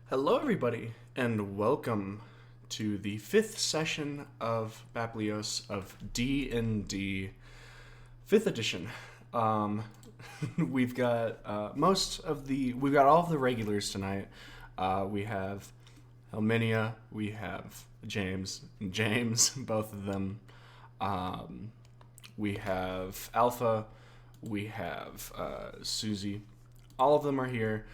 Hello, everybody, and welcome to the fifth session of Papihos of D&D, fifth edition. Um, we've got we've got all of the regulars tonight. We have Helminia, we have James, both of them. Um, we have Alpha, we have Susie. All of them are here.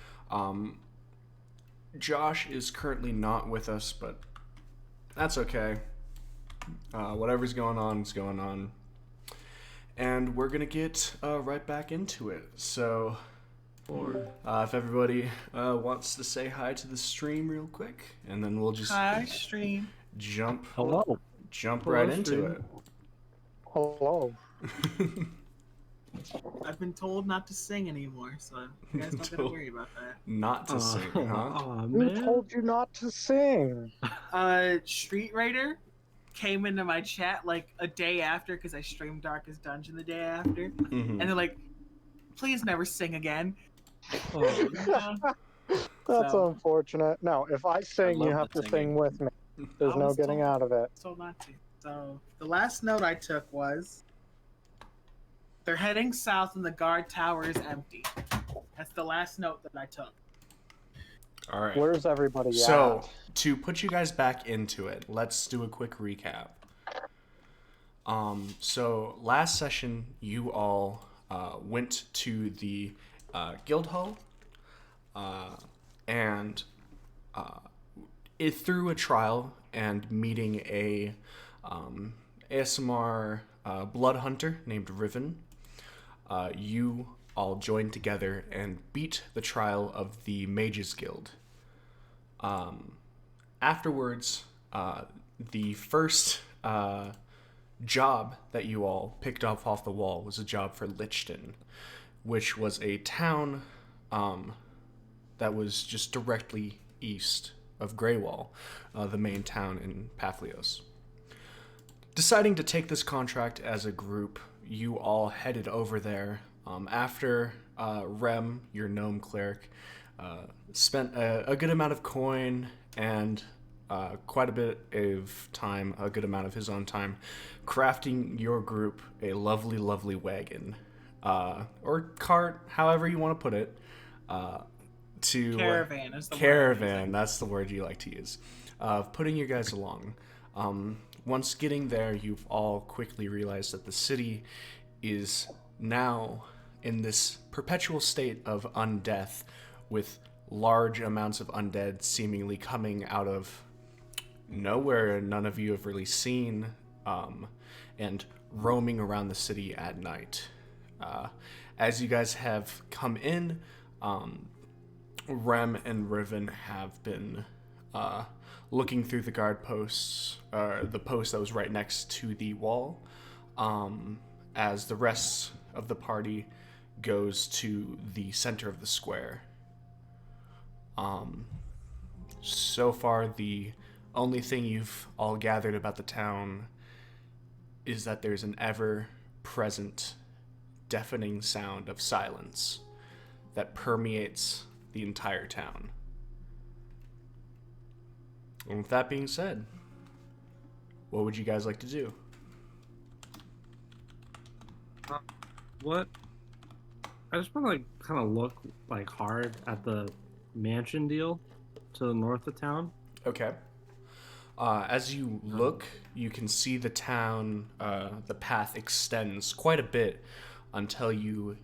Josh is currently not with us, but that's okay. Whatever's going on is going on. And we're going to get right back into it. So, if everybody wants to say hi to the stream real quick, and then we'll just Hi, stream. jump Hello. jump Hello, right into stream. it. Hello. I've been told not to sing anymore, so you guys don't gotta worry about that. Not to sing, huh? Aw, Who man. told you not to sing? Street Raider came into my chat like a day after because I streamed Darkest Dungeon the day after, Mhm. and they're like, "Please never sing again." Oh, That's So- unfortunate. No, if I sing, love you have the to singing. sing with me. There's I no was getting told- out of it. Told not to. So the last note I took was, they're heading south and the guard tower is empty. That's the last note that I took. All right. Where's everybody So, at? to put you guys back into it, let's do a quick recap. So last session, you all went to the guild hall, and through a trial and meeting a ASMR blood hunter named Riven, you all joined together and beat the trial of the Mages Guild. Afterwards, the first job that you all picked up off the wall was a job for Lichten, which was a town that was just directly east of Greywall, the main town in Papihos. Deciding to take this contract as a group, you all headed over there. After Rem, your gnome cleric, spent a good amount of coin and quite a bit of time, a good amount of his own time, crafting your group a lovely, lovely wagon, or cart, however you want to put it, to Caravan is the word. caravan. That's the word you like to use. Putting you guys along. Once getting there, you've all quickly realized that the city is now in this perpetual state of undeath, with large amounts of undead seemingly coming out of nowhere none of you have really seen, and roaming around the city at night. As you guys have come in, Rem and Riven have been looking through the guard posts, the post that was right next to the wall, as the rest of the party goes to the center of the square. So far, the only thing you've all gathered about the town is that there's an ever-present, deafening sound of silence that permeates the entire town. And with that being said, what would you guys like to do? what? I just want to kind of look hard at the mansion deal to the north of town. Okay. As you look, you can see the town, the path extends quite a bit until you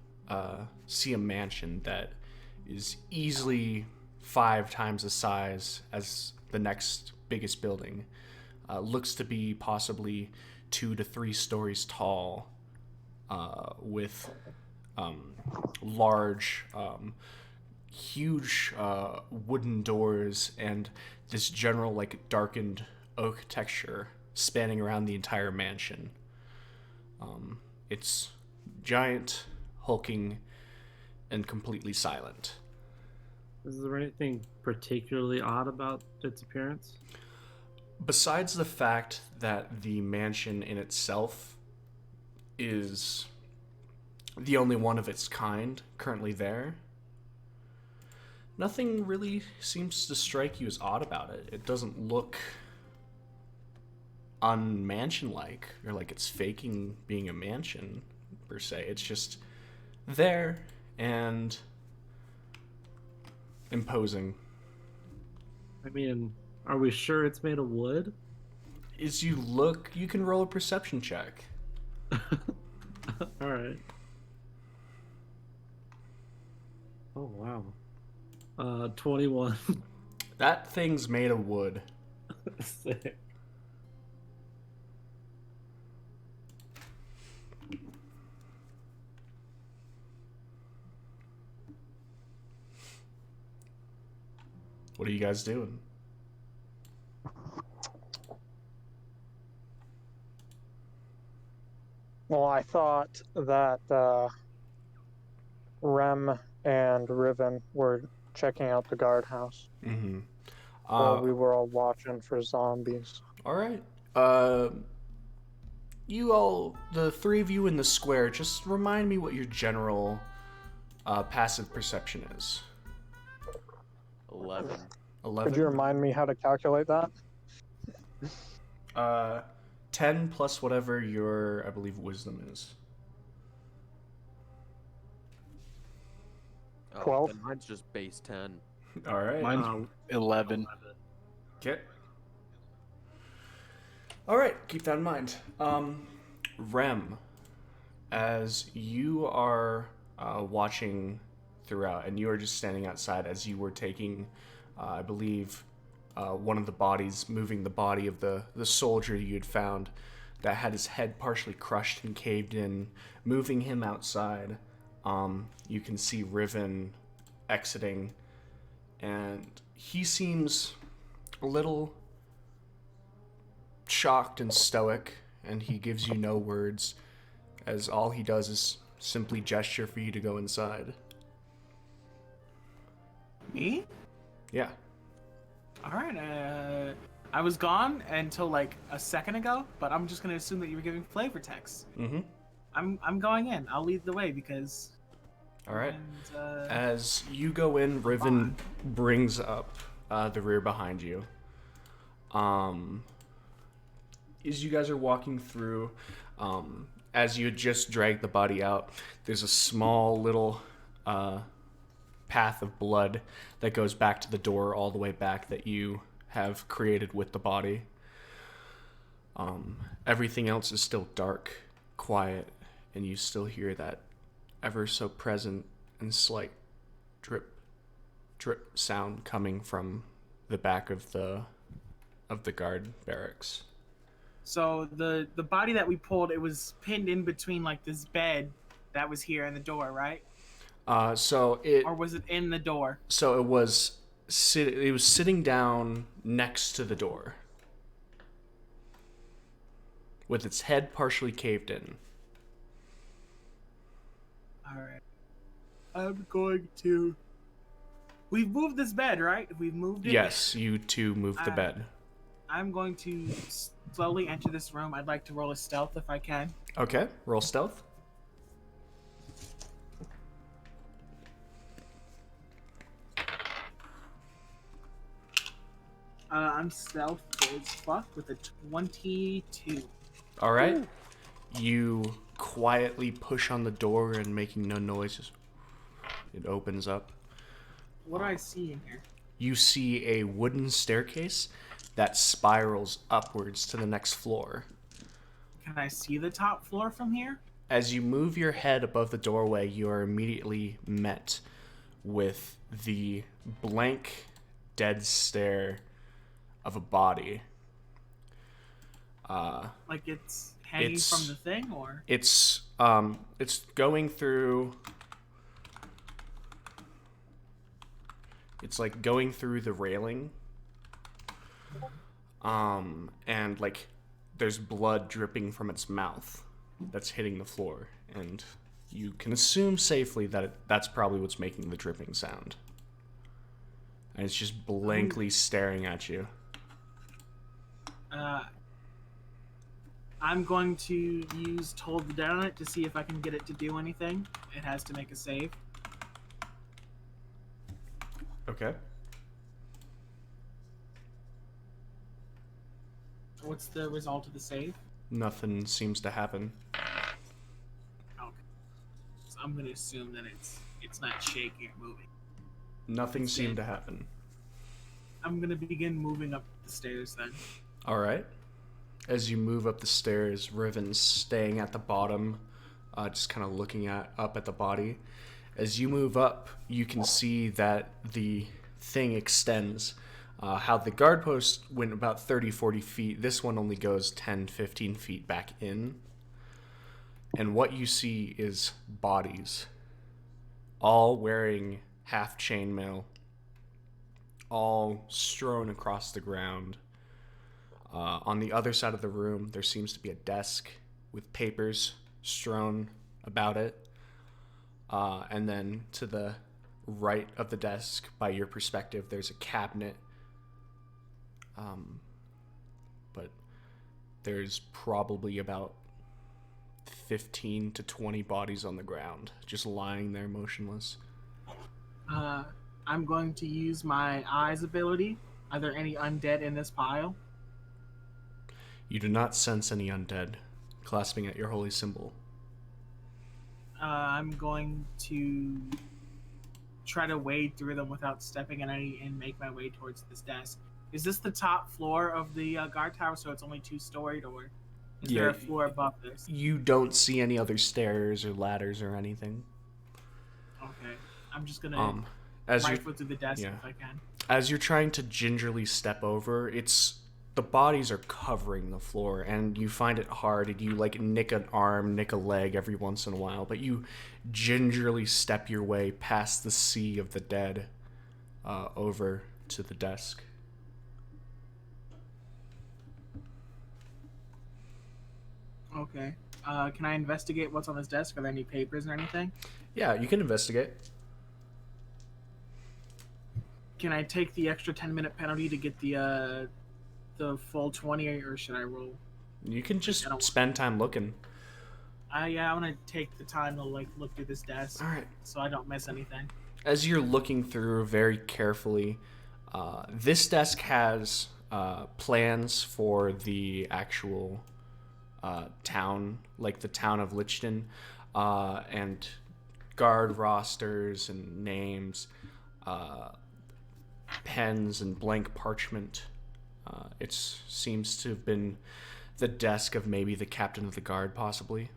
see a mansion that is easily 5 times the size as the next biggest building. Looks to be possibly 2 to 3 stories tall, with large, huge wooden doors and this general darkened oak texture spanning around the entire mansion. It's giant, hulking, and completely silent. Is there anything particularly odd about its appearance? Besides the fact that the mansion in itself is the only one of its kind currently there, Nothing really seems to strike you as odd about it. It doesn't look unmansion-like, or like it's faking being a mansion, per se. It's just there and imposing. I mean, are we sure it's made of wood? As you look, you can roll a perception check. All right. Oh wow. 21. That thing's made of wood. Sick. What are you guys doing? Well, I thought that Rem and Riven were checking out the guardhouse. Mm-hmm. While we were all watching for zombies. All right. You all, the three of you in the square, just remind me what your general passive perception is. 11. 11? Could you remind me how to calculate that? 10 plus whatever your, I believe, wisdom is. 12? Then mine's just base 10. All right. Mine's 11. Okay. All right, keep that in mind. Rem, as you are watching throughout, and you are just standing outside as you were taking, I believe, one of the bodies, moving the body of the soldier you had found that had his head partially crushed and caved in, moving him outside. You can see Riven exiting, and he seems a little shocked and stoic, and he gives you no words, as all he does is simply gesture for you to go inside. Me? Yeah. All right. I was gone until like a second ago, but I'm just gonna assume that you were giving flavor text. Mm-hmm. I'm going in. I'll lead the way because. All right. And, As you go in, Riven brings up the rear behind you. As you guys are walking through, as you had just dragged the body out, there's a small little path of blood that goes back to the door all the way back that you have created with the body. Everything else is still dark, quiet, and you still hear that ever so present and slight drip sound coming from the back of the guard barracks. So the body that we pulled, it was pinned in between like this bed that was here and the door, right? Or was it in the door? So it was sitting down next to the door, with its head partially caved in. All right. I'm going to. We've moved this bed, right? We've moved it. Yes, you two moved the bed. I'm going to slowly enter this room. I'd like to roll a stealth if I can. Okay, roll stealth. I'm stealth as fuck with a 22. All right. Ooh. You quietly push on the door and making no noises. It opens up. What do I see in here? You see a wooden staircase that spirals upwards to the next floor. Can I see the top floor from here? As you move your head above the doorway, you are immediately met with the blank, dead stare of a body. Like it's hanging from the thing, or it's going through. It's like going through the railing. And like there's blood dripping from its mouth that's hitting the floor, and you can assume safely that that's probably what's making the dripping sound. And it's just blankly staring at you. I'm going to use Toll the Dead on it to see if I can get it to do anything. It has to make a save. Okay. What's the result of the save? Nothing seems to happen. Okay. So I'm gonna assume that it's not shaking or moving. Nothing It's seemed dead. to happen. I'm gonna begin moving up the stairs then. All right. As you move up the stairs, Riven's staying at the bottom, just kind of looking up at the body. As you move up, you can see that the thing extends. How the guard post went about 30, 40 feet, this one only goes 10, 15 feet back in. And what you see is bodies, all wearing half chainmail, all strewn across the ground. On the other side of the room, there seems to be a desk with papers strewn about it. And then to the right of the desk, by your perspective, there's a cabinet. But there's probably about 15 to 20 bodies on the ground, just lying there motionless. I'm going to use my eyes ability. Are there any undead in this pile? You do not sense any undead clasping at your holy symbol. I'm going to try to wade through them without stepping in any and make my way towards this desk. Is this the top floor of the guard tower, so it's only 2-storied, or is there a floor above this? You don't see any other stairs or ladders or anything. Okay. I'm just going to As you're rifle through the desk if I can. as you're trying to gingerly step over, the bodies are covering the floor, and you find it hard, and you like nick an arm, nick a leg every once in a while, but you gingerly step your way past the sea of the dead over to the desk. Okay. Can I investigate what's on this desk? Are there any papers or anything? Yeah, you can investigate. Can I take the extra 10-minute penalty to get the full 20, or should I roll? You can just spend time looking. Yeah, I want to take the time to look through this desk. All right. So I don't miss anything. As you're looking through very carefully, this desk has plans for the actual town, like the town of Lichten, and guard rosters and names, pens and blank parchment. It seems to have been the desk of maybe the captain of the guard, possibly.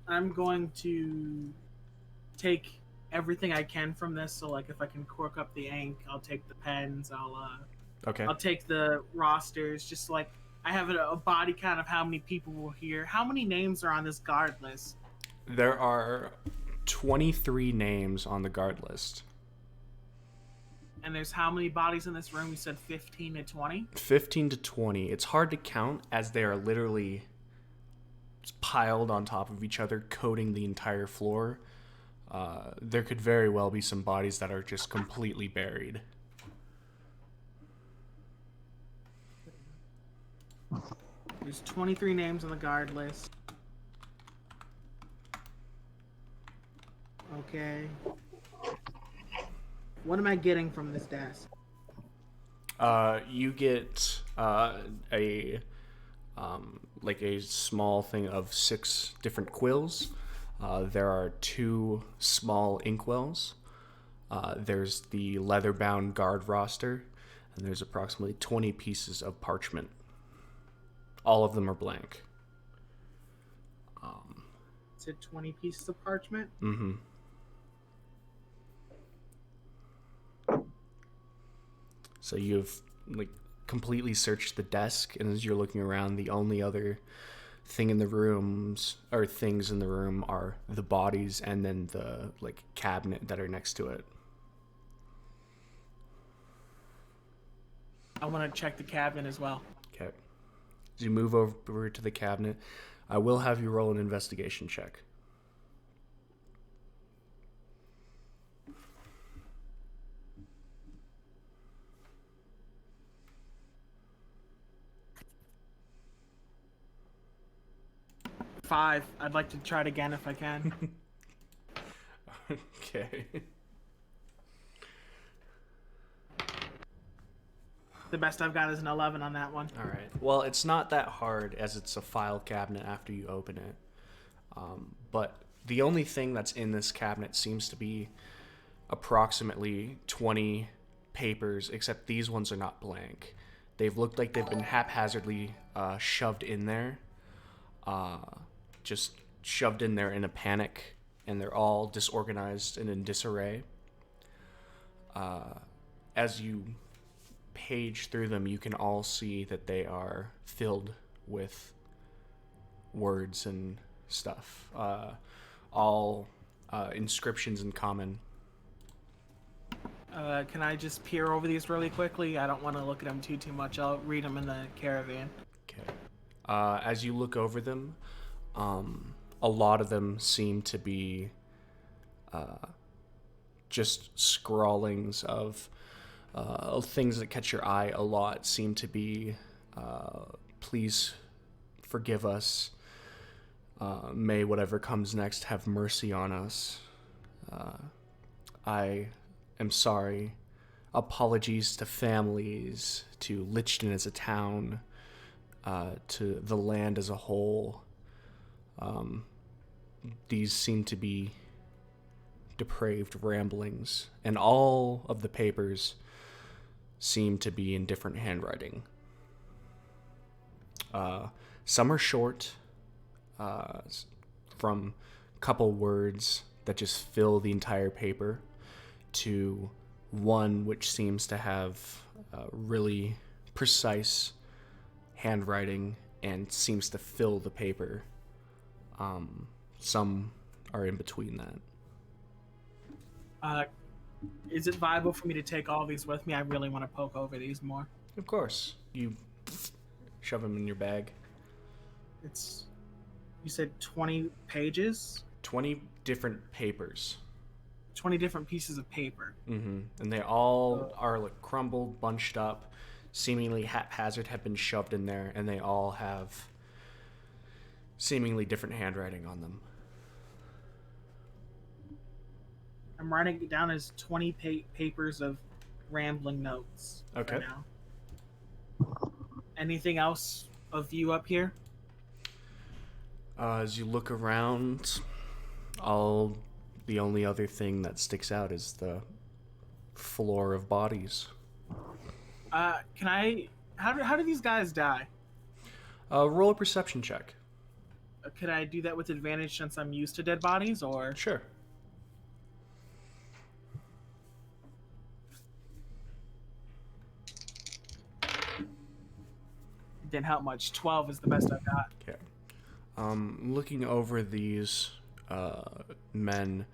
I'm going to take everything I can from this. So, like, if I can cork up the ink, I'll take the pens. Okay. I'll take the rosters. Just like I have a body count of how many people were here. How many names are on this guard list? There are 23 names on the guard list. And there's how many bodies in this room? You said 15 to 20? 15 to 20. It's hard to count as they are literally piled on top of each other, coating the entire floor. There could very well be some bodies that are just completely buried. There's 23 names on the guard list. Okay. What am I getting from this desk? You get a small thing of 6 different quills. There are 2 small inkwells. There's the leather-bound guard roster, and there's approximately 20 pieces of parchment. All of them are blank. Is it 20 pieces of parchment? Mm-hmm. So you've completely searched the desk, and as you're looking around, the only other things in the room are the bodies and then the cabinet that are next to it. I want to check the cabinet as well. Okay. As you move over to the cabinet, I will have you roll an investigation check. Five. I'd like to try it again if I can. Okay. The best I've got is an 11 on that one. All right. Well, it's not that hard as it's a file cabinet after you open it. But the only thing that's in this cabinet seems to be approximately 20 papers, except these ones are not blank. They've looked like they've been haphazardly shoved in there. Just shoved in there in a panic, and they're all disorganized and in disarray. As you page through them, you can all see that they are filled with words and stuff. All inscriptions in common. Can I just peer over these really quickly? I don't want to look at them too much. I'll read them in the caravan. Okay. As you look over them, a lot of them seem to be just scrawlings of things that catch your eye a lot. Seem to be, please forgive us. May whatever comes next have mercy on us. I am sorry. Apologies to families, to Lichten as a town, to the land as a whole. These seem to be depraved ramblings, and all of the papers seem to be in different handwriting. Some are short, from a couple words that just fill the entire paper, to one which seems to have really precise handwriting and seems to fill the paper. Some are in between that. Is it viable for me to take all these with me? I really want to poke over these more. Of course. You shove them in your bag. You said 20 pages? 20 different papers. 20 different pieces of paper. Mm-hmm. And they all are like crumbled, bunched up, seemingly haphazard, have been shoved in there, and they all have seemingly different handwriting on them. I'm writing it down as 20 papers of rambling notes. Okay. For now. Anything else of view up here? As you look around, the only other thing that sticks out is the floor of bodies. How do these guys die? Roll a perception check. Could I do that with advantage since I'm used to dead bodies, or? Sure. Didn't help much. 12 is the best I've got. Okay. Looking over these men,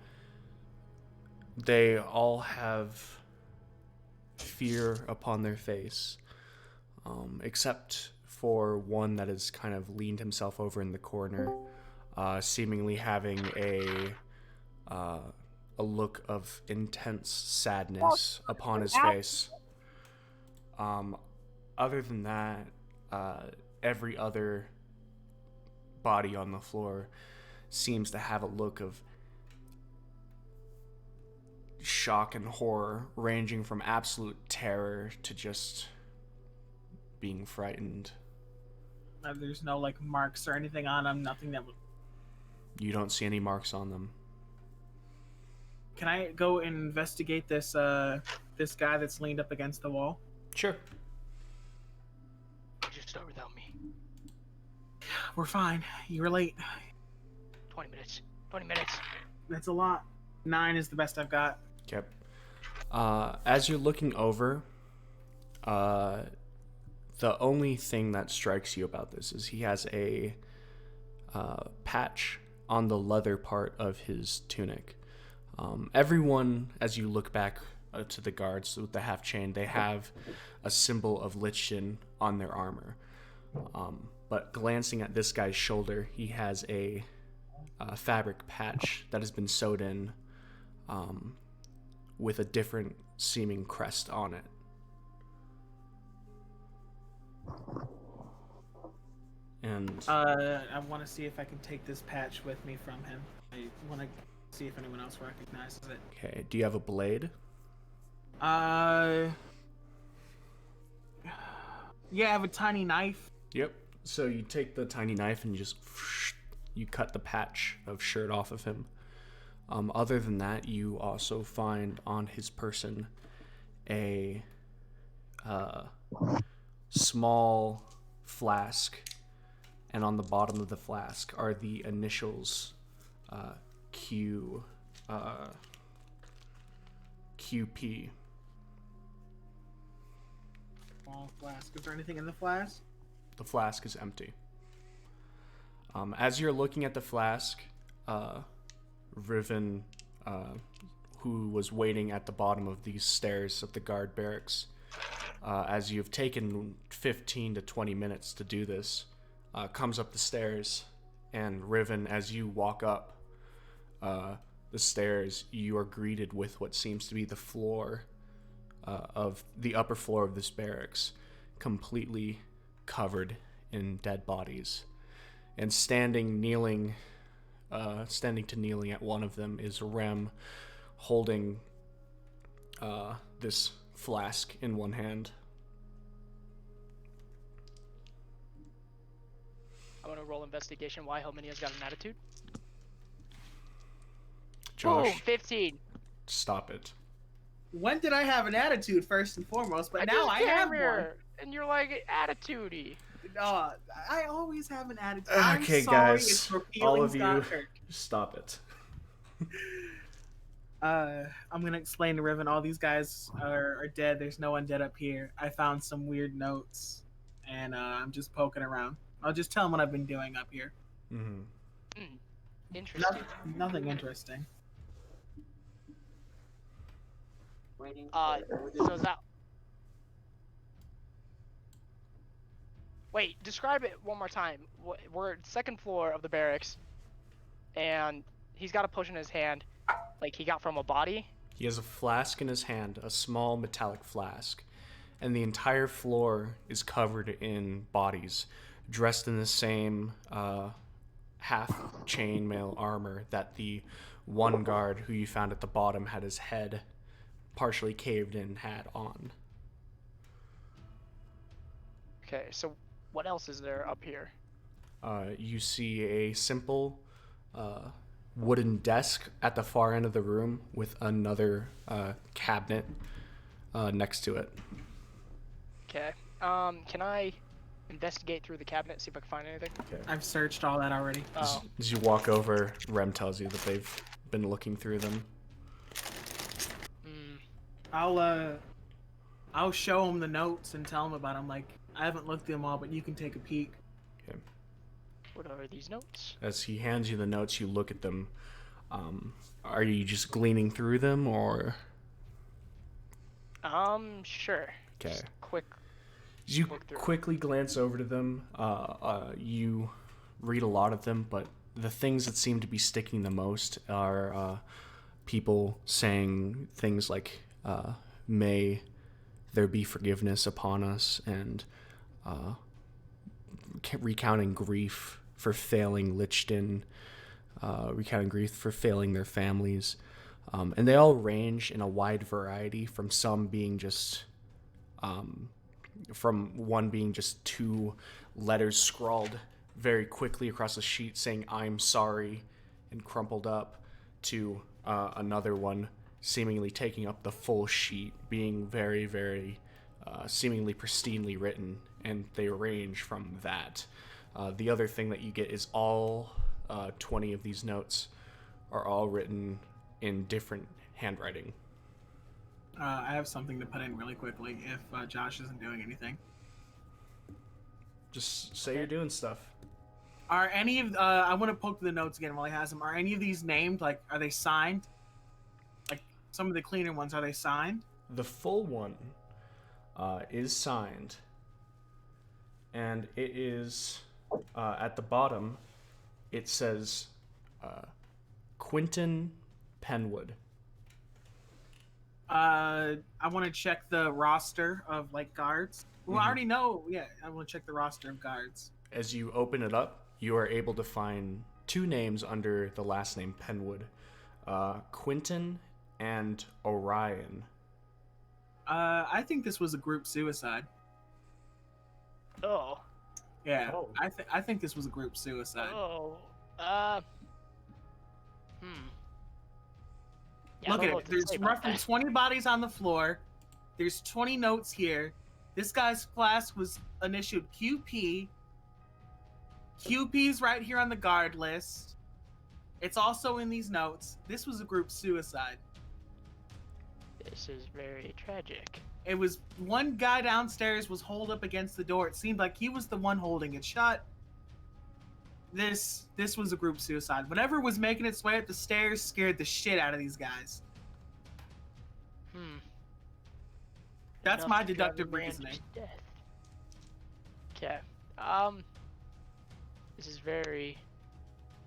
they all have fear upon their face, except for one that has kind of leaned himself over in the corner, seemingly having a look of intense sadness upon his face. Other than that, every other body on the floor seems to have a look of shock and horror, ranging from absolute terror to just being frightened. There's no like marks or anything on them. Nothing that would. You don't see any marks on them. Can I go and investigate this this guy that's leaned up against the wall? Sure. Why'd you start without me? We're fine. You were late. 20 minutes. 20 minutes. That's a lot. 9 is the best I've got. Yep. As you're looking over, the only thing that strikes you about this is he has a patch on the leather part of his tunic. Everyone, as you look back to the guards with the half chain, they have a symbol of Lichten on their armor. But glancing at this guy's shoulder, he has a fabric patch that has been sewed in with a different seeming crest on it. And I want to see if I can take this patch with me from him. I want to see if anyone else recognizes it. okay, do you have a blade? Yeah, I have a tiny knife. Yep. So you take the tiny knife and you cut the patch of shirt off of him. Other than that, you also find on his person a small flask, and on the bottom of the flask are the initials Q QP. Small flask. Is there anything in the flask? The flask is empty. As you're looking at the flask, Riven, who was waiting at the bottom of these stairs of the guard barracks, as you've taken 15 to 20 minutes to do this, comes up the stairs, and Riven, as you walk up the stairs, you are greeted with what seems to be the floor of the upper floor of this barracks, completely covered in dead bodies. And standing to kneeling at one of them is Rem, holding this flask in one hand. I want to roll investigation. Why Helminia's got an attitude? Josh, Boom, 15. stop it. When did I have an attitude, first and foremost? But now just I came have here, and you're like attitude-y. one. I always have an attitude. Okay, I'm sorry, guys, it's for all feelings of not you, hurt. stop it. I'm gonna explain to Riven. All these guys are dead. There's no undead up here. I found some weird notes, and I'm just poking around. I'll just tell them what I've been doing up here. Mm-hmm. Interesting. Nothing interesting. So is that... Wait, describe it one more time. We're at second floor of the barracks, and he's got a potion in his hand, like he got from a body. He has a flask in his hand, a small metallic flask, and the entire floor is covered in bodies, dressed in the same half chainmail armor that the one guard who you found at the bottom had his head partially caved in had on. Okay, so what else is there up here? You see a simple wooden desk at the far end of the room with another cabinet next to it. Okay. Can I investigate through the cabinet, see if I can find anything? Okay. I've searched all that already. Oh, As you walk over, Rem tells you that they've been looking through them. I'll show them the notes and tell them about them. Like, I haven't looked at them all, but you can take a peek. Okay. what are these notes? As he hands you the notes, you look at them. Are you just gleaning through them, or? Sure. Okay. Just quick. As you look through. quickly glance over to them, you read a lot of them, but the things that seem to be sticking the most are people saying things like, may there be forgiveness upon us, and recounting grief for failing Lichten, recounting grief for failing their families. And they all range in a wide variety, from some being just, from one being just 2 letters scrawled very quickly across a sheet saying, "I'm sorry," and crumpled up, to another one seemingly taking up the full sheet, being very, very seemingly pristinely written, and they range from that. The other thing that you get is all 20 of these notes are all written in different handwriting. I have something to put in really quickly if Josh isn't doing anything. Just say you're doing stuff. Are any of I want to poke the notes again while he has them. Are any of these named? Like, are they signed? Like some of the cleaner ones, are they signed? The full one is signed, and it is at the bottom. It says Quentin Penwood. I want to check the roster of like guards. Well, I already know. Yeah, I want to check the roster of guards. As you open it up, you are able to find 2 names under the last name Penwood, Quentin and Orion. I think this was a group suicide. Oh. Yeah, Oh. I think this was a group suicide. Oh. Hmm. Yeah, I Look don't at know it. what to There's say about roughly that. 20 bodies on the floor. There's 20 notes here. This guy's class was initialed QP. QP's right here on the guard list. It's also in these notes. This was a group suicide. This is very tragic. It was one guy downstairs was holed up against the door. It seemed like he was the one holding it shut. This was a group suicide. Whatever was making its way up the stairs scared the shit out of these guys. That's Enough my to drive a deductive man to reasoning. his death. Okay. This is very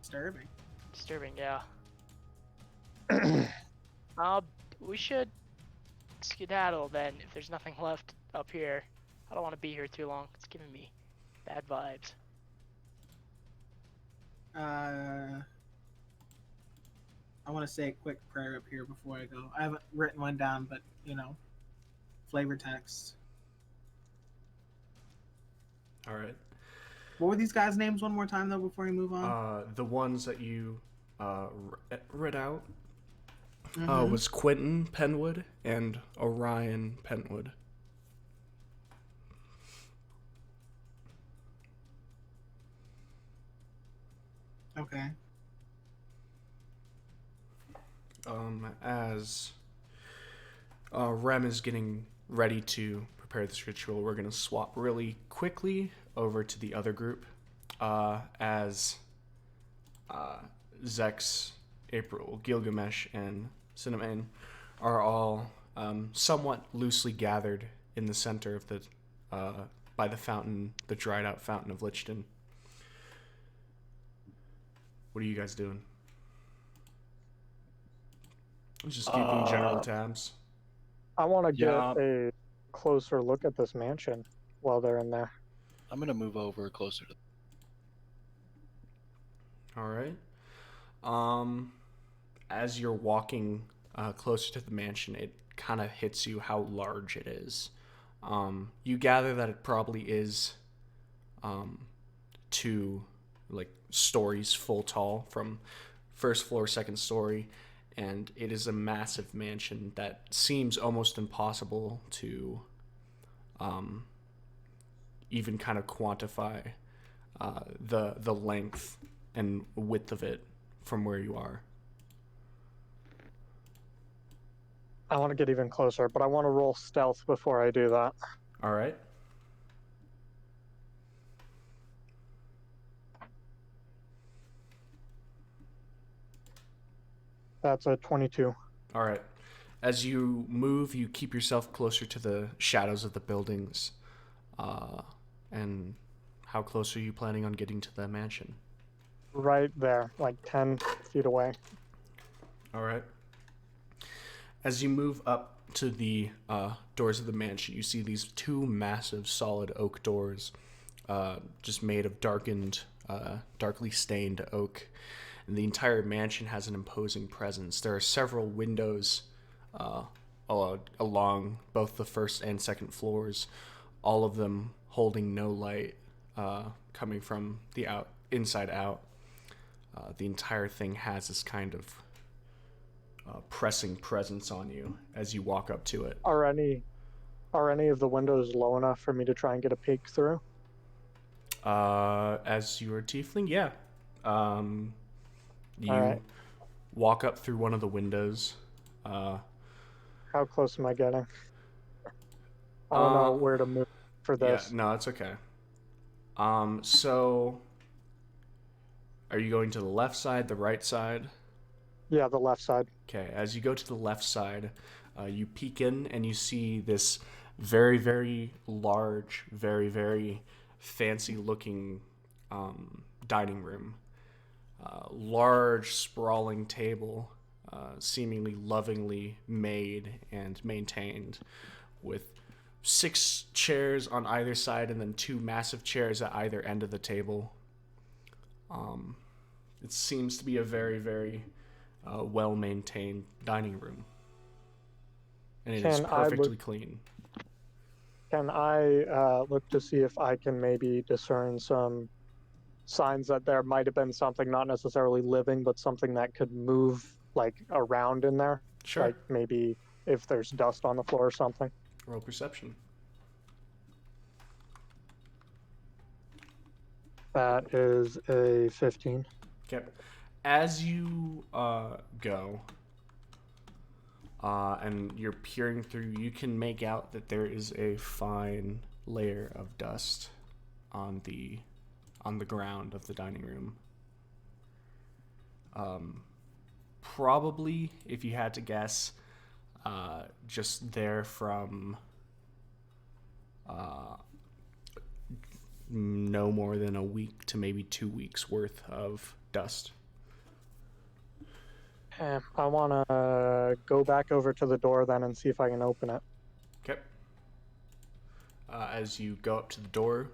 Disturbing. disturbing. Yeah. We should skedaddle then. If there's nothing left up here, I don't want to be here too long. It's giving me bad vibes. I want to say a quick prayer up here before I go. I haven't written one down, but flavor text. All right. What were these guys' names one more time though before we move on? The ones that you read out Mhm. was Quentin Penwood and Orion Penwood. Okay. As Rem is getting ready to prepare this ritual, we're going to swap really quickly over to the other group as Zex, April, Gilgamesh, and Cinnamon are all somewhat loosely gathered in the center of the by the fountain, the dried out fountain of Lichten. What are you guys doing? Just keeping general tabs. I want to get Yeah. a closer look at this mansion while they're in there. I'm gonna move over closer to. All right. As you're walking closer to the mansion, it kind of hits you how large it is. You gather that it probably is 2 stories full tall from first floor, second story, and it is a massive mansion that seems almost impossible to even kind of quantify the length and width of it from where you are. I want to get even closer, but I want to roll stealth before I do that. All right. That's a 22. All right. As you move, you keep yourself closer to the shadows of the buildings. And how close are you planning on getting to the mansion? Right there, like 10 feet away. All right. As you move up to the doors of the mansion, you see these 2 massive solid oak doors, just made of darkened, darkly stained oak. And the entire mansion has an imposing presence. There are several windows along both the first and second floors, all of them holding no light coming from the inside out. The entire thing has this kind of pressing presence on you as you walk up to it. Are any of the windows low enough for me to try and get a peek through? As you're a tiefling, yeah. You Alright. walk up through one of the windows. How close am I getting? I don't know where to move for this. Yeah, no, it's okay. So are you going to the left side, the right side? Yeah, the left side. Okay, as you go to the left side, you peek in and you see this very, very large, very, very fancy-looking dining room. Large, sprawling table, seemingly lovingly made and maintained, with 6 chairs on either side and then 2 massive chairs at either end of the table. It seems to be a very, very well-maintained dining room. And it is Can I perfectly look- clean. Can I look to see if I can maybe discern some signs that there might have been something not necessarily living, but something that could move like around in there? Sure. Like maybe if there's dust on the floor or something. Roll perception. That is a 15. Okay. As you go and you're peering through, you can make out that there is a fine layer of dust on the ground of the dining room. Probably, if you had to guess, just there from no more than a week to maybe 2 weeks worth of dust. I want to go back over to the door then and see if I can open it. Okay. As you go up to the door,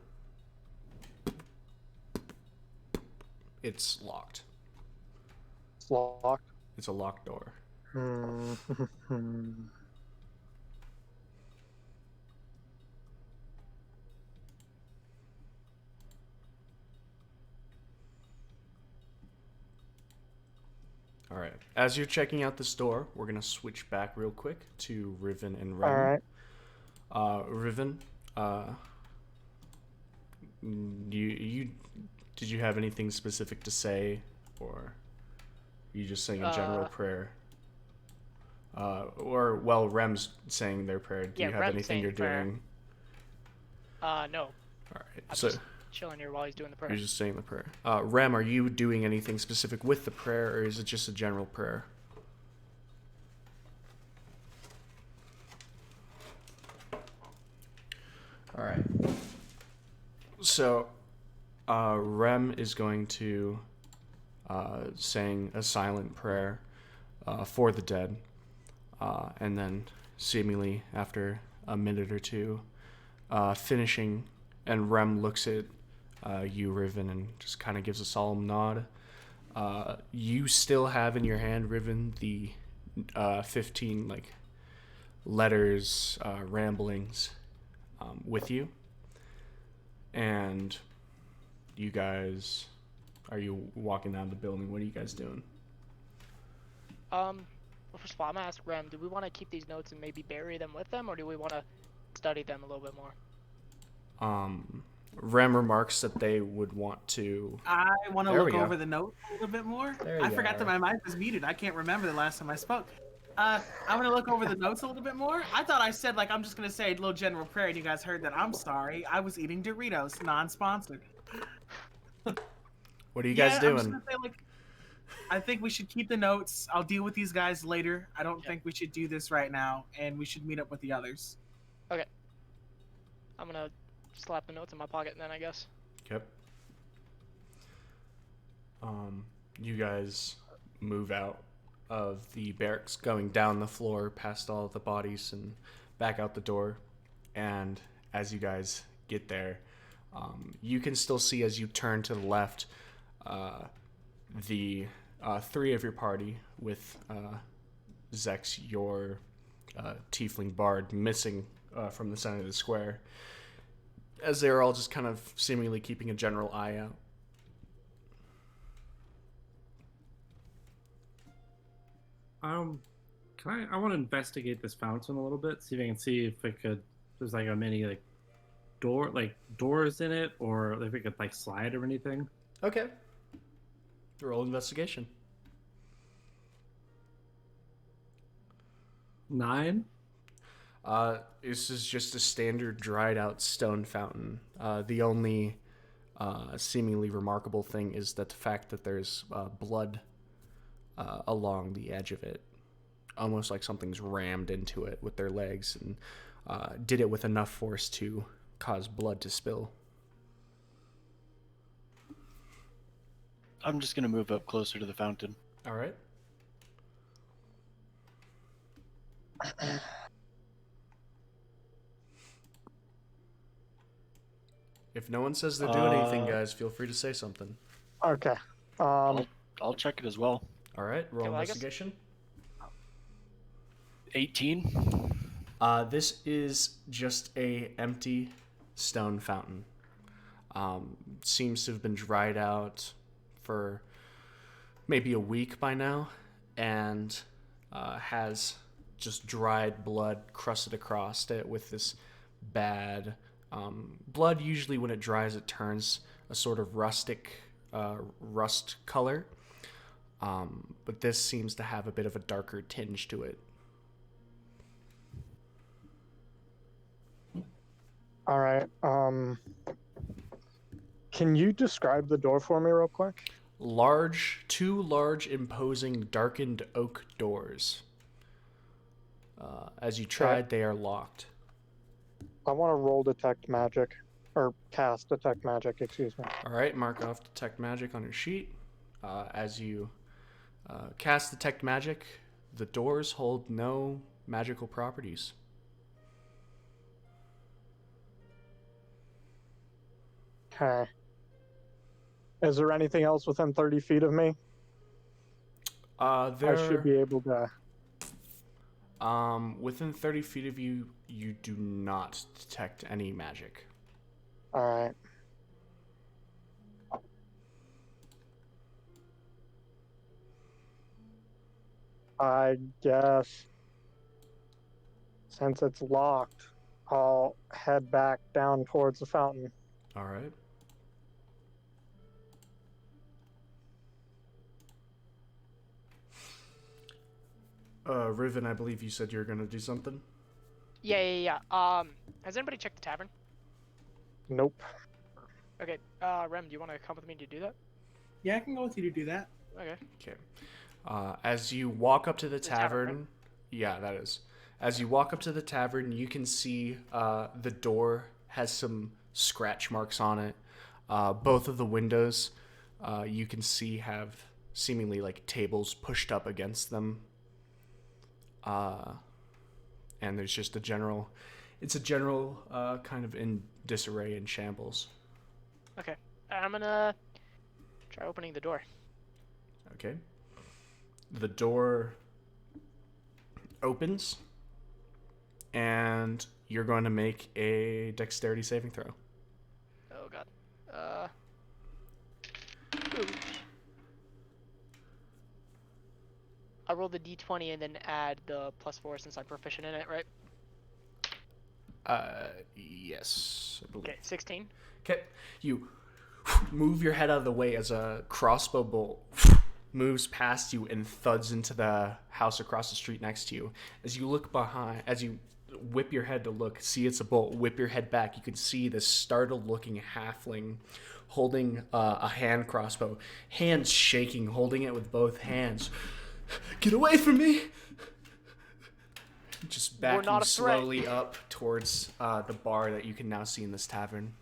it's locked. It's locked. It's a locked door. All right. As you're checking out this door, we're gonna switch back real quick to Riven and Rem. All right. Riven, did you have anything specific to say, or are you just saying a general prayer? Rem's saying their prayer. Do you have Rem's anything you're prayer. doing? No. All right. I'm So just chilling here while he's doing the prayer. you're just saying the prayer. Rem, are you doing anything specific with the prayer, or is it just a general prayer? All right. So, Rem is going to saying a silent prayer for the dead, and then seemingly after a minute or two, finishing, and Rem looks at you, Riven, and just kind of gives a solemn nod. You still have in your hand, Riven, the 15 letters, ramblings with you, and you guys, are you walking down the building? What are you guys doing? Well, first of all, I'm gonna ask Rem, do we want to keep these notes and maybe bury them with them, or do we want to study them a little bit more? Rem remarks that they would want to. I want to There look we go. over the note a little bit more. There I you forgot are. that my mic was muted. I can't remember the last time I spoke. I want to look over the notes a little bit more. I thought I said, I'm just going to say a little general prayer, and you guys heard that. I'm sorry. I was eating Doritos, non-sponsored. What are you guys I'm doing? just gonna say, I think we should keep the notes. I'll deal with these guys later. I don't think we should do this right now, and we should meet up with the others. Okay. I'm gonna slap the notes in my pocket then, I guess. Yep. You guys move out of the barracks, going down the floor past all of the bodies and back out the door. And as you guys get there, you can still see as you turn to the left, the three of your party with Zex, your tiefling bard, missing from the center of the square, as they're all just kind of seemingly keeping a general eye out. I want to investigate this fountain a little bit, see if I can see if there's a mini doors in it, or if it could slide or anything. Okay. Roll investigation. 9. This is just a standard dried out stone fountain. The only seemingly remarkable thing is that the fact that there's blood along the edge of it, almost like something's rammed into it with their legs, and did it with enough force to cause blood to spill. I'm just gonna move up closer to the fountain. All right. If no one says they're doing anything, guys, feel free to say something. Okay. I'll check it as well. All right, roll Okay, well, I guess- investigation. 18. This is just a empty stone fountain. Seems to have been dried out for maybe a week by now, and has just dried blood crusted across it with this bad blood. Usually when it dries, it turns a sort of rustic rust color, but this seems to have a bit of a darker tinge to it. All right. Can you describe the door for me real quick? Two large, imposing, darkened oak doors. As you tried, they are locked. I want to roll detect magic, or cast detect magic, excuse me. All right, mark off detect magic on your sheet. As you cast detect magic, the doors hold no magical properties. Okay. Is there anything else within 30 feet of me? I should be able to. Within 30 feet of you, you do not detect any magic. All right. I guess since it's locked, I'll head back down towards the fountain. All right. Riven, I believe you said you were going to do something? Yeah. Has anybody checked the tavern? Nope. Okay, Rem, do you want to come with me to do that? Yeah, I can go with you to do that. Okay. As you walk up to the tavern, right? Yeah, that is. As you walk up to the tavern, you can see the door has some scratch marks on it. Both of the windows you can see have seemingly like tables pushed up against them. And there's just a general kind of in disarray and shambles. Okay, I'm gonna try opening the door. Okay. The door opens, and you're going to make a dexterity saving throw. Oh god. Ooh. I rolled the d20 and then add the +4 since I'm proficient in it, right? Yes, I believe. Okay, 16. Okay, you move your head out of the way as a crossbow bolt moves past you and thuds into the house across the street next to you. As you look behind, as you whip your head to look, see it's a bolt, whip your head back, you can see this startled-looking halfling holding a hand crossbow, hands shaking, holding it with both hands. Get away from me! Just backing slowly up towards the bar that you can now see in this tavern.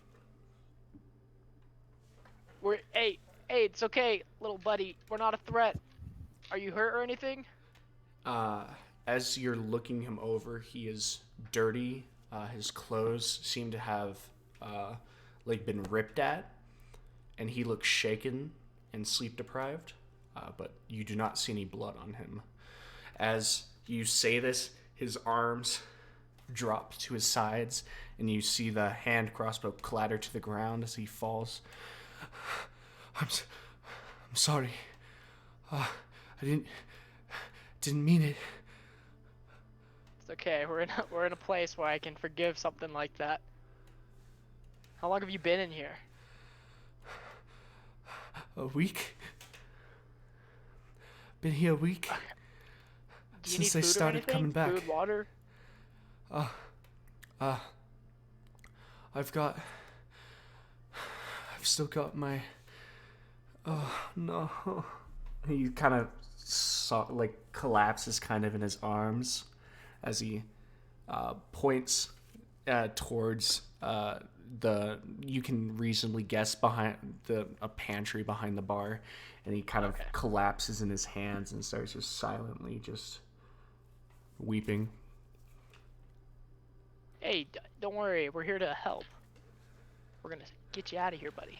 Hey, it's okay, little buddy. We're not a threat. Are you hurt or anything? As you're looking him over, he is dirty. His clothes seem to have been ripped at, and he looks shaken and sleep deprived. But you do not see any blood on him. As you say this, his arms drop to his sides, and you see the hand crossbow clatter to the ground as he falls. I'm sorry. I didn't mean it. It's okay. We're in a place where I can forgive something like that. How long have you been in here? A week. Been here a week. Since they started coming back. Food, water? I've still got my. Oh no. He kind of collapses kind of in his arms as he points towards you can reasonably guess behind a pantry behind the bar, and he kind of collapses in his hands and starts just silently just weeping. Hey, don't worry, we're here to help. We're gonna get you out of here, buddy.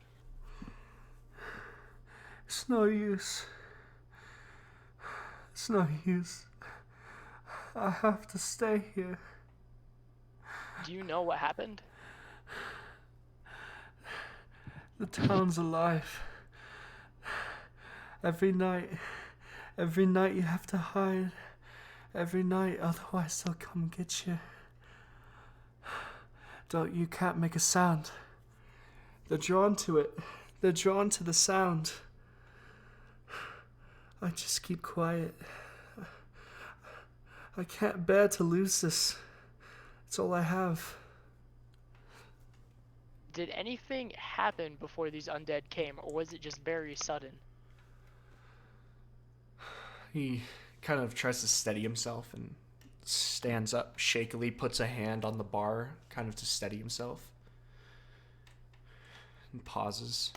It's no use. It's no use. I have to stay here. Do you know what happened? The town's alive. Every night you have to hide. Every night, otherwise they'll come get you. You can't make a sound. They're drawn to it. They're drawn to the sound. I just keep quiet. I can't bear to lose this. It's all I have. Did anything happen before these undead came, or was it just very sudden? He kind of tries to steady himself and stands up shakily, puts a hand on the bar, kind of to steady himself. And pauses.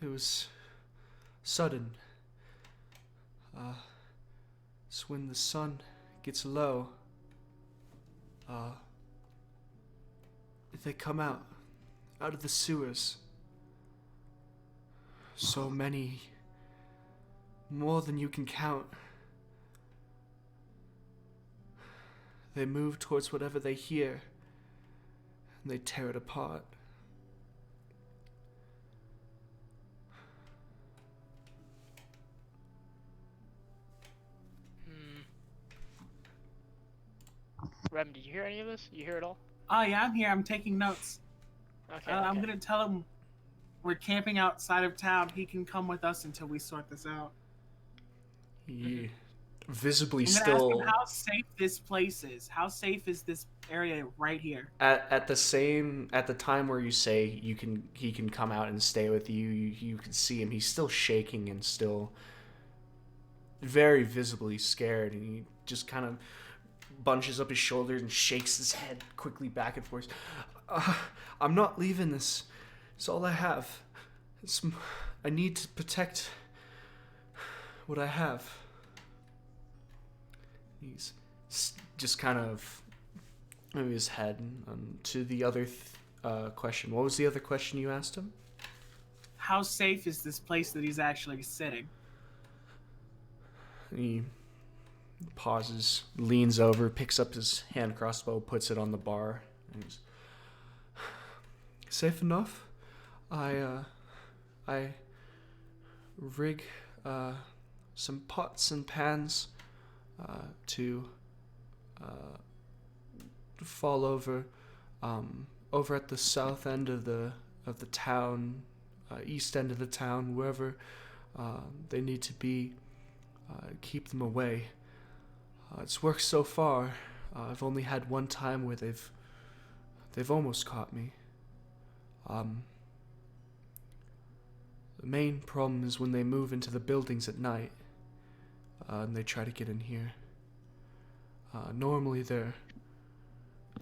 It was sudden. It's when the sun gets low. They come out of the sewers. So many, more than you can count. They move towards whatever they hear, and they tear it apart. Rem, did you hear any of this? You hear it all? Oh yeah, I'm here. I'm taking notes. Okay. I'm gonna tell him we're camping outside of town. He can come with us until we sort this out. He visibly I'm gonna still ask him how safe this place is. How safe is this area right here? at the time where you say he can come out and stay with you, you can see him. He's still shaking and still very visibly scared, and he just kind of bunches up his shoulders and shakes his head quickly back and forth. I'm not leaving this. It's all I have. I need to protect what I have. He's just kind of moving his head to the other question. What was the other question you asked him? How safe is this place that he's actually sitting? He pauses, leans over, picks up his hand crossbow, puts it on the bar, and he's safe enough. I rig some pots and pans to fall over at the south end of the town, east end of the town, wherever they need to be. Keep them away. It's worked so far. I've only had one time where they've almost caught me. The main problem is when they move into the buildings at night, and they try to get in here. Normally they're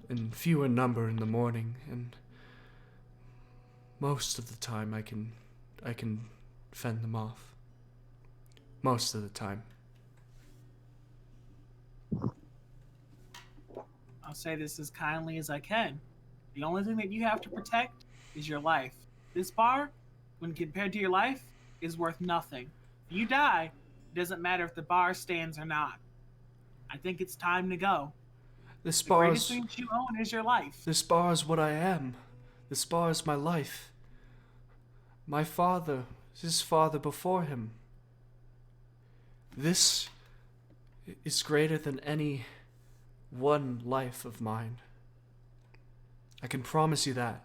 in fewer number in the morning, and most of the time I can fend them off. Most of the time. I'll say this as kindly as I can. The only thing that you have to protect is your life. This bar, when compared to your life, is worth nothing. If you die, it doesn't matter if the bar stands or not. I think it's time to go. This The bar greatest is thing that you own is your life. This bar is what I am. This bar is my life. My father, his father before him. This is greater than any one life of mine. I can promise you that.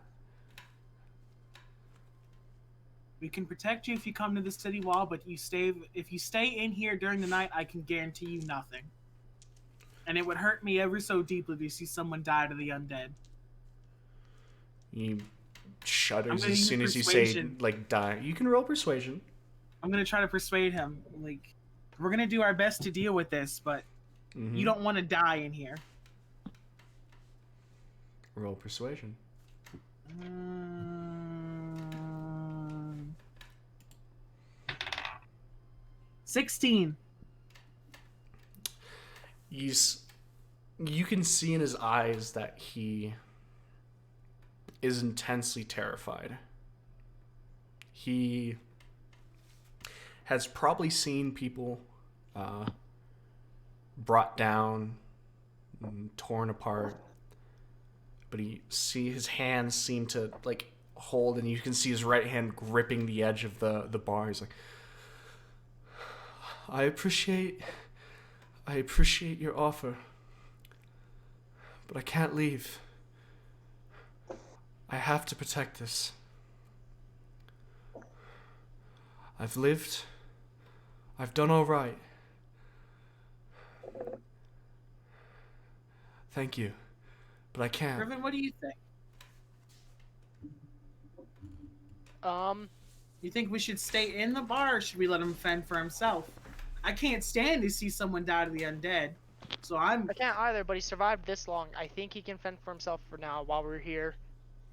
We can protect you if you come to the city wall, but if you stay in here during the night, I can guarantee you nothing. And it would hurt me ever so deeply to see someone die to the undead. He shudders gonna as use soon as you say, persuasion. like, die. You can roll persuasion. I'm gonna try to persuade him. Like, we're gonna do our best to deal with this, but you don't want to die in here. Roll persuasion. 16. You can see in his eyes that he is intensely terrified. He has probably seen people brought down, and torn apart. But his hands seem to like hold, and you can see his right hand gripping the edge of the bar. He's like, I appreciate your offer, but I can't leave. I have to protect this. I've lived. I've done all right. Thank you, but I can't. Griffin, what do you think? You think we should stay in the bar, or should we let him fend for himself? I can't stand to see someone die to the undead, so I can't either, but he survived this long. I think he can fend for himself for now while we're here.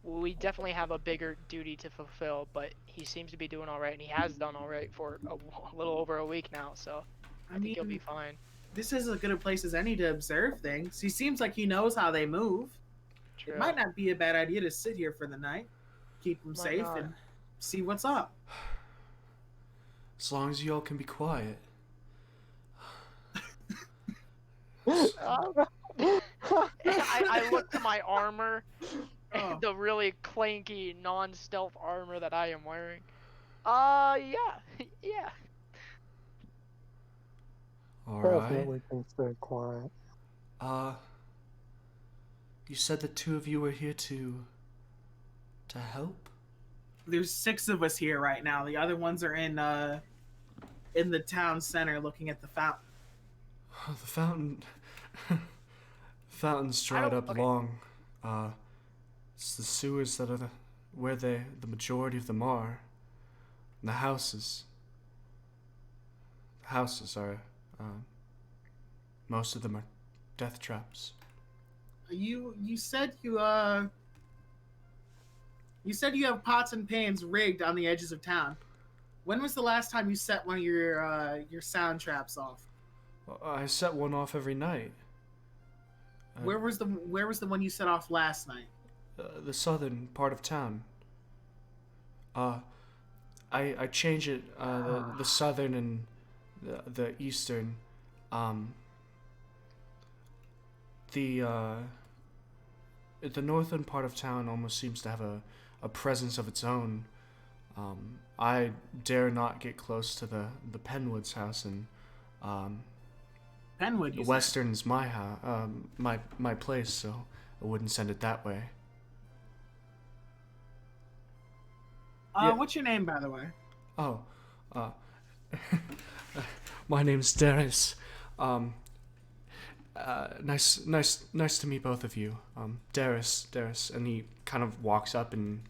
We definitely have a bigger duty to fulfill, but he seems to be doing all right, and he has done all right for a little over a week now, so I think he'll be fine. This is as good a place as any to observe things. He seems like he knows how they move. True. It might not be a bad idea to sit here for the night, keep him safe, not? and see what's up. As long as you all can be quiet. I look to my armor, Oh. the really clanky, non-stealth armor that I am wearing. Yeah. All right. Definitely can stay quiet. You said the two of you were here to help? There's 6 of us here right now. The other ones are in the town center looking at the fountain. Oh, the fountain. Fountain's dried up okay. long. It's the sewers that are where the majority of them are. And the houses. The houses are, most of them are death traps. You said you have pots and pans rigged on the edges of town. When was the last time you set one of your sound traps off? I set one off every night. Where was the one you set off last night? The southern part of town. I change it, the southern and the eastern. The northern part of town almost seems to have a presence of its own. I dare not get close to the Penwood's house, and Penwood, the you said. western's my house, my place, so I wouldn't send it that way. Yeah. What's your name, by the way? Oh, my name's Darius. Nice to meet both of you. Darius, and he kind of walks up and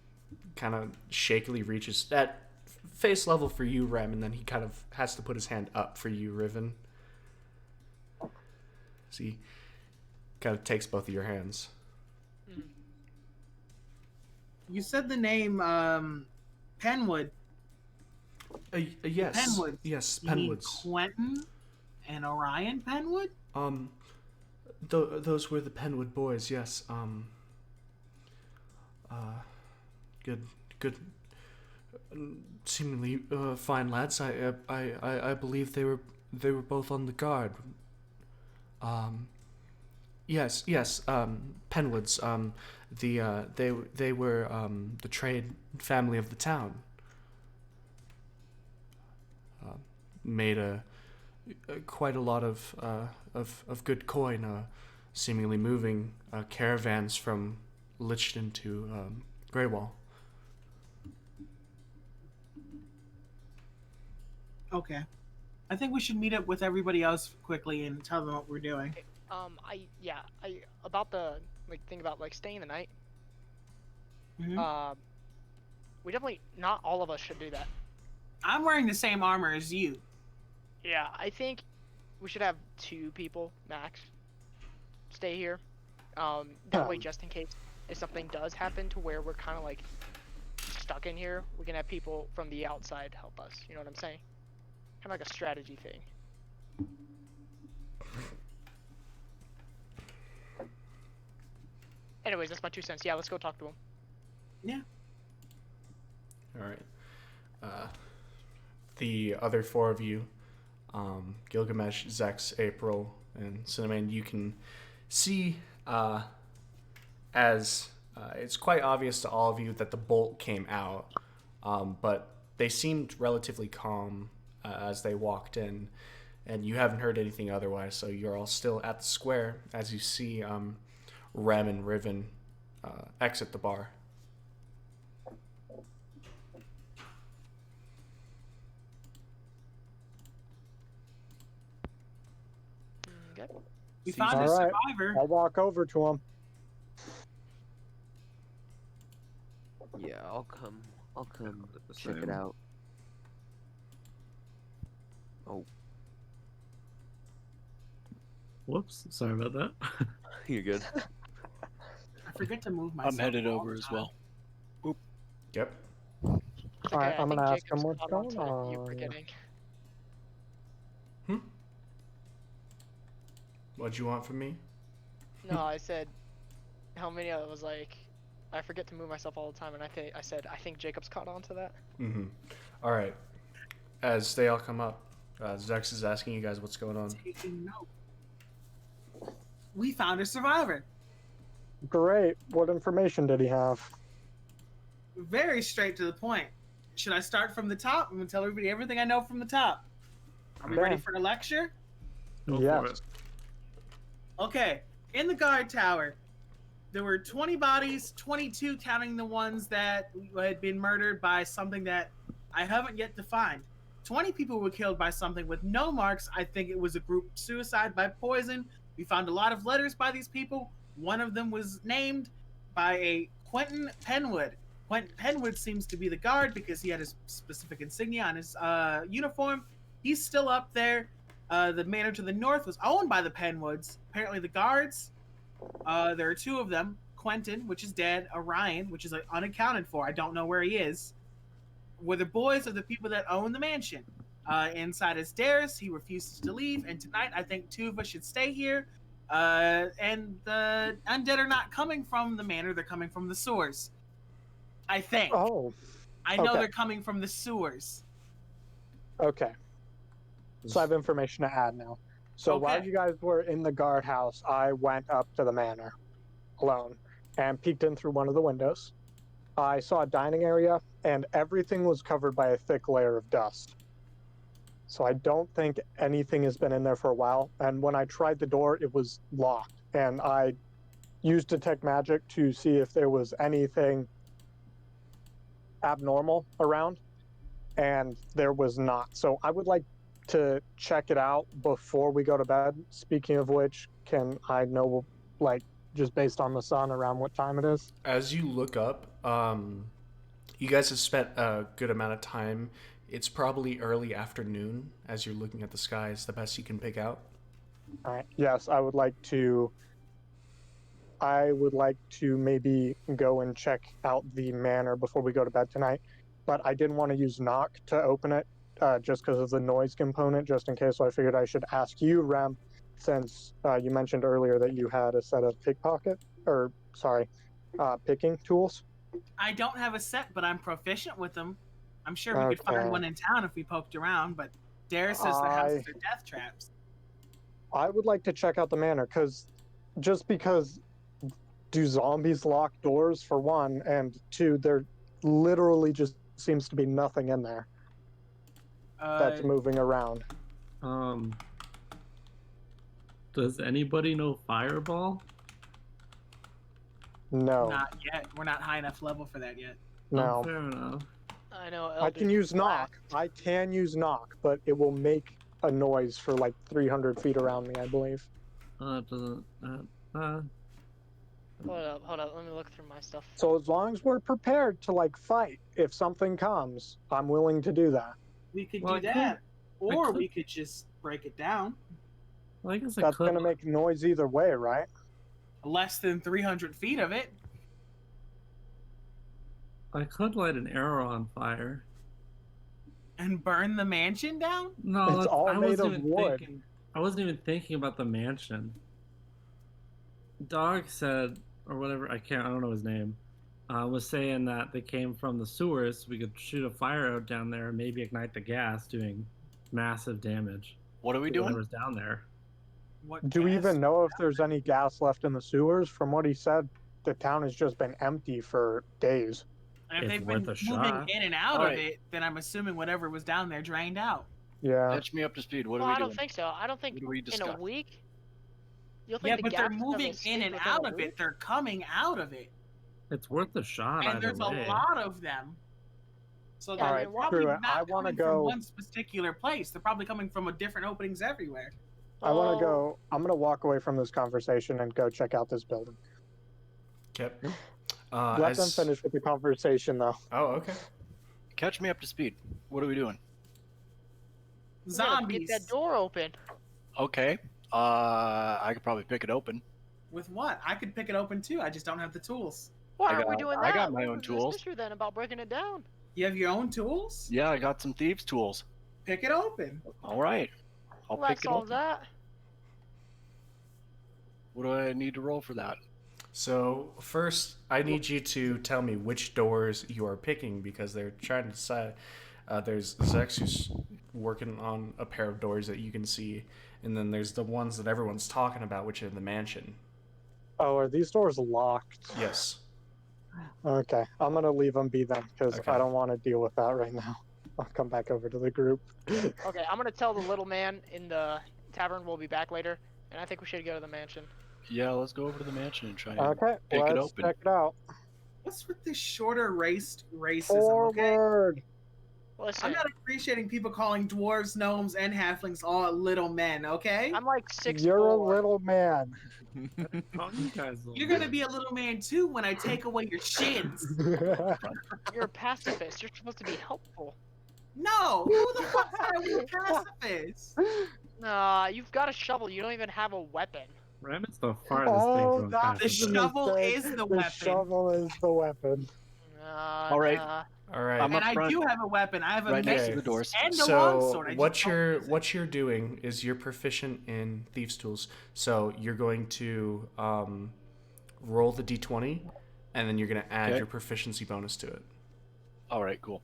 kind of shakily reaches at face level for you, Rem, and then he kind of has to put his hand up for you, Riven. So he kind of takes both of your hands. You said the name Penwood. Yes. Penwoods. Yes, You mean Penwoods. Quentin and Orion Penwood? Those were the Penwood boys. Yes. Good. Seemingly fine lads. I believe they were both on the guard. Yes. Penwoods. They were the trade family of the town. Made quite a lot of good coin, seemingly moving caravans from Lichten to Greywall. Okay. I think we should meet up with everybody else quickly and tell them what we're doing. About the thing about staying the night. Mhm. We definitely, not all of us should do that. I'm wearing the same armor as you. Yeah, I think we should have 2 people max stay here. That way, just in case if something does happen to where we're kind of stuck in here, we can have people from the outside help us. You know what I'm saying? Kind of like a strategy thing. Anyways, that's my 2 cents. Yeah, let's go talk to him. Yeah. All right. The other 4 of you, Gilgamesh, Zex, April, And Cinnamon, you can see as it's quite obvious to all of you that the bolt came out, but they seemed relatively calm as they walked in, and you haven't heard anything otherwise, so you're all still at the square as you see Rem and Riven exit the bar. Okay. We found a All right. survivor. I'll walk over to him. Yeah, I'll come The check it same. out. Oh, Whoops, sorry about that. you're good. I forget to move myself. I'm headed all over the as time. well. Yep. It's All right, okay, I I'm think gonna ask Jacob's him what's caught on going to you on. forgetting. What'd you want from me? No, I said how many I was like I forget to move myself all the time, and I said I think Jacob's caught on to that. Mm-hmm. All right. As they all come up, Zex is asking you guys what's going on. Taking note. We found a survivor. Great. What information did he have? Very straight to the point. Should I start from the top? I'm gonna tell everybody everything I know from the top. Are we Yeah. ready for a lecture? Go for Yes. it. Okay. In the guard tower, there were 20 bodies, 22 counting the ones that had been murdered by something that I haven't yet defined. 20 people were killed by something with no marks. I think it was a group suicide by poison. We found a lot of letters by these people. One of them was named by a Quentin Penwood. Quentin Penwood seems to be the guard because he had a specific insignia on his uniform. He's still up there. The manor to the north was owned by the Penwoods. Apparently the guards, there are two of them. Quentin, which is dead, Orion, which is unaccounted for. I don't know where he is. Were the boys of the people that own the mansion. Inside is Darius. He refuses to leave. And tonight, I think two of us should stay here. And the undead are not coming from the manor. They're coming from the sewers. I think. Oh, I know okay. they're coming from the sewers. okay. So I have information to add now. So while Okay. you guys were in the guardhouse, I went up to the manor alone and peeked in through one of the windows. I saw a dining area, and everything was covered by a thick layer of dust. So I don't think anything has been in there for a while. And when I tried the door, it was locked. And I used detect magic to see if there was anything abnormal around, and there was not. So I would like to check it out before we go to bed. Speaking of which, can I know, like, just based on the sun, around what time it is? As you look up, you guys have spent a good amount of time. It's probably early afternoon as you're looking at the sky. Is the best you can pick out. All right. Yes, I would like to maybe go and check out the manor before we go to bed tonight. But I didn't want to use knock to open it, just because of the noise component, just in case. So I figured I should ask you, Rem, since you mentioned earlier that you had a set of picking tools. I don't have a set, but I'm proficient with them. I'm sure we could Okay. find one in town if we poked around, but Darius says the houses are death traps. I would like to check out the manor, because do zombies lock doors, for one, and two, there literally just seems to be nothing in there that's moving around. Does anybody know Fireball? No, Not yet. We're not high enough level for that yet. no. Oh, fair enough. I know. I can use knock. I can use knock, but it will make a noise for like 300 feet around me, I believe. It doesn't. Hold up. Let me look through my stuff. So as long as we're prepared to like fight, if something comes, I'm willing to do that. We could Well, do I that, or could- we could just break it down. Well, I guess I That's could. gonna make noise either way, right? Less than 300 feet of it. I could light an arrow on fire. And burn the mansion down? No, It's all I made wasn't of even wood. thinking. I wasn't even thinking about the mansion. Dog said, or whatever. I don't know his name. Was saying that they came from the sewers. We could shoot a fire out down there and maybe ignite the gas, doing massive damage. What are we to doing? whatever's down there. What Do we gas? even know if there's any gas left in the sewers? From what he said, the town has just been empty for days. And if It's they've worth been a moving shot. in and out of Alright. it, then I'm assuming whatever was down there drained out. Yeah. Catch me up to speed. What Well, are we I don't doing? think so. I don't think What do we in a discuss? week. You'll Yeah, think the but they're gas is gonna moving in escape and within out a of week? it. They're coming out of it. It's worth a shot And either there's way. a lot of them. So Yeah, they're Alright, probably screw it. not I want to coming from go. one particular place. They're probably coming from different openings everywhere. I want Oh, to go. I'm going to walk away from this conversation and go check out this building. Yep. Let them finish with the conversation, though. Oh, okay. Catch me up to speed. What are we doing? we gotta Zombies. Get that door open. Okay. I could probably pick it open. With what? I could pick it open too. I just don't have the tools. Why I aren't we got- doing I that? got my What own was tools. This issue then about breaking it down. You have your own tools? Yeah, I got some thieves' tools. Pick it open. All right. I'll Well, that pick it solves open. that. What do I need to roll for that? So first, I need you to tell me which doors you are picking because they're trying to decide. There's Zex who's working on a pair of doors that you can see, and then there's the ones that everyone's talking about, which are in the mansion. Oh, are these doors locked? Yes. Okay, I'm going to leave them be then because Okay. I don't want to deal with that right now. I'll come back over to the group. Okay, I'm gonna tell the little man in the tavern we'll be back later, and I think we should go to the mansion. Yeah, let's go over to the mansion and try and Okay, pick it let's open. check it out. What's with this shorter racism, okay? Forward! Listen, I'm not appreciating people calling dwarves, gnomes, and halflings all little men, okay? I'm like 6'4". You're a little man. Oh, you guys will- You're gonna be a little man too when I take away your shins. You're a pacifist. You're supposed to be helpful. No! Who the fuck said I was a pacifist? Nah, you've got a shovel. You don't even have a weapon. Ram is the farthest Oh, thing from that's The pacifist. shovel mistake. is the The weapon. shovel is the weapon. All right. All right. I'm And up I front, do have a weapon. I have a right next to Okay. the doors. and a So longsword. I just what don't you're use it. what you're doing is you're proficient in thieves' tools. So you're going to roll the d20, and then you're going to add Okay. your proficiency bonus to it. All right, cool.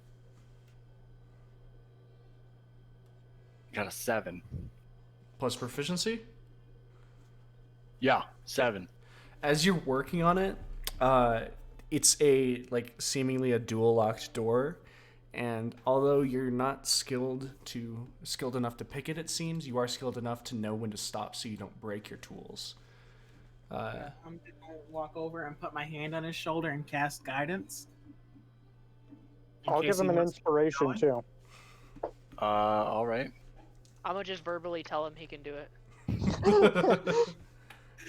Got a 7. Plus proficiency. Yeah, 7. As you're working on it, it's a seemingly a dual locked door, and although you're not skilled enough to pick it, it seems you are skilled enough to know when to stop so you don't break your tools. I'm gonna walk over and put my hand on his shoulder and cast guidance. In I'll case give him he an wants to keep inspiration going. too. All right. I'm gonna just verbally tell him he can do it.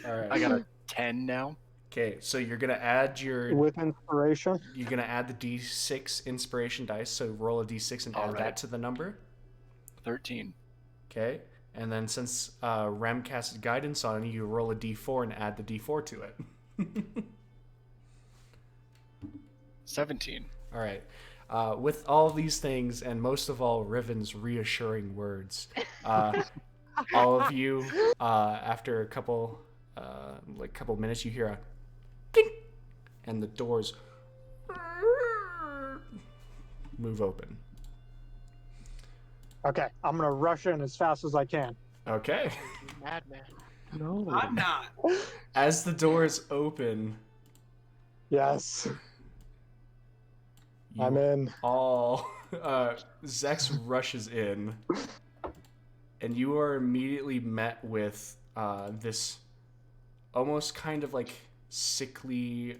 All right. I got a 10 now. Okay, so you're gonna add With inspiration. you're gonna add the d6 inspiration dice. So roll a d6 and add Alright. that to the number. 13. Okay, and then since Rem casted guidance on you, you roll a d4 and add the d4 to it. 17. All right. With all these things, and most of all, Riven's reassuring words, all of you, after a couple minutes, you hear a ding, and the doors move open. Okay, I'm gonna rush in as fast as I can. Okay. Madman. No. I'm not. As the doors open, Yes, you I'm in. all Zex rushes in, and you are immediately met with this almost kind of like sickly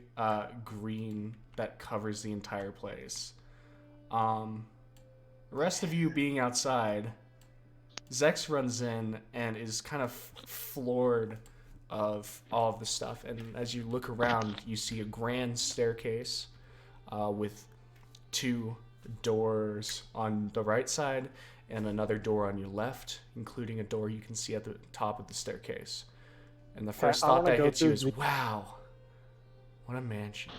green that covers the entire place. The rest of you being outside, Zex runs in and is kind of floored of all of the stuff. And as you look around, you see a grand staircase with 2 doors on the right side and another door on your left, including a door you can see at the top of the staircase. And the first I thought wanna that go hits you through is, the- wow, what a mansion.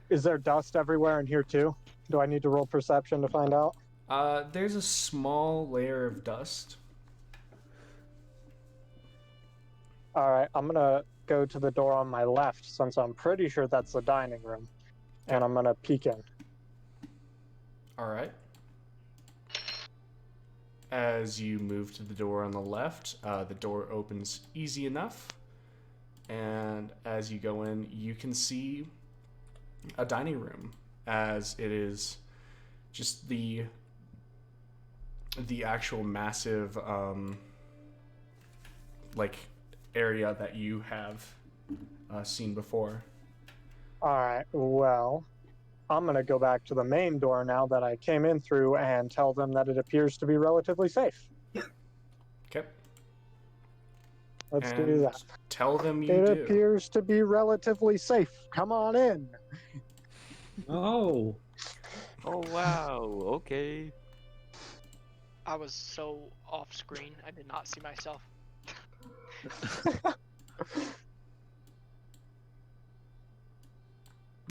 Is there dust everywhere in here too? Do I need to roll perception to find out? There's a small layer of dust. All right, I'm gonna go to the door on my left since I'm pretty sure that's the dining room, and I'm gonna peek in. All right. as you move to the door on the left, the door opens easy enough. And as you go in, you can see a dining room, as it is just the actual massive like area that you have seen before. All right. Well, I'm gonna go back to the main door now that I came in through and tell them that it appears to be relatively safe. Okay. Let's do And that. tell them you It do. appears to be relatively safe. Come on in. Oh, Oh wow. Okay. I was so off screen, I did not see myself.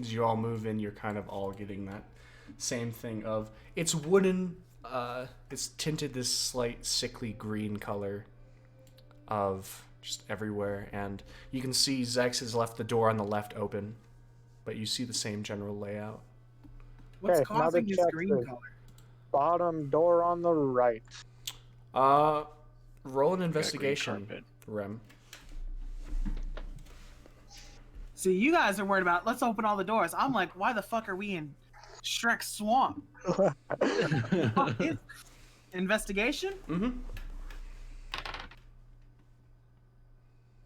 As you all move in, you're kind of all getting that same thing of it's wooden. It's tinted this slight sickly green color of just everywhere, and you can see Zex has left the door on the left open, but you see the same general layout. What's Okay, now causing to this check green the- color? Bottom door on the right. Roll an Got green investigation, carpet. Rem. See, you guys are worried about let's open all the doors. I'm like, why the fuck are we in Shrek Swamp? Investigation? Mm-hmm.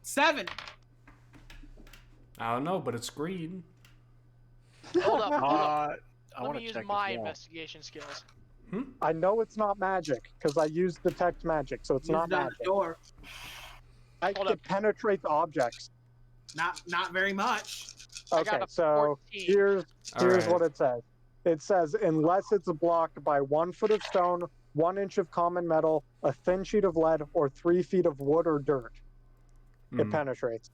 7. I don't know, but it's green. Hold up, hold up. I Let want me to use check my as well. investigation skills. I know it's not magic because I used detect magic, so it's Use not it on magic. the door. Hold It up. penetrates objects. Not very much. I got Okay, a so 14. here's Alright. what it says. It says unless it's blocked by 1 foot of stone, 1 inch of common metal, a thin sheet of lead, or 3 feet of wood or dirt, it penetrates.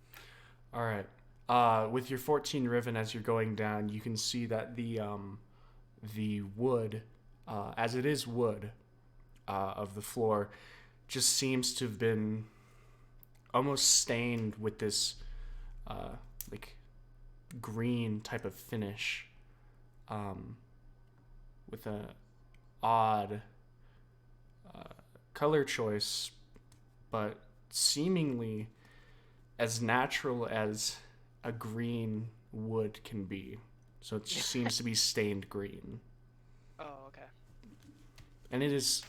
All right. With your 14 Riven, as you're going down, you can see that the wood, as it is wood, of the floor, just seems to have been almost stained with this like green type of finish, with a odd color choice, but seemingly as natural as a green wood can be. So it just seems to be stained green. Oh, okay. And it is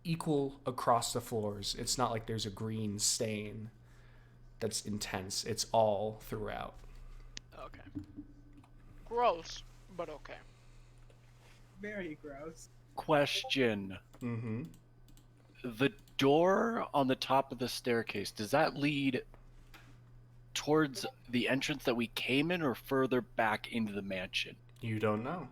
equal across the floors. It's not like there's a green stain that's intense. It's all throughout. Okay. Gross, but okay. Very gross. Question. Mm-hmm. The door on the top of the staircase, does that lead towards the entrance that we came in or further back into the mansion? You don't know.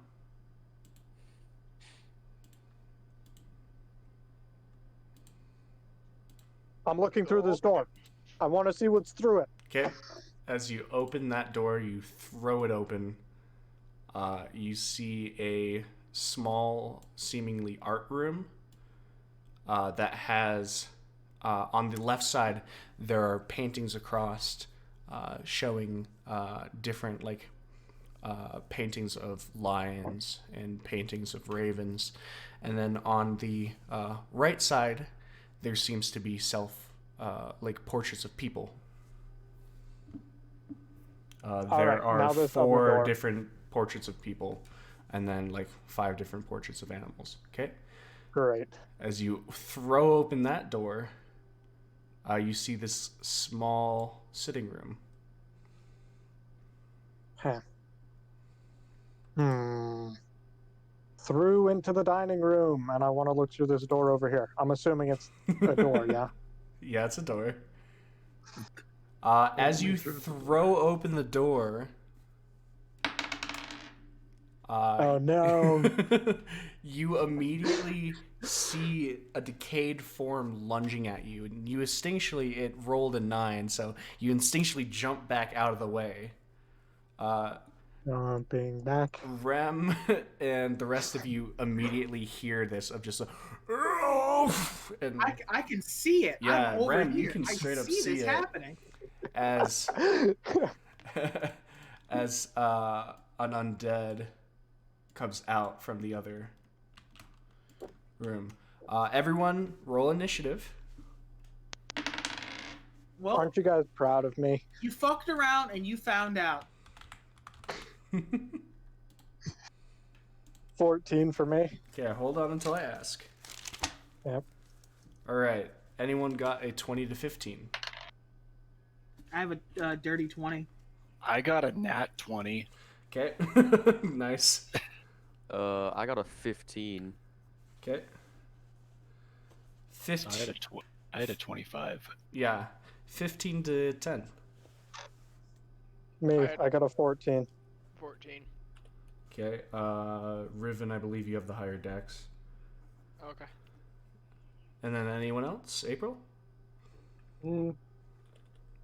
I'm looking through this door. I want to see what's through it. Okay. As you open that door, you throw it open. You see a small, seemingly art room that has, on the left side, there are paintings across showing different, like, paintings of lions and paintings of ravens. And then on the right side, there seems to be like portraits of people. There right, now are this other 4 door. different portraits of people, and then like 5 different portraits of animals. Okay. Great. As you throw open that door, you see this small sitting room. Huh. Through into the dining room, and I want to look through this door over here. I'm assuming it's a door, yeah? Yeah, it's a door. As you throw open the door, Oh no. you immediately see a decayed form lunging at you, and you instinctually, it rolled a 9, so you instinctually jump back out of the way. Jumping back. Rem and the rest of you immediately hear this of just a and I can see it. Yeah, I'm over Rem, you here. can straight I up see see this it. happening. as as an undead comes out from the other room. Everyone, roll initiative. Well, Aren't you guys proud of me? you fucked around and you found out. 14 for me. Okay, hold on until I ask. Yep. All right. Anyone got a 20 to 15? I have a dirty 20. I got a nat 20. Okay. Nice. I got a 15. Okay. So 15. I had a 25. Yeah. 15 to 10. Me, Alright. I got a 14. 14. Okay. Riven, I believe you have the higher dex. Okay. And then anyone else? April? I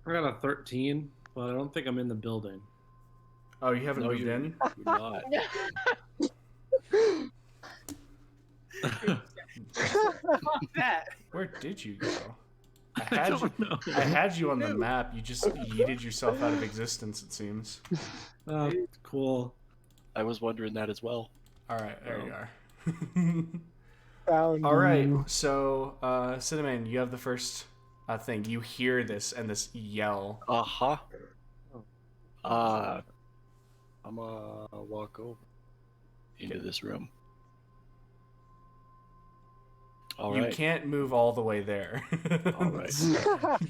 got a 13, but I don't think I'm in the building. Oh, you haven't No, moved you're in? not. Fuck that. Where did you go? I I had you. don't know. I had you on the map. You just yeeted yourself out of existence. It seems. Oh, cool. I was wondering that as well. All right, there you are. Found All right, you. so Cinnamon, you have the first thing. You hear this and this yell. Uh-huh. I'm gonna walk over into this room. All You right. can't move all the way there. All right.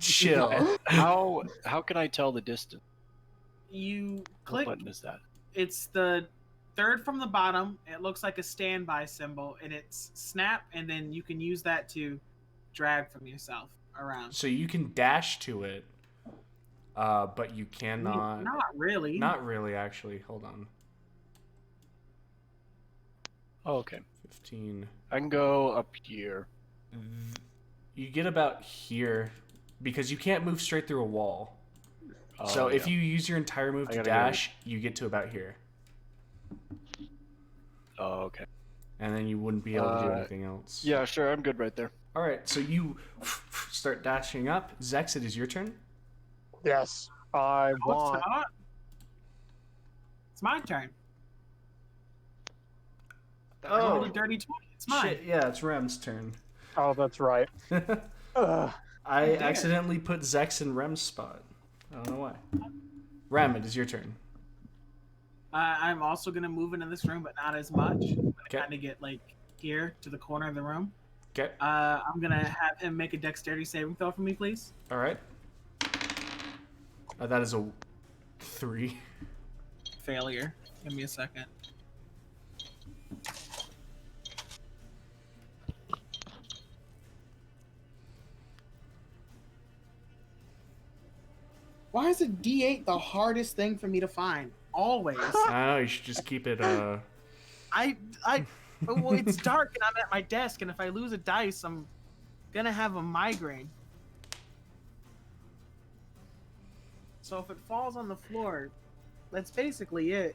Chill. How can I tell the distance? You What click. button is that? It's the third from the bottom. It looks like a standby symbol, and it's snap, and then you can use that to drag from yourself around. So you can dash to it, but you cannot. Not really. Not really, actually. Hold on. Oh, okay. 15. I can go up here. You get about here because you can't move straight through a wall. So if yeah. you use your entire move I to gotta dash, you get to about here. Oh, okay. And then you wouldn't be able to do anything else. Yeah, sure. I'm good right there. All right, so you start dashing up. Zex, it is your turn. Yes, I No, it's want. not. It's my turn. That I Oh. rolled a dirty 20. It's mine. Shit, yeah, it's Rem's turn. Oh, that's right. Ugh. I Damn. accidentally put Zex in Rem's spot. I don't know why. Rem, it is your turn. I'm also gonna move into this room, but not as much. I'm gonna Okay. kind of get like here to the corner of the room. Okay. I'm gonna have him make a dexterity saving throw for me, please. All right. That is a 3. Failure. Give me a second. Why is a D8 the hardest thing for me to find? Always. I don't know. You should just keep it. Well, it's dark and I'm at my desk, and if I lose a dice, I'm gonna have a migraine. So if it falls on the floor, that's basically it.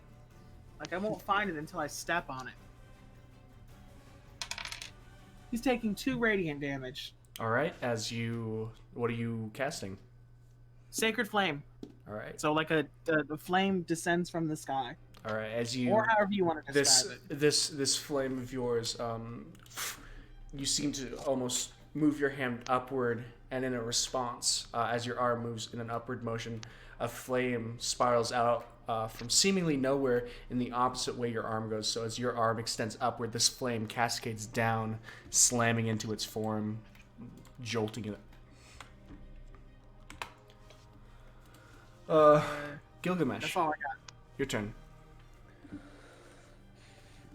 Like, I won't find it until I step on it. He's taking 2 radiant damage. All right. As you, what are you casting? Sacred Flame. All right. So like the flame descends from the sky, All right. As you, or however you want to describe this flame of yours, you seem to almost move your hand upward, and in a response, as your arm moves in an upward motion, a flame spirals out from seemingly nowhere in the opposite way your arm goes. So as your arm extends upward, this flame cascades down, slamming into its form, jolting it. Gilgamesh, That's all I got. your turn.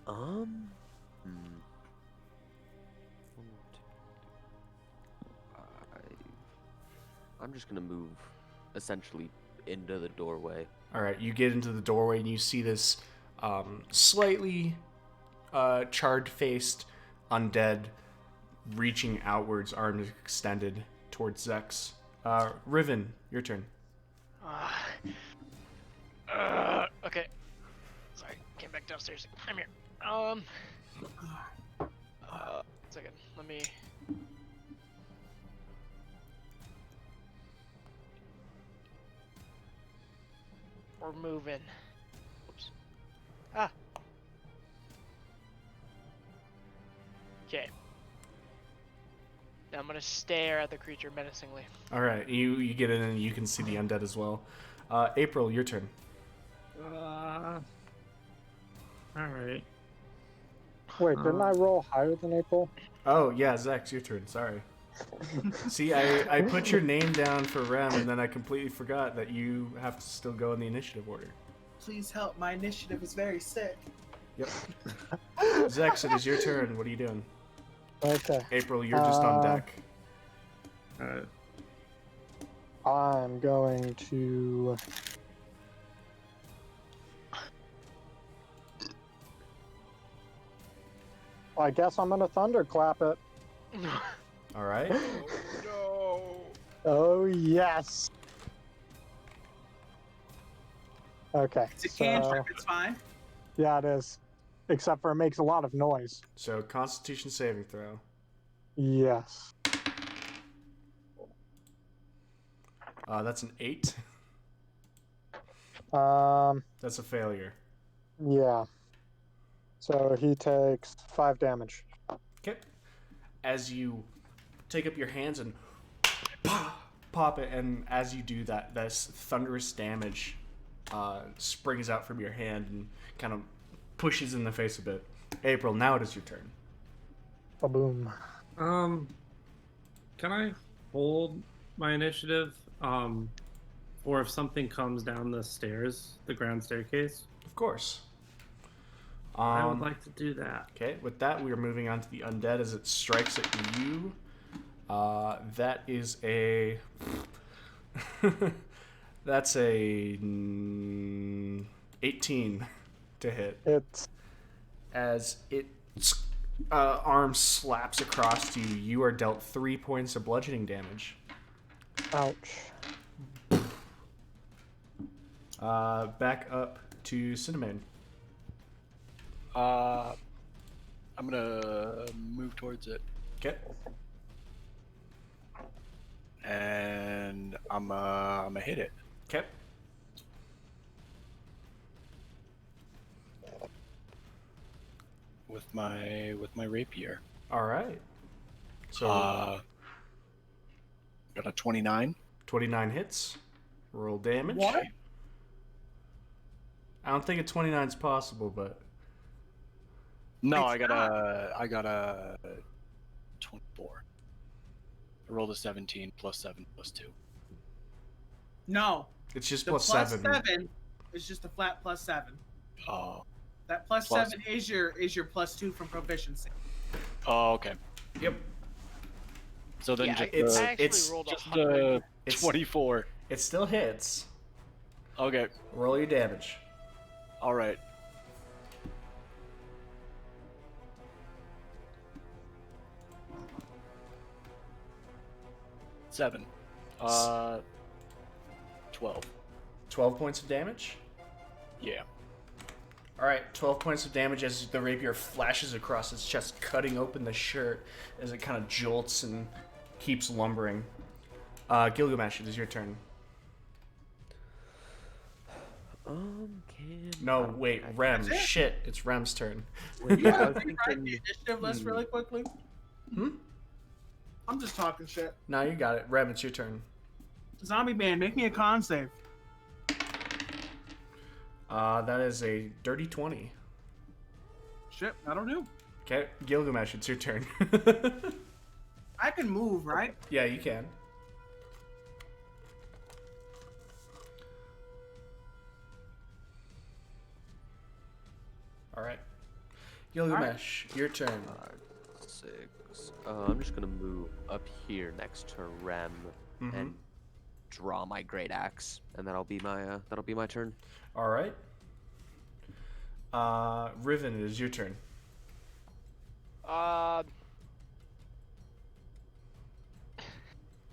Hmm. I'm just gonna move essentially into the doorway. All right, you get into the doorway and you see this slightly charred-faced undead reaching outwards, arms extended towards Zex. Riven, your turn. Okay. Sorry, came back downstairs. I'm here. Second. Let me. We're moving. Oops. Ah. Okay. I'm gonna stare at the creature menacingly. All right, you get in and you can see the undead as well. April, your turn. All right. Wait, didn't I roll higher than April? Oh yeah, Zach, your turn. Sorry. See, I put your name down for Rem, and then I completely forgot that you have to still go in the initiative order. Please help. My initiative is very sick. Yep. Zex, it is your turn. What are you doing? Okay. April, you're just on deck. I'm going to. I guess I'm gonna thunderclap it. All right. No. Oh yes. Okay. It's a so, cantrip. It's fine. Yeah, it is. Except for it makes a lot of noise. So Constitution saving throw. Yes. That's an 8. That's a failure. Yeah. So he takes 5 damage. Okay. As you take up your hands and pop it, and as you do that, this thunderous damage springs out from your hand and kind of pushes in the face a bit. April, now it is your turn. Ba-boom. Can I hold my initiative? Or if something comes down the stairs, the grand staircase? Of course. I would like to do that. Okay, with that, we are moving on to the undead as it strikes at you. That is a... That's a 18 to hit. It's As its arm slaps across you, you are dealt 3 points of bludgeoning damage. ouch. Back up to Cinnamon. I'm gonna move towards it, Okay. and I'm gonna hit it. Okay. With my rapier. All right. So Got a 29. 29 hits. Roll damage. What? I don't think a 29 is possible, but No, It's I got a 24. I rolled a 17 plus 7 plus 2. No. it's just The plus plus 7. 7 is just a flat plus 7. Oh. That plus Plus- 7 is your plus 2 from proficiency. Oh, okay. Yep. So then Yeah, just, it's- I actually it's rolled just 100. 24. It still hits. Okay. Roll your damage. All right. Seven. 12. 12 points of damage. Yeah. All right, 12 points of damage as the rapier flashes across his chest, cutting open the shirt as it kind of jolts and keeps lumbering. Gilgamesh, it is your turn. Can No, wait, Rem. That's it? Shit, it's Rem's turn. You Yeah, I want was to rewrite thinking- the initiative list really quickly? Hmm? I'm just talking shit. No, you got it. Rem, it's your turn. Zombie man, make me a con save. That is a dirty 20. Shit, I don't know. Okay, Gilgamesh, it's your turn. I can move, right? Yeah, you can. All right. Gilgamesh, your turn. 5, 6. I'm just gonna move up here next to Rem and draw my great axe, and that'll be my turn. All right. Riven, it is your turn.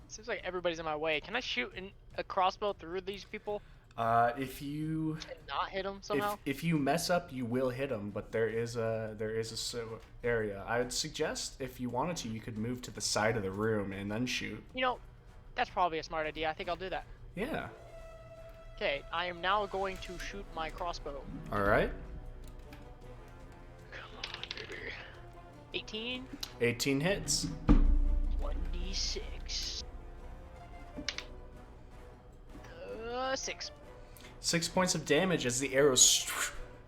Seems like everybody's in my way. Can I shoot a crossbow through these people If you and not hit them somehow? if you mess up, you will hit them, but there is a area. I would suggest if you wanted to, you could move to the side of the room and then shoot. You know, that's probably a smart idea. I think I'll do that. Yeah. Okay, I am now going to shoot my crossbow. All right. Come on, baby. 18, 18 hits. 1d8. D6. 6. 6 points of damage as the arrow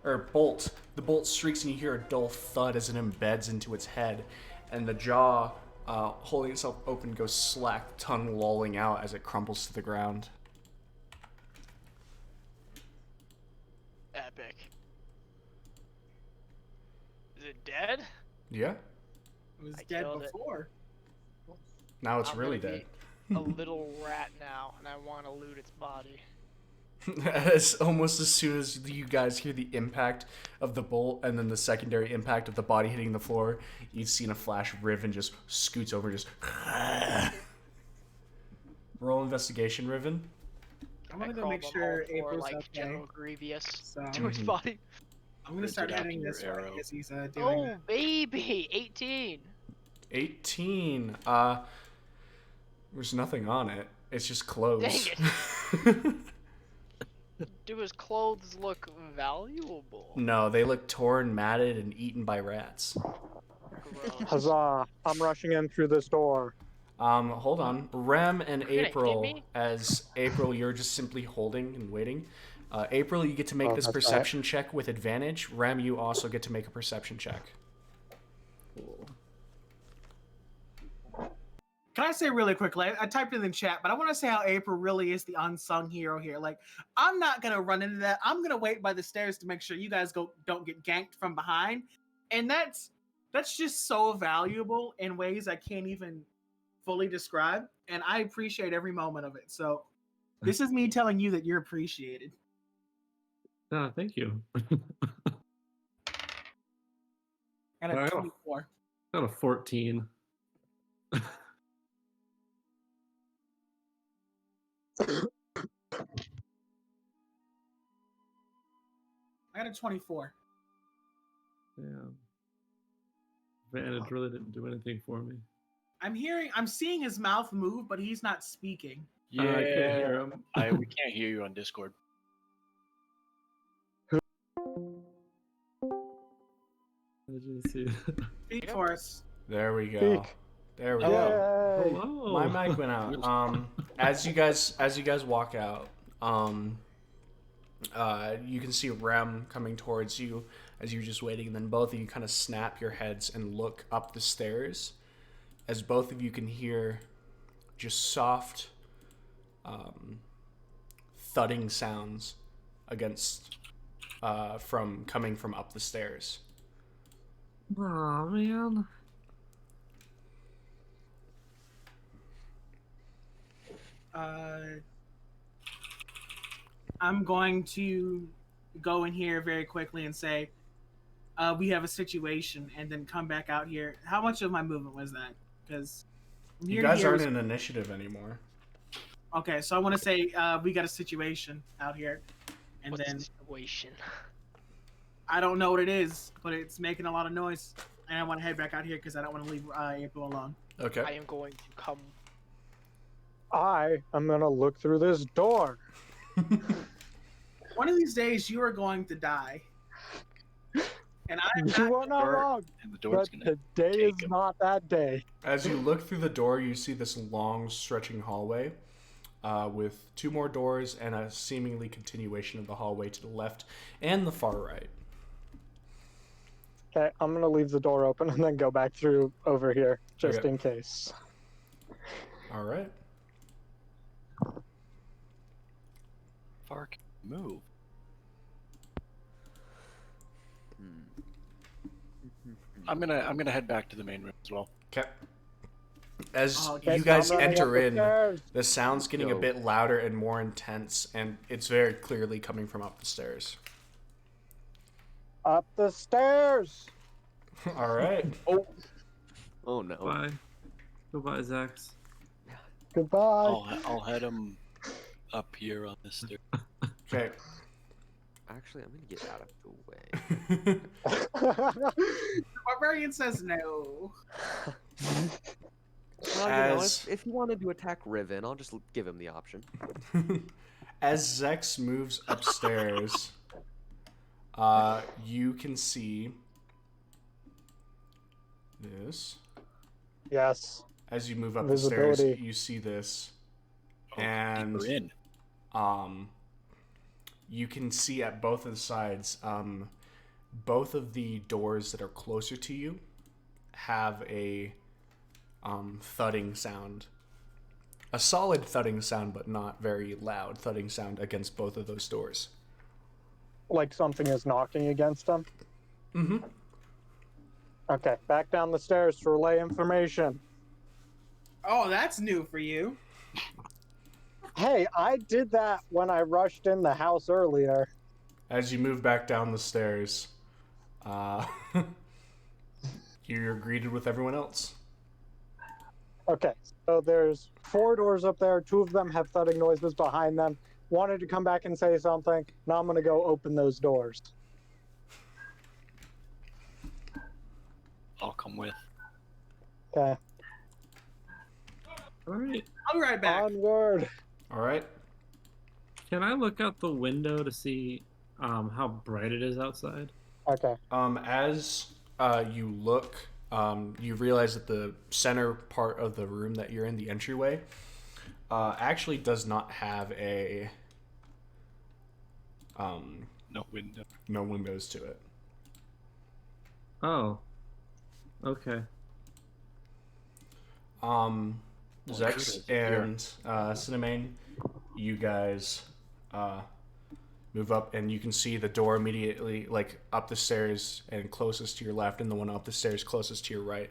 the bolt streaks, and you hear a dull thud as it embeds into its head, and the jaw, holding itself open, goes slack, tongue lolling out as it crumbles to the ground. Epic. Is it dead? Yeah. It was I dead killed it. before. Now it's I'm really gonna dead. be a little rat now, and I want to loot its body. As almost as soon as you guys hear the impact of the bolt and then the secondary impact of the body hitting the floor, you've seen a flash. Riven just scoots over, just roll investigation, Riven. I'm I gonna go crawled make on sure all four April's like okay. General Grievous So to its Mhm. body. I'm gonna start Printed out heading your this way arrow. as he's doing Oh that. baby, 18. 18. There's nothing on it. It's just clothes. Do his clothes look valuable? No, they look torn, matted, and eaten by rats. Gross. Huzzah! I'm rushing in through this door. Hold on. Rem and You're gonna hit April, me? as April, you're just simply holding and waiting. April, you get to make Oh, this that's right. perception check with advantage. Rem, you also get to make a perception check. Cool. Can I say really quickly? I typed it in the chat, but I want to say how April really is the unsung hero here. Like, I'm not gonna run into that. I'm gonna wait by the stairs to make sure you guys don't get ganked from behind, and that's just so valuable in ways I can't even fully describe. And I appreciate every moment of it. So, this is me telling you that you're appreciated. Thank you. And a Alright. 24. Got a 14. I got a 24. Yeah. Advantage really didn't do anything for me. I'm seeing his mouth move, but he's not speaking. I can't hear him. We can't hear you on Discord. I didn't see. Speak for us. There we go. Speak. There we Yay! go. Hello. My mic went out. As you guys walk out, you can see Rem coming towards you as you're just waiting, and then both of you kind of snap your heads and look up the stairs, as both of you can hear just soft, thudding sounds coming from up the stairs. Aw, man. I'm going to go in here very quickly and say, we have a situation, and then come back out here. How much of my movement was that? Because You guys aren't in initiative anymore. Okay, so I want to say we got a situation out here, and What's then the situation? I don't know what it is, but it's making a lot of noise, and I want to head back out here because I don't want to leave April alone. Okay. I am going to come. I am gonna look through this door. One of these days, you are going to die, and I'm You not. are not door, wrong, And the door's but gonna today is take him. not that day. As you look through the door, you see this long, stretching hallway with 2 more doors and a seemingly continuation of the hallway to the left and the far right. Okay, I'm gonna leave the door open and then go back through over here just Okay. in case. All right. Far can you move. I'm gonna head back to the main room as well. Okay. As Okay, you guys I'm running enter up the in, stairs. the sound's getting a Go. bit louder and more intense, and it's very clearly coming from up the stairs. Up the stairs. All right. Oh no. Bye. Goodbye, Zax. Goodbye. I'll head him up here on this stair. Okay. Actually, I'm gonna get out of the way. The barbarian says no. Well, you know, As- if you wanted to attack Riven, I'll just give him the option. As Zex moves upstairs, you can see this. Yes. As you move up the stairs, Visibility. you see this, Oh, and we're in. you can see at both of the sides, both of the doors that are closer to you have a thudding sound. A solid thudding sound, but not very loud thudding sound against both of those doors. Like something is knocking against them? Mm-hmm. Okay, back down the stairs to relay information. Oh, that's new for you. Hey, I did that when I rushed in the house earlier. As you move back down the stairs, you're greeted with everyone else. Okay, so there's 4 doors up there. 2 of them have thudding noises behind them. Wanted to come back and say something. Now I'm going to go open those doors. I'll come with. Okay, All right. I'll be right back. onward. All right. Can I look out the window to see how bright it is outside? Okay, As you look, you realize that the center part of the room that you're in, the entryway, actually does not have No window. no windows to it. Oh. Okay. Zex and Cinnamane, you guys move up, and you can see the door immediately, like up the stairs and closest to your left, and the one up the stairs closest to your right.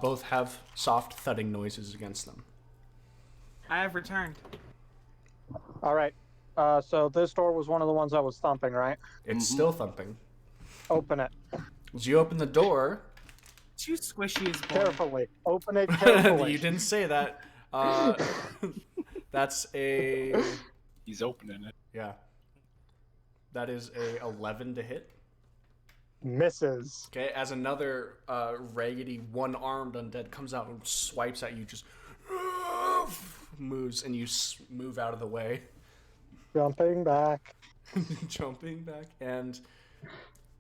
Both have soft thudding noises against them. I have returned. all right. So this door was one of the ones I was thumping, right? It's still thumping. Open it. As you open the door, Too squishy is boy. Carefully. Open it carefully. you didn't say that. That's a He's opening it. yeah. That is a 11 to hit. Misses. Okay, as another raggedy one-armed undead comes out and swipes at you, just moves, and you move out of the way, Jumping back. jumping back, and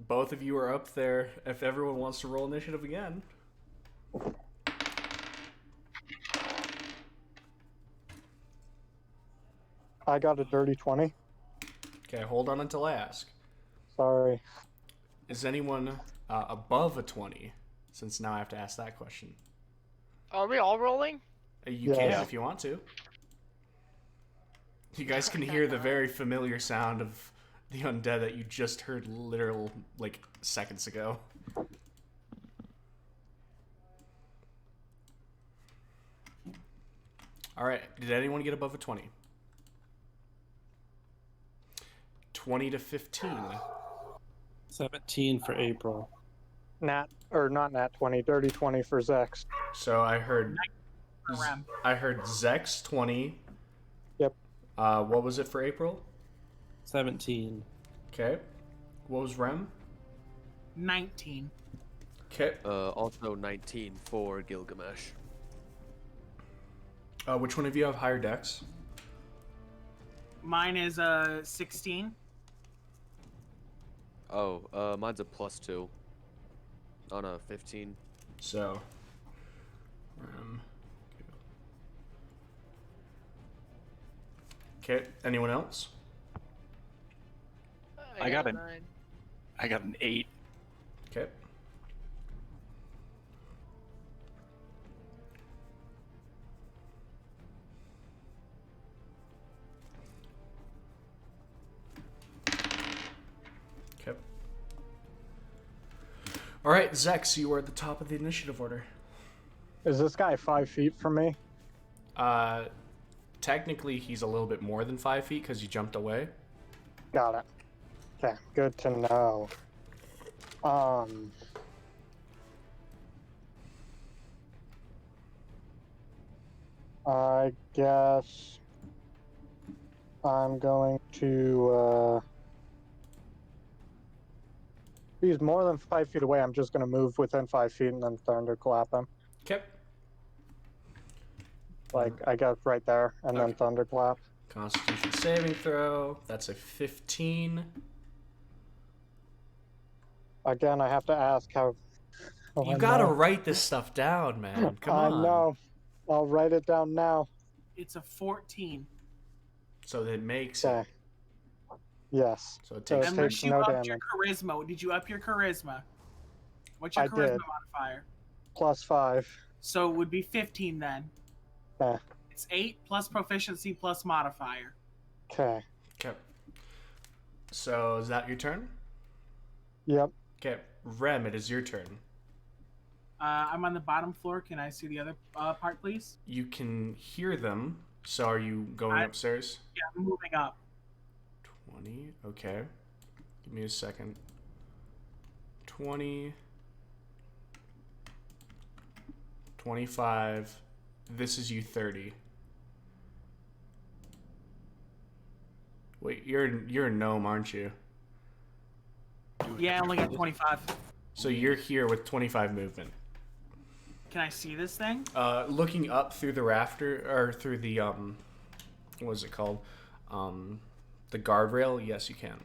both of you are up there. If everyone wants to roll initiative again. I got a dirty 20. Okay, hold on until I ask. Sorry. Is anyone above a 20? Since now I have to ask that question. Are we all rolling? You can Yes. if you want to. You guys can hear the very familiar sound of the undead that you just heard literal, like, seconds ago. Alright, did anyone get above a 20? 20 to 15. 17 for April. Not Nat 20, dirty 20 for Zex. So I heard Rem. Zex 20. Yep. What was it for April? 17. Okay. What was Rem? 19. Okay. Also 19 for Gilgamesh. Which one of you have higher dex? Mine is 16. Oh, mine's a +2 on a 15. So, Rem. Okay. Anyone else? I got a an- 9. I got an 8. Okay. Okay. All right, Zex, you are at the top of the initiative order. Is this guy 5 feet from me? Technically, he's a little bit more than 5 feet because you jumped away. Got it. Okay, good to know. I guess I'm going to, if he's more than 5 feet away, I'm just going to move within 5 feet and then thunderclap him. Okay. Like, I got right there, and then Okay. thunderclap. Constitution saving throw. That's a 15. Again, I have to ask Oh, You I gotta know. write this stuff down, man. Come I on. know. I'll write it down now. It's a 14. So it makes Okay. it. Yes. So it So takes it And takes you no upped your damage. charisma. Did you up your charisma? What's your I charisma did. modifier? +5. So it would be 15 then. Yeah. It's 8 plus proficiency plus modifier. Okay. Okay. So is that your turn? Yep. Okay. Rem, it is your turn. I'm on the bottom floor. Can I see the other part, please? You can hear them. So are you going upstairs? Yeah, I'm moving up. 20. Okay. Give me a second. 20. 25. This is you 30. Wait, you're a gnome, aren't you? Yeah, I only got 25. So you're here with 25 movement. Can I see this thing? Looking up through the rafter or through the what is it called? The guardrail. Yes, you can.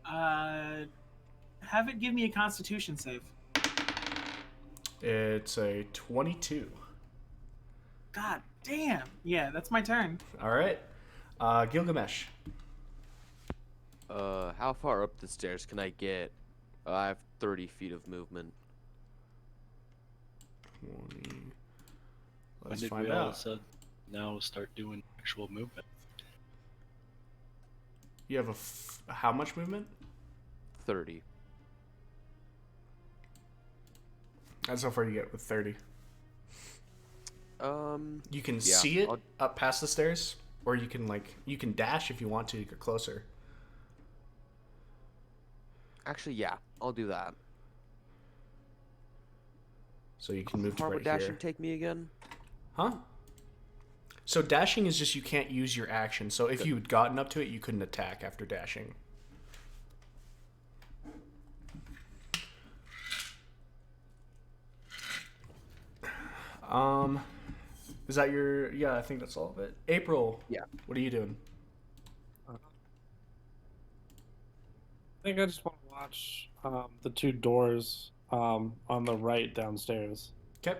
Have it give me a Constitution save. It's a 22. God damn. Yeah, that's my turn. All right. Gilgamesh. How far up the stairs can I get? I have 30 feet of movement. 20. When Let's did find we all out. said now start doing actual movement? You have how much movement? 30. That's how far you get with 30. You can Yeah, see it I'll- up past the stairs, or you can dash if you want to get closer. Actually, yeah, I'll do that. So you can move to How far right would dashing here. take me again? Huh? So dashing is just you can't use your action. So if you had gotten up to it, you couldn't attack after dashing. Is that your? Yeah, I think that's all of it. April. Yeah. What are you doing? I think I just want to watch the two doors on the right downstairs. Okay.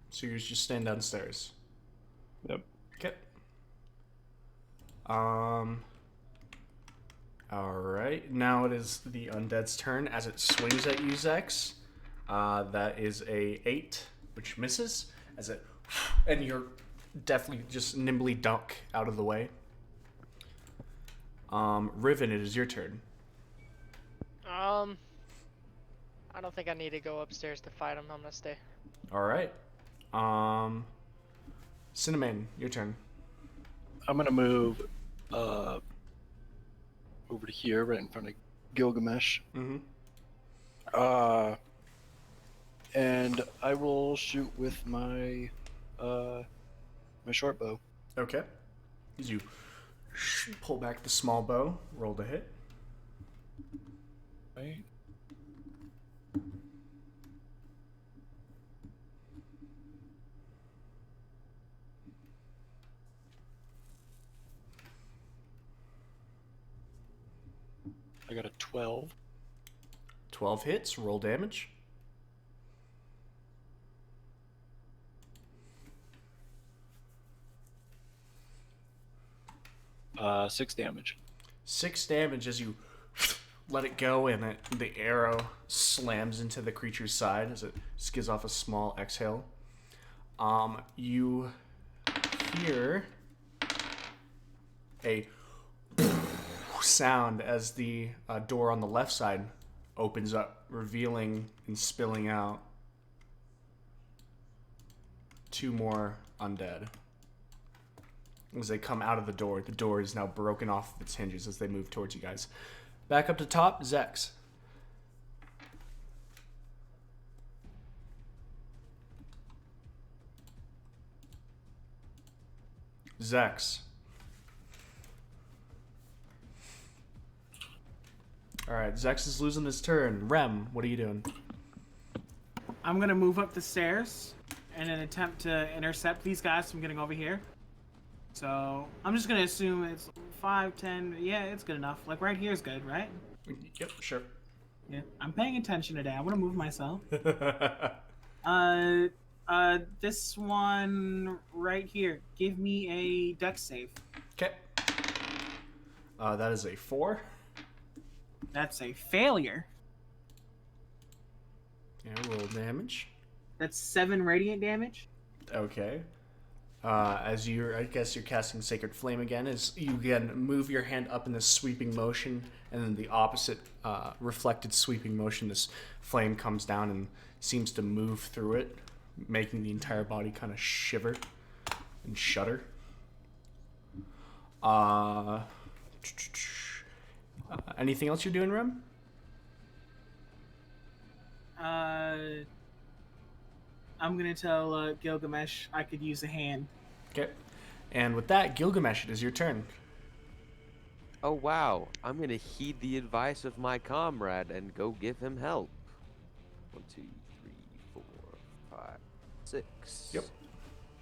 So you're just staying downstairs. Yep. Okay. All right. Now it is the undead's turn as it swings at you, Zex. That is a 8, which misses. As it, and you're definitely just nimbly duck out of the way. Riven, it is your turn. I don't think I need to go upstairs to fight him. I'm gonna stay. All right. Cinnamon, your turn. I'm gonna move over to here, right in front of Gilgamesh. Mm-hmm. And I will shoot with my my short bow. Okay. As you pull back the small bow, roll to hit. Right. I got a 12. 12 hits, roll damage. Uh, 6 damage. 6 damage as you let it go, and the arrow slams into the creature's side as it just gives off a small exhale. You hear a sound as the door on the left side opens up, revealing and spilling out 2 more undead. As they come out of the door is now broken off its hinges as they move towards you guys. Back up to top, Zex. Zex. Alright, Zex is losing his turn. Rem, what are you doing? I'm gonna move up the stairs in an attempt to intercept these guys from getting over here. So I'm just gonna assume it's 5, 10. Yeah, it's good enough. Like right here is good, right? Yep, sure. Yeah, I'm paying attention today. I want to move myself. This one right here. Give me a dex save. Okay. That is a 4. That's a failure. Yeah, roll damage. That's 7 radiant damage. Okay. I guess you're casting Sacred Flame again, as you again move your hand up in this sweeping motion, and then the opposite reflected sweeping motion, this flame comes down and seems to move through it, making the entire body kind of shiver and shudder. Anything else you're doing, Rem? I'm gonna tell Gilgamesh I could use a hand. Okay. And with that, Gilgamesh, it is your turn. Oh wow, I'm gonna heed the advice of my comrade and go give him help. 1, 2, 3, 4, 5, 6. Yep.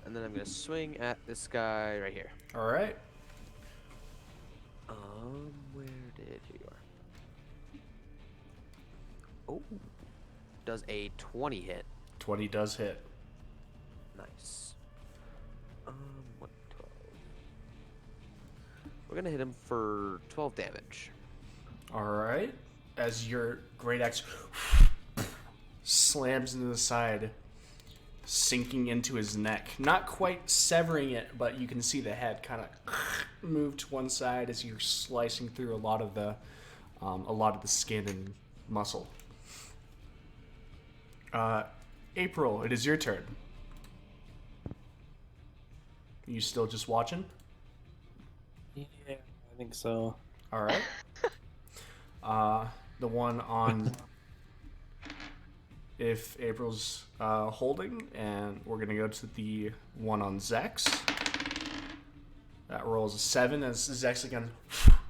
And then I'm gonna swing at this guy right here. All right. Where did he go? Oh, does a 20 hit? 20 does hit. Nice. 112. We're gonna hit him for 12 damage. All right. As your great axe slams into the side, sinking into his neck. Not quite severing it, but you can see the head kind of move to one side as you're slicing through a lot of the skin and muscle. April, it is your turn. You still just watching? Yeah, I think so. All right. The one on, if April's holding, and we're gonna go to the one on Zex. That rolls a 7 as Zex again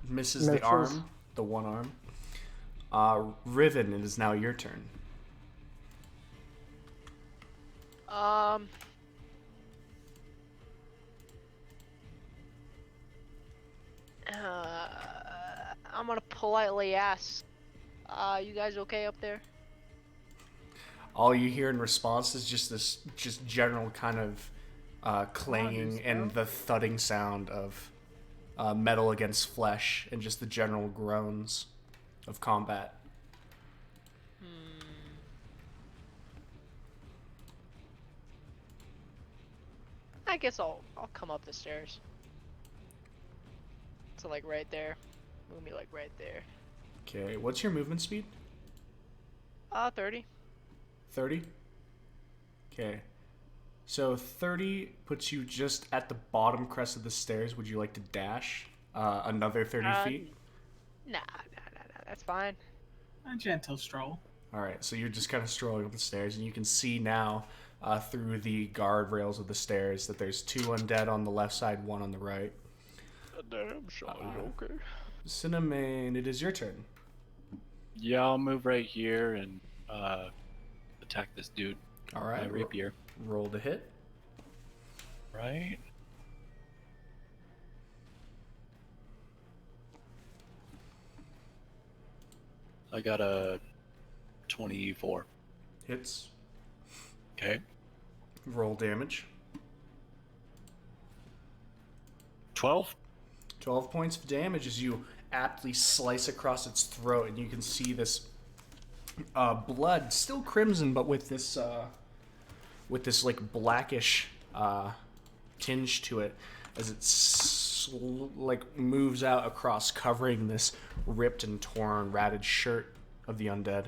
misses the arm, the one arm. Riven, it is now your turn. I'm gonna politely ask, you guys okay up there? All you hear in response is just general kind of clanging and the thudding sound of metal against flesh, and just the general groans of combat. I guess I'll come up the stairs. So like right there. Move me like right there. Okay, what's your movement speed? 30. 30? Okay. So 30 puts you just at the bottom crest of the stairs. Would you like to dash another 30 feet? Nah, that's fine. A gentle stroll. All right, so you're just kind of strolling up the stairs, and you can see now through the guardrails of the stairs that there's 2 undead on the left side, 1 on the right. Damn, Sean, you okay? Cinnamon, it is your turn. Yeah, I'll move right here and attack this dude. All right, My rapier. Roll to hit. Right. I got a 24. Hits. Okay. Roll damage. 12. 12 points of damage as you aptly slice across its throat, and you can see this blood, still crimson, but with this like blackish tinge to it, as it like moves out across, covering this ripped and torn, ratted shirt of the undead.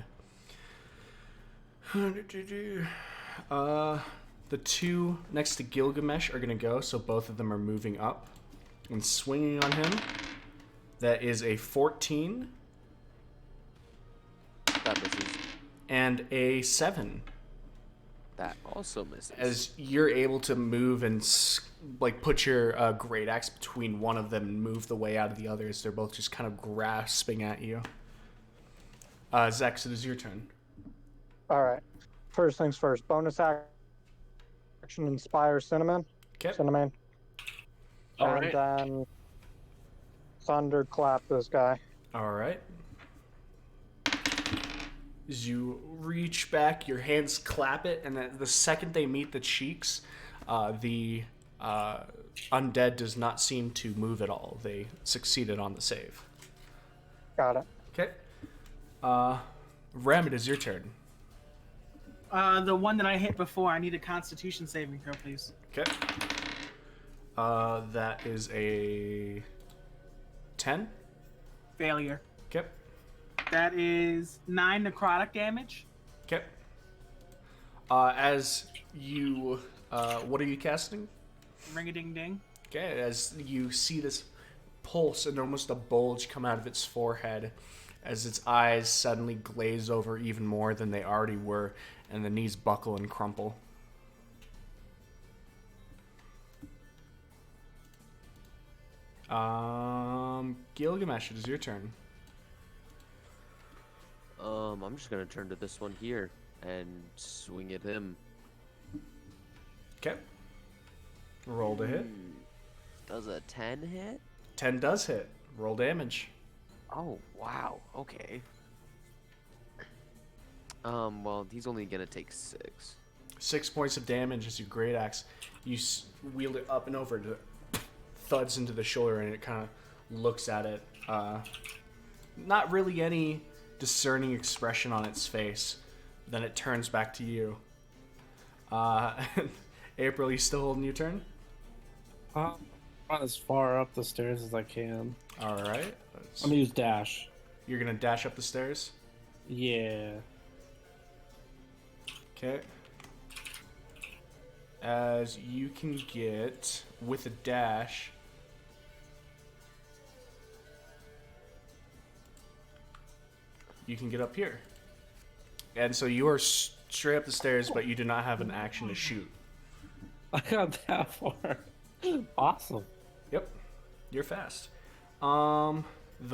The 2 next to Gilgamesh are gonna go, so both of them are moving up and swinging on him. That is a 14. That misses. And a 7. That also misses. As you're able to move and like put your great axe between one of them and move the way out of the others, they're both just kind of grasping at you. Zex, it is your turn. All right. First things first. Bonus action inspire Cinnamon. Okay. Cinnamon. All And right. then thunderclap this guy. All right. as you reach back, your hands clap it, and the second they meet the cheeks, the undead does not seem to move at all. They succeeded on the save. Got it. Okay. Rem, it is your turn. The one that I hit before, I need a Constitution saving throw, please. Okay. That is a 10. Failure. Okay. That is 9 necrotic damage. Okay. As you, what are you casting? Ring a ding ding. Okay, as you see this pulse and almost a bulge come out of its forehead, as its eyes suddenly glaze over even more than they already were, and the knees buckle and crumple. Gilgamesh, it is your turn. I'm just gonna turn to this one here and swing at him. Okay. Roll to hit. Does a 10 hit? 10 does hit. Roll damage. Oh, wow. Okay. Well, he's only gonna take 6. 6 points of damage as your great axe. You wield it up and over to thuds into the shoulder, and it kind of looks at it. Not really any discerning expression on its face. Then it turns back to you. April, you still holding your turn? I'm as far up the stairs as I can. All right. I'm gonna use dash. You're gonna dash up the stairs. Yeah. Okay. As you can get with a dash. You can get up here. And so you are straight up the stairs, but you do not have an action to shoot. I got that far. Awesome. Yep. You're fast. The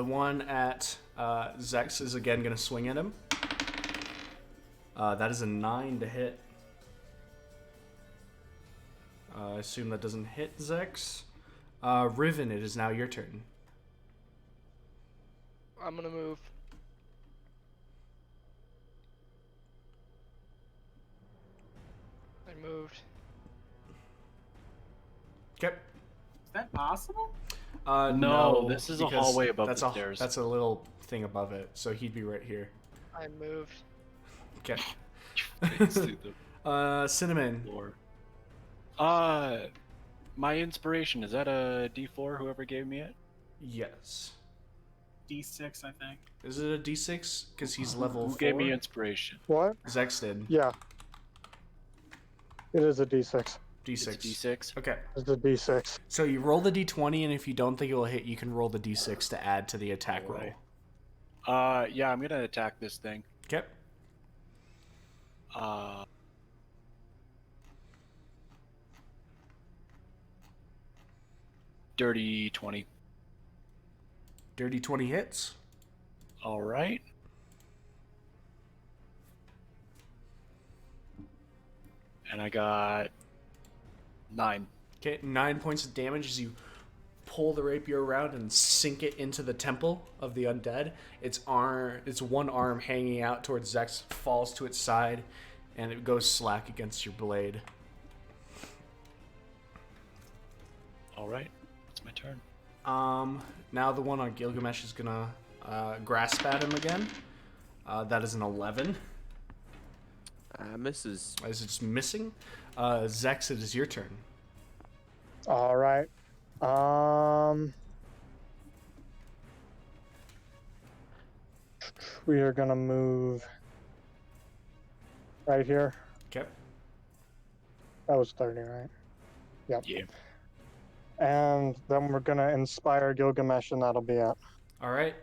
one at Zex is again going to swing at him. That is a 9 to hit. I assume that doesn't hit Zex. Riven, it is now your turn. I'm gonna move. I moved. Okay. Is that possible? No, this is a because hallway above that's the a, stairs. That's a little thing above it, so he'd be right here. I moved. Okay. Face through the Cinnamon. floor. My inspiration, is that a D4, whoever gave me it? Yes. D6, I think. Is it a D6? Because he's level Who 4? gave me inspiration? What? Zex did. Yeah. It is a D6. D6. It's D6? Okay. It's a D6. So you roll the D20, and if you don't think it will hit, you can roll the D6 to add to the attack roll. Alright. Yeah, I'm gonna attack this thing. Okay. Dirty 20. Dirty 20 hits. Alright. And I got 9. Okay, 9 points of damage as you pull the rapier around and sink it into the temple of the undead. Its one arm hanging out towards Zex falls to its side, and it goes slack against your blade. Alright. It's my turn. Now the one on Gilgamesh is gonna grasp at him again. That is an 11. Misses. Is it just missing? Zex, it is your turn. All right. We are gonna move right here. Okay. That was 30, right? Yep. Yeah. And then we're gonna inspire Gilgamesh, and that'll be it. All right.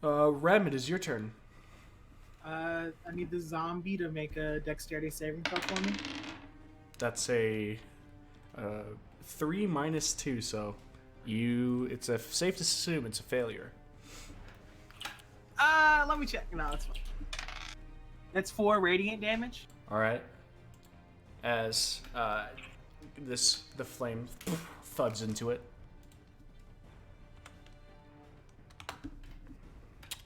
Rem, it is your turn. I need the zombie to make a dexterity saving throw for me. That's a 3 minus 2, so it's safe to assume it's a failure. Let me check. No, that's fine. That's 4 radiant damage. All right. As the flame thuds into it.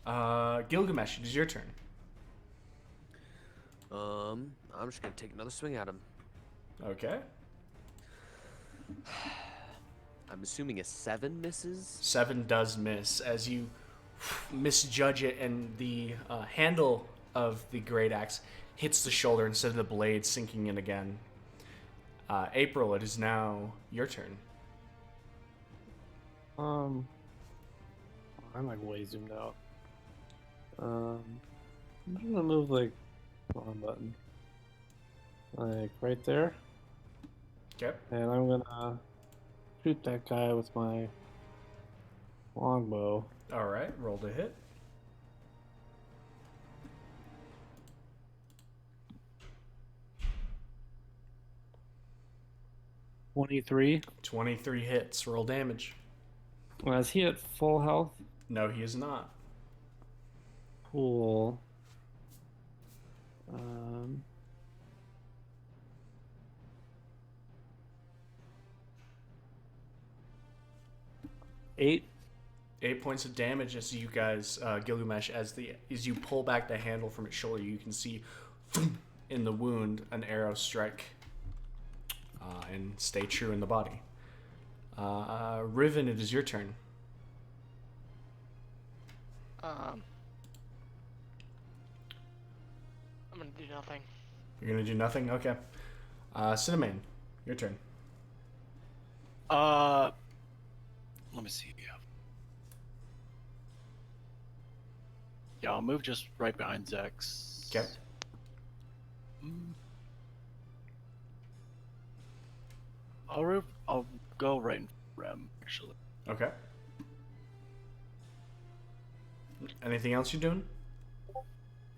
Gilgamesh, it is your turn. I'm just gonna take another swing at him. Okay. I'm assuming a 7 misses. 7 does miss as you misjudge it, and the handle of the great axe hits the shoulder instead of the blade sinking in again. April, it is now your turn. I'm like way zoomed out. I'm just gonna move like one button, like right there, Okay. and I'm gonna shoot that guy with my longbow. All right, roll to hit. $23. 23 hits. Roll damage. Is he at full health? No, he is not. Cool. 8. 8 points of damage as you guys, Gilgamesh, as you pull back the handle from its shoulder, you can see in the wound an arrow strike and stay true in the body. Riven, it is your turn. I'm gonna do nothing. You're gonna do nothing? Okay. Cinnamon, your turn. Let me see. Yeah, I'll move just right behind Zex. Okay. I'll go right in Rem, actually. Okay. Anything else you're doing?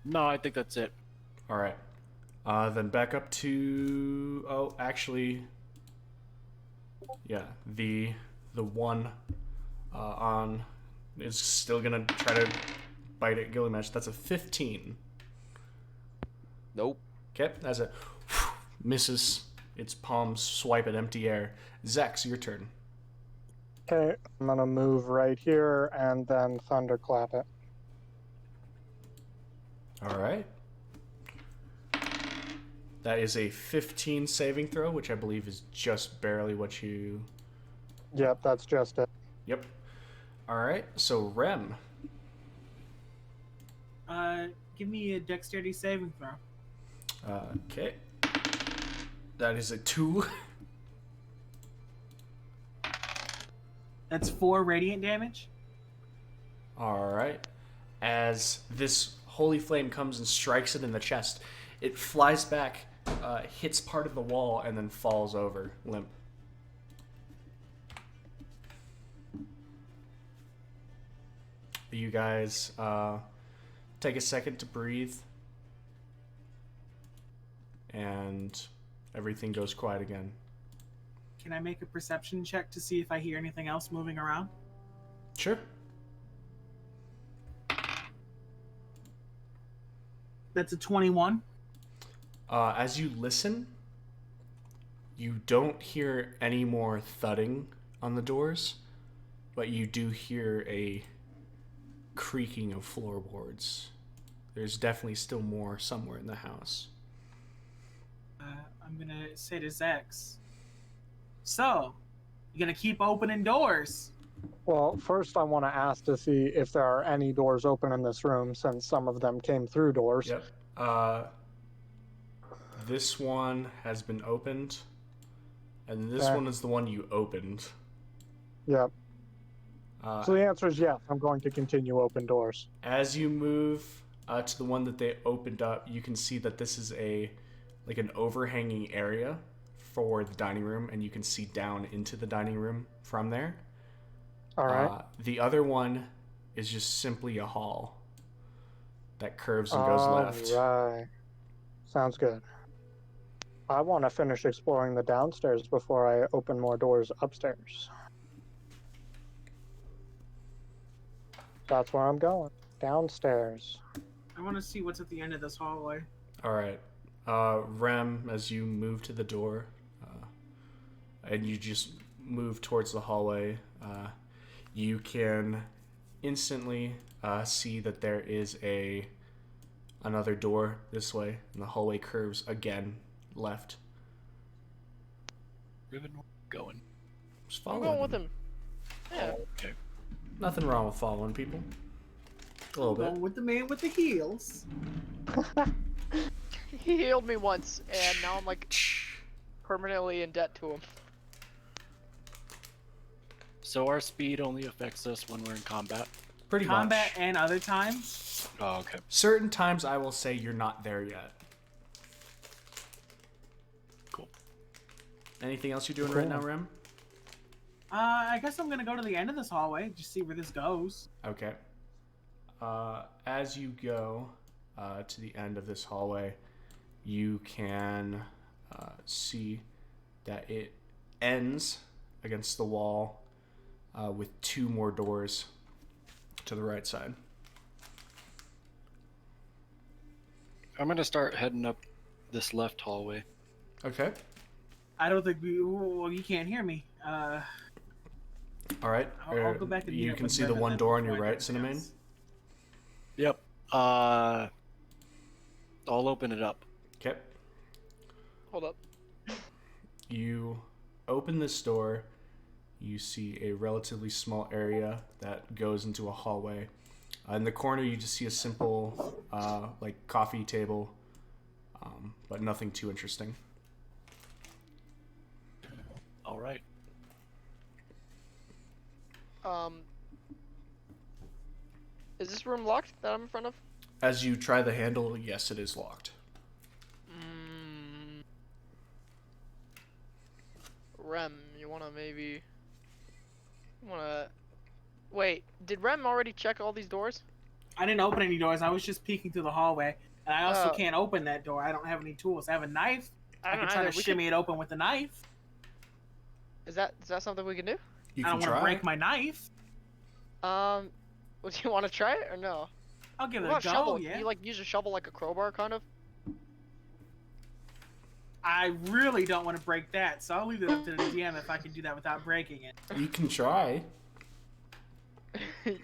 No, I think that's it. All right. Then back up to. Oh, actually. Yeah, the one on is still gonna try to bite at Gilgamesh. That's a 15. Nope. Okay, that's a misses. Its palms swipe at empty air. Zex, your turn. Okay, I'm gonna move right here and then thunderclap it. All right. That is a 15 saving throw, which I believe is just barely what you. Yep, that's just it. Yep. All right. So Rem. Give me a dexterity saving throw. Okay. That is a 2. That's 4 radiant damage. All right. As this holy flame comes and strikes it in the chest, it flies back, hits part of the wall, and then falls over, limp. You guys take a second to breathe, and everything goes quiet again. Can I make a perception check to see if I hear anything else moving around? Sure. That's a 21. As you listen, you don't hear any more thudding on the doors, but you do hear a creaking of floorboards. There's definitely still more somewhere in the house. I'm gonna say to Zex, so, you gonna keep opening doors? Well, first I want to ask to see if there are any doors open in this room, since some of them came through doors. Yep. This one has been opened, and this one is the one you opened. Yep. So the answer is yes, I'm going to continue open doors. As you move to the one that they opened up, you can see that this is an overhanging area for the dining room, and you can see down into the dining room from there. All right. The other one is just simply a hall that curves and goes left. All right. Sounds good. I want to finish exploring the downstairs before I open more doors upstairs. That's where I'm going. Downstairs. I want to see what's at the end of this hallway. All right. Rem, as you move to the door, and you just move towards the hallway, you can instantly see that there is another door this way, and the hallway curves again left. Riven, going. Just I'm follow going with him. Yeah. Okay. Nothing wrong with following people. A little bit. Going with the man with the heels. He healed me once, and now I'm like permanently in debt to him. So our speed only affects us when we're in combat. Pretty Combat much. and other times. Oh, okay. Certain times I will say you're not there yet. Cool. Anything else you're doing right now, Rem? I guess I'm gonna go to the end of this hallway, just see where this goes. Okay. As you go to the end of this hallway, you can see that it ends against the wall with 2 more doors to the right side. I'm gonna start heading up this left hallway. Okay. I don't think well, you can't hear me. All right. I'll go back and meet you up can with see the Revan one then door on your before I do right, anything Cinnamon. else. Yep. I'll open it up. Okay. Hold up. You open this door. You see a relatively small area that goes into a hallway. In the corner, you just see a simple, like, coffee table, but nothing too interesting. All right. Is this room locked that I'm in front of? As you try the handle, yes, it is locked. Rem, you wanna maybe... Wait, did Rem already check all these doors? I didn't open any doors. I was just peeking through the hallway, and I also Oh. can't open that door. I don't have any tools. I have a knife. I don't can try either. to We shimmy it open with a knife. Is that something we can do? You I can don't want to try. break my knife. Would you want to try it or no? I'll give it What a about go. shovel? Yeah. Can you like use a shovel like a crowbar, kind of? I really don't want to break that, so I'll leave it up to the DM if I can do that without breaking it. You can try.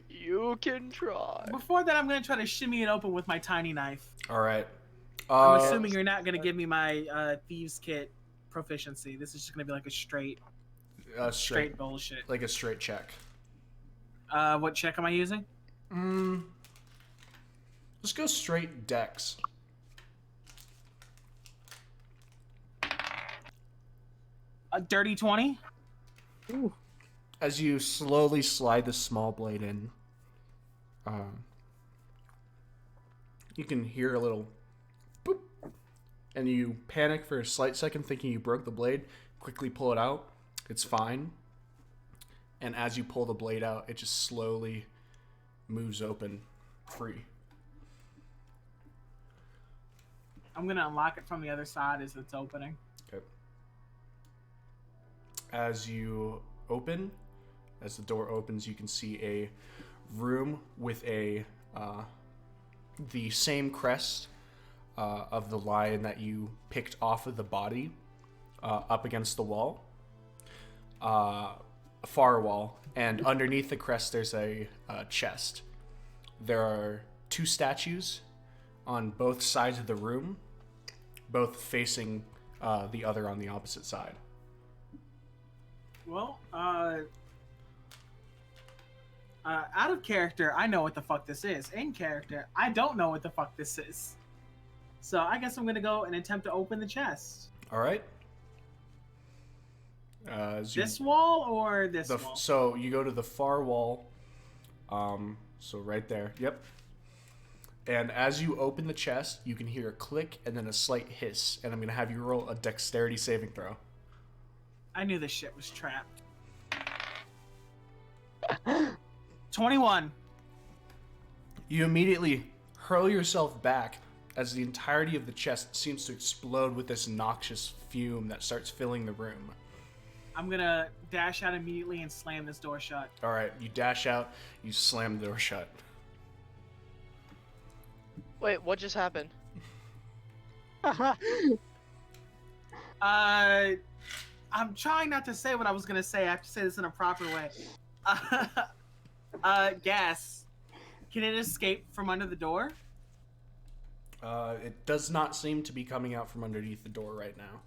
You can try. Before that, I'm going to try to shimmy it open with my tiny knife. All right. I'm assuming you're not going to give me my Thieves' Kit proficiency. This is just going to be like a straight straight, bullshit. like a straight check. What check am I using? Just go straight dex. A dirty 20? Ooh. As you slowly slide the small blade in, you can hear a little boop, and you panic for a slight second thinking you broke the blade, quickly pull it out. It's fine. And as you pull the blade out, it just slowly moves open, free. I'm going to unlock it from the other side as it's opening. Okay. As you open, as the door opens, you can see a room with the same crest of the lion that you picked off of the body up against the wall, a far wall, and underneath the crest there's a chest. There are 2 statues on both sides of the room, both facing the other on the opposite side. Well, out of character, I know what the fuck this is. In character, I don't know what the fuck this is. So I guess I'm gonna go and attempt to open the chest. All right. This wall or this wall? So you go to the far wall. So right there. Yep. And as you open the chest, you can hear a click and then a slight hiss. And I'm gonna have you roll a dexterity saving throw. I knew this shit was trapped. 21. You immediately hurl yourself back as the entirety of the chest seems to explode with this noxious fume that starts filling the room. I'm gonna dash out immediately and slam this door shut. All right, you dash out, you slam the door shut. Wait, what just happened? I'm trying not to say what I was gonna say. I have to say this in a proper way. Gas. Can it escape from under the door? It does not seem to be coming out from underneath the door right now.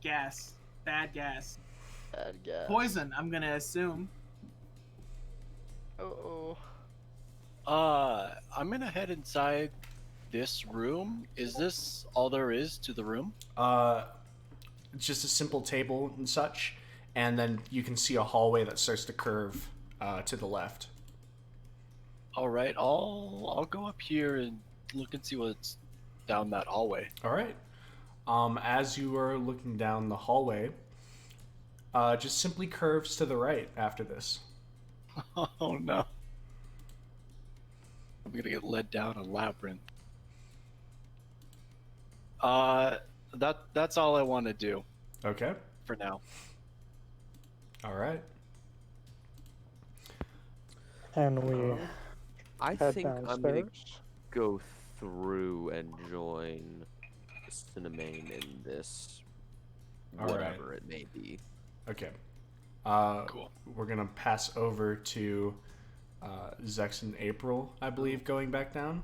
Gas. Bad gas. Bad guess. Poison, I'm gonna assume. Uh-oh. I'm gonna head inside this room. Is this all there is to the room? It's just a simple table and such, and then you can see a hallway that starts to curve to the left. All right, I'll go up here and look and see what's down that hallway. All right. As you are looking down the hallway, just simply curves to the right after this. Oh no. I'm gonna get led down a labyrinth. That's all I want to do Okay. for now. All right. And we I head think I'm gonna downstairs. go through and join Cinnamon in this, All right. whatever it may be. Okay. Cool. We're gonna pass over to Zex and April, I believe, going back down.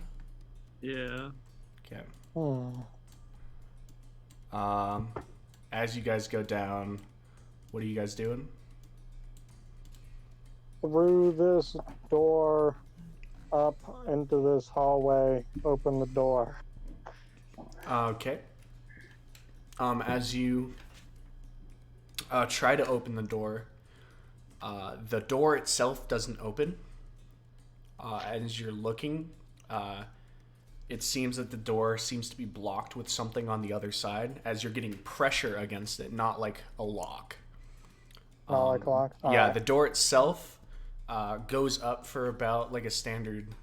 Yeah. Okay. Hmm. As you guys go down, what are you guys doing? Through this door, up into this hallway, open the door. Okay. As you try to open the door itself doesn't open. As you're looking, it seems that the door seems to be blocked with something on the other side as you're getting pressure against it, not like a lock. Not like lock? Yeah, Alright. the door itself goes up for about like a standard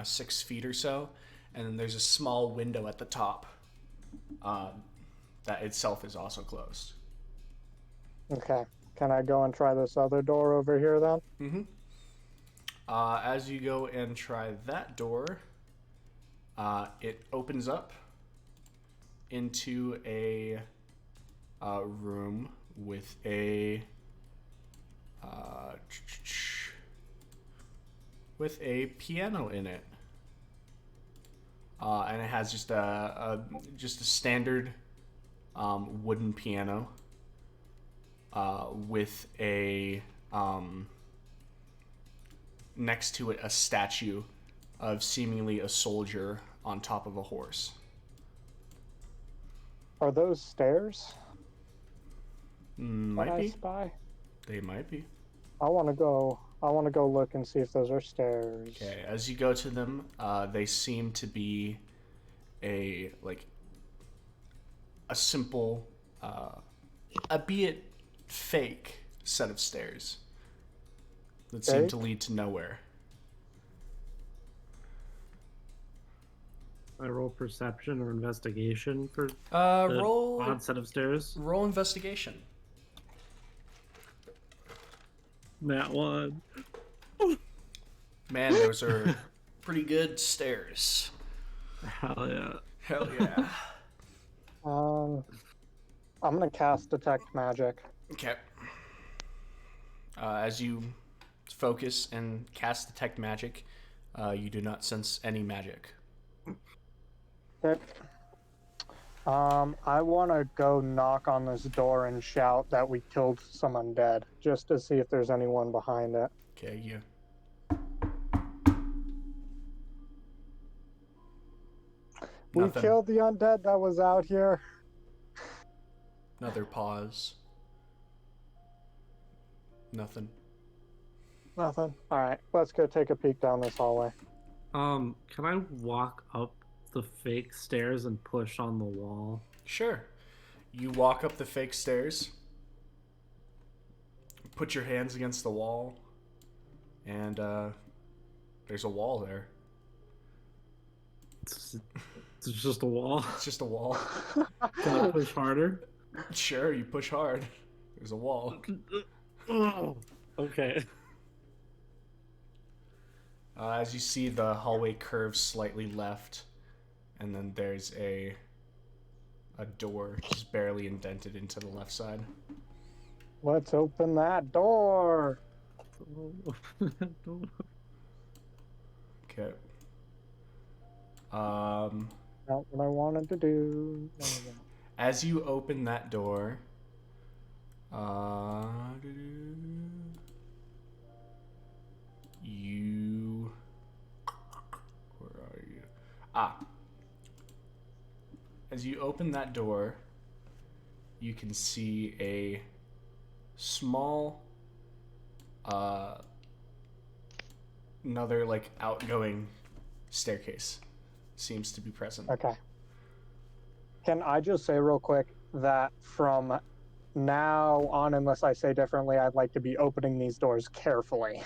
6 feet or so, and then there's a small window at the top that itself is also closed. Okay. Can I go and try this other door over here then? Mm-hmm. As you go and try that door, it opens up into a room with a piano in it, and it has just a standard wooden piano with a next to it a statue of seemingly a soldier on top of a horse. Are those stairs? Might Can I be. spy? They might be. I want to go look and see if those are stairs. Okay, as you go to them, they seem to be a simple, albeit fake, set of stairs that seem to Fake? lead to nowhere. I roll perception or investigation for the Roll odd set of stairs. investigation. That one. Man, those are pretty good stairs. Hell yeah. Hell yeah. I'm gonna cast detect magic. Okay. As you focus and cast detect magic, you do not sense any magic. Okay. I want to go knock on this door and shout that we killed some undead, just to see if there's anyone behind it. Okay, you. We Nothing. killed the undead that was out here. Another pause. Nothing. Nothing. All right, let's go take a peek down this hallway. Can I walk up the fake stairs and push on the wall? Sure. You walk up the fake stairs, put your hands against the wall, and there's a wall there. It's just a wall. It's just a wall. Can I push harder? Sure, you push hard. There's a wall. Oh, okay. As you see, the hallway curves slightly left, and then there's a door just barely indented into the left side. Let's open that door. Don't. Okay. Not what I wanted to do. No, no. As you open that door, you. Where are you? As you open that door, you can see a small, another like outgoing staircase seems to be present. Okay. Can I just say real quick that from now on, unless I say differently, I'd like to be opening these doors carefully.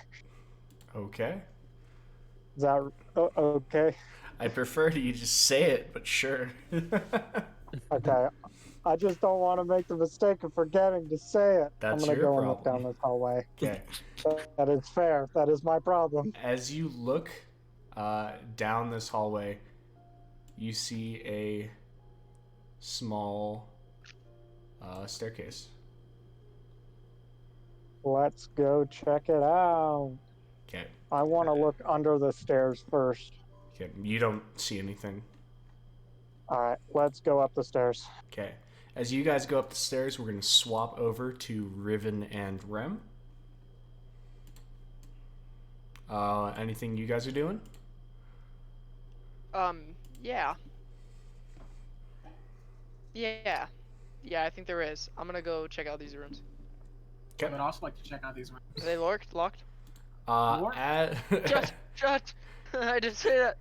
Okay. Is that okay? I prefer to you just say it, but sure. Okay. I just don't want to make the mistake of forgetting to say it. That's I'm gonna your go and look problem. down this hallway. Okay. That is fair. That is my problem. As you look down this hallway, you see a small staircase. Let's go check it out. Okay. I want to look under the stairs first. Okay. You don't see anything. All right, let's go up the stairs. Okay. As you guys go up the stairs, we're going to swap over to Riven and Rem. Anything you guys are doing? Yeah. Yeah, I think there is. I'm gonna go check out these rooms. I would also like to check out these rooms. Are they locked? Locked? Shut! I didn't say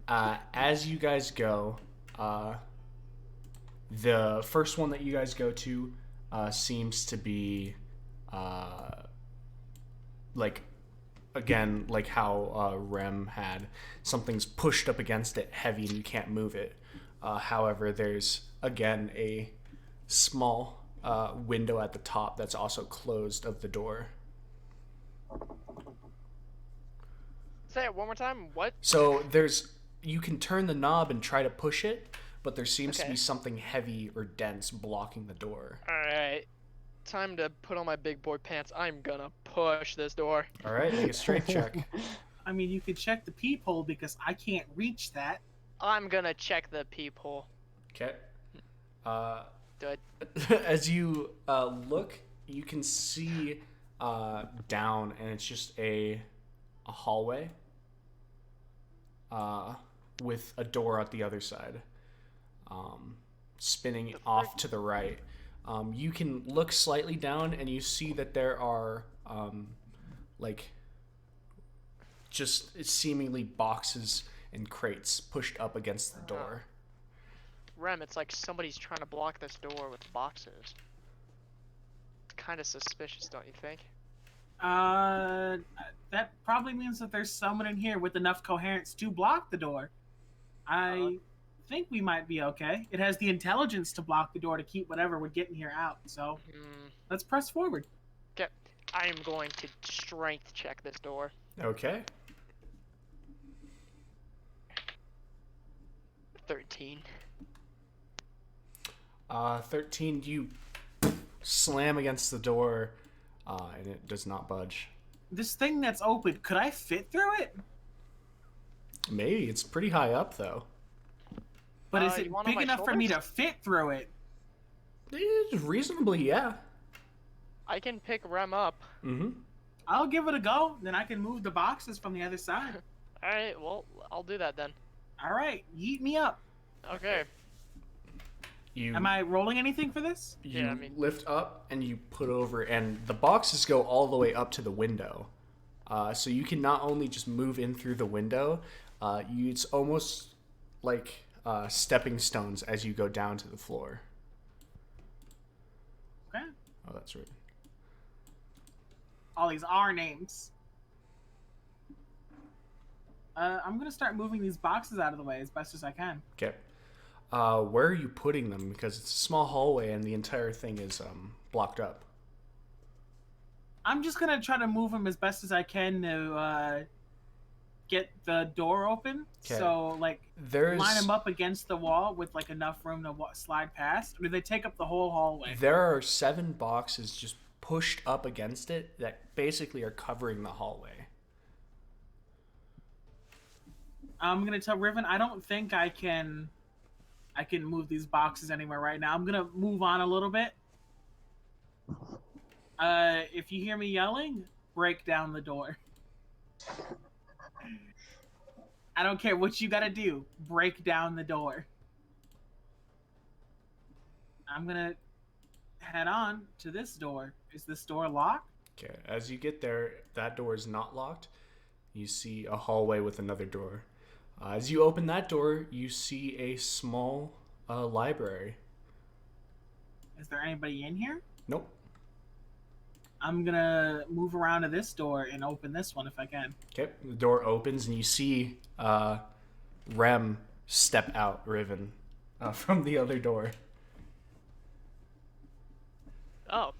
that. As you guys go, the first one that you guys go to seems to be like, again, like how Rem had, something's pushed up against it heavy and you can't move it. However, there's again a small window at the top that's also closed of the door. Say it one more time. What? So you can turn the knob and try to push it, but there seems to be something heavy or dense blocking the door. Alright. Time to put on my big boy pants. I'm gonna push this door. All right, make a strength check. I mean, you could check the peephole because I can't reach that. I'm gonna check the peephole. Okay. Do it. As you look, you can see down, and it's just a hallway with a door at the other side, spinning off to the right. You can look slightly down, and you see that there are like just seemingly boxes and crates pushed up against the door. Rem, it's like somebody's trying to block this door with boxes. It's kind of suspicious, don't you think? That probably means that there's someone in here with enough coherence to block the door. I think we might be okay. It has the intelligence to block the door to keep whatever would get in here out. So let's press forward. Okay, I am going to strength check this door. Okay. 13. 13, you slam against the door, and it does not budge. This thing that's open, could I fit through it? Maybe. It's pretty high up, though. But is it you want big on my enough for me to shoulders? fit through it? Reasonably, yeah. I can pick Rem up. Mm-hmm. I'll give it a go. Then I can move the boxes from the other side. Alright, well, I'll do that then. All right, yeet me up. Okay. Am I rolling anything for this? You Yeah, I mean- lift up and you put over, and the boxes go all the way up to the window. So you can not only just move in through the window, it's almost like stepping stones as you go down to the floor. Okay. Oh, that's right. All these are names. I'm gonna start moving these boxes out of the way as best as I can. Okay. Where are you putting them? Because it's a small hallway and the entire thing is blocked up. I'm just gonna try to move them as best as I can to get the door open. 'Kay. So like There's line them up against the wall with like enough room to slide past. Or do they take up the whole hallway? There are 7 boxes just pushed up against it that basically are covering the hallway. I'm gonna tell Riven I don't think I can move these boxes anywhere right now. I'm gonna move on a little bit. If you hear me yelling, break down the door. I don't care what you gotta do. Break down the door. I'm gonna head on to this door. Is this door locked? Okay, as you get there, that door is not locked. You see a hallway with another door. As you open that door, you see a small library. Is there anybody in here? Nope. I'm gonna move around to this door and open this one if I can. Okay, the door opens and you see Rem step out, Riven, from the other door. Oh,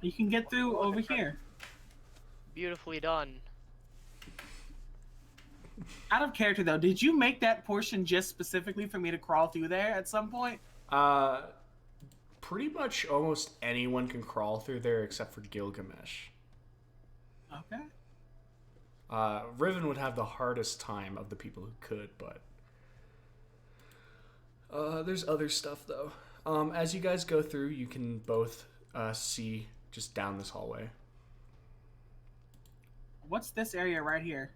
You can get through over here. beautifully done. Out of character though, did you make that portion just specifically for me to crawl through there at some point? Pretty much almost anyone can crawl through there except for Gilgamesh. Okay. Riven would have the hardest time of the people who could, but there's other stuff though. As you guys go through, you can both see just down this hallway. What's this area right here?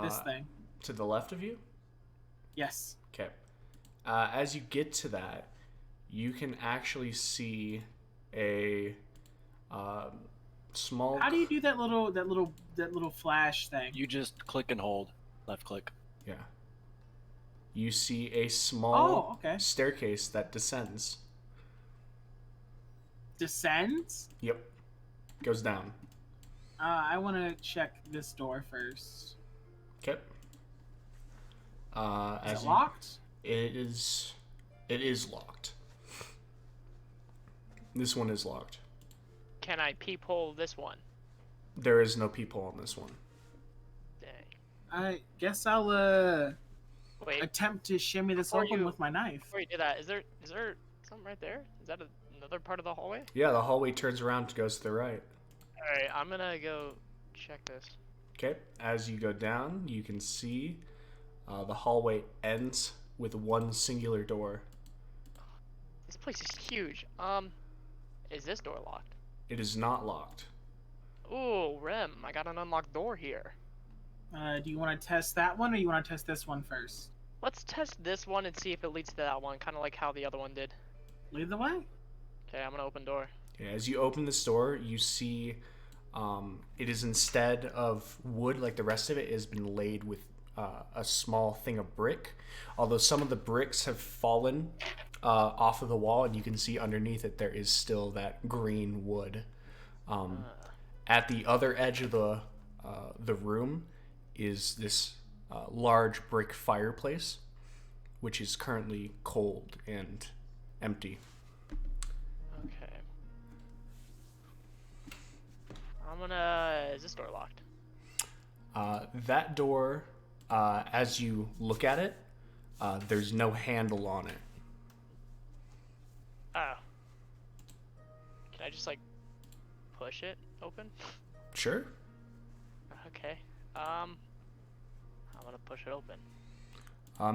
This thing. To the left of you? Yes. Okay. As you get to that, you can actually see a small. How do you do that little flash thing? You just click and hold. Left click. Yeah. You see a small okay. staircase that descends. Descends? Yep. Goes down. I want to check this door first. Okay. Is it locked? It is locked. This one is locked. Can I peephole this one? There is no peephole on this one. Dang. I guess I'll Wait, attempt to shimmy this Before open you- with my knife. before you do that, is there something right there? Is that another part of the hallway? Yeah, the hallway turns around and goes to the right. Alright, I'm gonna go check this. Okay. As you go down, you can see the hallway ends with one singular door. This place is huge. Is this door locked? It is not locked. Ooh, Rem, I got an unlocked door here. Do you want to test that one, or you want to test this one first? Let's test this one and see if it leads to that one, kind of like how the other one did. Lead the way. Okay, I'm gonna open door. Okay, as you open this door, you see it is, instead of wood like the rest of it, has been laid with a small thing of brick. Although some of the bricks have fallen off of the wall, and you can see underneath it there is still that green wood. At the other edge of the room is this large brick fireplace, which is currently cold and empty. Okay. I'm gonna. Is this door locked? That door, as you look at it, there's no handle on it. Oh. Can I just like push it open? Sure. Okay. I'm gonna push it open.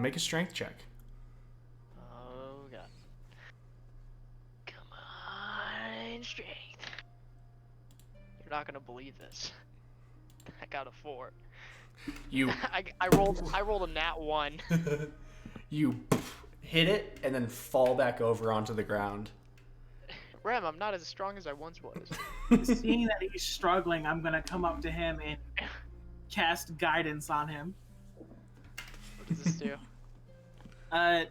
Make a strength check. Oh god. Come on, strength. You're not gonna believe this. I got a 4. You I rolled a nat 1. you hit it and then fall back over onto the ground. Rem, I'm not as strong as I once was. Seeing that he's struggling, I'm gonna come up to him and cast guidance on him. What does this do?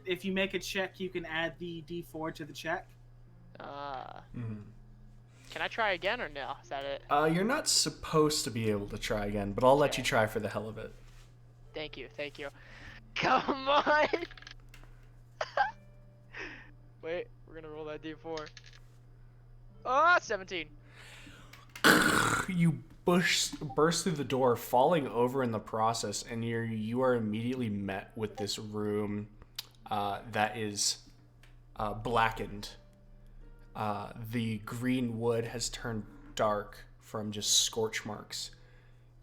If you make a check, you can add the D4 to the check. Can I try again or no? Is that it? You're not supposed to be able to try again, but I'll let you try for the hell of it. Thank you, thank you. Come on! Wait, we're gonna roll that D4. Ah, 17. You burst through the door, falling over in the process, and you are immediately met with this room that is blackened. the green wood has turned dark from just scorch marks.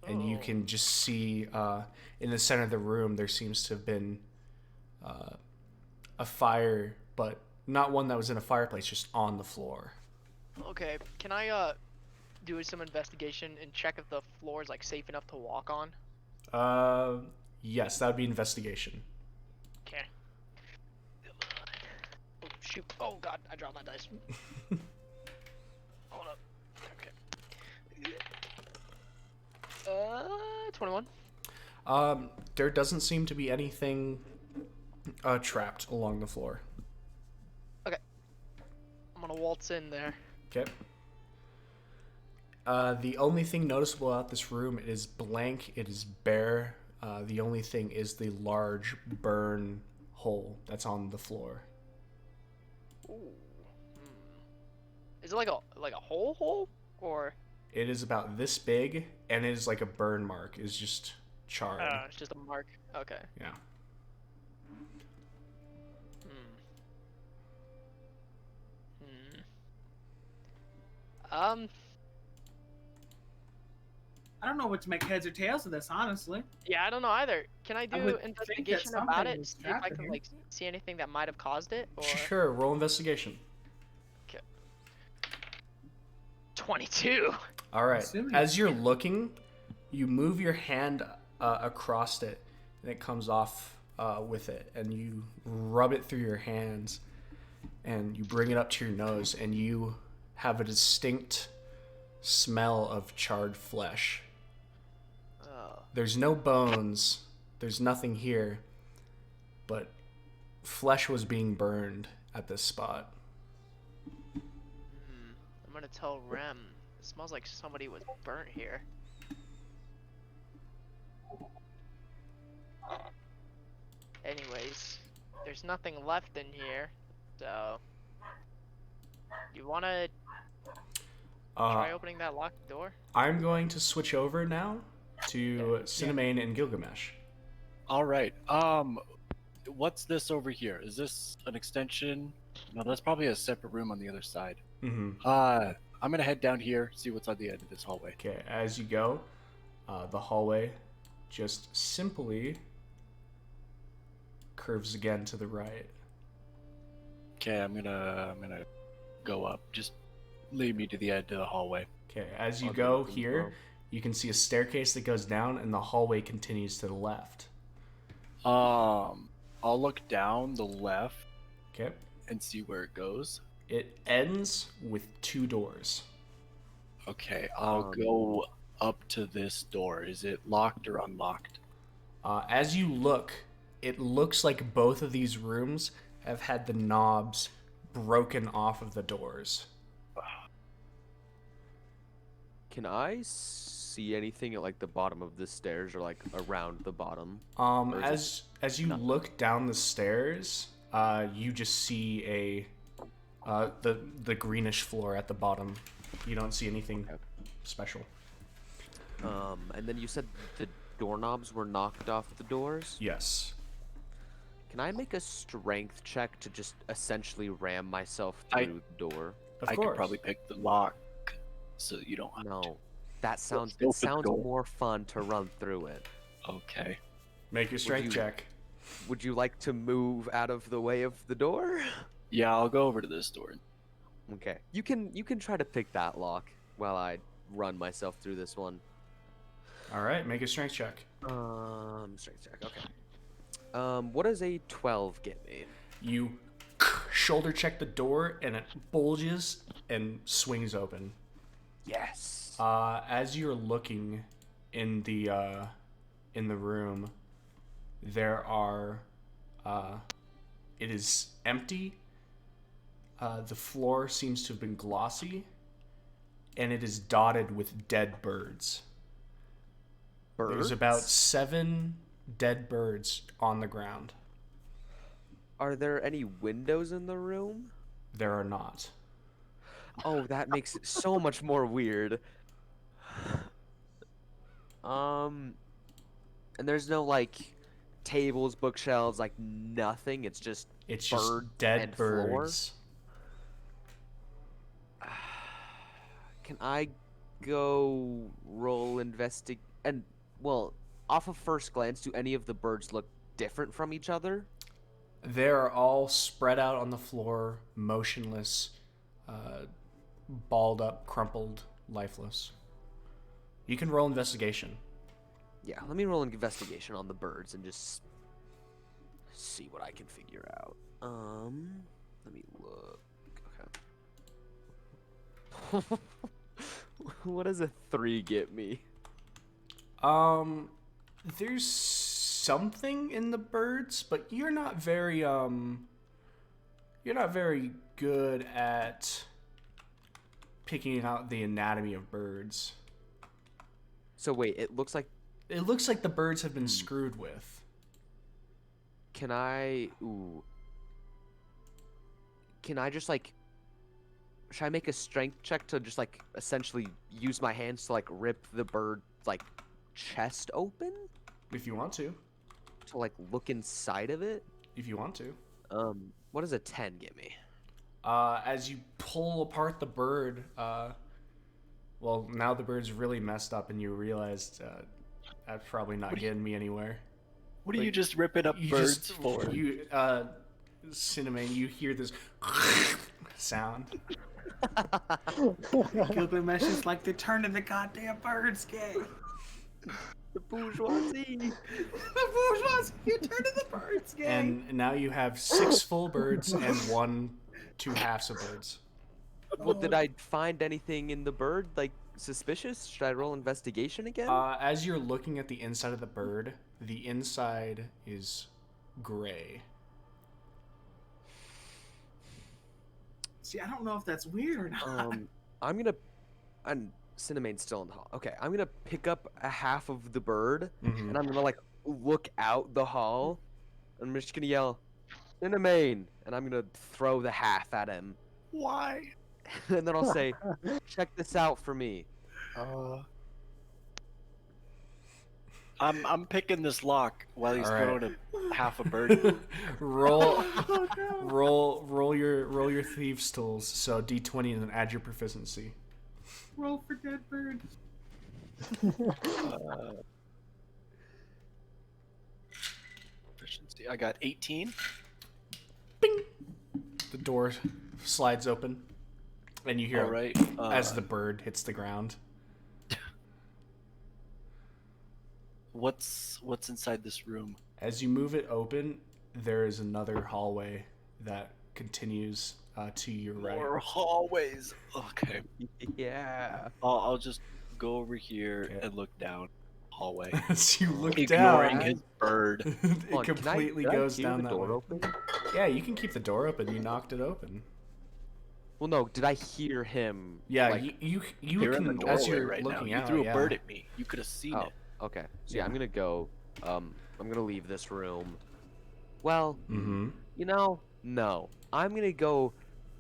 And you can just see in the center of the room there seems to have been a fire, but not one that was in a fireplace, just on the floor. Okay, can I do some investigation and check if the floor is like safe enough to walk on? Yes, that would be investigation. Okay. Oh shoot! Oh god, I dropped my dice. Hold up. Okay. 21. There doesn't seem to be anything trapped along the floor. Okay. I'm gonna waltz in there. Okay. The only thing noticeable about this room is blank. It is bare. The only thing is the large burn hole that's on the floor. Ooh. Is it like a hole or? It is about this big, and it is like a burn mark. It's just charred. It's just a mark. Okay. Yeah. I don't know what to make heads or tails of this, honestly. Yeah, I don't know either. Can I I do would think that investigation about something it? was See if I trapped in can here. like see anything that might have caused it? Or Sure, roll investigation. 22. All right. Assuming As you're looking, you move your hand across it, and it comes off with it, and you rub it through your hands, and you bring it up to your nose, and you have a distinct smell of charred flesh. Oh. There's no bones. There's nothing here, but flesh was being burned at this spot. I'm gonna tell Rem. It smells like somebody was burnt here. Anyways, there's nothing left in here, so you wanna try opening that locked door? I'm going to switch over now to Cinnamane and Gilgamesh. All right. What's this over here? Is this an extension? No, that's probably a separate room on the other side. Mm-hmm. I'm gonna head down here, see what's on the end of this hallway. Okay, as you go, the hallway just simply curves again to the right. Okay, I'm gonna go up. Just lead me to the end of the hallway. Okay, as you I'll go do it here, well. you can see a staircase that goes down, and the hallway continues to the left. I'll look down the left Okay, and see where it goes. it ends with 2 doors. Okay, I'll go up to this door. Is it locked or unlocked? As you look, it looks like both of these rooms have had the knobs broken off of the doors. Can I see anything at like the bottom of the stairs or like around the bottom? As you look down the stairs, you just see the greenish floor at the bottom. You don't see anything special. And then you said the doorknobs were knocked off the doors? Yes. Can I make a strength check to just essentially ram myself I- through the door? Of I course. could probably pick the lock, so you don't have to. No. That sounds open it the sounds door. more fun to run through it. Okay. Make your strength you- check. Would you like to move out of the way of the door? Yeah, I'll go over to this door. Okay. You can try to pick that lock while I run myself through this one. All right, make a strength check. Strength check. Okay. What does a 12 get me? You shoulder check the door, and it bulges and swings open. Yes. As you're looking in the room, there are it is empty. The floor seems to have been glossy, and it is dotted with dead birds. Birds? There's about 7 dead birds on the ground. Are there any windows in the room? There are not. Oh, that makes it so much more weird. And there's no like tables, bookshelves, like nothing. It's just It's just bird dead and floor? birds. can I go roll and well, off of first glance, do any of the birds look different from each other? They're all spread out on the floor, motionless, balled up, crumpled, lifeless. You can roll investigation. Yeah, let me roll an investigation on the birds and just see what I can figure out. Let me look. Okay. What does a 3 get me? There's something in the birds, but you're not very good at picking out the anatomy of birds. So wait, it looks like the birds have been screwed with. Can I just like should I make a strength check to just like essentially use my hands to like rip the bird like chest open If you want to. to like look inside of it? If you want to. What does a 10 get me? As you pull apart the bird, well, now the bird's really messed up, and you realized that's probably not getting me anywhere. What are you just ripping up birds for? Cinnamon, you hear this sound. Gilgamesh is like, they're turning the goddamn birds gay. The bourgeoisie. The bourgeoisie, you're turning the birds gay. And now you have 6 full birds and 2 halves of birds. Well, did I find anything in the bird like suspicious? Should I roll investigation again? As you're looking at the inside of the bird, the inside is gray. See, I don't know if that's weird or not. I'm gonna, and Cinnamon's still in the hall. Okay, I'm gonna pick up a half of the bird, and I'm gonna like look out the hall. I'm just gonna yell, Cinnamon, and I'm gonna throw the half at him. Why? And then I'll say, check this out for me. I'm picking this lock while he's All right. throwing a half a bird. roll your thieves tools. So D20 and then add your proficiency. Roll for dead bird. Efficiency. I got 18. Bing! The door slides open, and you hear All right. as the bird hits the ground. What's inside this room? As you move it open, there is another hallway that continues to your right. More hallways. Okay. Yeah. I'll just go over here and look down hallway. As you look Ignoring down, his bird. it Hold on, completely can I goes hear down the that door way. open? Yeah, you can keep the door open. You knocked it open. Well, no. Did I hear him? Yeah, like, you You're in the can as doorway you're right now. looking You out. threw a yeah. bird at me. You could have seen Oh, it. okay. So yeah, I'm gonna go. I'm gonna leave this room. Well, you know, no. I'm gonna go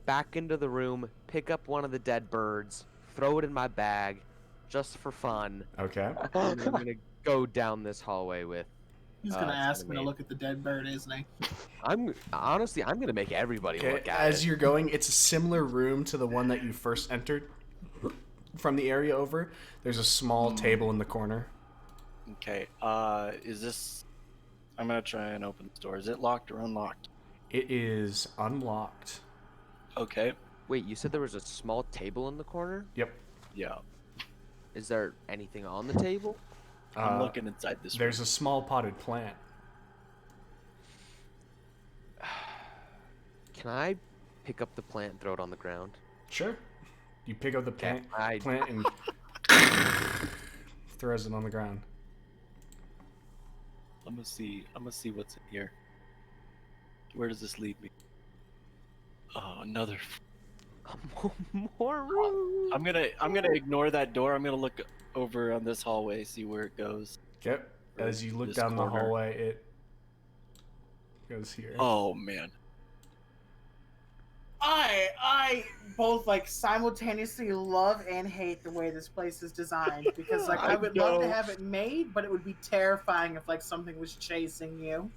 back into the room, pick up one of the dead birds, throw it in my bag, just for fun. Okay. And I'm gonna go down this hallway with. He's gonna ask me to Cinnamon. look at the dead bird, isn't he? I'm gonna make everybody Okay. look at As it. you're going, it's a similar room to the one that you first entered. From the area over, there's a small table in the corner. Okay. Is this? I'm gonna try and open this door. Is it locked or unlocked? It is unlocked. Okay. Wait, you said there was a small table in the corner? Yep. Yeah. Is there anything on the table? I'm looking inside this room. There's a small potted plant. Can I pick up the plant and throw it on the ground? Sure. You pick up the Okay, plant and throws it on the ground. I'm gonna see what's in here. Where does this lead me? Oh, another. More room. I'm gonna ignore that door. I'm gonna look over on this hallway, see where it goes. Yep. As you look This down corner. the hallway, it goes here. Oh man. I both like simultaneously love and hate the way this place is designed because like I would love to have it made, but it would be terrifying if like something was chasing you.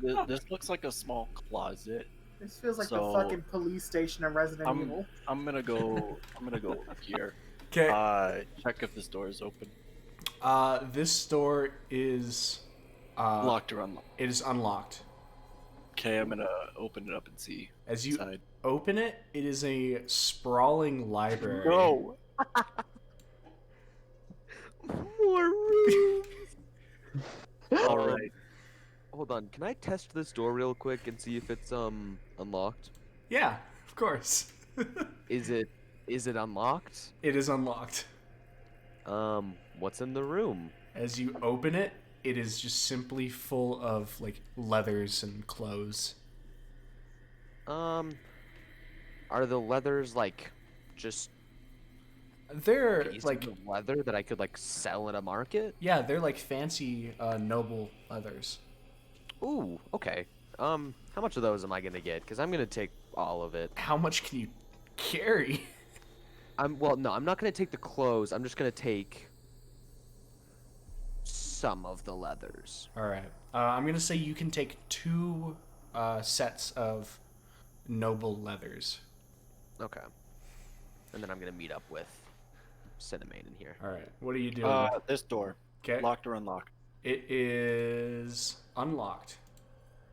This looks like a small closet. This feels like So, the fucking police station in Resident Evil. I'm gonna go here. Okay. Check if this door is open. This door is Locked or unlocked. It is unlocked. Okay, I'm gonna open it up and see. As you inside. open it, it is a sprawling library. No. More rooms. All right. Hold on. Can I test this door real quick and see if it's unlocked? Yeah, of course. Is it unlocked? It is unlocked. What's in the room? As you open it, it is just simply full of like leathers and clothes. Are the leathers like just They're pieces like of leather that I could like sell at a market? yeah, they're like fancy noble leathers. Ooh, okay. How much of those am I gonna get? Because I'm gonna take all of it. How much can you carry? Well, no, I'm not gonna take the clothes. I'm just gonna take some of the leathers. All right. I'm gonna say you can take 2 sets of noble leathers. Okay. And then I'm gonna meet up with Cinnamon in here. All right. What are you doing? This door. Okay. Locked or unlocked? It is unlocked.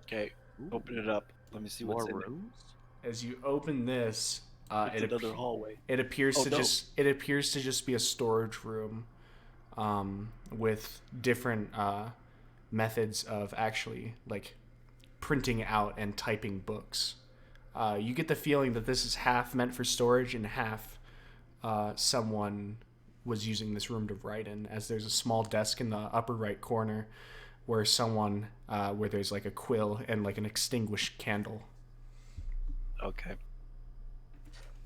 Okay. Open it up. Let me see More what's in rooms? As you open this, it. It's another hallway. it appears Oh, to no. just be a storage room, with different methods of actually like printing out and typing books. You get the feeling that this is half meant for storage and half someone was using this room to write in, as there's a small desk in the upper right corner where where there's like a quill and like an extinguished candle. Okay.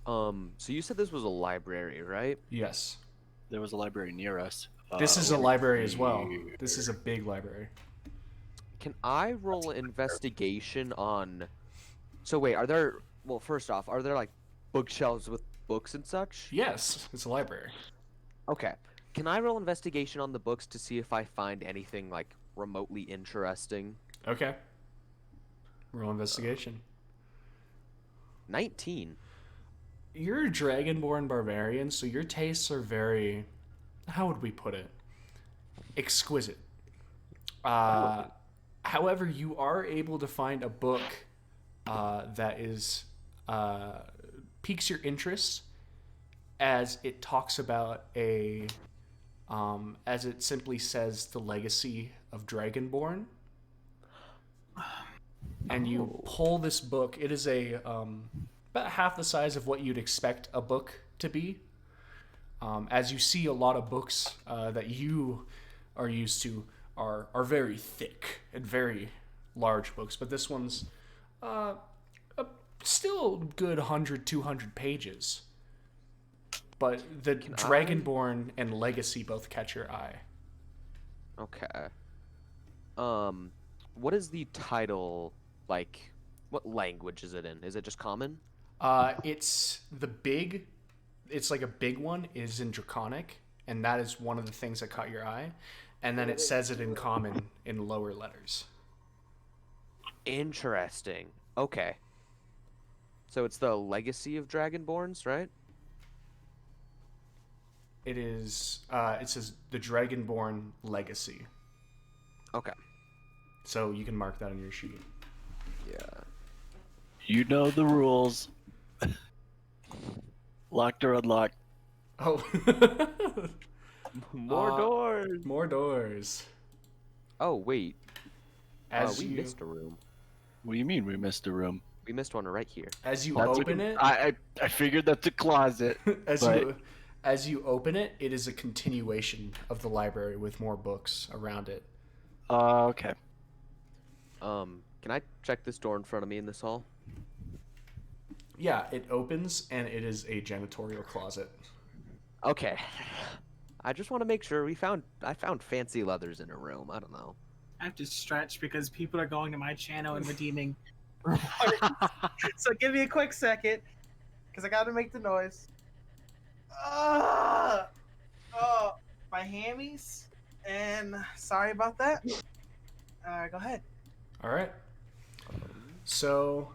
So you said this was a library, right? Yes. There was a library near us. This is a library as well. here. This is a big library. Can I roll investigation on... So wait, well, first off, are there like bookshelves with books and such? Yes, it's a library. Okay. Can I roll investigation on the books to see if I find anything like remotely interesting? Okay. Roll investigation. 19. You're a dragonborn barbarian, so your tastes are very, how would we put it? Exquisite. However, you are able to find a book that is piques your interest, as it talks about as it simply says, the legacy of Dragonborn. And you pull this book. It is about half the size of what you'd expect a book to be. As you see, a lot of books that you are used to are very thick and very large books, but this one's still a good 100, 200 pages. But the Dragonborn and Legacy both catch your eye. Okay. What is the title like? What language is it in? Is it just common? It's like a big one is in Draconic, and that is one of the things that caught your eye. And then it says it in common in lower letters. Interesting. Okay. So it's the Legacy of Dragonborns, right? It is. It says the Dragonborn Legacy. Okay. So you can mark that on your sheet. Yeah. You know the rules. Locked or unlocked? Oh. More doors. More doors. Oh wait. As we you missed a room. What do you mean we missed a room? We missed one right here. as you That's open it, I figured that's a closet. but- as you open it, it is a continuation of the library with more books around it. Okay. Can I check this door in front of me in this hall? Yeah, it opens and it is a janitorial closet. Okay. I just want to make sure I found fancy leathers in a room. I don't know. I have to stretch because people are going to my channel and redeeming. So give me a quick second, because I got to make the noise. Oh, my hammies. And sorry about that. Go ahead. All right. So,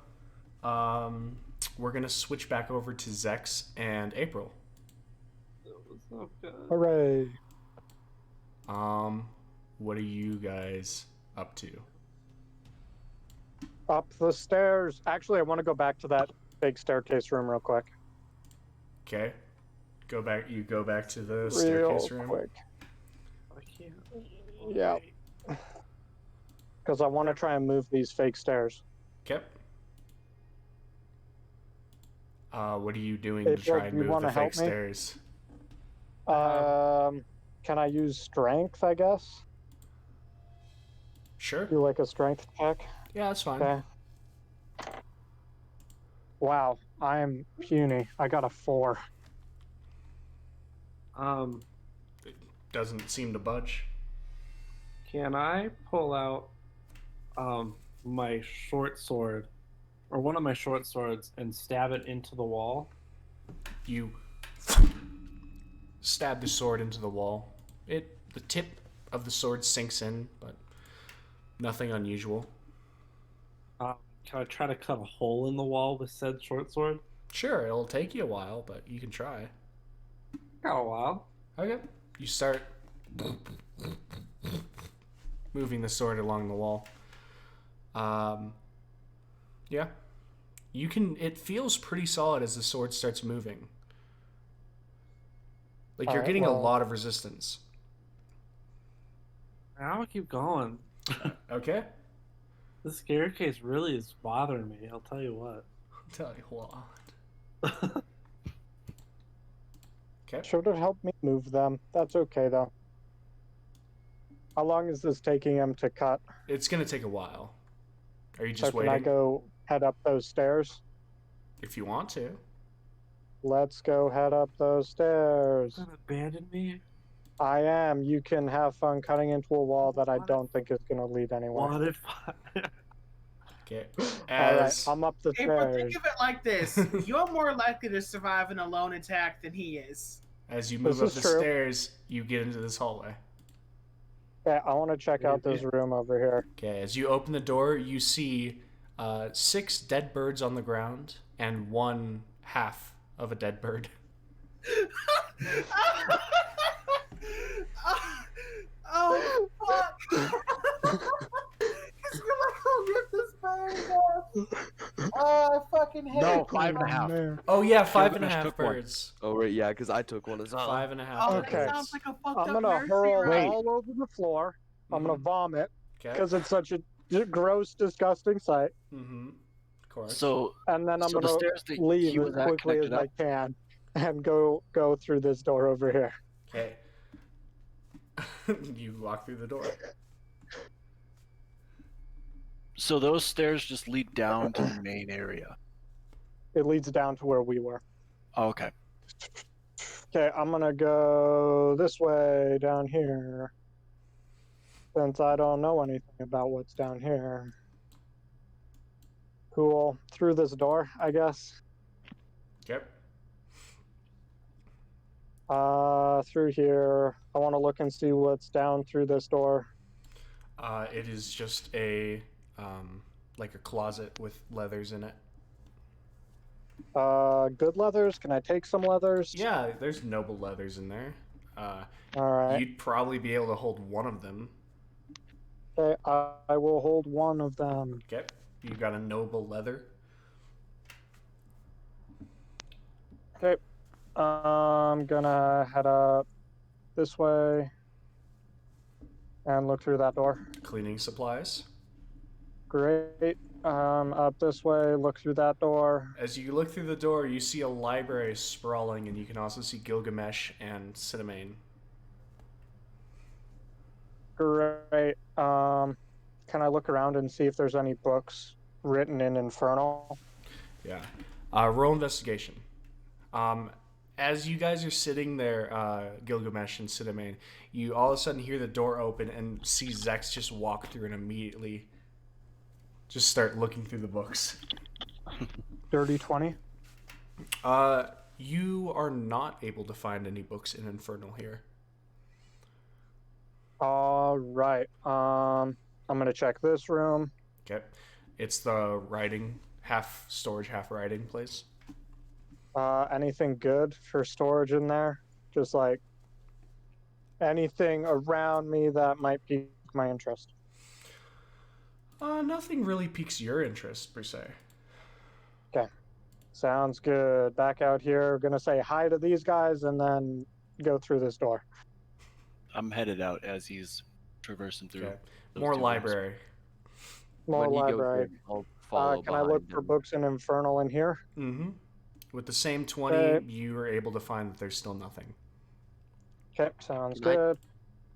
we're gonna switch back over to Zex and April. So good. Hooray! What are you guys up to? Up the stairs. Actually, I want to go back to that big staircase room real quick. Okay. Go back. You go back to the Real staircase room. quick. I can't. Yeah. Because I want to try and move these fake stairs. Okay. What are you doing April, to try and do you move wanna the fake help me? stairs? Can I use strength, I guess? Sure. Do like a strength check? Yeah, that's fine. Okay. Wow, I'm puny. I got a 4. It doesn't seem to budge. Can I pull out my short sword, or one of my short swords, and stab it into the wall? You stab the sword into the wall. The tip of the sword sinks in, but nothing unusual. Can I try to cut a hole in the wall with said short sword? Sure, it'll take you a while, but you can try. Got a while. Okay. You start moving the sword along the wall. Yeah. You can. It feels pretty solid as the sword starts moving. Like you're Alright, getting a well- lot of resistance. I'm gonna keep going. Okay. This staircase really is bothering me. I'll tell you what. I'll tell you what. Okay. Should have helped me move them. That's okay, though. How long is this taking him to cut? It's gonna take a while. Are you So just can waiting? I go head up those stairs? If you want to. Let's go head up those stairs. Gonna abandon me? I am. You can have fun cutting into a wall that I don't think is going to lead anywhere. What if Okay. All right, As I'm up the April, stairs. think of it like this: you're more likely to survive an alone attack than he is. as you move This up is the true. stairs, you get into this hallway. Yeah, I want to check out this room over here. Okay. As you open the door, you see 6 dead birds on the ground and 1 half of a dead bird. Oh fuck! He's gonna go rip this bird off. Oh, I fucking hate No, it. 5.5. Man. Oh yeah, 5 and a Gilgamesh half took one. birds. Oh right, yeah, because I took one as well. 5 and a half Oh, birds. Okay. that sounds like a fucked I'm up gonna mercy hurl rite. all over the floor. I'm gonna vomit Okay. because it's such a gross, disgusting sight. Mm-hmm. Of course. So, And then I'm so the gonna stairs that leave he as was at quickly as connected I up. can and go through this door over here. Okay. You walk through the door. So those stairs just lead down to the main area. It leads down to where we were. Oh, okay. Okay, I'm gonna go this way down here. Since I don't know anything about what's down here. Cool. Through this door, I guess. Okay. Through here. I want to look and see what's down through this door. It is just a like a closet with leathers in it. Good leathers. Can I take some leathers? Yeah, there's noble leathers in there. All right. You'd probably be able to hold one of them. Okay, I will hold one of them. Okay. You got a noble leather. Okay. I'm gonna head up this way and look through that door. Cleaning supplies. Great. Up this way, look through that door. As you look through the door, you see a library sprawling, and you can also see Gilgamesh and Cinnamane. Great. Can I look around and see if there's any books written in Infernal? Yeah. Roll investigation. As you guys are sitting there, Gilgamesh and Cinnamane, you all of a sudden hear the door open and see Zex just walk through and immediately just start looking through the books. Dirty 20. You are not able to find any books in Infernal here. All right. I'm gonna check this room. Okay. It's the writing, half storage, half writing place. Anything good for storage in there? Just like anything around me that might pique my interest. Nothing really piques your interest per se. Okay. Sounds good. Back out here, gonna say hi to these guys and then go through this door. I'm headed out as he's traversing through. Okay. those More 2 rooms. library. More When he library. goes in, I'll follow Can I look behind for him. books in Infernal in here? Mm-hmm. With the same 20, Okay. you were able to find that there's still nothing. Okay, sounds Can I- good.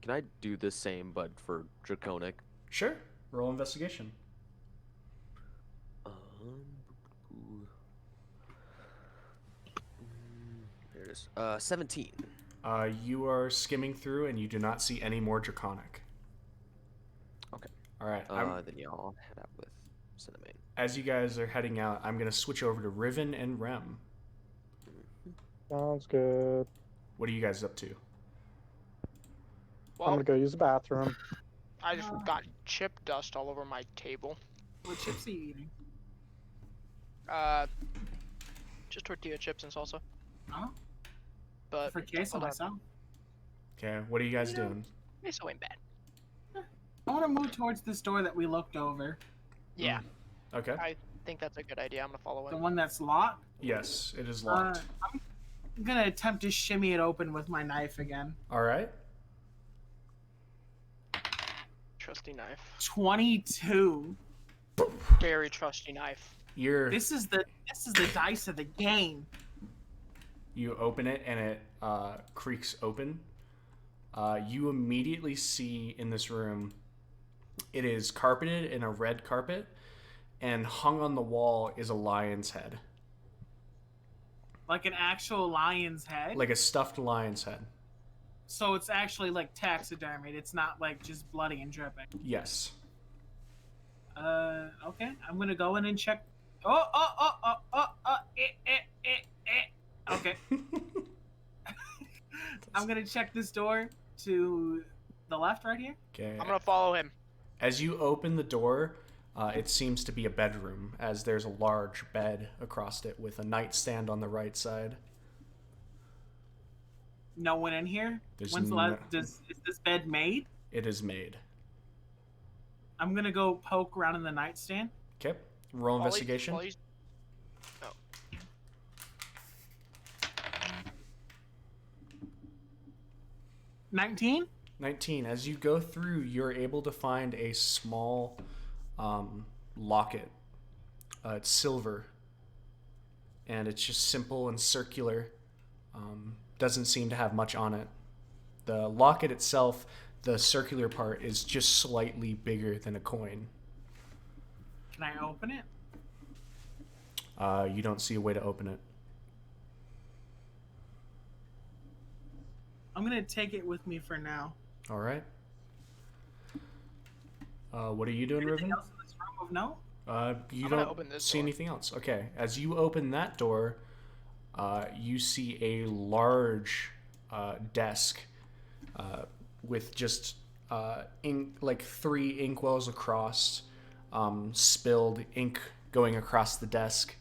Can I do the same, but for Draconic? Sure. Roll investigation. There it is. 17. You are skimming through and you do not see any more draconic. Okay. All right. Then yeah, I'll head out with Cinnamon. As you guys are heading out, I'm going to switch over to Riven and Rem. Sounds good. What are you guys up to? I'm Well, gonna go use the bathroom. I just got chip dust all over my table. What chips are you eating? Just tortilla chips and salsa. Oh, But for queso hold on. myself. Okay. What are you guys doing? Queso ain't bad. I want to move towards this door that we looked over. Yeah, Okay. I think that's a good idea. I'm gonna follow The it. one that's locked. Yes, it is locked. I'm gonna attempt to shimmy it open with my knife again. All right. Trusty knife. 22. Very trusty knife. This is the dice of the game. You open it and it creaks open. You immediately see in this room, it is carpeted in a red carpet, and hung on the wall is a lion's head. Like an actual lion's head. Like a stuffed lion's head. So it's actually like taxidermied. It's not like just bloody and dripping. Yes. Okay. I'm gonna go in and check. Okay. I'm gonna check this door to the left right here. Okay. I'm gonna follow him. As you open the door, it seems to be a bedroom, as there's a large bed across it with a nightstand on the right side. No one in here. There's When's the no- last? Is this bed made? It is made. I'm gonna go poke around in the nightstand. Okay. Roll investigation. While he's- Oh. 19. 19. As you go through, you're able to find a small locket. It's silver. And it's just simple and circular. Doesn't seem to have much on it. The locket itself, the circular part, is just slightly bigger than a coin. Can I open it? You don't see a way to open it. I'm gonna take it with me for now. All right. What are you doing, Anything Riven? else in this room of note? You I'm gonna don't open this see door. anything else. Okay. As you open that door, you see a large desk with just ink, like 3 inkwells across, spilled ink going across the desk.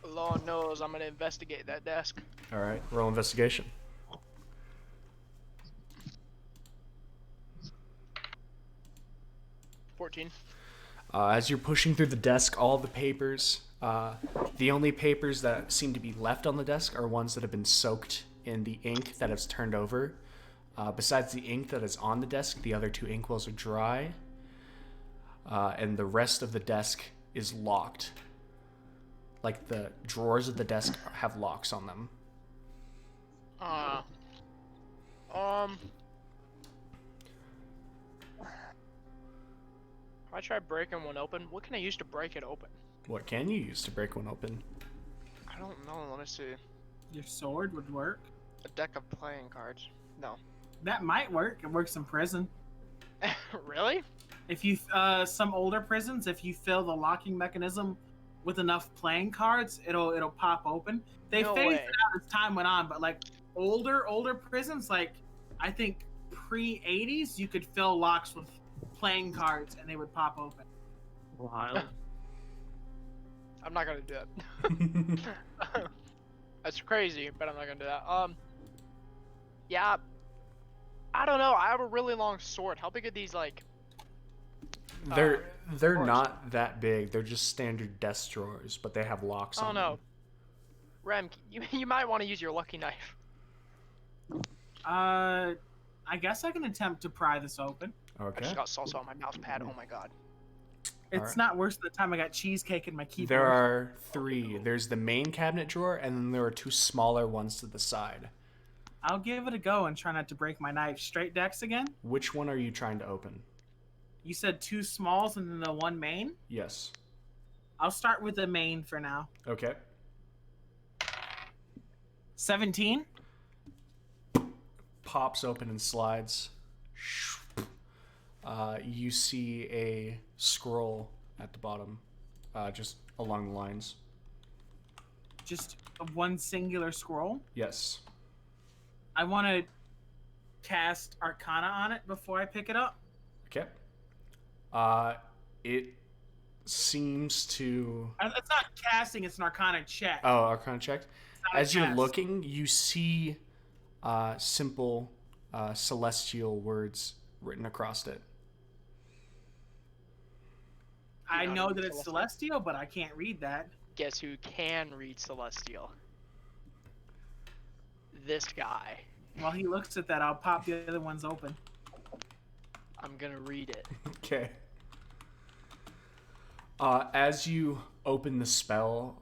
Lord knows I'm gonna investigate that desk. All right. Roll investigation. As you're pushing through the desk, all the papers, the only papers that seem to be left on the desk are ones that have been soaked in the ink that has turned over. Besides the ink that is on the desk, the other 2 inkwells are dry, and the rest of the desk is locked. Like the drawers of the desk have locks on them. If I try breaking one open, what can I use to break it open? What can you use to break one open? I don't know. Let me see. Your sword would work. A deck of playing cards. No. That might work. It works in prison. Really? If you some older prisons, if you fill the locking mechanism with enough playing cards, it'll pop open. They No phased way. it out as time went on, but like older prisons, like I think pre-80s, you could fill locks with playing cards and they would pop open. Wild. I'm not gonna do it. That's crazy, but I'm not gonna do that. Yeah. I don't know. I have a really long sword. How big are these like? They're drawers? not that big. They're just standard desk drawers, but they have locks Oh on no. them. Rem, you might want to use your lucky knife. I guess I can attempt to pry this open. I Okay. just got salsa on my mouse pad. Oh my god. It's Alright. not worse than the time I got cheesecake in my keyboard. There are 3. There's the main cabinet drawer, and then there are 2 smaller ones to the side. I'll give it a go and try not to break my knife. Straight decks again? Which one are you trying to open? You said 2 smalls and then the 1 main? Yes. I'll start with the main for now. Okay. 17? Pops open and slides. You see a scroll at the bottom, just along the lines. Just one singular scroll? Yes. I want to cast Arcana on it before I pick it up. Okay. It seems to... It's not casting, it's an Arcana check. Oh, Arcana check. Not a As you're cast. looking, you see simple celestial words written across it. I You know read that it's celestial, but I can't read that. Guess who can read celestial? This guy. While he looks at that, I'll pop the other ones open. I'm gonna read it. Okay. As you open the spell,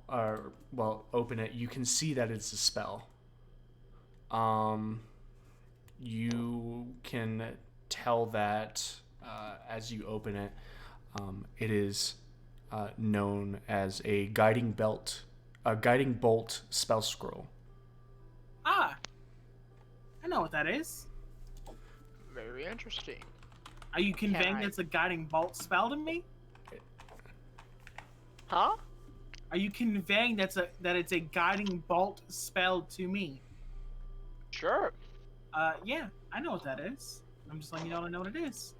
open it, you can see that it's a spell. You can tell that as you open it, it is known as a guiding bolt spell scroll. Ah! I know what that is. Very interesting. Are you conveying I- it's a guiding bolt spell to me? Huh? Are you conveying that it's a guiding bolt spell to me? Sure. Yeah, I know what that is. I'm just letting you know I know what it is.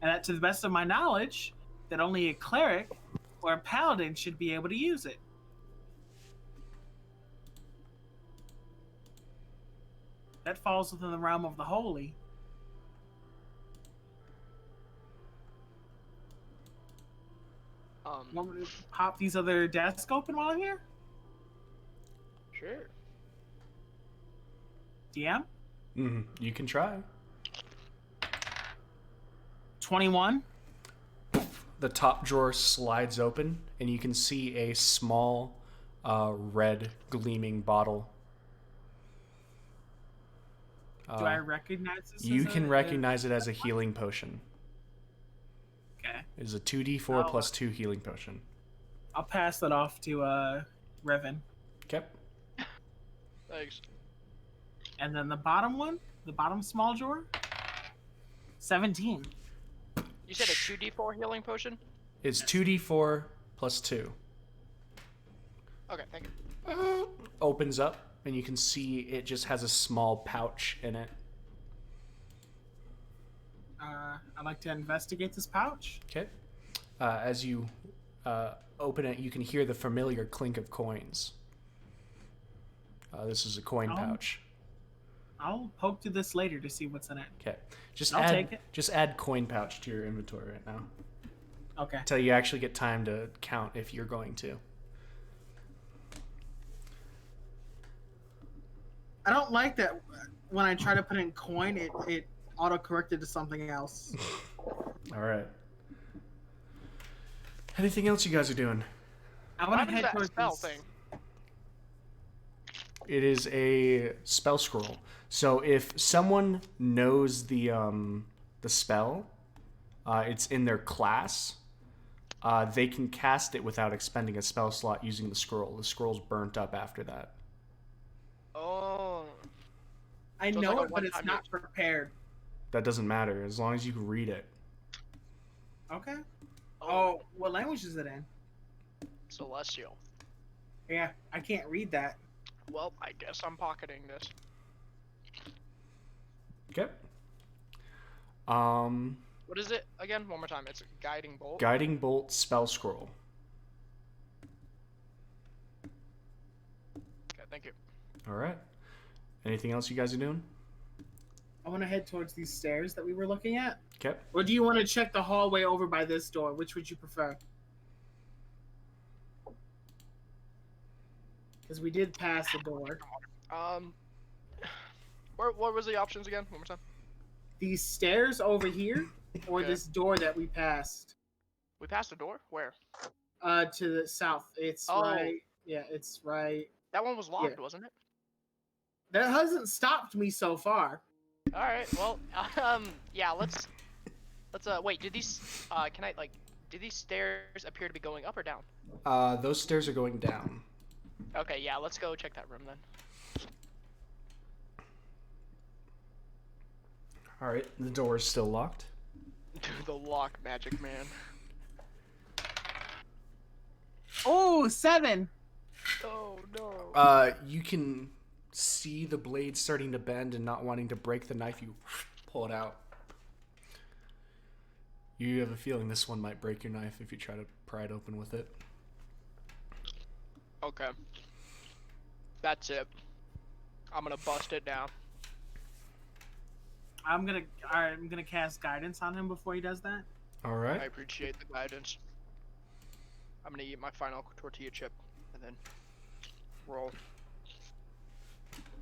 And that, to the best of my knowledge, that only a cleric or a paladin should be able to use it. That falls within the realm of the holy. Want me to pop these other desks open while I'm here? Sure. DM? You can try. 21? The top drawer slides open, and you can see a small red gleaming bottle. Do I recognize this? You as can a- recognize it as a healing potion. Okay. It is a 2d4 Oh. plus 2 healing potion. I'll pass that off to Revan. Okay. Thanks. And then the bottom one, the bottom small drawer, 17. You said a 2d4 healing potion? It's 2d4 plus 2. Okay, thank you. Opens up, and you can see it just has a small pouch in it. I'd like to investigate this pouch. Okay. As you open it, you can hear the familiar clink of coins. This is a coin Oh. pouch. I'll poke to this later to see what's in it. Okay. I'll take it. Just add coin pouch to your inventory right now. Okay. Until you actually get time to count if you're going to. I don't like that when I try to put in coin, it auto-corrected to something else. All right. Anything else you guys are doing? I What want to happened to head that towards spell this. thing? It is a spell scroll. So if someone knows the spell, it's in their class. They can cast it without expending a spell slot using the scroll. The scroll's burnt up after that. Oh. I So it's know like a it, but it's one-time not prepared. That doesn't matter as long as you can read it. Okay. Oh, what language is it in? Celestial. Yeah, I can't read that. Well, I guess I'm pocketing this. Okay. What is it again? One more time. It's a guiding bolt. Guiding bolt spell scroll. Okay, Thank you. All right. Anything else you guys are doing? I want to head towards these stairs that we were looking at. Okay. Or do you want to check the hallway over by this door? Which would you prefer? Because we did pass the door. What was the options again? One more time. These stairs over here, or Okay. this door that we passed? We passed the door. Where? To the south. It's Oh. right. Yeah, it's right. That one was locked, Yeah. wasn't it? That hasn't stopped me so far. All right. Well, yeah. Let's wait. Did these did these stairs appear to be going up or down? Those stairs are going down. Okay. Yeah. Let's go check that room then. All right. The door is still locked. The lock magic man. Oh, 7. Oh no. You can see the blade starting to bend and not wanting to break the knife. You pull it out. You have a feeling this one might break your knife if you try to pry it open with it. Okay. That's it. I'm gonna bust it down. I'm gonna cast guidance on him before he does that. All I right. appreciate the guidance. I'm gonna eat my final tortilla chip and then roll.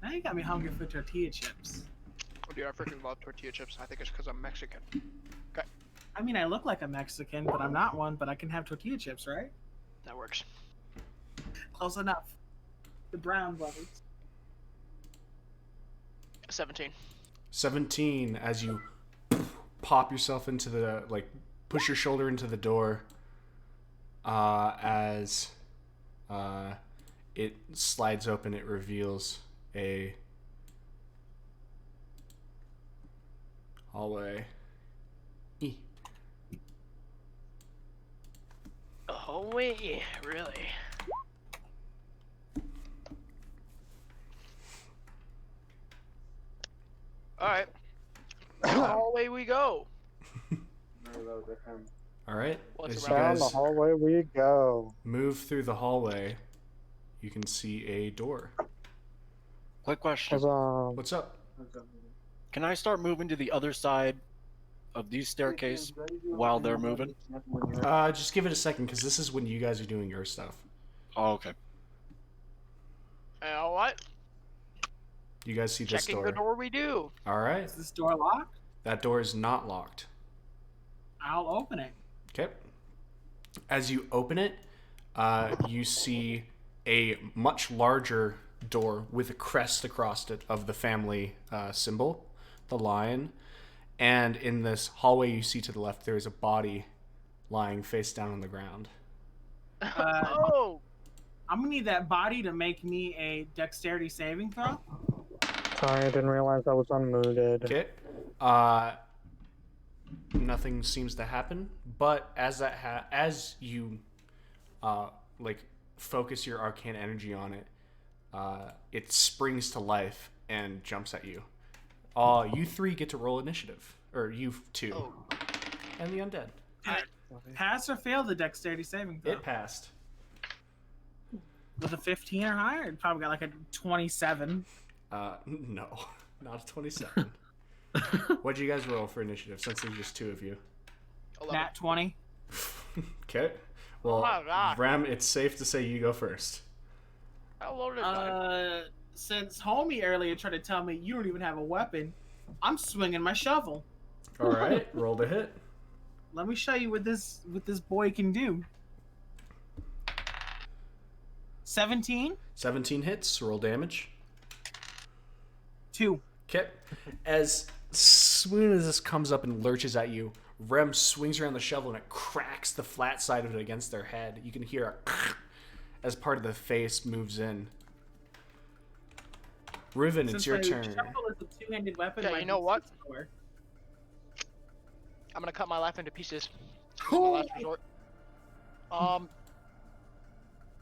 Now you got me hungry for tortilla chips. Oh, dude, I freaking love tortilla chips. I think it's because I'm Mexican. I mean, I look like a Mexican, but I'm not one. But I can have tortilla chips, right? That works. Close enough. The brown brothers. 17. 17 as you pop yourself into the, like, push your shoulder into the door as it slides open. It reveals a hallway. Oh wait, really? All right. Hallway we go. All right. What's As you around? Down the guys hallway we go. move through the hallway, you can see a door. Quick question. What's up? Can I start moving to the other side of these staircase while they're moving? Just give it a second, because this is when you guys are doing your stuff. Oh, okay. You know what? You guys see this Checking door. the door we do. All right. Is this door locked? That door is not locked. I'll open it. Okay. As you open it, you see a much larger door with a crest across it of the family symbol, the lion. And in this hallway you see to the left, there is a body lying face down on the ground. Oh, I'm gonna need that body to make me a dexterity saving throw. Sorry, I didn't realize I was unmuted. Okay. Nothing seems to happen, but as you focus your arcane energy on it, it springs to life and jumps at you. You three get to roll initiative, or you two, Oh. and the undead. Pass or fail the dexterity saving throw. It passed. With a 15 or higher, it probably got like a 27. No, not a 27. What'd you guys roll for initiative? Since there's just two of you. 11. Nat 20. Okay. Well, Oh my God. Rem, it's safe to say you go first. How low did I? Since homie earlier tried to tell me you don't even have a weapon, I'm swinging my shovel. All right, roll to hit. Let me show you what this boy can do. 17, 17 hits. Roll damage. 2. Okay. As soon as this comes up and lurches at you, Rem swings around the shovel and it cracks the flat side of it against their head. You can hear a as part of the face moves in. Riven, it's your turn. Shovel is a two-handed weapon. Yeah, my you know what? defense is lower. I'm gonna cut my life into pieces. This is my last resort.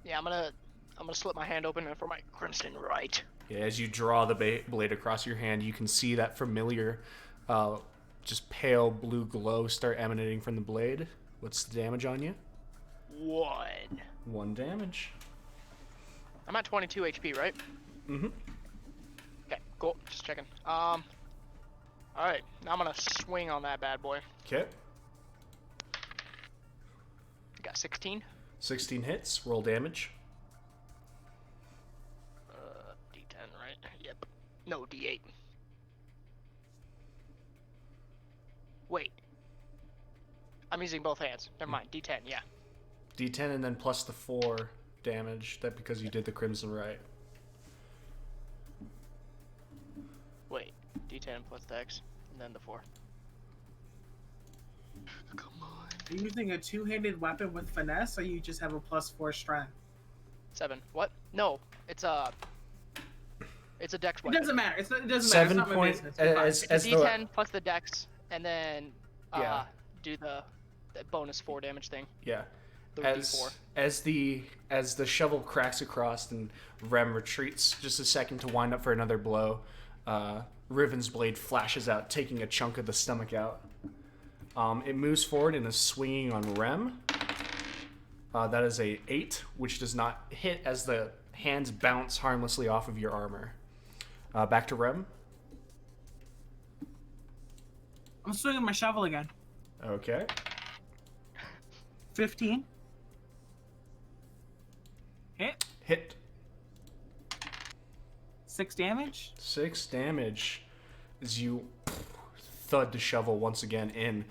Yeah, I'm gonna slip my hand open for my crimson right. Yeah, as you draw the blade across your hand, you can see that familiar, just pale blue glow start emanating from the blade. What's the damage on you? 1. 1 damage. I'm at 22 HP, right? Mm-hmm. Okay, cool. Just checking. All right, now I'm gonna swing on that bad boy. Okay. Got 16. 16 hits. Roll damage. D10, right? Yep. No, D8. Wait. I'm using both hands. Never mind. D10, yeah. D10 and then plus the 4 damage. That because you did the Crimson Rite. Wait. D10 plus the X, and then the 4. Come on. Are you using a two-handed weapon with finesse, or you just have a +4 strength? 7. What? No. It's a dex It weapon. doesn't matter. It doesn't matter. 7 It's not my point business. It's fine. as It's a the D10 plus the dex, and then Yeah. do the bonus 4 damage thing. yeah. The D4. As the shovel cracks across and Rem retreats just a second to wind up for another blow, Riven's blade flashes out, taking a chunk of the stomach out. It moves forward and is swinging on Rem. That is a 8, which does not hit as the hands bounce harmlessly off of your armor. Back to Rem. I'm swinging my shovel again. Okay. 15. Hit. Hit. 6 damage. 6 damage as you thud the shovel once again in,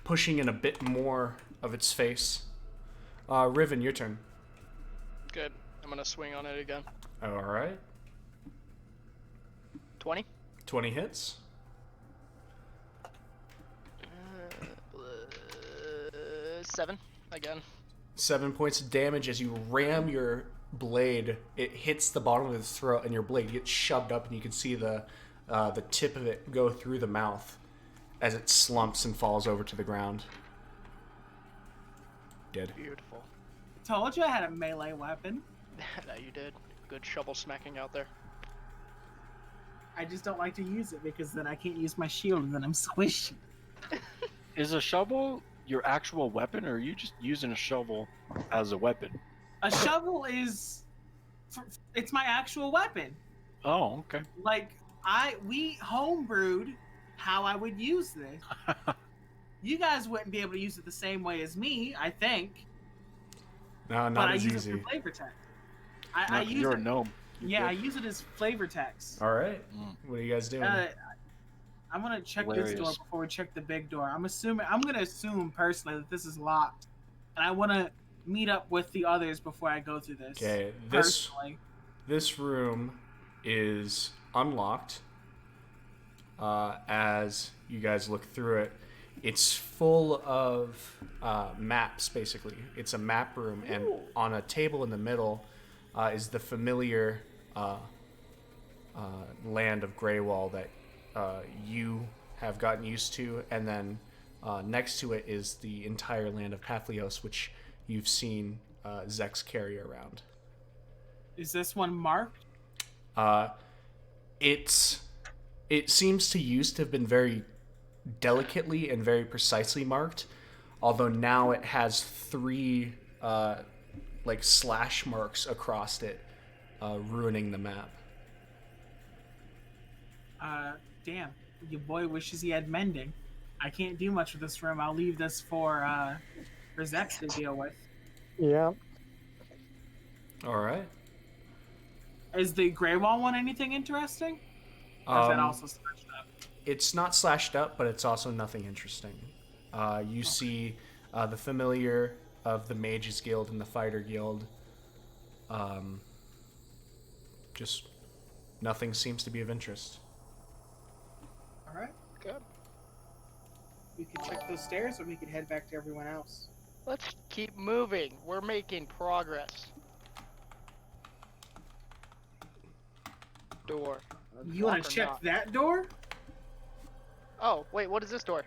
pushing in a bit more of its face. Riven, your turn. Good. I'm gonna swing on it again. All right. 20. 20 hits. 7 again. 7 points of damage as you ram your blade. It hits the bottom of its throat, and your blade gets shoved up, and you can see the tip of it go through the mouth as it slumps and falls over to the ground. Dead. Beautiful. Told you I had a melee weapon. No, you did. Good shovel smacking out there. I just don't like to use it because then I can't use my shield and then I'm squished. Is a shovel your actual weapon, or are you just using a shovel as a weapon? A shovel is... It's my actual weapon. Oh, okay. Like, we homebrewed how I would use this. You guys wouldn't be able to use it the same way as me, I think. No, But not I as use easy. it for flavor text. I use You're it. a gnome. Yeah, I use it as flavor text. All right. What are you guys doing? I'm gonna check this door Hilarious. before we check the big door. I'm gonna assume personally that this is locked, and I want to meet up with the others before I go through this. Okay, Personally, this room is unlocked. As you guys look through it, it's full of maps. Basically, it's a map room, and on a table in the middle is the familiar land of Greywall that you have gotten used to, and then next to it is the entire land of Papihos, which you've seen Zex carry around. is this one marked? It seems to used to have been very delicately and very precisely marked, although now it has 3 like slash marks across it, ruining the map. Damn, your boy wishes he had mending. I can't do much with this room. I'll leave this for Zex to deal with. Yeah. All right. Is the gray wall one anything interesting? Or is that also slashed up? It's not slashed up, but it's also nothing interesting. You see the familiar of the Mages Guild and the Fighter Guild. Just nothing seems to be of interest. All right. Good. We can check those stairs, or we can head back to everyone else. Let's keep moving. We're making progress. Door. You want Lock to or check not? that door? Oh, wait, what is this door?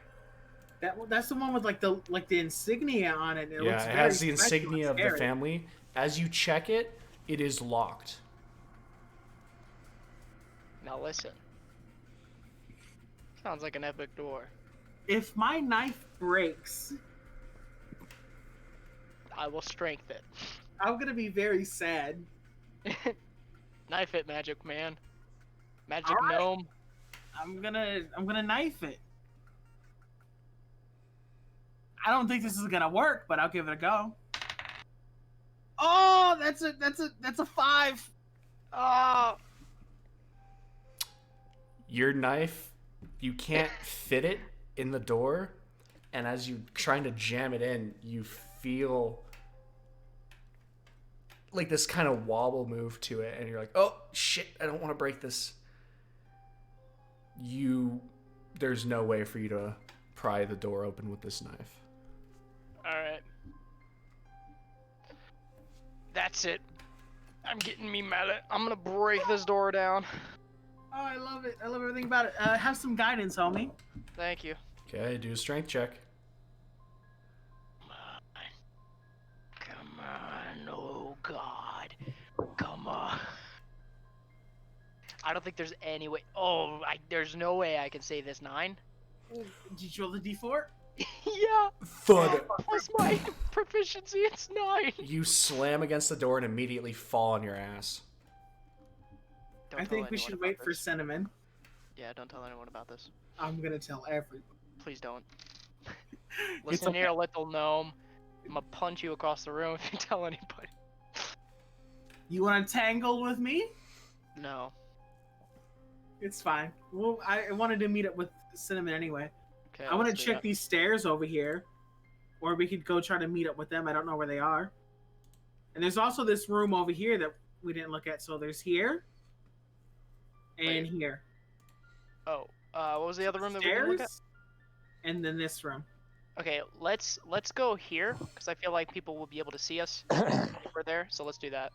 That's the one with like the insignia on it. It Yeah, looks it very has the special insignia and of the scary. family. As you check it, it is locked. Now listen. Sounds like an epic door. If my knife breaks, I will strength it. I'm gonna be very sad. Knife it, magic man. Magic All right. gnome. I'm gonna knife it. I don't think this is gonna work, but I'll give it a go. Oh, that's a 5. Oh, Your knife, you can't fit it in the door, and as you're trying to jam it in, you feel like this kind of wobble move to it, and you're like, oh shit, I don't want to break this. There's no way for you to pry the door open with this knife. alright. That's it. I'm getting me mallet. I'm gonna break this door down. Oh, I love it. I love everything about it. Have some guidance, homie. Thank you. Okay, do a strength check. Come on, oh god. Come on. I don't think there's any way. Oh, there's no way I can save this 9. Did you roll the d4? Yeah. Thud. Plus my proficiency, it's 9. You slam against the door and immediately fall on your ass. Don't I tell think we anyone should about wait for this. cinnamon. Yeah, don't tell anyone about this. I'm gonna tell everyone. Please don't. Listen here, little gnome. I'm gonna punch you across the room if you tell anybody. You want to tangle with me? No. It's fine. Well, I wanted to meet up with cinnamon anyway. Okay. I want to let's do check that. these stairs over here, or we could go try to meet up with them. I don't know where they are. And there's also this room over here that we didn't look at. So there's here and Wait. here. Oh, what was the other room that we didn't look at? Stairs, and then this room. Okay, let's go here because I feel like people will be able to see us if we're there. So let's do that.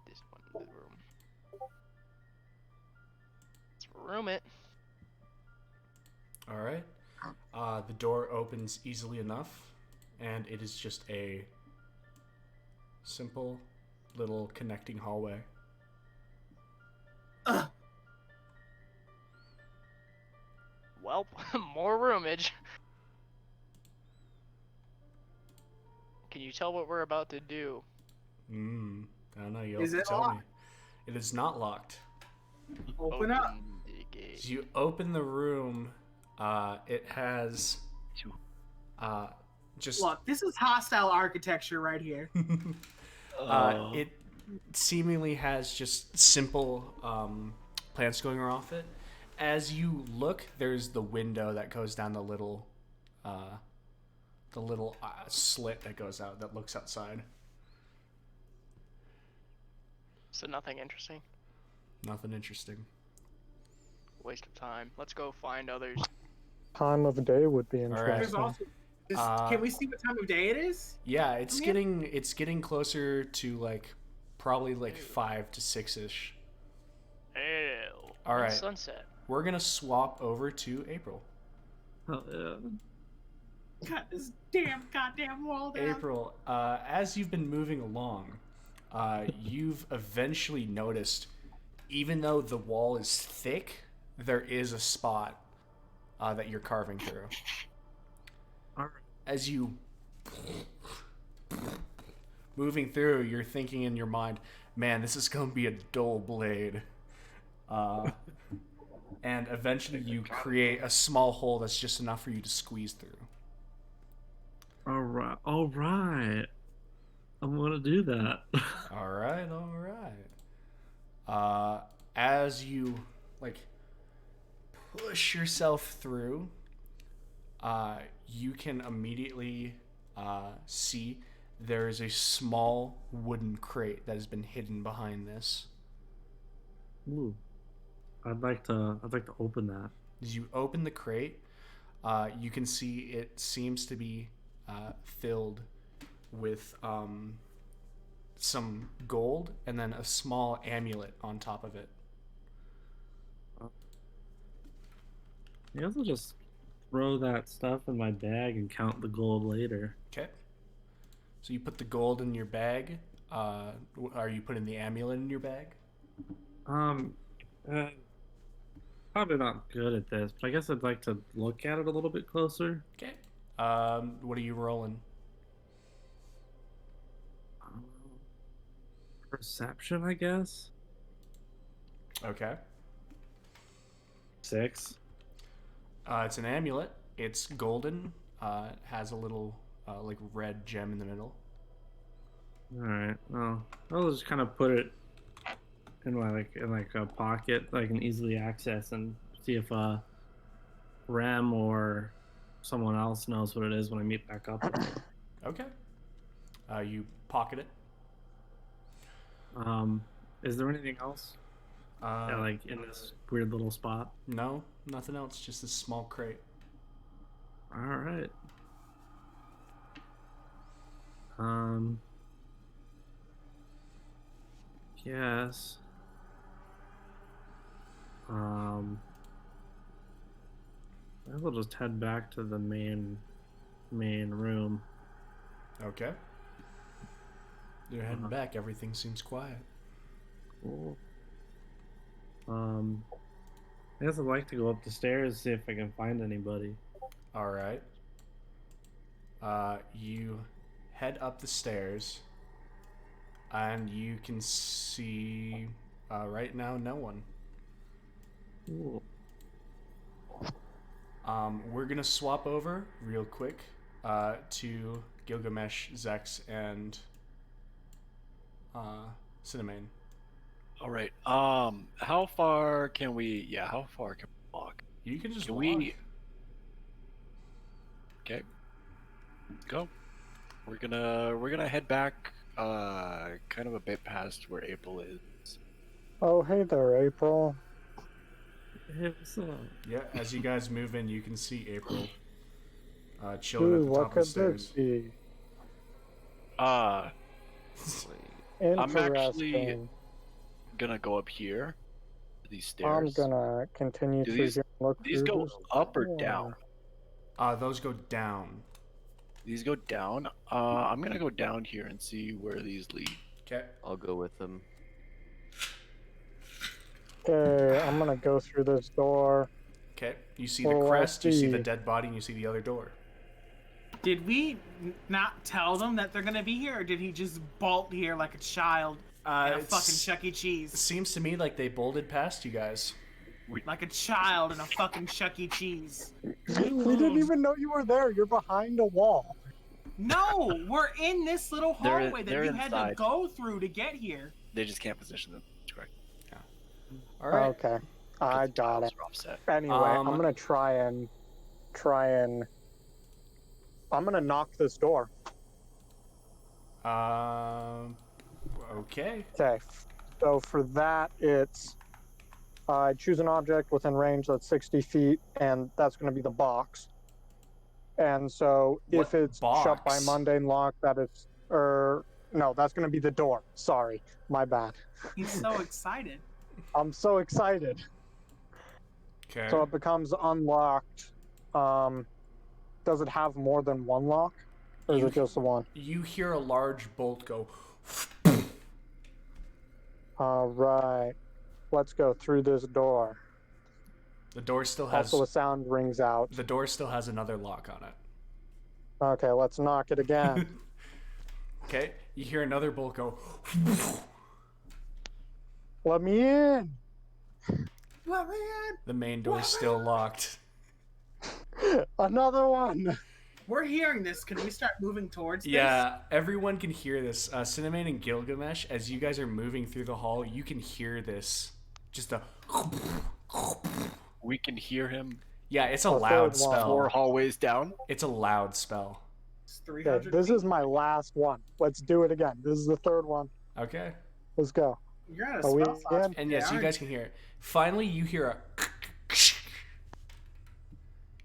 This one, the room. Let's room it. All right. The door opens easily enough, and it is just a simple little connecting hallway. Ugh. Well, more roomage. Can you tell what we're about to do? I don't know. You'll Is have it to tell me. locked? It is not locked. Open up. the gate. As you open the room, it has just Look, this is hostile architecture right here. it seemingly has just simple plants going off it. As you look, there's the window that goes down the little slit that goes out that looks outside. So nothing interesting. Nothing interesting. Waste of time. Let's go find others. Time of day would be right. There's interesting. also. Can we see what time of day it is? Yeah, it's Okay. getting closer to probably 5 to 6ish. Hell. All right. Sunset. We're gonna swap over to April. Oh, yeah. Cut this goddamn wall down. April, as you've been moving along, you've eventually noticed, even though the wall is thick, there is a spot that you're carving through. All right. As you moving through, you're thinking in your mind, man, this is going to be a dull blade. And eventually you create a small hole that's just enough for you to squeeze through. All right. All right. I'm gonna do that. All right. As you push yourself through, you can immediately see there is a small wooden crate that has been hidden behind this. Ooh. I'd like to open that. As you open the crate, you can see it seems to be filled with some gold and then a small amulet on top of it. I guess I'll just throw that stuff in my bag and count the gold later. Okay. So you put the gold in your bag. Are you putting the amulet in your bag? Probably not good at this, but I guess I'd like to look at it a little bit closer. Okay. What are you rolling? Perception, I guess. Okay. 6. It's an amulet. It's golden. It has a little like red gem in the middle. All right. Well, I'll just kind of put it in my a pocket that I can easily access and see if Rem or someone else knows what it is when I meet back up with them. Okay. You pocket it. Is there anything else? Like in this weird little spot? No, nothing else. Just this small crate. All right. Yes. I will just head back to the main room. Okay. You're heading back. Everything seems quiet. Cool. I guess I'd like to go up the stairs, see if I can find anybody. All right. You head up the stairs, and you can see right now no one. Cool. We're gonna swap over real quick to Gilgamesh, Zex, and Cinnamon. All right. How far can we? Yeah, how far can we walk? You can just Can walk. we? Okay. Go. We're gonna head back. Kind of a bit past where April is. Oh, hey there, April. Hey, what's up? Yeah, as you guys move in, you can see April chilling Ooh, at the what top of could the stairs. this be? I'm actually Interesting. gonna go up here. These I'm stairs. gonna continue Do through these here and look these through go this up or door. down? Those go down. These go down. I'm gonna go down here and see where these lead. Okay. I'll go with them. Okay, I'm gonna go through this door. Okay. You see the Oh, I crest, you see the see. dead body, and you see the other door. Did we not tell them that they're gonna be here, or did he just bolt here like a child at a fucking Chuck E. It Cheese? seems to me like they bolted past you guys. Like a child in a fucking Chuck E. Cheese. We didn't even know you were there. You're behind a wall. No, we're in this little They're- hallway that they're you had to inside. go through to get here. They just can't position them. Correct. All right. Okay, I got it. Tiles are offset. Anyway, I'm gonna try and I'm gonna knock this door. Okay. Okay, so for that, it's I choose an object within range that's 60 feet, and that's going to be the box. And so if What it's shut by box? mundane lock, that is, no, that's going to be the door. Sorry, my bad. He's so excited. I'm so excited. Okay. So it becomes unlocked. Does it have more than one lock, or is it just the one? You hear a large bolt go. All right, let's go through this door. The door still has. Also, a sound rings out. The door still has another lock on it. Okay, let's knock it again. Okay. You hear another bolt go. Let me in. Let me in. The main door's still locked. Another one. We're hearing this. Can we start moving towards this? Yeah, everyone can hear this. Cinnamon and Gilgamesh, as you guys are moving through the hall, you can hear this. Just a. We can hear him Yeah, it's a The loud third one. spell. 4 hallways down. It's a loud spell. It's Okay, 300 this feet. is my last one. Let's do it again. This is the third one. Okay. Let's go. You're at a Are we spell slot. in? And yes, you Yeah, guys can hear it. Finally, you hear a.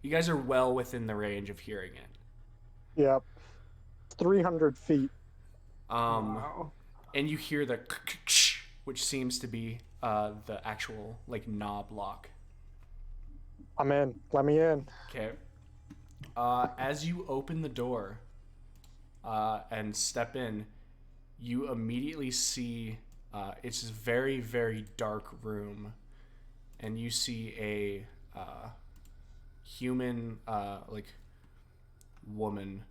You guys are well within the range of hearing it. Yep. 300 feet. Wow. And you hear the which seems to be the actual like knob lock. I'm in. Let me in. Okay. As you open the door and step in, you immediately see it's a very, very dark room, and you see a human like woman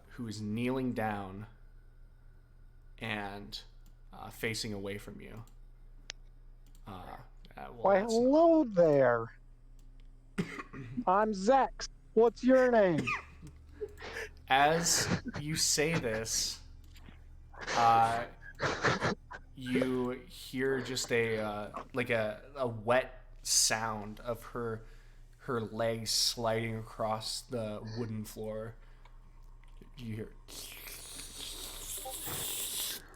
who is kneeling down, and facing away from you. Why, hello there. I'm Zex. What's your name? As you say this, you hear just a wet sound of her legs sliding across the wooden floor. You hear,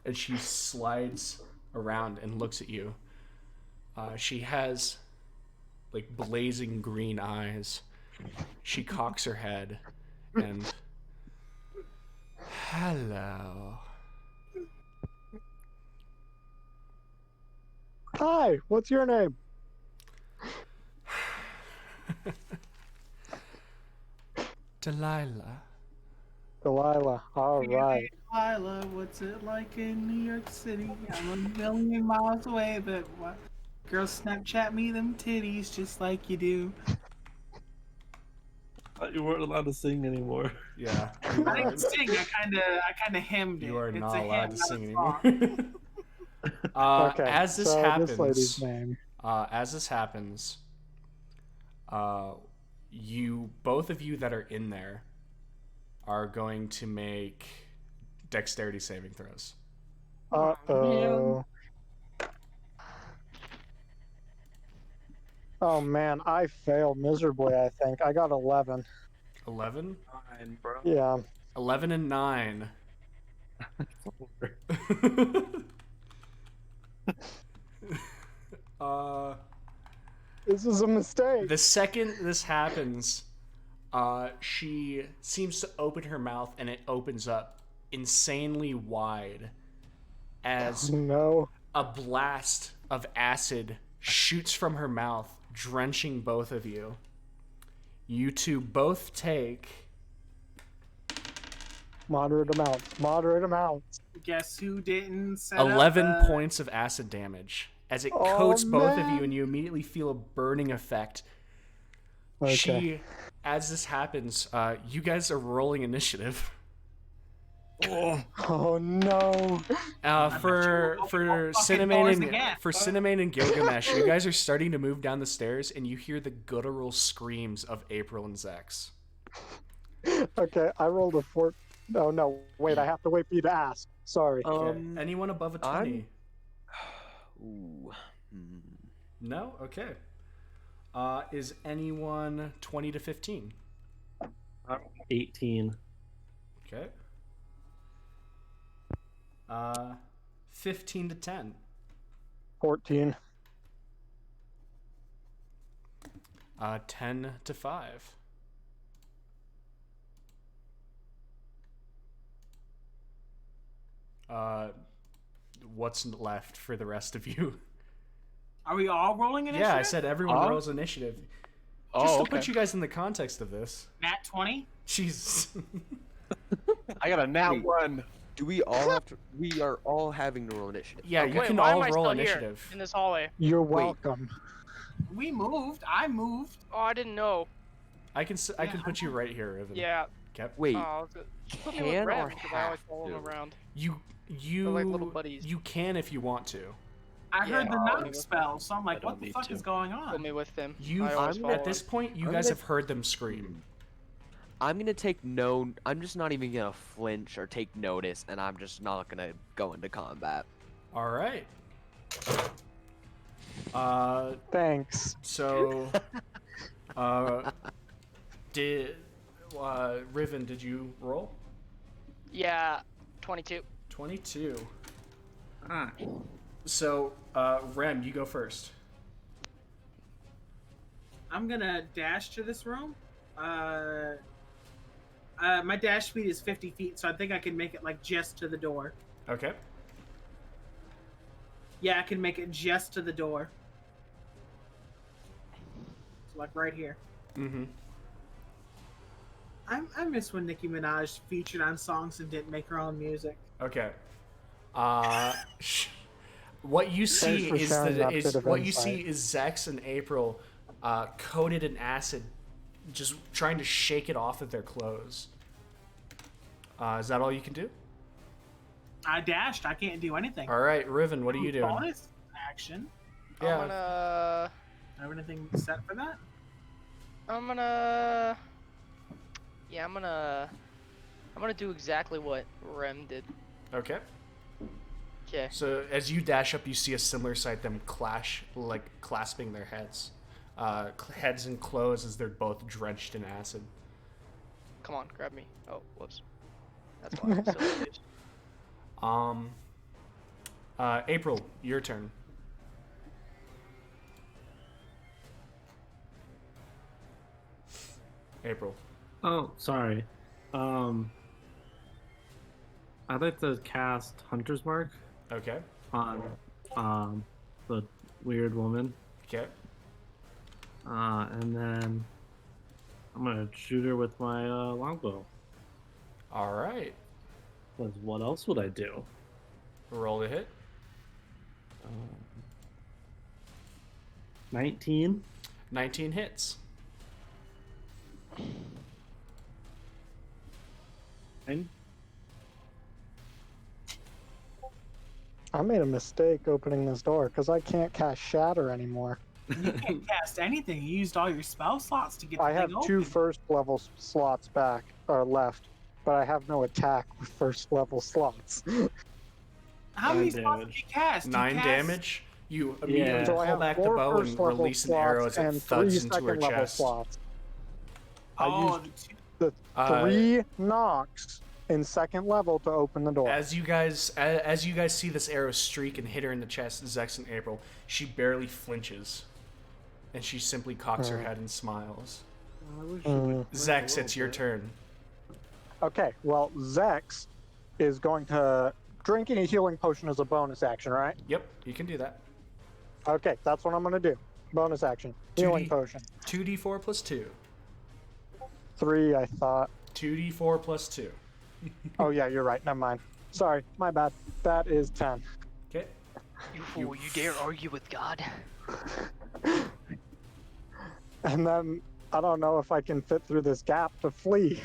and she slides around and looks at you. She has like blazing green eyes. She cocks her head and, hello. Hi, what's your name? Delilah. Delilah. All right. Hey, Delilah, what's it like in New York City? I'm a million miles away, but what? Girls Snapchat me them titties just like you do. You weren't allowed to sing anymore. Yeah. I didn't sing. I kind of hemmed it. You are It's not a allowed hem, to not a sing song. anymore. Okay. As this so happens, this lady's name. You both of you that are in there are going to make dexterity saving throws. Uh-oh. Oh man, I failed miserably, I think. I got 11. 11? 9, bro. Yeah. 11 and 9. This is a mistake. The second this happens, she seems to open her mouth and it opens up insanely wide as No. a blast of acid shoots from her mouth, drenching both of you. You two both take Moderate amounts. Moderate amounts. Guess who didn't set 11 up, points of acid damage as it Oh, coats both of man. you, and you immediately feel a burning effect. Okay. As this happens, you guys are rolling initiative. Oh no. For fucking Cinnamon doors and again. Cinnamon and Gilgamesh, you guys are starting to move down the stairs, and you hear the guttural screams of April and Zex. Okay, I rolled a 4. Oh no, wait, I have to wait for you to ask. Sorry. Anyone above a 20? Ooh. No? Okay. Is anyone 20 to 15? 18. Okay. 15 to 10. 14. 10 to 5. What's left for the rest of you? Are we all rolling initiative? Yeah, I said everyone rolls initiative. Just to put you guys in the context of this. Nat 20? Jesus. I got a nat 1. Do we all have to? We are all having to roll initiative. Yeah, you Wait, can why am all I roll still initiative. here in this hallway? You're welcome. We moved. I moved. Oh, I didn't know. I can put you right here, Riven. Yeah. Okay. Wait. Oh, put me with Can Rem, or 'cause I always have follow him to? around. You They're like little buddies. you can if you want to. I heard the Yeah. knock spell, so I'm like, don't what the need fuck to. is going Put on? me with them. You I always follow at this him. point, you I'm guys gonna- have heard them scream. I'm gonna take no. I'm just not even gonna flinch or take notice, and I'm just not gonna go into combat. All right. Thanks. So, Riven, did you roll? Yeah, 22. 22. Ah. So, Rem, you go first. I'm gonna dash to this room. My dash speed is 50 feet, so I think I can make it like just to the door. Okay. Yeah, I can make it just to the door. So like right here. Mm-hmm. I miss when Nicki Minaj featured on songs and didn't make her own music. Okay. What you see for is sharing that bit of what you insight. see is Zex and April coated in acid, just trying to shake it off of their clothes. Is that all you can do? I dashed. I can't do anything. All right, Riven, what are you doing? Bonus action. Yeah. I'm gonna. Have anything set for that? I'm gonna. Yeah, I'm gonna do exactly what Rem did. Okay. Okay. So as you dash up, you see a similar sight: them clash, like clasping their heads, heads and clothes as they're both drenched in acid. Come on, grab me. Oh, whoops. That's why I'm still confused. April, your turn. April. Oh, sorry. I'd like to cast Hunter's Mark Okay. on the weird woman. Okay. And then I'm gonna shoot her with my longbow. All right. Because what else would I do? Roll to hit. 19. 19 hits. And I made a mistake opening this door because I can't cast Shatter anymore. You can't cast anything. You used all your spell slots to get the I have thing two open. first level slots back or left, but I have no attack with first level slots. How many 9 slots did damage. you cast? 9 damage. You immediately Yeah. So I pull have back the 4 bow first and level release an arrow as slots it and 3 thuds into her second level chest. slots. Oh, I used the Uh, 3 knocks in second level to open the door. As you guys see this arrow streak and hit her in the chest, Zex and April, she barely flinches, and she simply cocks her head and smiles. I wish you would Zex, it's your turn. Okay, well, Zex is going to... Drinking a healing potion as a bonus action, right? Yep, you can do that. Okay, that's what I'm going to do. Bonus action. Healing 2D potion. 2d4 plus 2. 3, I thought. 2d4 plus 2. Oh, yeah, you're right. Never mind. Sorry, my bad. That is 10. Okay. You fool! You dare argue with God? And then I don't know if I can fit through this gap to flee.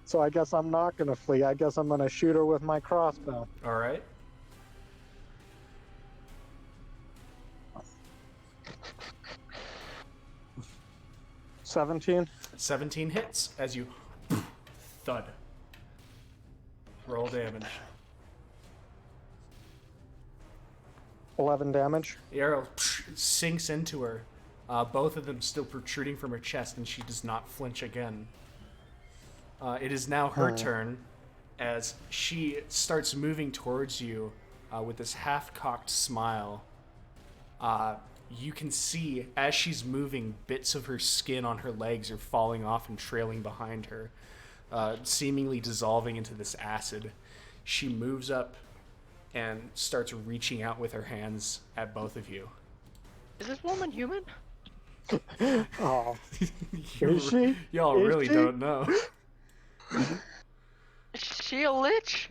So I guess I'm not going to flee. I guess I'm going to shoot her with my crossbow. All right. $17. 17 hits as you thud. Roll damage. 11 damage. The arrow sinks into her, both of them still protruding from her chest, and she does not flinch again. It is now her turn as she starts moving towards you with this half-cocked smile. You can see, as she's moving, bits of her skin on her legs are falling off and trailing behind her, seemingly dissolving into this acid. She moves up and starts reaching out with her hands at both of you. Is this woman human? Oh, is she? Y'all Is really she? don't know. Is she a lich?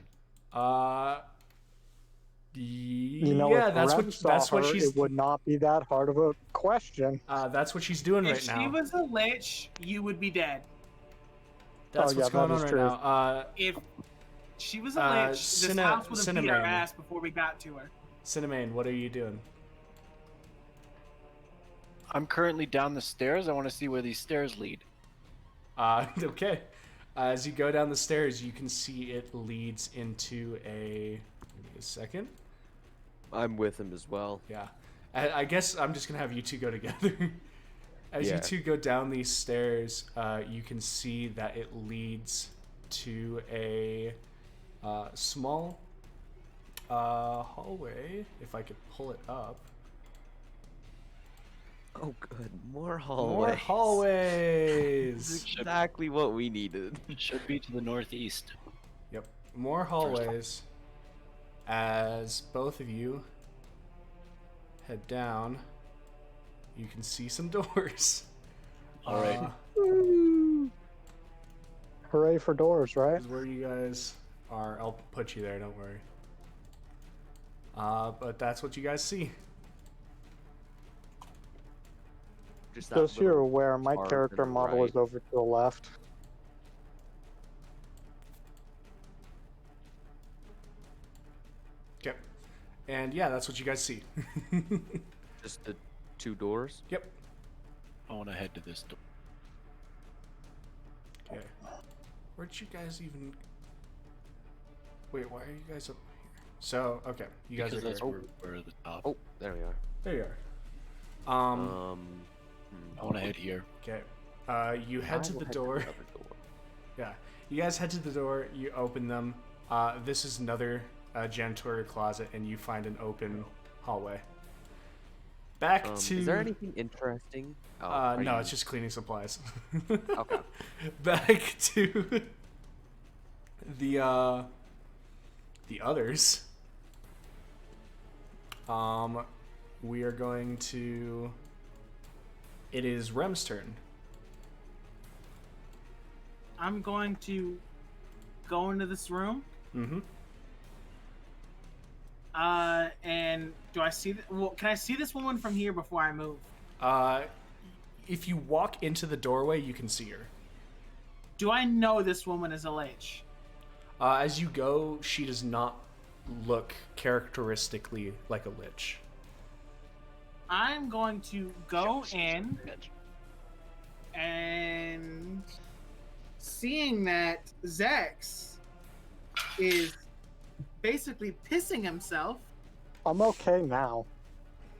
You know, yeah, if that's Rem what saw her, she's It would not be that hard of a question. that's what she's doing If right she now. was a lich, you would be dead. That's Oh, what's yeah, going that on is right true. now. If she was a lich, this house would have beat our Cinnamon. ass before we got to her. Cinnamon, what are you doing? I'm currently down the stairs. I want to see where these stairs lead. Okay. As you go down the stairs, you can see it leads into a. Give me a second. I'm with him as well. Yeah. I guess I'm just gonna have you two go together. As Yeah. you two go down these stairs, you can see that it leads to a small hallway. If I could pull it up. Oh, good. More hallways. More hallways. Exactly what we needed. It should be to the northeast. Yep. More hallways. As both of you head down, you can see some doors. All right. Hooray for doors, right? This is where you guys are. I'll put you there, don't worry. But that's what you guys see. Just that Just so you're little aware, my bar to character the model right. is over to the left. Okay. And yeah, that's what you guys see. Just the 2 doors? Yep. I want to head to this door. Okay. Where'd you guys even... Wait, why are you guys up here? So, okay. You guys Because are that's here. where we're at the top. Oh, there we are. There you are. I want to head here. Okay. You head to I will the head door. the other door. Yeah. You guys head to the door. You open them. This is another janitorial closet, and you find an open hallway. Back to... Is there anything interesting? Oh, no, you- it's just cleaning supplies. Okay. Back to the others. We are going to... It is Rem's turn. I'm going to go into this room. Mm-hmm. And do I see? Well, can I see this woman from here before I move? If you walk into the doorway, you can see her. Do I know this woman is a lich? As you go, she does not look characteristically like a lich. I'm going to go in, and seeing that Zex is basically pissing himself. I'm okay now.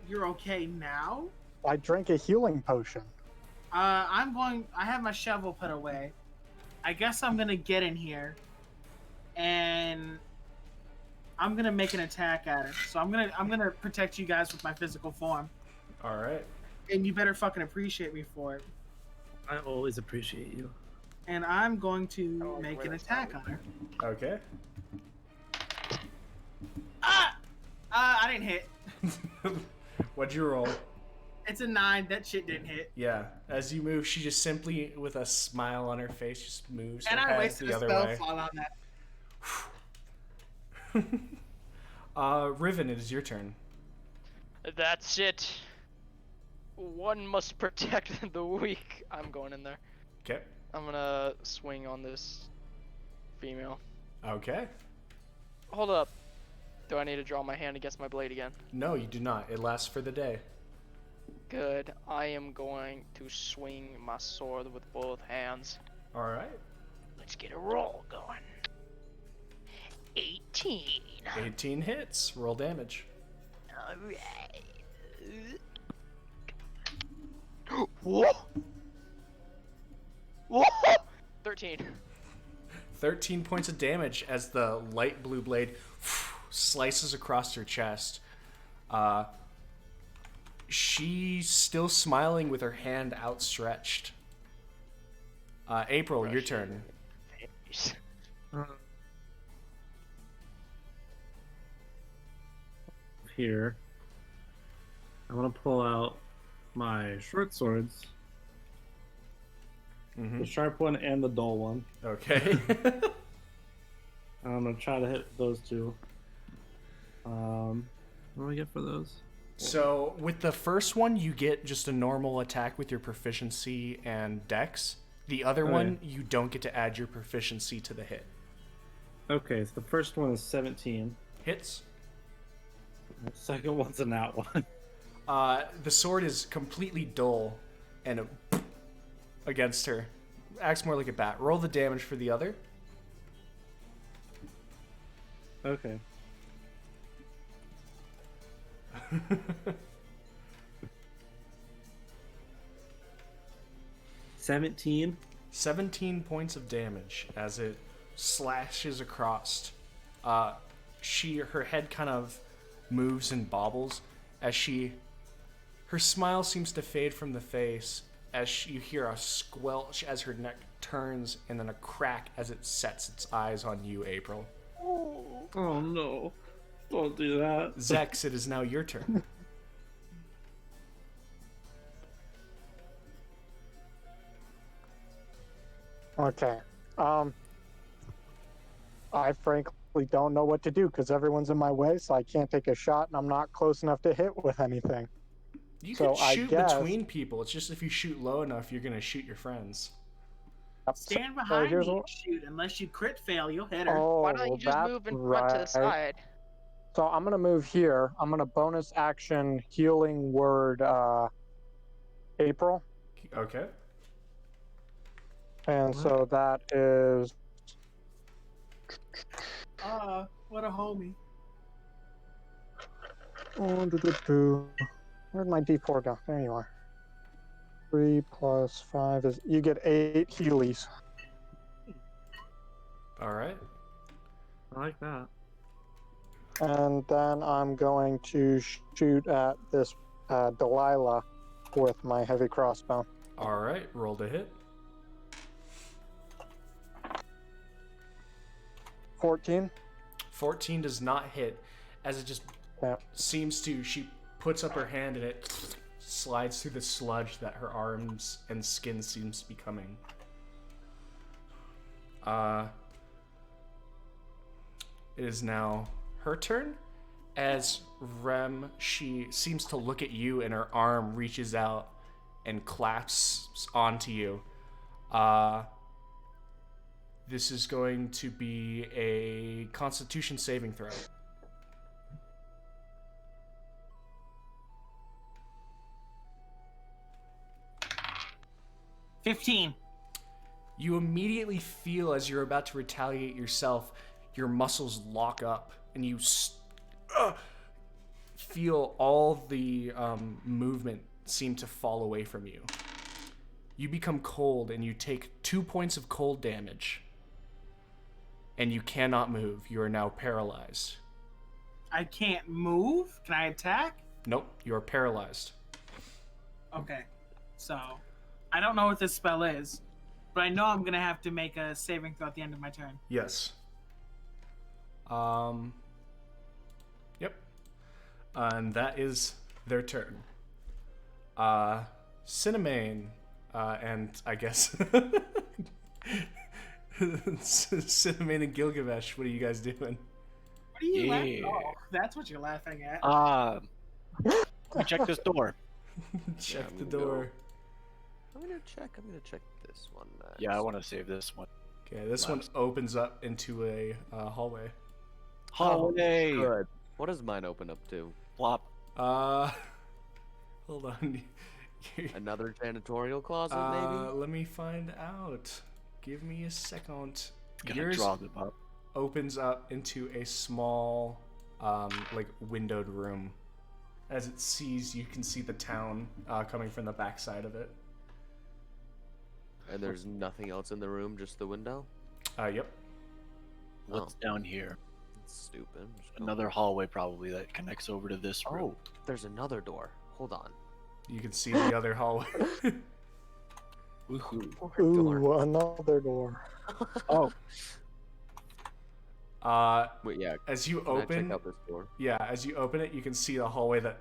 You're okay now? I drank a healing potion. I have my shovel put away. I guess I'm gonna get in here, and I'm gonna make an attack at her. So I'm gonna protect you guys with my physical form, All right. and you better fucking appreciate me for it. I always appreciate you. And I'm going to make an attack on her. Okay. I didn't hit. What'd you roll? It's a 9. That shit didn't hit. Yeah. As you move, she just simply, with a smile on her face, just moves And her I head wasted the a other spell way. fall on that. Riven, it is your turn. That's it. One must protect the weak. I'm going in there. Okay. I'm gonna swing on this female. Okay. Hold up. Do I need to draw my hand against my blade again? No, you do not. It lasts for the day. Good. I am going to swing my sword with both hands. All right. Let's get a roll going. 18. 18 hits. Roll damage. Alright. Whoa! Whoa! 13. 13 points of damage as the light blue blade slices across her chest. She's still smiling with her hand outstretched. April, your turn. Here, I'm gonna pull out my short swords, the sharp one and the dull one. Okay. I'm gonna try to hit those two. What do I get for those? So with the first one, you get just a normal attack with your proficiency and dex. The other one, you don't get to add your proficiency to the hit. Okay, so the first one is 17. Hits. The second one's a nat one. The sword is completely dull and against her. Acts more like a bat. Roll the damage for the other. Okay. 17. 17 points of damage as it slashes across. Her head kind of moves and bobbles as her smile seems to fade from the face as you hear a squelch as her neck turns and then a crack as it sets its eyes on you, April. Oh no. Don't do that. Zex, it is now your turn. Okay. I frankly don't know what to do because everyone's in my way, so I can't take a shot, and I'm not close enough to hit with anything. You So can I shoot guess- between people. It's just if you shoot low enough, you're going to shoot your friends. Stand So behind here's me what- and shoot. Unless you crit fail, you'll hit her. Oh, Why don't you just that's move in front to the right. side? So I'm gonna move here. I'm gonna bonus action healing word April. Okay. And so that is What a homie. where'd my D4 go? There you are. 3 plus 5 is you get 8 Heelys. All right. I like that. And then I'm going to shoot at this Delilah with my heavy crossbow. All right. Roll to hit. 14. 14 does not hit, as it just Yeah. seems to. She puts up her hand and it slides through the sludge that her arms and skin seems to be becoming. It is now her turn. As Rem, she seems to look at you and her arm reaches out and clasps onto you. This is going to be a Constitution saving throw. $15. You immediately feel, as you're about to retaliate yourself, your muscles lock up, and you feel all the movement seem to fall away from you. You become cold, and you take 2 points of cold damage, and you cannot move. You are now paralyzed. I can't move. Can I attack? Nope, you are paralyzed. Okay. So, I don't know what this spell is, but I know I'm going to have to make a saving throw at the end of my turn. Yes. Yep. And that is their turn. Cinnamon, and I guess Cinnamon and Gilgamesh, what are you guys doing? What are you laughing? Yeah. Oh, that's what you're laughing at. Let me check this door. Check I'm the gonna door. I'm gonna check this one. Yeah, I want to save this one. Okay, this one opens up into a hallway. Hallway. Good. What does mine open up to? Flop. Hold on. Another janitorial closet, maybe? Let me find out. Give me a second. Gonna Yours draw them up. opens up into a small, like windowed room. As it sees, you can see the town coming from the backside of it. And there's nothing else in the room, just the window? Yep. What's down here? That's stupid. I'm just gonna- Another hallway probably that connects over to this room. Oh, there's another door. Hold on. You can see the other hallway. Woohoo. Ooh, another door. Oh, Wait, yeah. as you Can I open, check out this door? yeah, as you open it, you can see the hallway that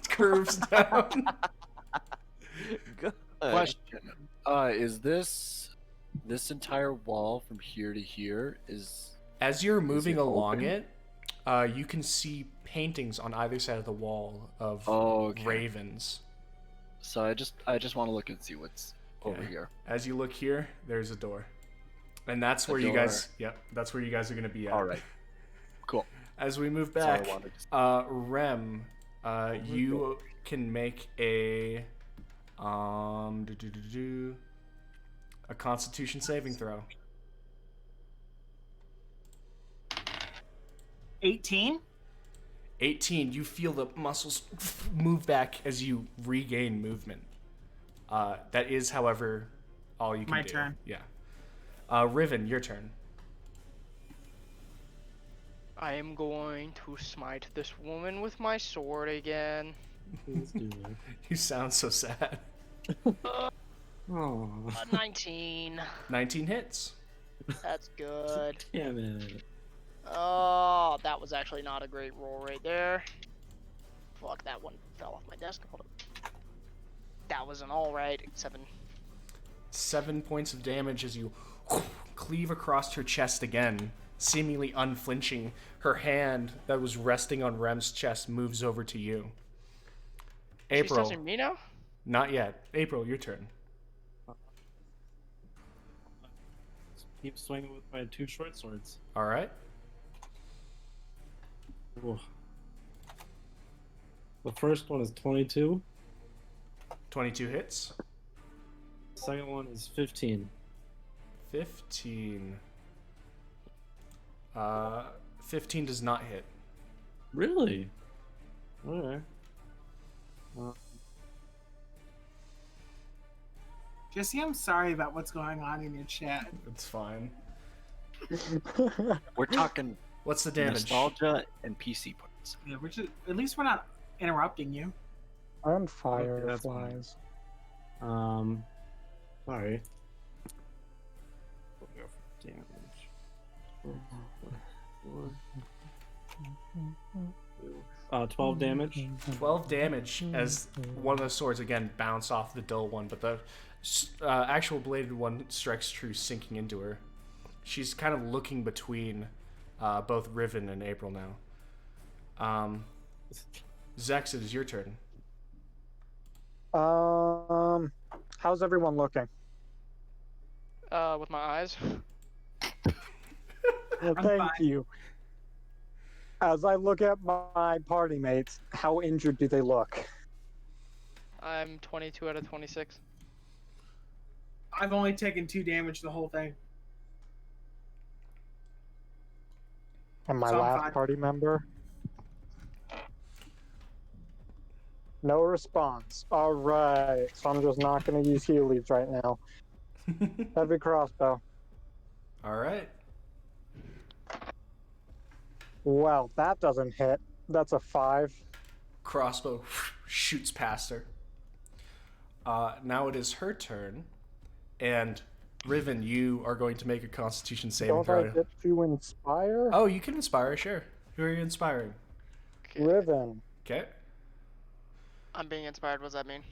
curves down. Good. question. Is this entire wall from here to here is As you're moving it along open? it, you can see paintings on either side of the wall of okay. ravens. So I just want to look and see what's over Okay. here. As you look here, there's a door. And that's where you guys, yep, that's where you guys are going to be at. All right. Cool. As we move That's all I back, wanted. Rem, you can make a a Constitution saving throw. 18? 18. You feel the muscles move back as you regain movement. That is, however, all you can My do. turn. Yeah. Riven, your turn. I am going to smite this woman with my sword again. Please do it. You sound so sad. Oh, 19. 19 hits. That's good. damn it. Oh, that was actually not a great roll right there. Fuck, that one fell off my desk. Hold up. That was an alright. 7. 7 points of damage as you cleave across her chest again, seemingly unflinching. Her hand that was resting on Rem's chest moves over to you. She's April. touching me now? Not yet. April, your turn. Keep swinging with my 2 short swords. All right. Ooh. The first one is 22. 22 hits. Second one is 15. 15. 15 does not hit. Really? Alright. Jesse, I'm sorry about what's going on in your chat. It's fine. We're talking What's the damage? nostalgia and PC points. Yeah, we're just, at least we're not interrupting you. On Okay, that's fine. fireflies. Sorry. We'll go for damage. 12 damage. 12 damage as one of the swords again bounce off the dull one, but the actual bladed one strikes true, sinking into her. She's kind of looking between both Riven and April now. Zex, it is your turn. How's everyone looking? With my eyes. Well, I'm thank fine. you. As I look at my party mates, how injured do they look? I'm 22 out of 26. I've only taken 2 damage the whole thing. And my So I'm last fine. party member? No response. All right, so I'm just not going to use Heelys right now. Heavy crossbow. All right. Well, that doesn't hit. That's a 5. Crossbow shoots past her. Now it is her turn, and Riven, you are going to make a Constitution saving Don't throw. I get to inspire? Oh, you can inspire, sure. Who are you inspiring? Okay. Riven. Okay. I'm being inspired. What does that mean?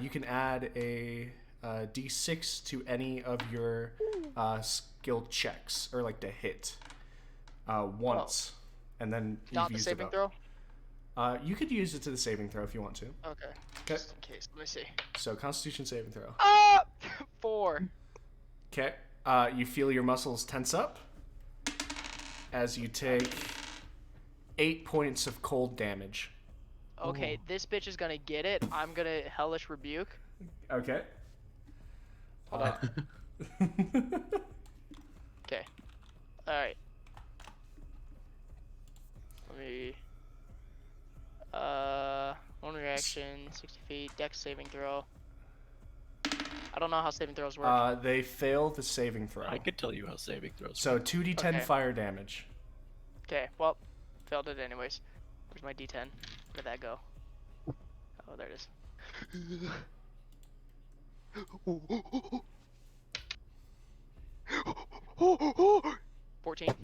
You can add a d6 to any of your skill checks, or like to hit once, and then Not the used saving it up. throw? You could use it to the saving throw if you want to. Okay. Okay. Just in case. Let me see. So Constitution saving throw. 4. Okay. You feel your muscles tense up as you take 8 points of cold damage. Okay, this bitch is gonna get it. I'm gonna hellish rebuke. Okay. Hold on. Okay. Alright. Let me... one reaction, 60 feet, dex saving throw. I don't know how saving throws work. They fail the saving throw. I could tell you how saving throws. So 2d10 Okay. fire damage. Okay, well, failed it anyways. Where's my d10? Where'd that go? Oh, there it is. 14.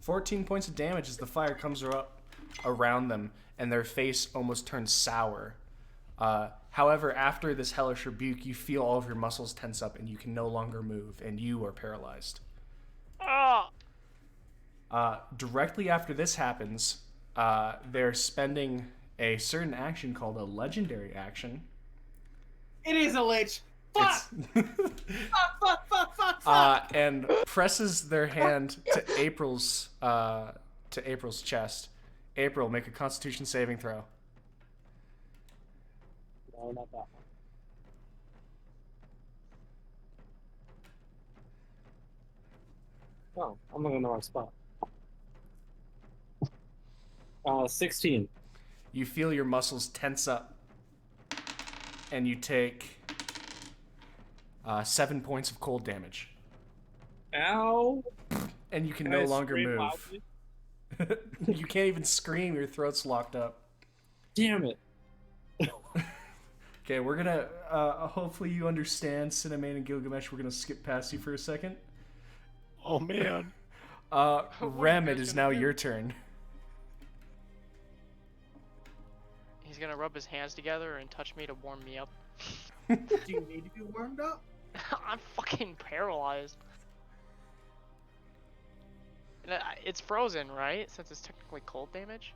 14 points of damage as the fire comes up around them, and their face almost turns sour. However, after this hellish rebuke, you feel all of your muscles tense up, and you can no longer move, and you are paralyzed. Ah! Directly after this happens, they're spending a certain action called a legendary action. It is a lich. Fuck! Fuck! And presses their hand to April's chest. April, make a Constitution saving throw. No, not that one. Oh, I'm looking in the wrong spot. 16. You feel your muscles tense up, and you take 7 points of cold damage. Ow! And you can Can no I longer scream move. loudly? You can't even scream, your throat's locked up. Damn it. Okay, we're gonna, hopefully you understand, Cinnamon and Gilgamesh, we're gonna skip past you for a second. Oh man. Rem, it is now your turn. He's gonna rub his hands together and touch me to warm me up. Do you need to be warmed up? I'm fucking paralyzed. And it's frozen, right? Since it's technically cold damage?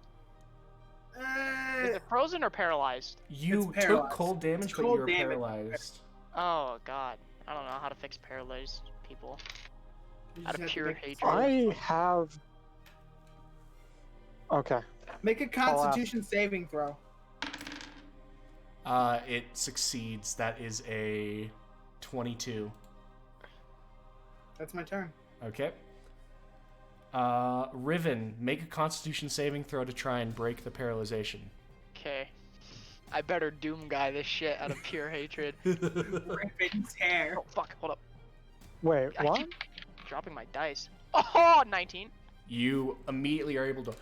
Is it frozen or paralyzed? You It's took paralyzed. cold damage, It's but cold you're damage. paralyzed. Oh god. I don't know how to fix paralyzed people. You Out just of have to pure make- hatred. I have. Okay. Make a Constitution saving throw. It succeeds. That is a 22. That's my turn. Okay. Riven, make a Constitution saving throw to try and break the paralyzation. Okay. I better Doom Guy this shit out of pure hatred. Riven's hair. Oh, fuck. Hold up. Wait, I what? keep dropping my dice. Oh, 19. You immediately are able to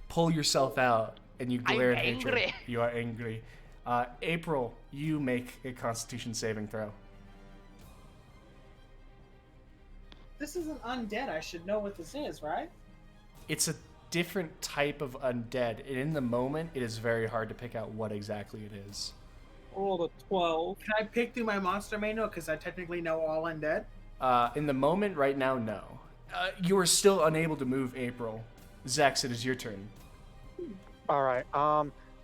pull yourself out, and you glare in I'm hatred. angry. You are angry. April, you make a Constitution saving throw. This is an undead. I should know what this is, right? It's a different type of undead, and in the moment, it is very hard to pick out what exactly it is. Rolled a 12. Can I pick through my monster manual because I technically know all undead? In the moment, right now, no. You are still unable to move, April. Zex, it is your turn. All right.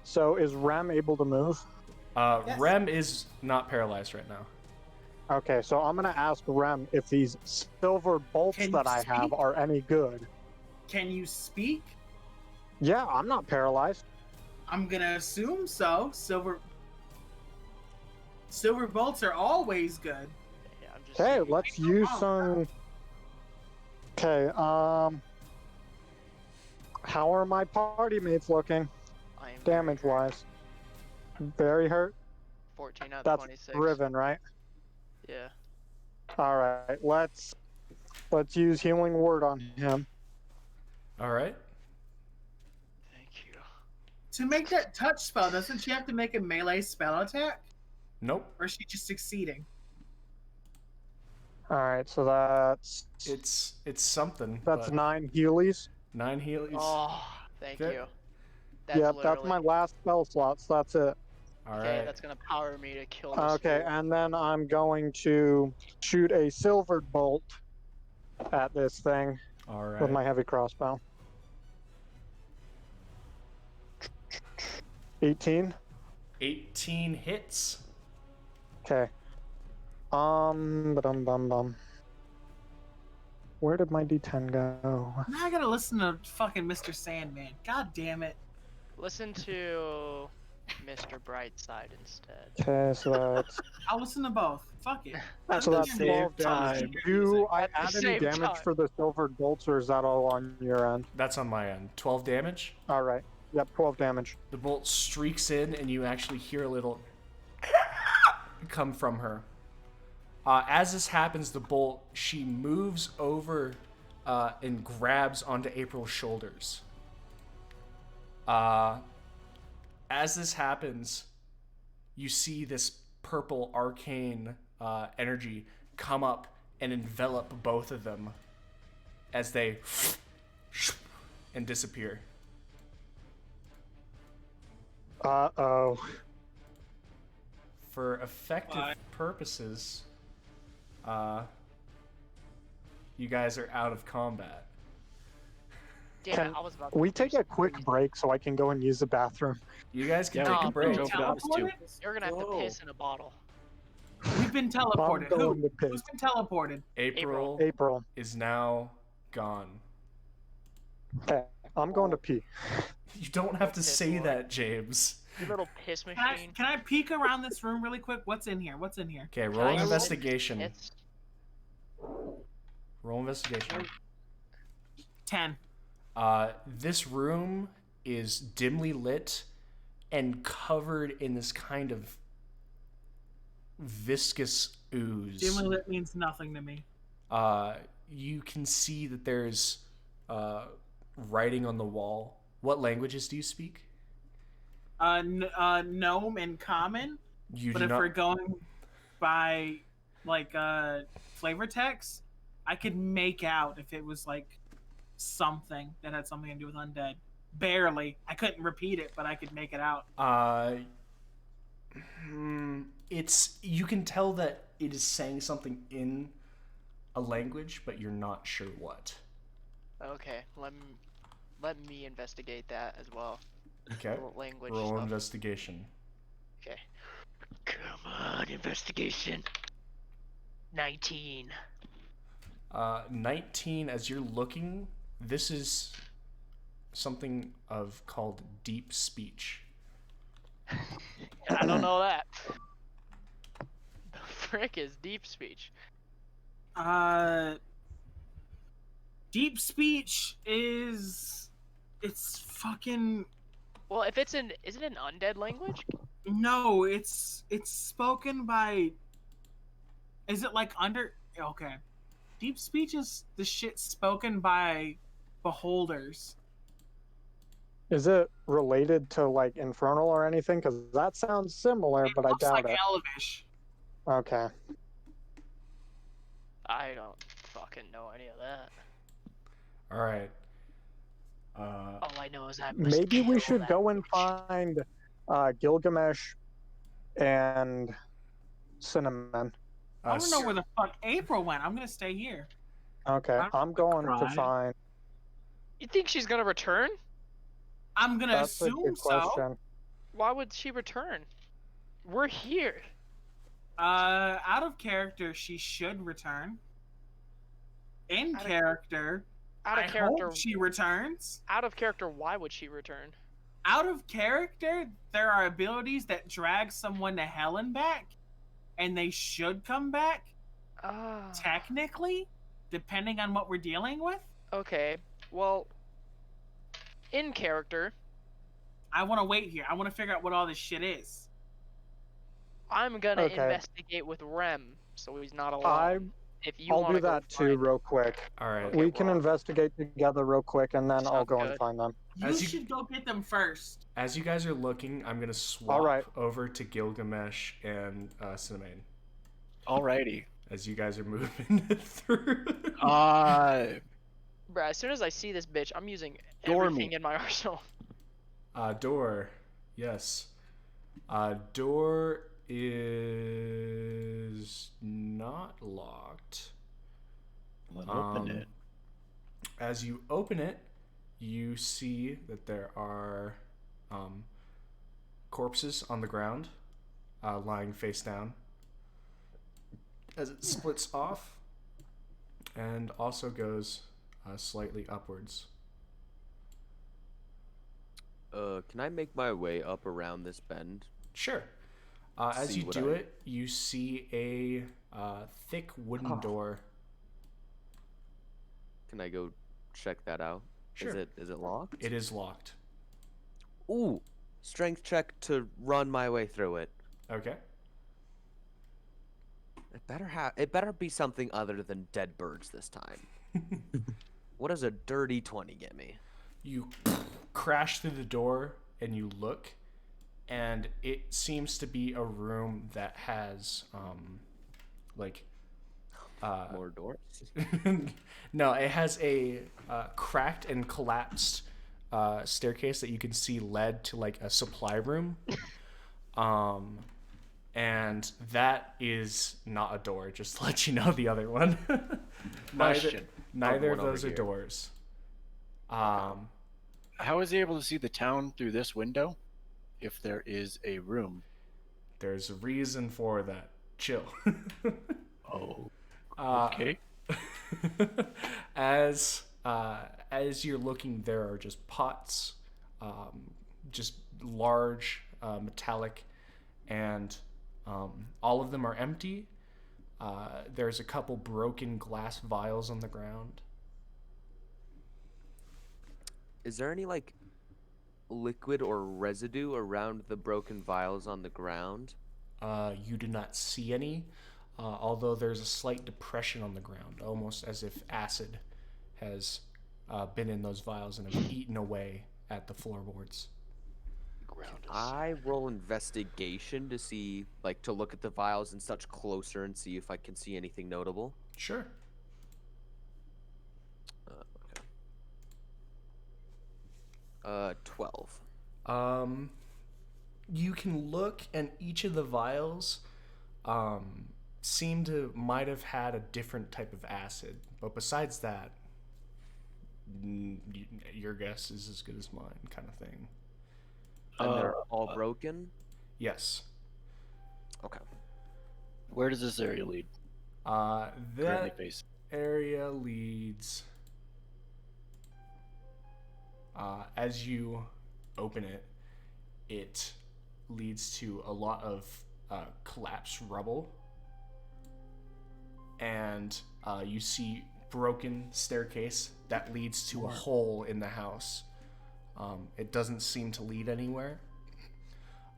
So is Rem able to move? Yes. Rem is not paralyzed right now. Okay, so I'm gonna ask Rem if these silver bolts Can that you I have speak? are any good. Can you speak? Yeah, I'm not paralyzed. I'm gonna assume so. Silver bolts are always good. Yeah, I'm just. Okay, let's use some. Okay, how are my party mates looking, I am damage-wise? Very hurt. 14 out of That's 26. Riven, right? Yeah. All right, let's use healing word on him. All right. Thank you. To make that touch spell, doesn't she have to make a melee spell attack? Nope. Or is she just succeeding? All right, so that's It's something. that's but 9 Healies. 9 Heelys. Oh, thank Okay. you. Yep, that's literally- my last spell slot. So that's it. All Okay, right. that's gonna power me to kill this Okay, fool. and then I'm going to shoot a silvered bolt at this thing All with right. my heavy crossbow. 18. 18 hits. Okay. Bum. Where did my D10 go? Now I gotta listen to fucking Mr. Sandman. God damn it. Listen to Mr. Brightside instead. Okay, so that's I'll listen to both. Fuck it. so that's same 12 damage. time. Do I At the add any same damage time. for the silvered bolts, or is that all on your end? That's on my end. 12 damage. All right. Yep, 12 damage. The bolt streaks in, and you actually hear a little come from her. As this happens, the bolt, she moves over and grabs onto April's shoulders. As this happens, you see this purple arcane energy come up and envelop both of them as they and disappear. Uh-oh. For effective purposes, you guys are out of combat. Damn Can it, I was about to we do take a something quick crazy. break so I can go and use the bathroom? You guys can Yeah, take we a can break. go for us too. You're gonna have to Whoa. piss in a bottle. We've been I'm teleported. going Who? to piss. Who's been teleported? April April. is now gone. Okay, I'm going to pee. You don't have to Piss say boy. that, James. You little piss Can I, machine. can I peek around this room really quick? What's in here? What's in here? Okay, Can roll I an roll investigation. It's Roll investigation. 10. This room is dimly lit and covered in this kind of viscous ooze. Dimly lit means nothing to me. You can see that there's writing on the wall. What languages do you speak? Gnome and common. You But do if not. we're going by like flavor text, I could make out if it was like something that had something to do with undead. Barely. I couldn't repeat it, but I could make it out. It's you can tell that it is saying something in a language, but you're not sure what. okay. Let me investigate that as well. Okay. Little language Roll stuff. investigation. Okay. Come on, investigation. 19. 19. As you're looking, this is something of called deep speech. I don't know that. The frick is deep speech? Deep speech is it's fucking Well, if it's an is it an undead language? no, it's spoken by is it like under okay. Deep speech is the shit spoken by beholders. Is it related to like Infernal or anything? Because that sounds similar, but I Looks doubt like it. Elvish. Okay. I don't fucking know any of that. All right. All I know is I must Maybe we kill should that go and bitch. find Gilgamesh and Cinnamon. I don't know where the fuck April went. I'm gonna stay here. Okay, I'm going to cry. find. You think she's gonna return? I'm gonna That's a assume good so. question. Why would she return? We're here. Out of character, she should return. In Out of- character, Out of I character. hope she returns. Out of character. Why would she return? Out of character, there are abilities that drag someone to hell and back, and they should come back. Ah. Technically, depending on what we're dealing with. Okay. Well, in character, I want to wait here. I want to figure out what all this shit is. I'm gonna Okay. investigate with Rem, so he's not alone. If you I'll wanna do go that too, find- real quick. All right. Okay, We can well, investigate together real quick, and then I'll sounds go and good. find them. You As you- should go get them first. As you guys are looking, I'm gonna swap right. over to Gilgamesh and Cinnamon Alrighty. as you guys are moving through. Uh, Bruh, as soon as I see this bitch, I'm using Dormy. everything in my arsenal. Door. Yes. Door is not locked. Let's open Um, it. As you open it, you see that there are corpses on the ground, lying face down. As it splits off, and also goes slightly upwards. Can I make my way up around this bend? Sure. As See you what do I- it, you see a thick wooden door. Can I go check that out? Sure. Is it locked? It is locked. Ooh, strength check to run my way through it. Okay. It better be something other than dead birds this time. What does a dirty 20 get me? You crash through the door and you look, and it seems to be a room that has More doors? no, it has a cracked and collapsed staircase that you can see led to like a supply room. And that is not a door, just to let you know the other one. Question. Neither one of those over are here. doors. How is he able to see the town through this window? If there is a room. There's a reason for that. Chill. Oh. Okay. As you're looking, there are just pots, just large, metallic, and all of them are empty. There's a couple broken glass vials on the ground. Is there any like liquid or residue around the broken vials on the ground? You do not see any, although there's a slight depression on the ground, almost as if acid has been in those vials and have eaten away at the floorboards. Ground is... I roll investigation to see, like, to look at the vials and such closer and see if I can see anything notable. Sure. Okay. 12. You can look, and each of the vials seem to might have had a different type of acid, but besides that, your guess is as good as mine, kind of thing. And they're all broken? Yes. Okay. Where does this area lead? Currently That facing. area leads As you open it, it leads to a lot of collapsed rubble, and you see broken staircase that leads to a hole in the house. It doesn't seem to lead anywhere.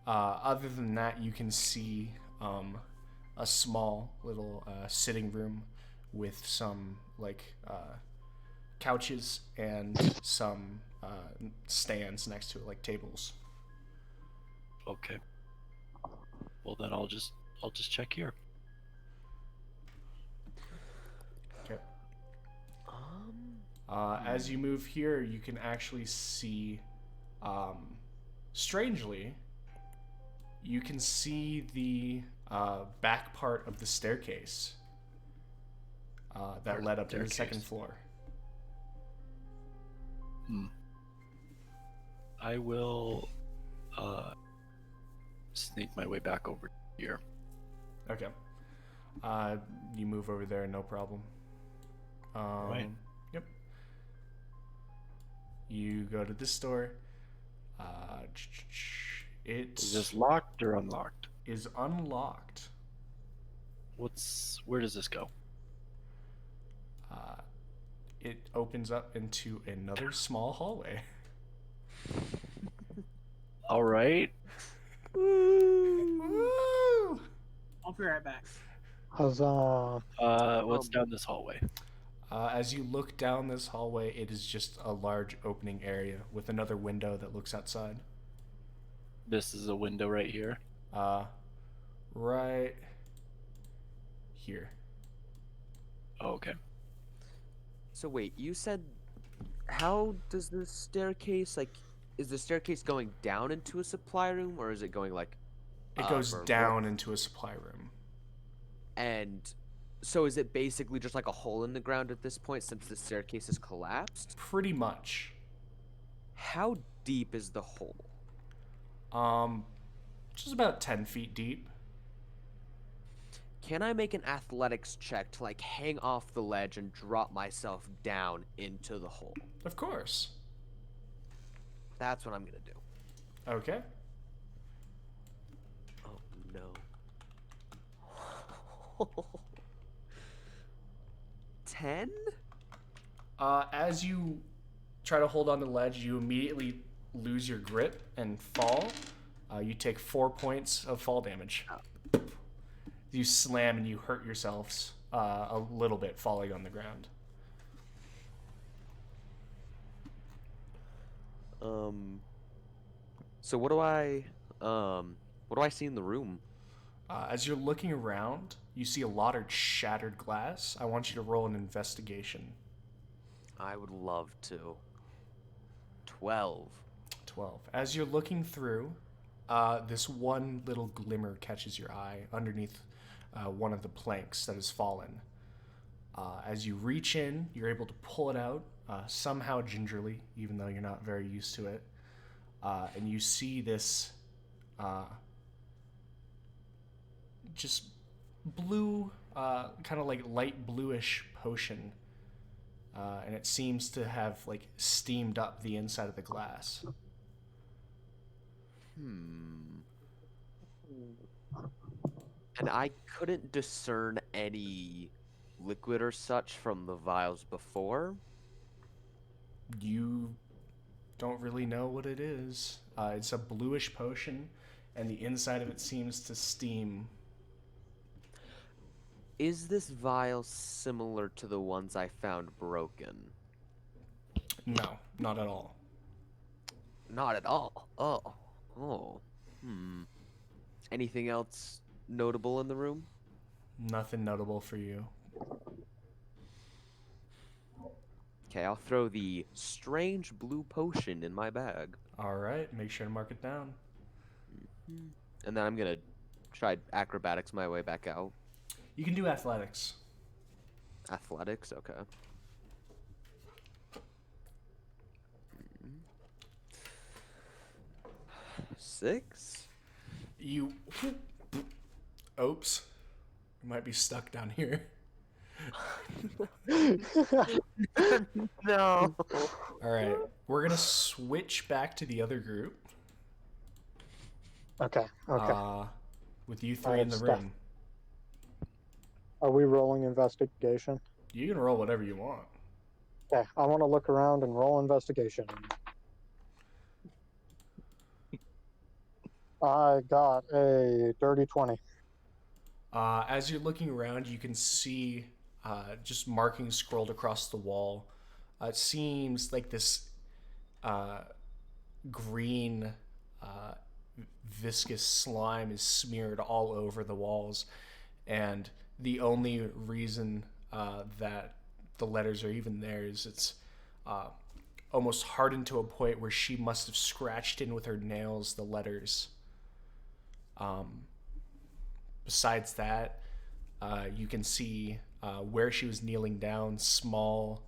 Other than that, you can see a small little sitting room with some couches and some stands next to it, like tables. Okay. Well, then I'll just check here. Okay. As you move here, you can actually see, strangely, you can see the back part of the staircase that led up to the second floor. I will sneak my way back over here. Okay. You move over there, no problem. Right. Yep. You go to this door. It Is this locked or unlocked? is unlocked. Where does this go? It opens up into another small hallway. All right. Woo! I'll be right back. Huzzah. What's down this hallway? As you look down this hallway, it is just a large opening area with another window that looks outside. This is a window right here. Right here. Oh, okay. So wait, you said, how does the staircase, is the staircase going down into a supply room, or is it going It goes or down into a supply room. And so is it basically just like a hole in the ground at this point since the staircase is collapsed? Pretty much. How deep is the hole? Just about 10 feet deep. Can I make an athletics check to hang off the ledge and drop myself down into the hole? Of course. That's what I'm gonna do. Okay. Oh no. 10? As you try to hold on the ledge, you immediately lose your grip and fall. You take 4 points of fall damage. You slam and you hurt yourselves a little bit falling on the ground. So what do I see in the room? As you're looking around, you see a lot of shattered glass. I want you to roll an investigation. I would love to. 12. 12. As you're looking through, this one little glimmer catches your eye underneath one of the planks that has fallen. As you reach in, you're able to pull it out, somehow gingerly, even though you're not very used to it. And you see this just blue, kind of like light bluish potion. And it seems to have steamed up the inside of the glass. And I couldn't discern any liquid or such from the vials before. You don't really know what it is. It's a bluish potion, and the inside of it seems to steam. Is this vial similar to the ones I found broken? No, not at all. Not at all. Oh. Anything else notable in the room? Nothing notable for you. Okay, I'll throw the strange blue potion in my bag. All right, make sure to mark it down. And then I'm gonna try acrobatics my way back out. You can do athletics. Athletics, okay. 6? You... Oops. You might be stuck down here. No. All right, we're gonna switch back to the other group. Okay. Okay. With you I three in have the stuff. room. Are we rolling investigation? You can roll whatever you want. Okay. I want to look around and roll investigation. I got a dirty 20. As you're looking around, you can see just markings scrolled across the wall. It seems like this green viscous slime is smeared all over the walls, and the only reason that the letters are even there is it's almost hardened to a point where she must have scratched in with her nails the letters. Besides that, you can see where she was kneeling down, small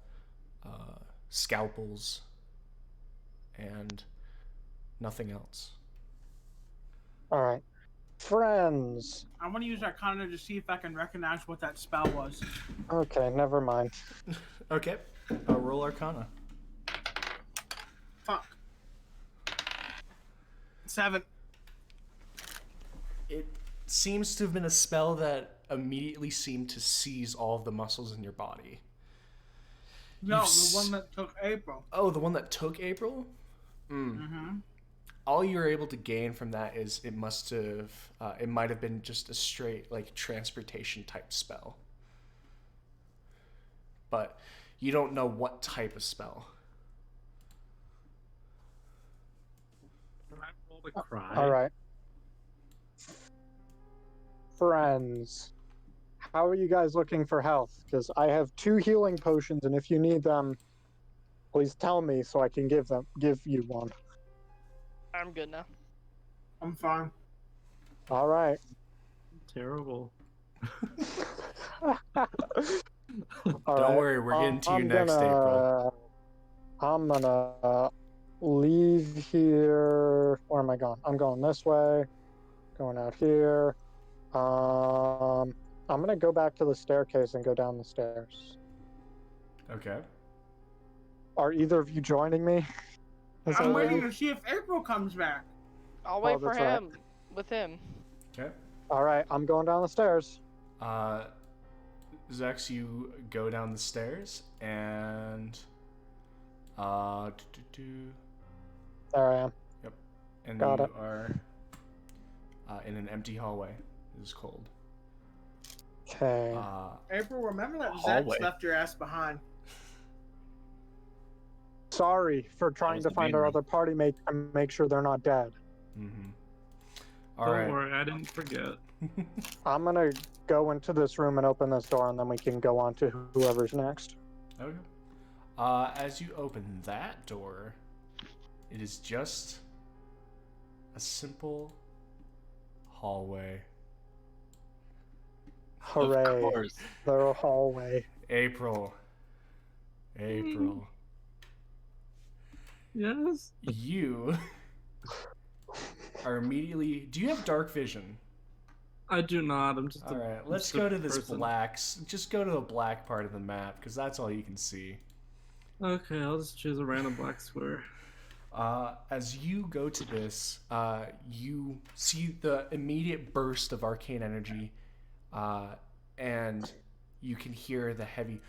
scalpels, and nothing else. All right. Friends. I want to use Arcana to see if I can recognize what that spell was. Okay, never mind. Okay, roll Arcana. Fuck. 7. It seems to have been a spell that immediately seemed to seize all of the muscles in your body. No, the one that took April. Oh, the one that took April? Mm-hmm. All you're able to gain from that is it might have been just a straight like transportation type spell, but you don't know what type of spell. Can I roll to cry? All right. Friends. How are you guys looking for health? Because I have 2 healing potions, and if you need them, please tell me so I can give you one. I'm good now. I'm fine. All right. Terrible. Don't worry, we're getting to you next, April. I'm gonna leave here. Where am I going? I'm going this way. Going out here. I'm gonna go back to the staircase and go down the stairs. Okay. Are either of you joining me? Is I'm that waiting right? to see if April comes back. I'll wait for that's right. him. With him. Okay. All right, I'm going down the stairs. Zex, you go down the stairs and There I am. Yep. And Got you it. are in an empty hallway. It is cold. Okay. April, remember that Hallway. Zex left your ass behind. Sorry for trying was to the find main our room. other party mate and make sure they're not dead. Mm-hmm. Don't worry, I didn't forget. I'm gonna go into this room and open this door, and then we can go on to whoever's next. Okay. As you open that door, it is just a simple hallway. Hooray! Of course. The hallway. April. Yes? You are immediately. Do you have dark vision? I do not. I'm just All right, I'm let's just a go to this person. just go to the black part of the map, because that's all you can see. Okay, I'll just choose a random black square. As you go to this, you see the immediate burst of arcane energy, and you can hear the heavy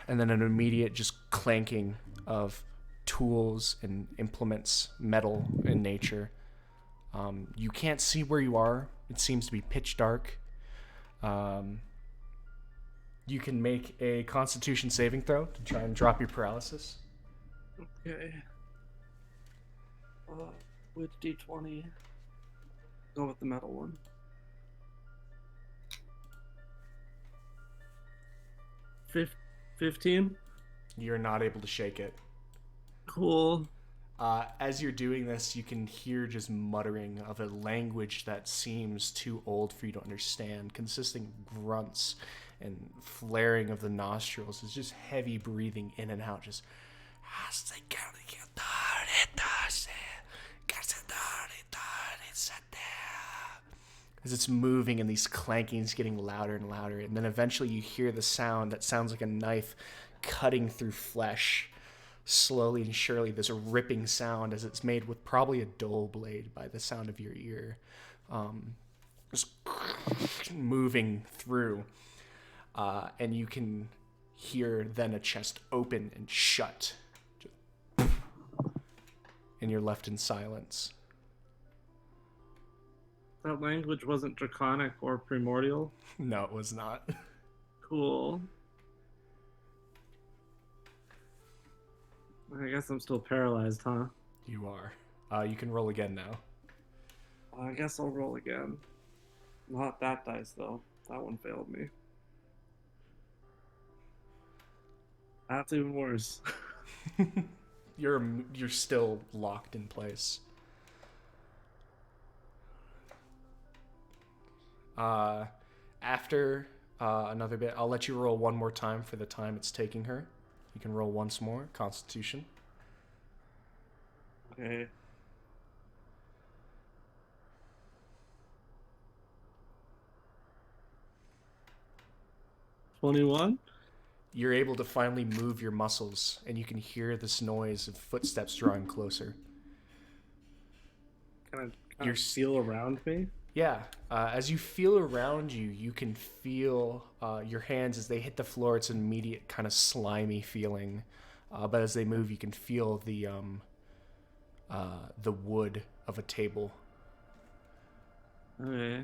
and then an immediate just clanking of tools and implements, metal in nature. You can't see where you are. It seems to be pitch dark. You can make a Constitution saving throw to try and drop your paralysis. Okay. Which D20? Go with the metal one. 15? You're not able to shake it. Cool. As you're doing this, you can hear just muttering of a language that seems too old for you to understand, consisting of grunts and flaring of the nostrils. It's just heavy breathing in and out, just... as it's moving and these clankings getting louder and louder. And then eventually you hear the sound that sounds like a knife cutting through flesh. Slowly and surely, there's a ripping sound as it's made with probably a dull blade by the sound of your ear. Just moving through. And you can hear then a chest open and shut. And you're left in silence. That language wasn't draconic or primordial. No, it was not. Cool. I guess I'm still paralyzed, huh? You are. You can roll again now. I guess I'll roll again. Not that dice, though. That one failed me. That's even worse. You're still locked in place. After another bit, I'll let you roll one more time for the time it's taking her. You can roll once more, Constitution. Okay. $21? You're able to finally move your muscles, and you can hear this noise of footsteps drawing closer. Can I feel around me? Yeah, as you feel around you, you can feel your hands as they hit the floor. It's an immediate kind of slimy feeling, but as they move, you can feel the wood of a table. Okay.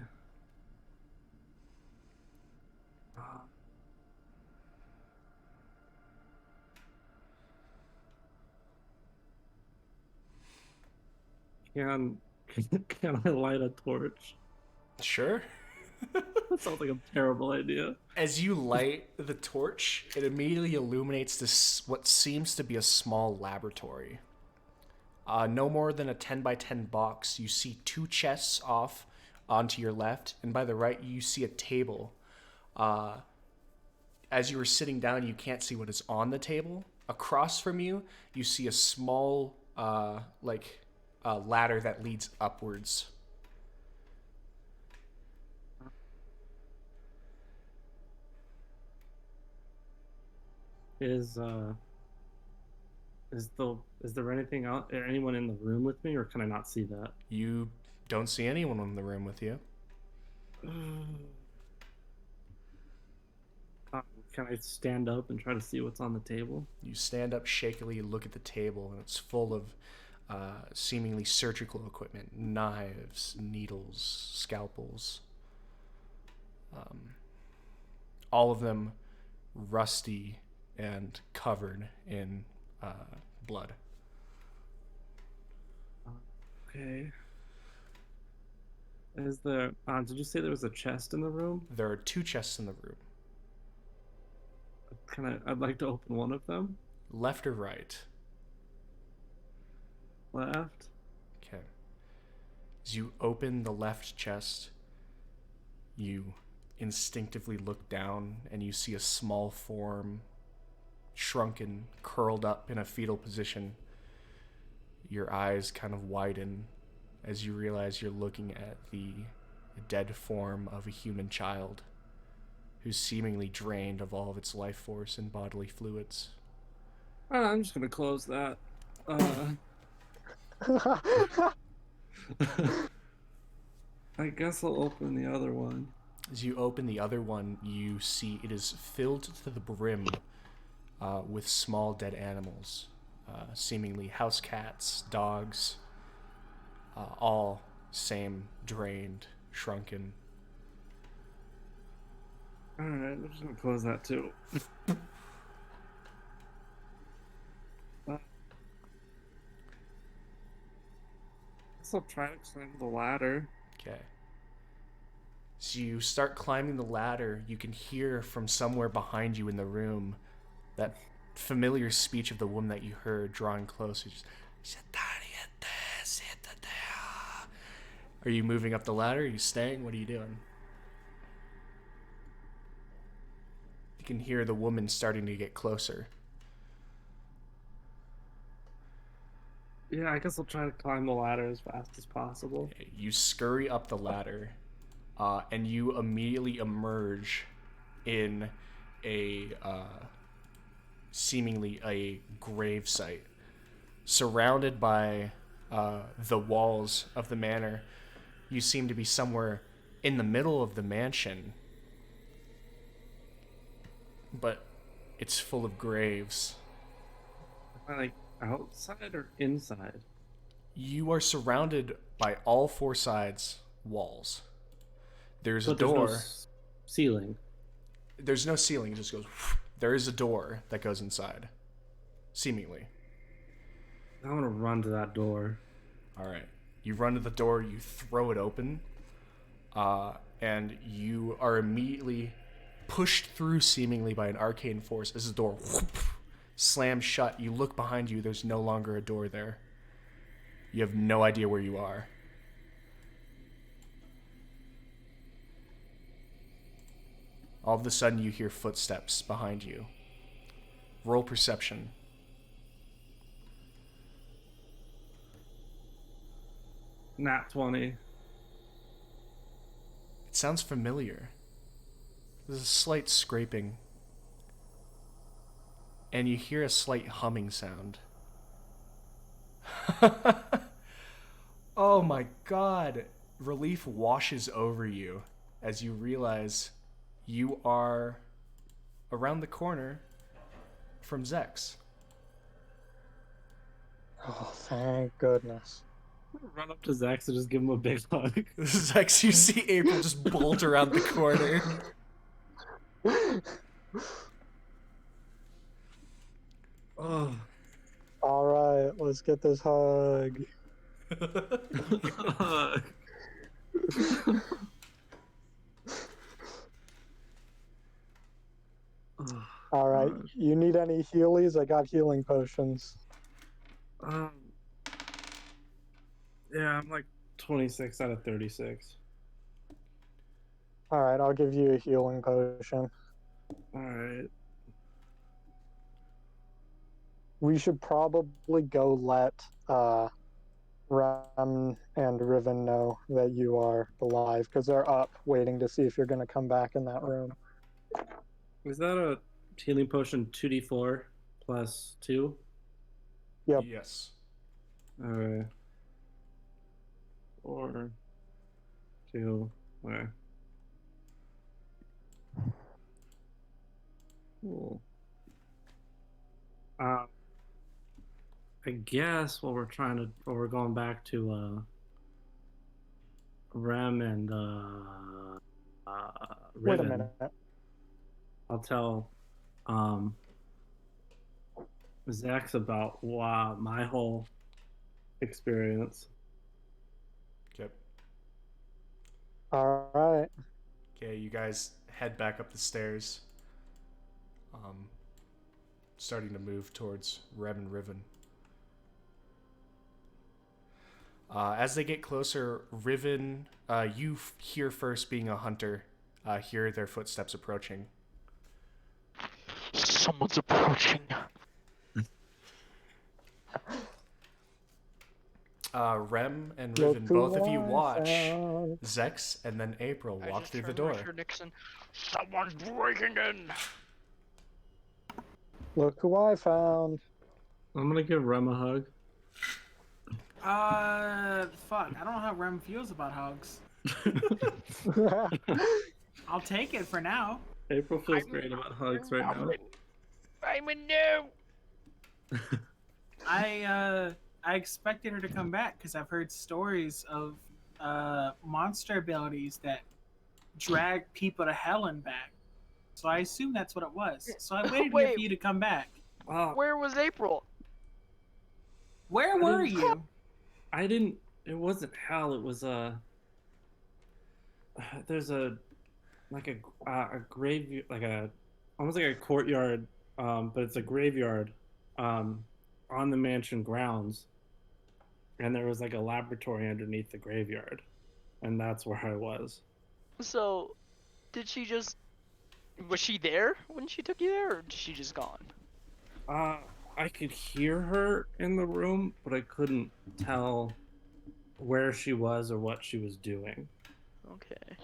Can I light a torch? Sure. That sounds like a terrible idea. As you light the torch, it immediately illuminates this what seems to be a small laboratory. No more than a 10 by 10 box. You see 2 chests off onto your left, and by the right you see a table. As you were sitting down, you can't see what is on the table. Across from you, you see a small ladder that leads upwards. Is there anyone in the room with me, or can I not see that? You don't see anyone in the room with you. Can I stand up and try to see what's on the table? You stand up shakily, look at the table, and it's full of seemingly surgical equipment, knives, needles, scalpels. All of them rusty and covered in blood. Okay. Did you say there was a chest in the room? There are 2 chests in the room. I'd like to open one of them. Left or right? Left. Okay. As you open the left chest, you instinctively look down and you see a small form, shrunken, curled up in a fetal position. Your eyes kind of widen as you realize you're looking at the dead form of a human child who's seemingly drained of all of its life force and bodily fluids. I'm just gonna close that. I guess I'll open the other one. As you open the other one, you see it is filled to the brim with small dead animals, seemingly house cats, dogs, all same drained, shrunken. Alright, I'm just gonna close that too. I'll try to climb the ladder. Okay. So you start climbing the ladder. You can hear from somewhere behind you in the room that familiar speech of the woman that you heard drawing closer. Are you moving up the ladder? Are you staying? What are you doing? You can hear the woman starting to get closer. Yeah, I guess I'll try to climb the ladder as fast as possible. You scurry up the ladder, and you immediately emerge in a seemingly a grave site, surrounded by the walls of the manor. You seem to be somewhere in the middle of the mansion, but it's full of graves. Am I like outside or inside? You are surrounded by all four sides walls. There's a But there's no door. ceiling. There's no ceiling. It just goes. There is a door that goes inside, seemingly. I want to run to that door. All right. You run to the door. You throw it open, and you are immediately pushed through, seemingly by an arcane force, as the door slams shut. You look behind you. There's no longer a door there. You have no idea where you are. All of a sudden, you hear footsteps behind you. Roll perception. Nat 20. It sounds familiar. There's a slight scraping. And you hear a slight humming sound. Oh my god. Relief washes over you as you realize you are around the corner from Zex. Oh, thank goodness. I'm gonna run up to Zax and just give him a big hug. Zex, you see April just bolt around the corner. Oh. All right, let's get this hug. All right, you need any healies? I got healing potions. Yeah, I'm like 26 out of 36. All right, I'll give you a healing potion. All right. We should probably go let Rem and Riven know that you are alive, because they're up waiting to see if you're going to come back in that room. Is that a healing potion 2d4 plus 2? Yep. Yes. Alright. 4, 2, okay. Cool. I guess what we're going back to Rem and Wait a Riven. minute. I'll tell Zax about my whole experience. Yep. All right. Okay, you guys head back up the stairs. Starting to move towards Rem and Riven. As they get closer, Riven, you hear first, being a hunter, hear their footsteps approaching. Someone's approaching. Rem and Riven, both of you watch Found. Zex and then April I walk just through the turned door. Richard Nixon. Someone's breaking in. Look who I found. I'm gonna give Rem a hug. Fuck. I don't know how Rem feels about hugs. I'll take it for now. April feels great about hugs right now. I'm in no. I expected her to come back because I've heard stories of monster abilities that drag people to hell and back. So I assume that's what it was. So I waited here for you to come back. Where was April? Where were you? I didn't. It wasn't hell. It was there's a grave, almost like a courtyard, but it's a graveyard, on the mansion grounds, and there was like a laboratory underneath the graveyard, and that's where I was. So, was she there when she took you there, or is she just gone? I could hear her in the room, but I couldn't tell where she was or what she was doing. Okay.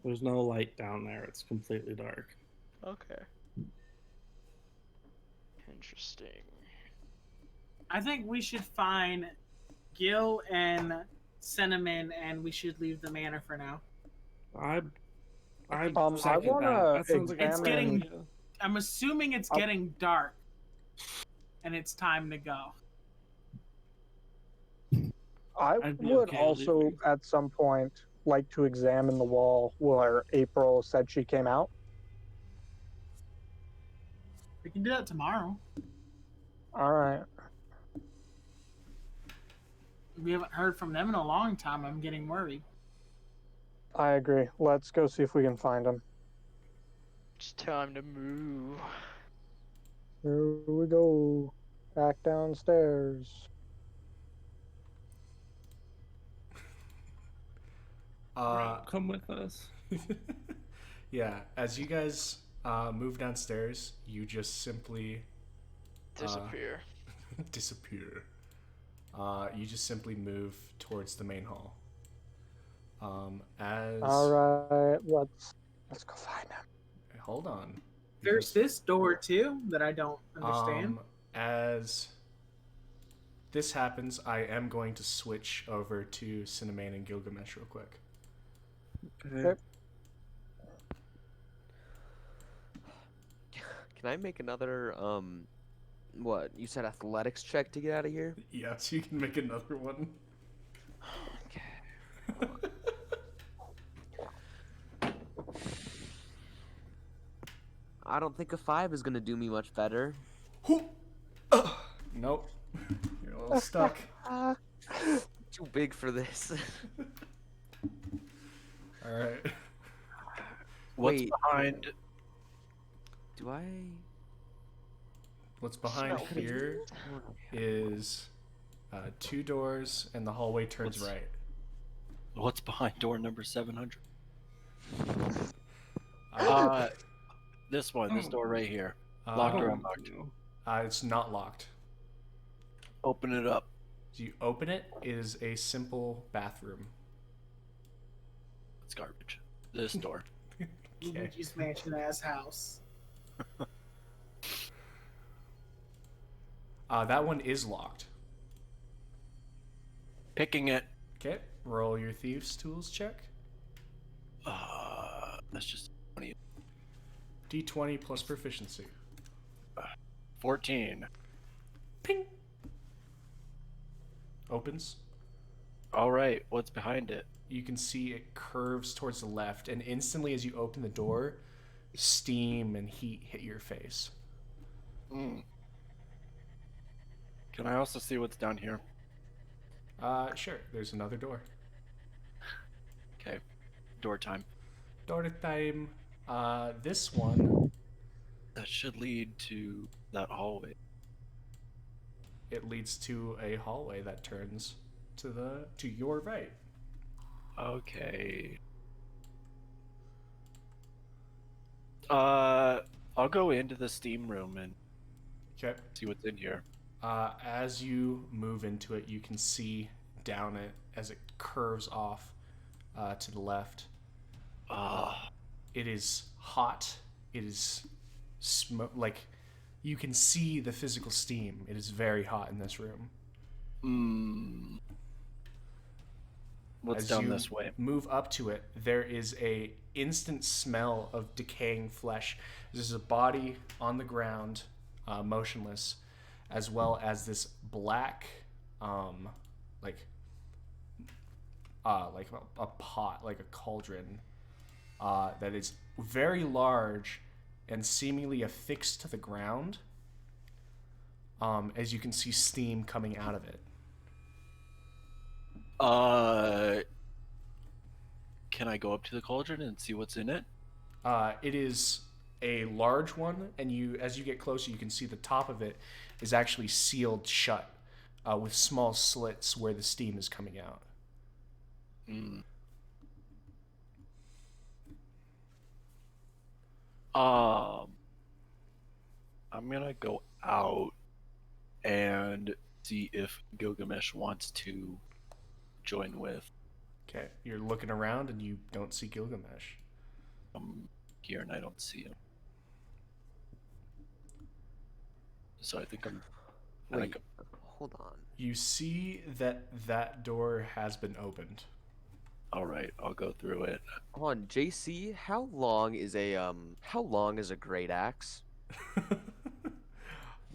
There's no light down there. It's completely dark. Okay. Interesting. I think we should find Gil and Cinnamon, and we should leave the manor for now. I I second wanna that. That sounds like a It's good getting- idea. I'm assuming it's getting dark, and it's time to go. I I'd be would okay also, leaving. at some point, like to examine the wall where April said she came out. We can do that tomorrow. All right. We haven't heard from them in a long time. I'm getting worried. I agree. Let's go see if we can find him. It's time to move. Here we go. Back downstairs. Come with us. Yeah, as you guys move downstairs, you just simply Disappear. disappear. You just simply move towards the main hall. All right, let's go find him. Hold on. There's this door too that I don't understand. As this happens, I am going to switch over to Cinnamon and Gilgamesh real quick. Okay. Can I make another what? You said athletics check to get out of here? Yes, you can make another one. Okay. I don't think a 5 is gonna do me much better. Nope. You're a little stuck. Too big for this. Alright. What's Wait. behind? Do I? What's behind Smell here is 2 doors, and the hallway turns What's- right. What's behind door number 700? This one, this door right here. Locked or Uh, unlocked? it's not locked. Open it up. So you open it, it is a simple bathroom. It's garbage. This door. Okay. Luigi's mansion ass house. That one is locked. Picking it. Okay, roll your thieves' tools check. That's just 20. D20 plus proficiency. 14. Ping. Opens. All right. What's behind it? You can see it curves towards the left, and instantly as you open the door, steam and heat hit your face. Mm. Can I also see what's down here? Sure. There's another door. Okay. Door time. Door time. This one, That should lead to that hallway. it leads to a hallway that turns to your right. Okay. I'll go into the steam room and Okay. see what's in here. As you move into it, you can see down it as it curves off to the left. It is hot. It is like you can see the physical steam. It is very hot in this room. What's As down you this way? move up to it, there is a instant smell of decaying flesh. There's a body on the ground, motionless, as well as this black, like a pot, like a cauldron, that is very large and seemingly affixed to the ground. As you can see steam coming out of it. Can I go up to the cauldron and see what's in it? It is a large one, and as you get closer, you can see the top of it is actually sealed shut, with small slits where the steam is coming out. I'm gonna go out and see if Gilgamesh wants to join with. Okay, you're looking around and you don't see Gilgamesh. Here, and I don't see him. So I think I'm. Wait, hold on. You see that that door has been opened. All right, I'll go through it. Hold on, JC. How long is a great axe?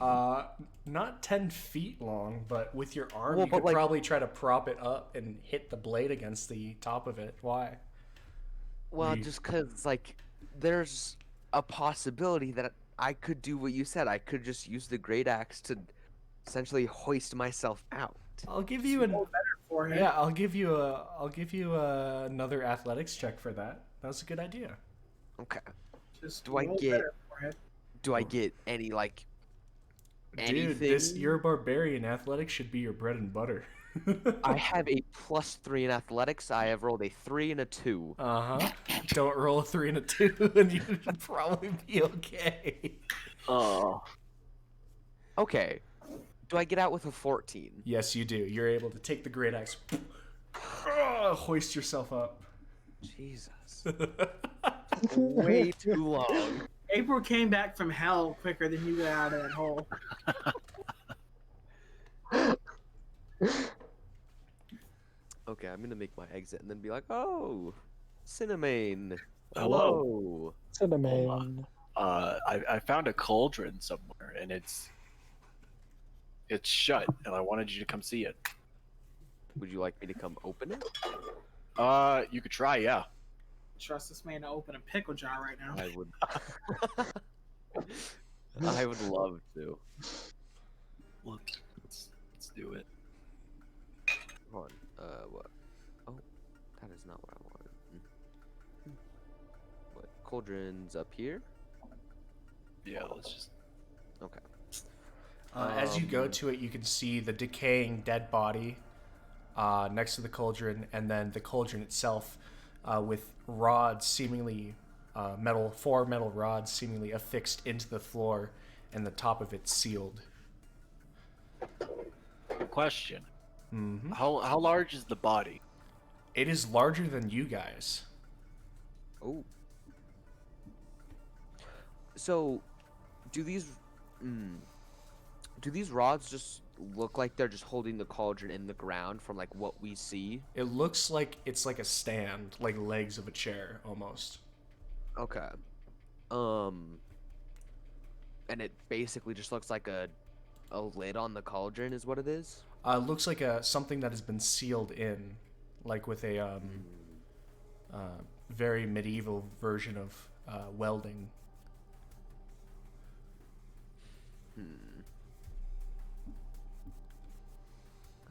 Not 10 feet long, but with your arm, Well, you but, could like- probably try to prop it up and hit the blade against the top of it. Why? Well, You- just 'cause like there's a possibility that I could do what you said. I could just use the great axe to essentially hoist myself out. I'll give you an Roll better for him. yeah. I'll give you another athletics check for that. That was a good idea. Okay. Just Do I roll get- better for him. Do I get any like Dude, anything? you're a barbarian. Athletics should be your bread and butter. I have a +3 in athletics. I have rolled a 3 and a 2. Uh-huh. Don't roll a 3 and a 2 and you should probably be okay. Oh. Okay. Do I get out with a 14? Yes, you do. You're able to take the great axe, hoist yourself up. Jesus. Way too long. April came back from hell quicker than you got out of that hole. Okay, I'm gonna make my exit and then be like, oh, Cinnamon. Hello. Cinnamon. I found a cauldron somewhere, and it's shut, and I wanted you to come see it. Would you like me to come open it? You could try, yeah. Trust this man to open a pickle jar right now. I would. I would love to. Look, let's do it. Hold on. What? Oh, that is not what I wanted. What? Cauldron's up here? Yeah, let's just. Okay. As you go to it, you can see the decaying dead body next to the cauldron, and then the cauldron itself with rods seemingly four metal rods seemingly affixed into the floor, and the top of it sealed. Question. Mm-hmm. How large is the body? It is larger than you guys. Oh. So, do these rods just look like they're just holding the cauldron in the ground from like what we see? It looks like it's like a stand, like legs of a chair almost. Okay. And it basically just looks like a lid on the cauldron is what it is? It looks like something that has been sealed in, like with a very medieval version of welding. What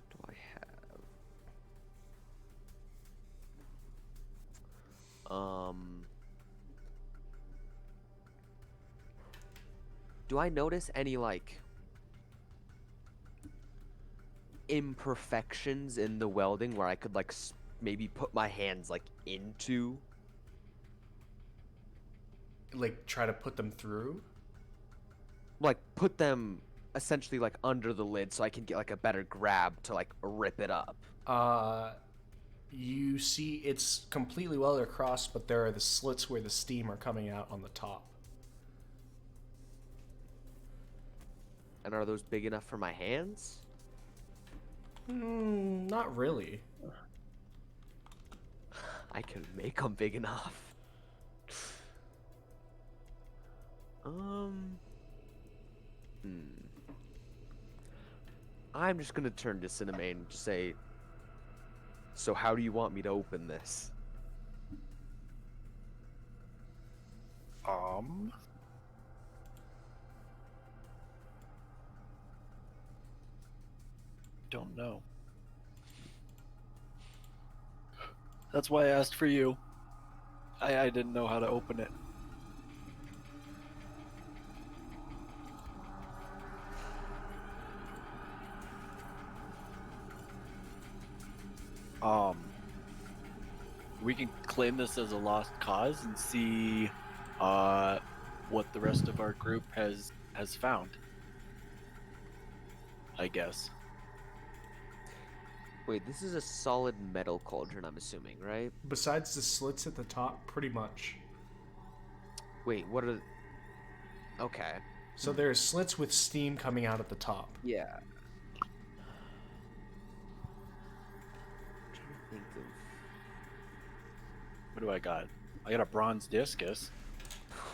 do I have? Do I notice any like imperfections in the welding where I could like maybe put my hands like into? Like try to put them through. Like put them essentially like under the lid so I can get like a better grab to like rip it up. You see it's completely welded across, but there are the slits where the steam are coming out on the top. And are those big enough for my hands? Not really. I can make them big enough. I'm just gonna turn to Cinnamon and just say, so how do you want me to open this? Don't know. That's why I asked for you. I didn't know how to open it. We can claim this as a lost cause and see what the rest of our group has found. I guess. Wait, this is a solid metal cauldron, I'm assuming, right? Besides the slits at the top, pretty much. Wait, what are? Okay. So there's slits with steam coming out at the top. Yeah. trying to think What do I got? I got a bronze discus.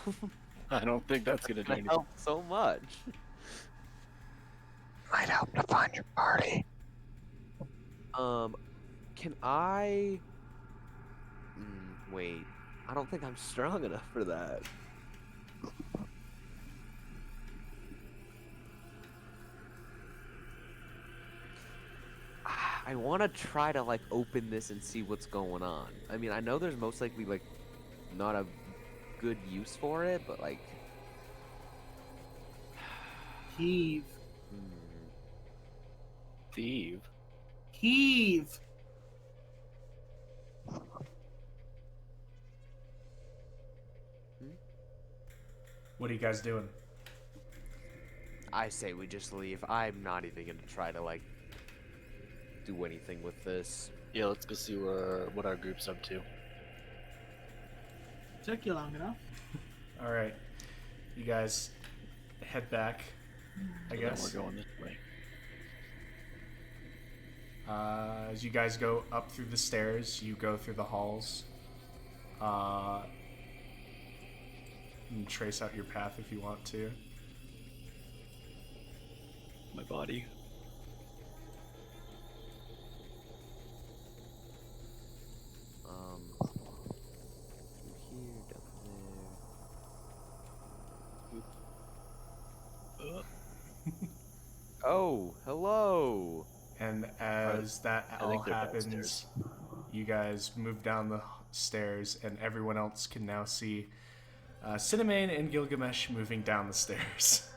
of. I don't think that's gonna do That anything. helps so much. Might help to find your party. Can I? Wait. I don't think I'm strong enough for that. I want to try to like open this and see what's going on. I mean, I know there's most likely like not a good use for it, but like, Heave. Thieve. Heave. What are you guys doing? I say we just leave. I'm not even gonna try to like do anything with this. Yeah, let's go see what our group's up to. Took you long enough. All right, you guys head back, I So then guess. we're going this way. As you guys go up through the stairs, you go through the halls. You can trace out your path if you want to. My body. Through here, down there. Oh, hello. And as that I all think they're happens, downstairs. you guys move down the stairs, and everyone else can now see Cinnamon and Gilgamesh moving down the stairs.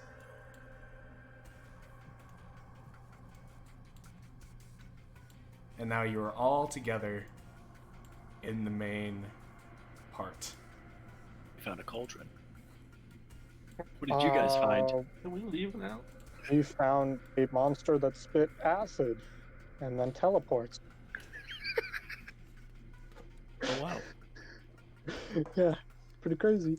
And now you are all together in the main part. We found a cauldron. What did you guys find? Can we leave now? We found a monster that spit acid and then teleports. Oh wow. Yeah, pretty crazy.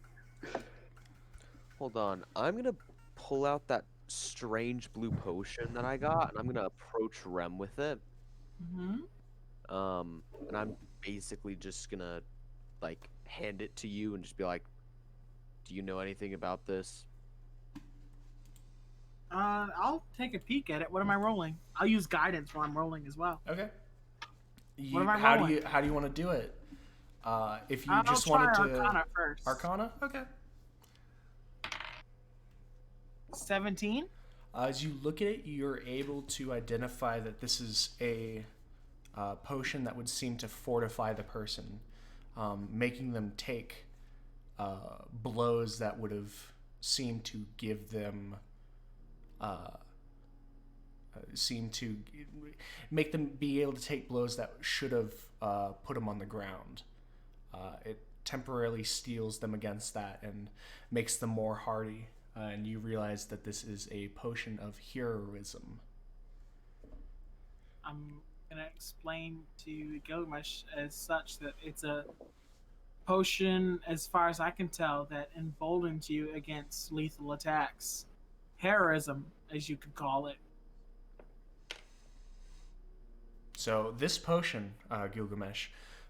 Hold on. I'm gonna pull out that strange blue potion that I got, and I'm gonna approach Rem with it. Mm-hmm. And I'm basically just gonna like hand it to you and just be like, "Do you know anything about this?" I'll take a peek at it. What am I rolling? I'll use guidance while I'm rolling as well. Okay. What am I how rolling? do you want to do it? If you I'll just try wanted to Arcana first. Arcana? Okay. 17. As you look at it, you're able to identify that this is a potion that would seem to fortify the person, making them take blows that would have seemed to give them, seem to make them be able to take blows that should have put them on the ground. It temporarily steels them against that and makes them more hardy. And you realize that this is a potion of heroism. I'm gonna explain to Gilgamesh as such that it's a potion, as far as I can tell, that emboldens you against lethal attacks. Heroism, as you could call it. So this potion, Gilgamesh,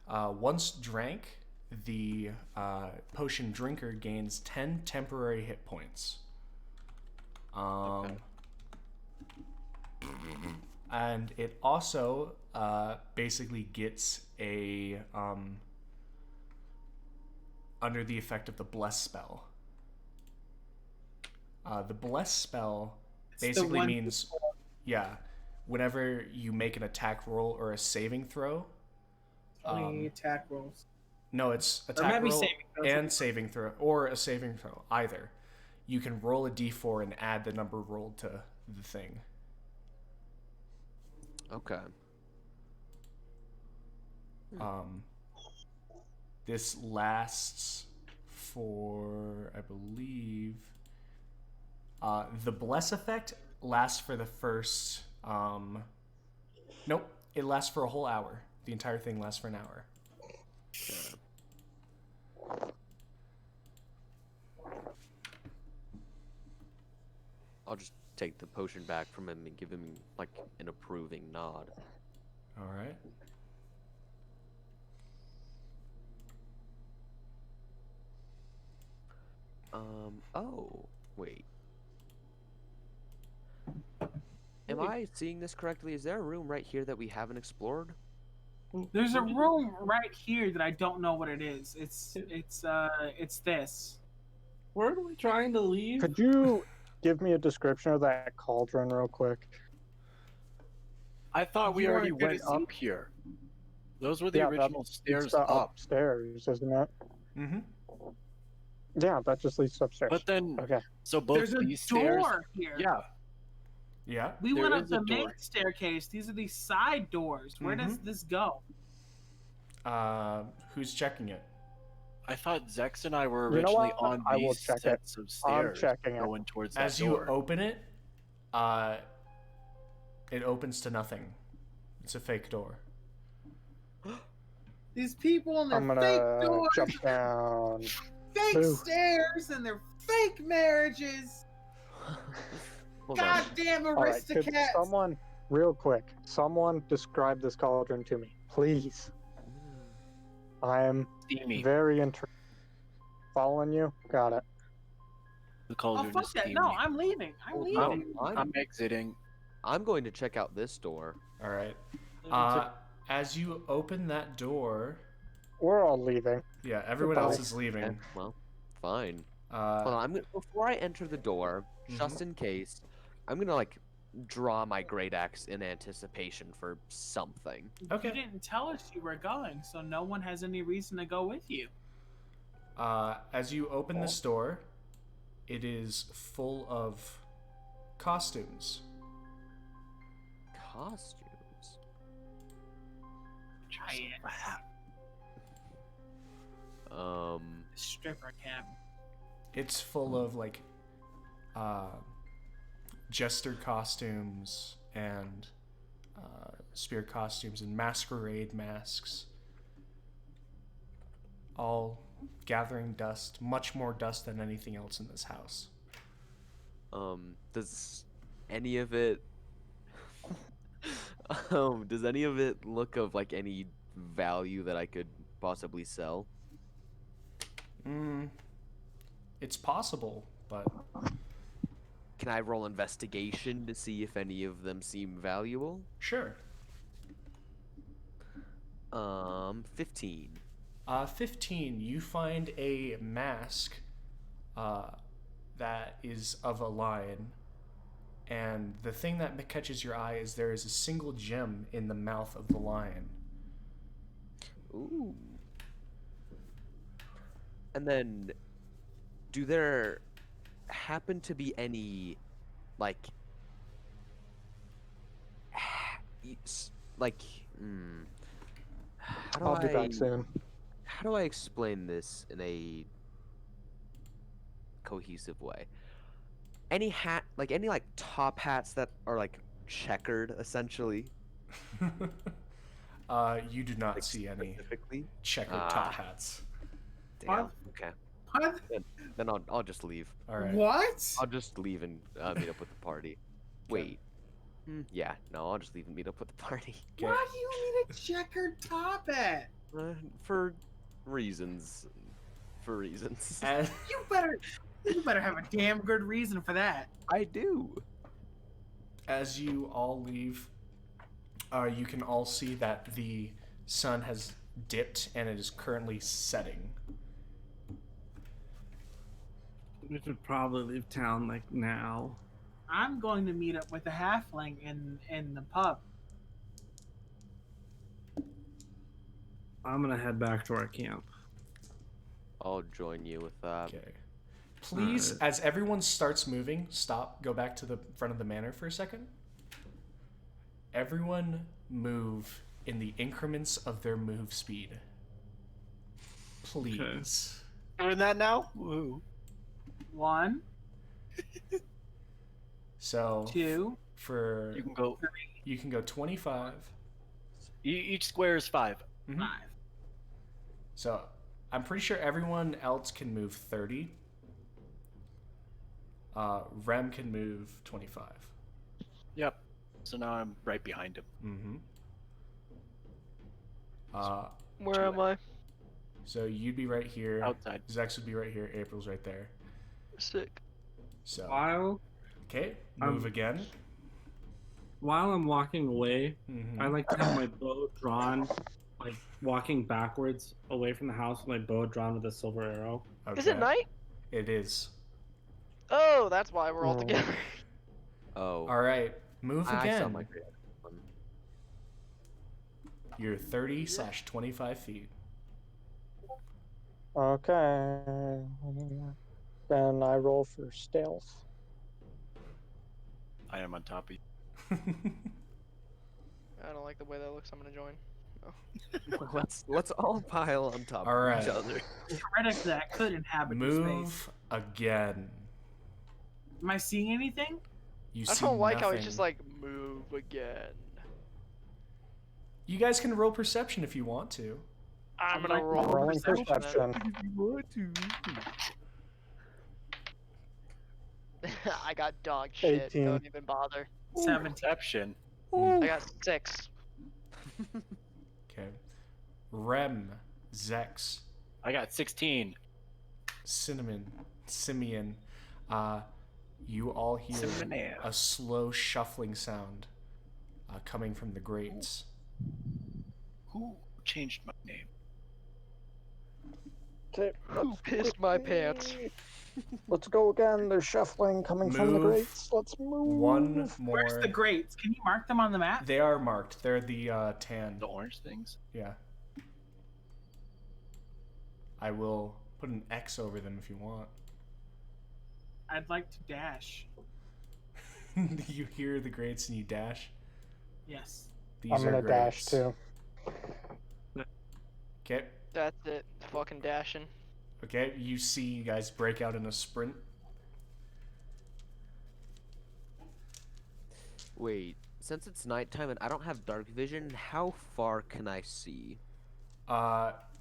once drank, the potion drinker gains 10 temporary hit points. Okay. And it also basically gets a under the effect of the bless spell. The bless spell basically means, yeah, whenever you make an attack roll or a saving throw. Only attack rolls. No, it's Or attack maybe roll saving throws. and saving throw, or a saving throw, either. You can roll a d4 and add the number rolled to the thing. Okay. This lasts for, I believe, the bless effect lasts for the first, nope, it lasts for a whole hour. The entire thing lasts for an hour. I'll just take the potion back from him and give him like an approving nod. All right. Oh, wait. Am I seeing this correctly? Is there a room right here that we haven't explored? There's a room right here that I don't know what it is. It's this. Where are we trying to leave? Could you give me a description of that cauldron real quick? I thought we You already weren't gonna went see- up here. Those were the Yeah, original It's stairs the up. upstairs, isn't it? Mm-hmm. Yeah, that just leads upstairs. But then, Okay. so both There's a these stairs. door here. Yeah, Yeah. We there went up is a the main door. staircase. These are these side doors. Where does this go? Who's checking it? I thought Zex and I were You know originally what? on I will these check it. sets of I'm stairs checking it. going towards that As you door. open it, it opens to nothing. It's a fake door. These people and their I'm fake gonna doors, jump down. fake Ooh. stairs, and their fake marriages. Hold on. Goddamn All right, could aristocrats! someone, real quick, someone describe this cauldron to me, please. I am Steamy. very intrigued. Following you? Got it. The Oh cauldron fuck is that! steamy. No, I'm leaving. I'm Well, leaving. I'm exiting. I'm going to check out this door. All right. As you open that door, We're all leaving. yeah, everyone Goodbye. else is leaving. Okay, well, fine. Hold on, I'm gonna, before I enter the door, just in case, I'm gonna like draw my great axe in anticipation for something. Okay. You didn't tell us you were going, so no one has any reason to go with you. As you open this door, it is full of costumes. Costumes. Try it. Stripper cap. It's full of like jester costumes and spear costumes and masquerade masks, all gathering dust, much more dust than anything else in this house. Does any of it does any of it look of like any value that I could possibly sell? It's possible, but Can I roll investigation to see if any of them seem valuable? sure. 15. 15, you find a mask that is of a lion, and the thing that catches your eye is there is a single gem in the mouth of the lion. Ooh. And then, do there happen to be any, like, like, how do I'll be back soon. How do I explain this in a cohesive way? Any hat, like any like top hats that are like checkered, essentially. You do not Like, see any specifically. checkered top hats. Damn. Okay. What? Then I'll just leave. All right. What? I'll just leave and meet up with the party. Wait. Yeah. No, I'll just leave and meet up with the party. Okay. Why do you need a checkered top hat? For reasons. For reasons. As, You better have a damn good reason for that. I do. as you all leave, you can all see that the sun has dipped and it is currently setting. We should probably leave town like now. I'm going to meet up with the halfling in the pub. I'm gonna head back to our camp. I'll join you with that. Okay. Please, as everyone starts moving, stop, go back to the front of the manor for a second. Everyone move in the increments of their move speed. Please. Doing that now? Woo. 1, So 2, for You can go. 25. Each square is 5. 5. 5. So I'm pretty sure everyone else can move 30. Rem can move 25. Yep. So now I'm right behind him. Mm-hmm. Where am I? So you'd be right here. Outside. Zex would be right here. April's right there. Sick. So While okay, move again. while I'm walking away, Mhm. I like to have my bow drawn, like walking backwards away from the house with my bow drawn with a silver arrow. Is it Okay. night? It is. Oh, that's why we're all Oh. together. Oh. All right, move I again. sound like one. You're 30/25 feet. Okay. Then I roll for stealth. I am on top of you. I don't like the way that looks. I'm gonna join. Let's all pile on top All of right. each other. Critic that could inhabit this space. Move again. Am I seeing anything? You I see don't like how nothing. it's just like move again. You guys can roll perception if you want to. I'm I'd gonna like to roll Rolling perception. perception. I got dog shit. 18. Don't even bother. 17. Perception. I got 6. Okay. Rem, Zex, I got 16. Simeon. You all hear Simeon. a slow shuffling sound coming from the grates. Who changed my name? Okay, Who pissed my pants? let's go again. There's shuffling coming from the Move. grates. Let's move. One more. Where's the grates? Can you mark them on the map? They are marked. They're the tan. The orange things? Yeah. I will put an X over them if you want. I'd like to dash. You hear the grates and you dash. Yes. These I'm are gonna dash grates. too. Okay. That's it. Fucking dashing. Okay. You see you guys break out in a sprint. Wait, since it's nighttime and I don't have dark vision, how far can I see?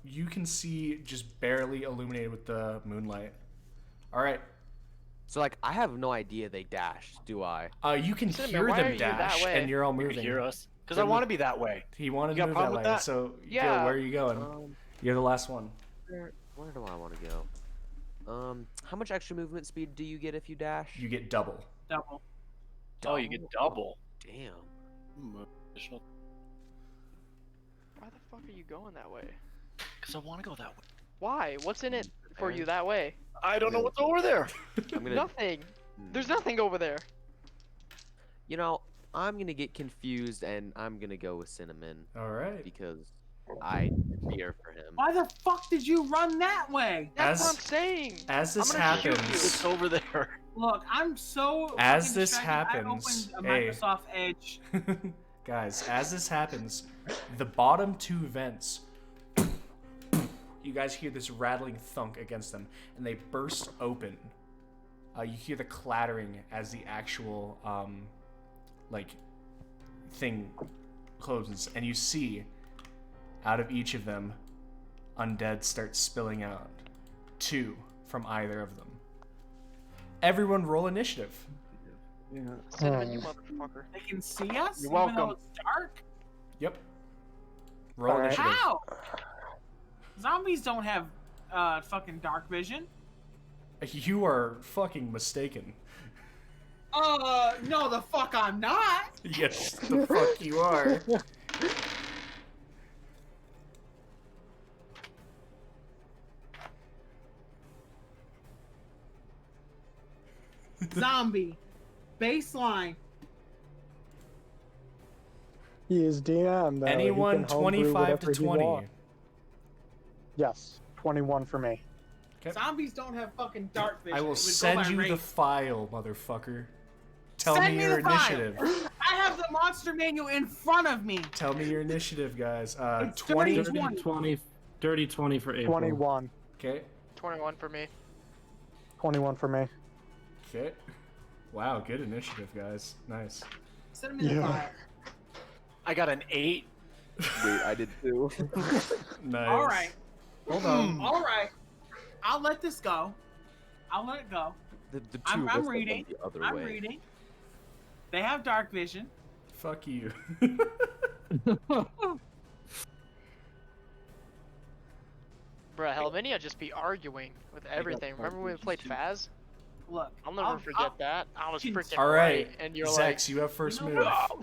You can see just barely illuminated with the moonlight. All right. So like, I have no idea they dashed, do I? You can Cinnamon, hear why are them you that dash, way? and you're all You moving. can hear us? Because I want to be that way. He wanted You to got move a that problem way. with that? So, Yeah. Gil, where are you going? You're the last one. Where do I want to go? How much extra movement speed do you get if you dash? You get double. Double. Oh, you get double. Damn. Additional. Why the fuck are you going that way? Because I want to go that way. Why? What's in it for you that way? I don't know what's over there. I'm gonna. Nothing. There's nothing over there. You know, I'm gonna get confused and I'm gonna go with Cinnamon All right. because I fear for him. Why the fuck did you run that way? That's As- what I'm saying. As this I'm gonna shoot you. happens, It's over there. Look, I'm so. As fucking this distracted, happens, I opened a hey. Microsoft Edge. guys, as this happens, the bottom two vents, you guys hear this rattling thunk against them, and they burst open. You hear the clattering as the actual, thing closes, and you see, out of each of them, undead start spilling out. 2 from either of them. Everyone roll initiative. Yeah. Cinnamon, you motherfucker. They can see us. You're Even welcome. though it's dark. Yep. Roll Alright. initiative. How? Zombies don't have fucking dark vision. You are fucking mistaken. No, the fuck I'm not. Yes, the fuck you are. Zombie. Baseline. He is DM though. He Anyone can homebrew 25 to whatever he 20. wants. Yes, 21 for me. Okay. Zombies don't have fucking dark vision. I It will would go send by you the race. file, motherfucker. Tell Send me your the file. initiative. I have the monster manual in front of me. Tell me your initiative, guys. It's 20. dirty. Dirty 20 for April. 21. Okay. 21 for me. 21 for me. Okay. Wow, good initiative, guys. Nice. Send me the Yeah. file. I got an 8. Wait, I did too. Nice. All right. Hold on. All right. I'll let this go. I'll let it go. The two I'm of us that went reading. the other I'm way. reading. They have dark vision. Fuck you. Bruh, Helminia just be arguing with everything. Remember when we played Faz? Look, I'll never forget that. I was All freaking All right, right, and you're Zex, you have first You know move. what?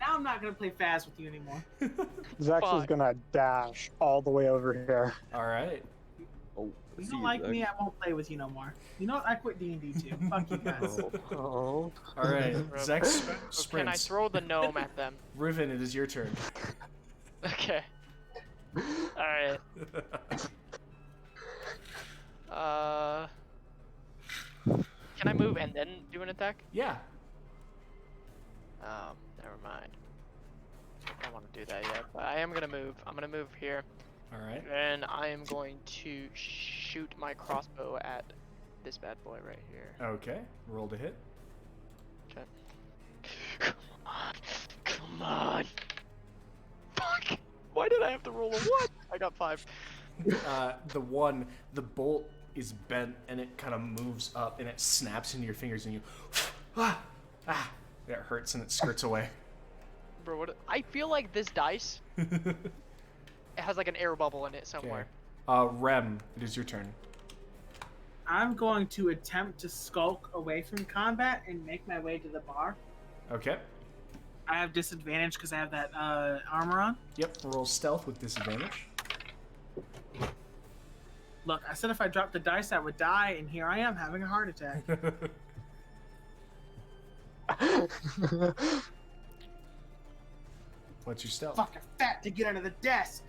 Now I'm not gonna play fast with you anymore. Zex is Fuck. gonna dash all the way over here. All right. Oh, You see don't you, like Zex. me, I won't play with you no more. You know what? I quit D&D too. Fuck you guys. Oh. All right. Zex So can I sprints. throw the gnome at them? Riven, it is your turn. Okay. Alright. Can I move and then do an attack? Yeah. Never mind. I don't want to do that yet, but I am gonna move. I'm gonna move here, All right. and I am going to shoot my crossbow at this bad boy right here. Okay. Roll to hit. Come on, come on. Fuck! Why did I have to roll a 1? I got 5. The bolt is bent and it kind of moves up and it snaps into your fingers and you, it hurts and it skirts away. Bro, what? I feel like this dice, it has like an air bubble in it somewhere. Rem, it is your turn. I'm going to attempt to skulk away from combat and make my way to the bar. Okay. I have disadvantage because I have that armor on. Yep. Roll stealth with disadvantage. Look, I said if I dropped the dice, I would die, and here I am having a heart attack. What's your stealth? Fucking fat to get under the desk.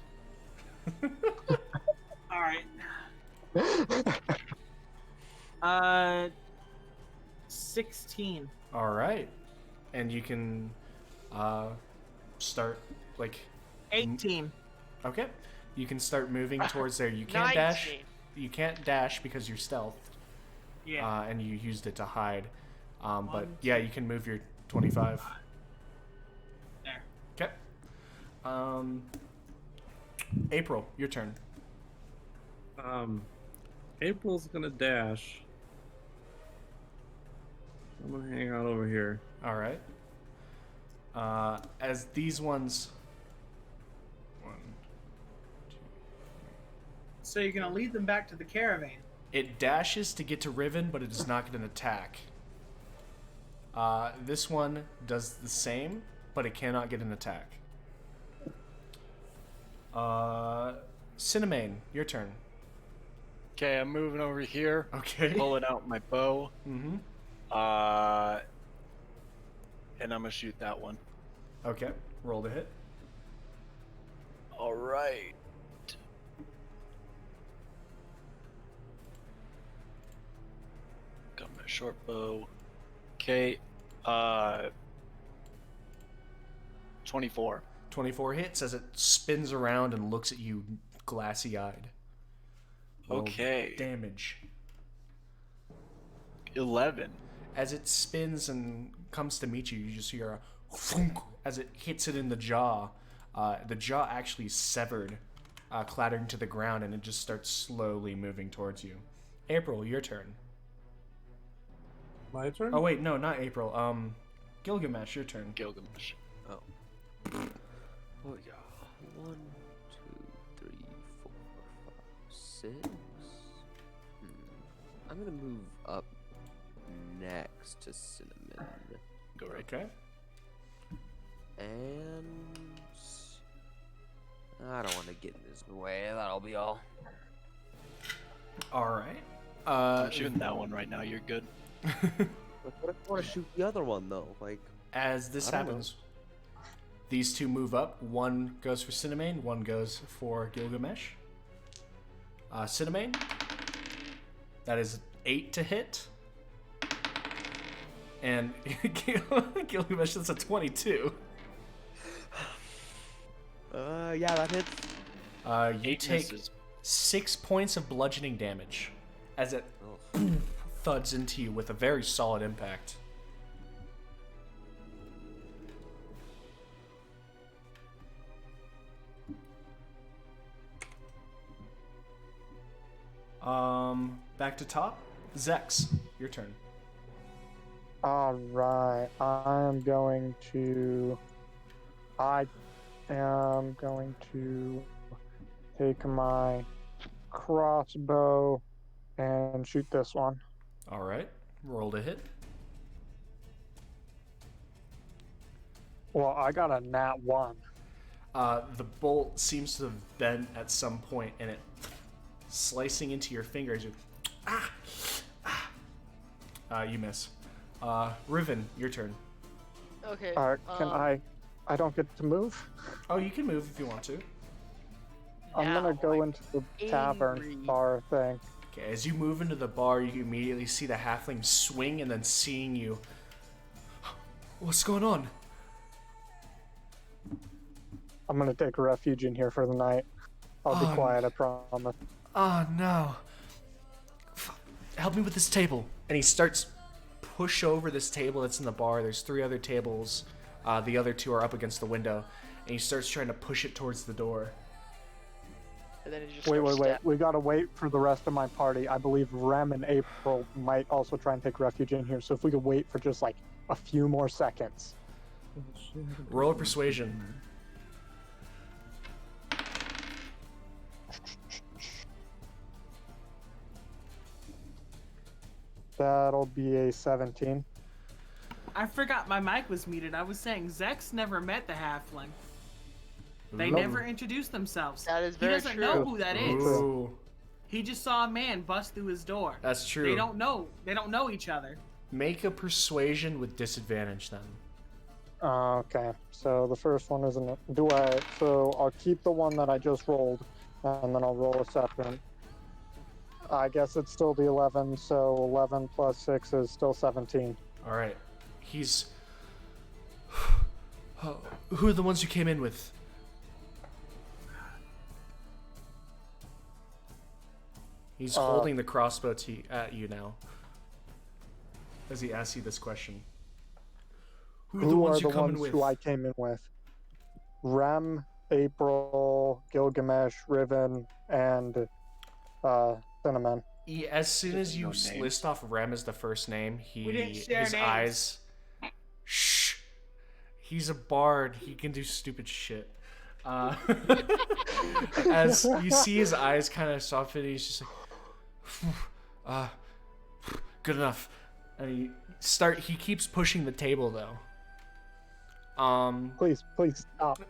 All right. 16. All right. And you can start like 18. Okay. You can start moving towards there. You can't 19. dash. You can't dash because you're stealth. Yeah. And you used it to hide. But 1, yeah, you can move your 25. There. Okay. April, your turn. April's gonna dash. I'm gonna hang out over here. All right. As these ones. 1, 2. So you're gonna lead them back to the caravan. It dashes to get to Riven, but it does not get an attack. This one does the same, but it cannot get an attack. Cinnamon, your turn. Okay, I'm moving over here, Okay. pulling out my bow, Mm-hmm. and I'm gonna shoot that one. Okay. Roll to hit. All right. Got my short bow. Okay. 24. 24 hits as it spins around and looks at you glassy-eyed. Roll Okay. Damage. 11. As it spins and comes to meet you, you just hear a thunk as it hits it in the jaw. The jaw actually severed, clattering to the ground, and it just starts slowly moving towards you. April, your turn. My turn? Oh wait, no, not April. Gilgamesh, your turn. Gilgamesh. Oh. Oh yeah. 1, 2, 3, 4, 5, 6. I'm gonna move up next to Cinnamon. Go right. Okay. And I don't want to get in his way. That'll be all. All right. I'm shooting that one right now. You're good. What if I want to shoot the other one though? Like, As this I don't know. happens, these two move up. One goes for Cinnamon, one goes for Gilgamesh. Cinnamon, that is 8 to hit. And Gilgamesh, that's a 22. yeah, that hits. You 8 take misses. 6 points of bludgeoning damage as it Ugh. thuds into you with a very solid impact. Back to top. Zex. your turn. Alright, I am going to take my crossbow and shoot this one. All right, roll to hit. Well, I got a nat 1. The bolt seems to have bent at some point, and it slicing into your fingers. You miss. Riven, your turn. Okay. Can I don't get to move? Oh, you can move if you want to. I'm gonna Now go I'm into the tavern angry. bar thing. Okay, as you move into the bar, you immediately see the halfling swing and then seeing you. What's going on? I'm gonna take refuge in here for the night. I'll be quiet, I promise. Oh no. Help me with this table. And he starts push over this table that's in the bar. There's 3 other tables. The other 2 are up against the window. And he starts trying to push it towards the door. And then it just Wait. starts stab- We gotta wait for the rest of my party. I believe Rem and April might also try and take refuge in here. So if we could wait for just like a few more seconds. Roll a persuasion. That'll be a 17. I forgot my mic was muted. I was saying Zex never met the halfling. They Ooh. never introduced themselves. That is He very doesn't true. know who that is. Ooh, He just saw a man bust through his door. that's true. They don't know. They don't know each other. Make a persuasion with disadvantage then. Okay, so the first one isn't. So I'll keep the one that I just rolled, and then I'll roll a second. I guess it's still the 11, so 11 plus 6 is still 17. All right. He's. Who are the ones you came in with? He's holding the crossbow at you now. As he asks you this question. Who are the ones you coming with? who I came in with? Rem, April, Gilgamesh, Riven, and Cinnamon. As soon as you No names. list off Rem as the first name, We didn't share his names. eyes. Shh. He's a bard. He can do stupid shit. As you see his eyes kind of soften, he's just like, good enough. And he keeps pushing the table though. Please stop.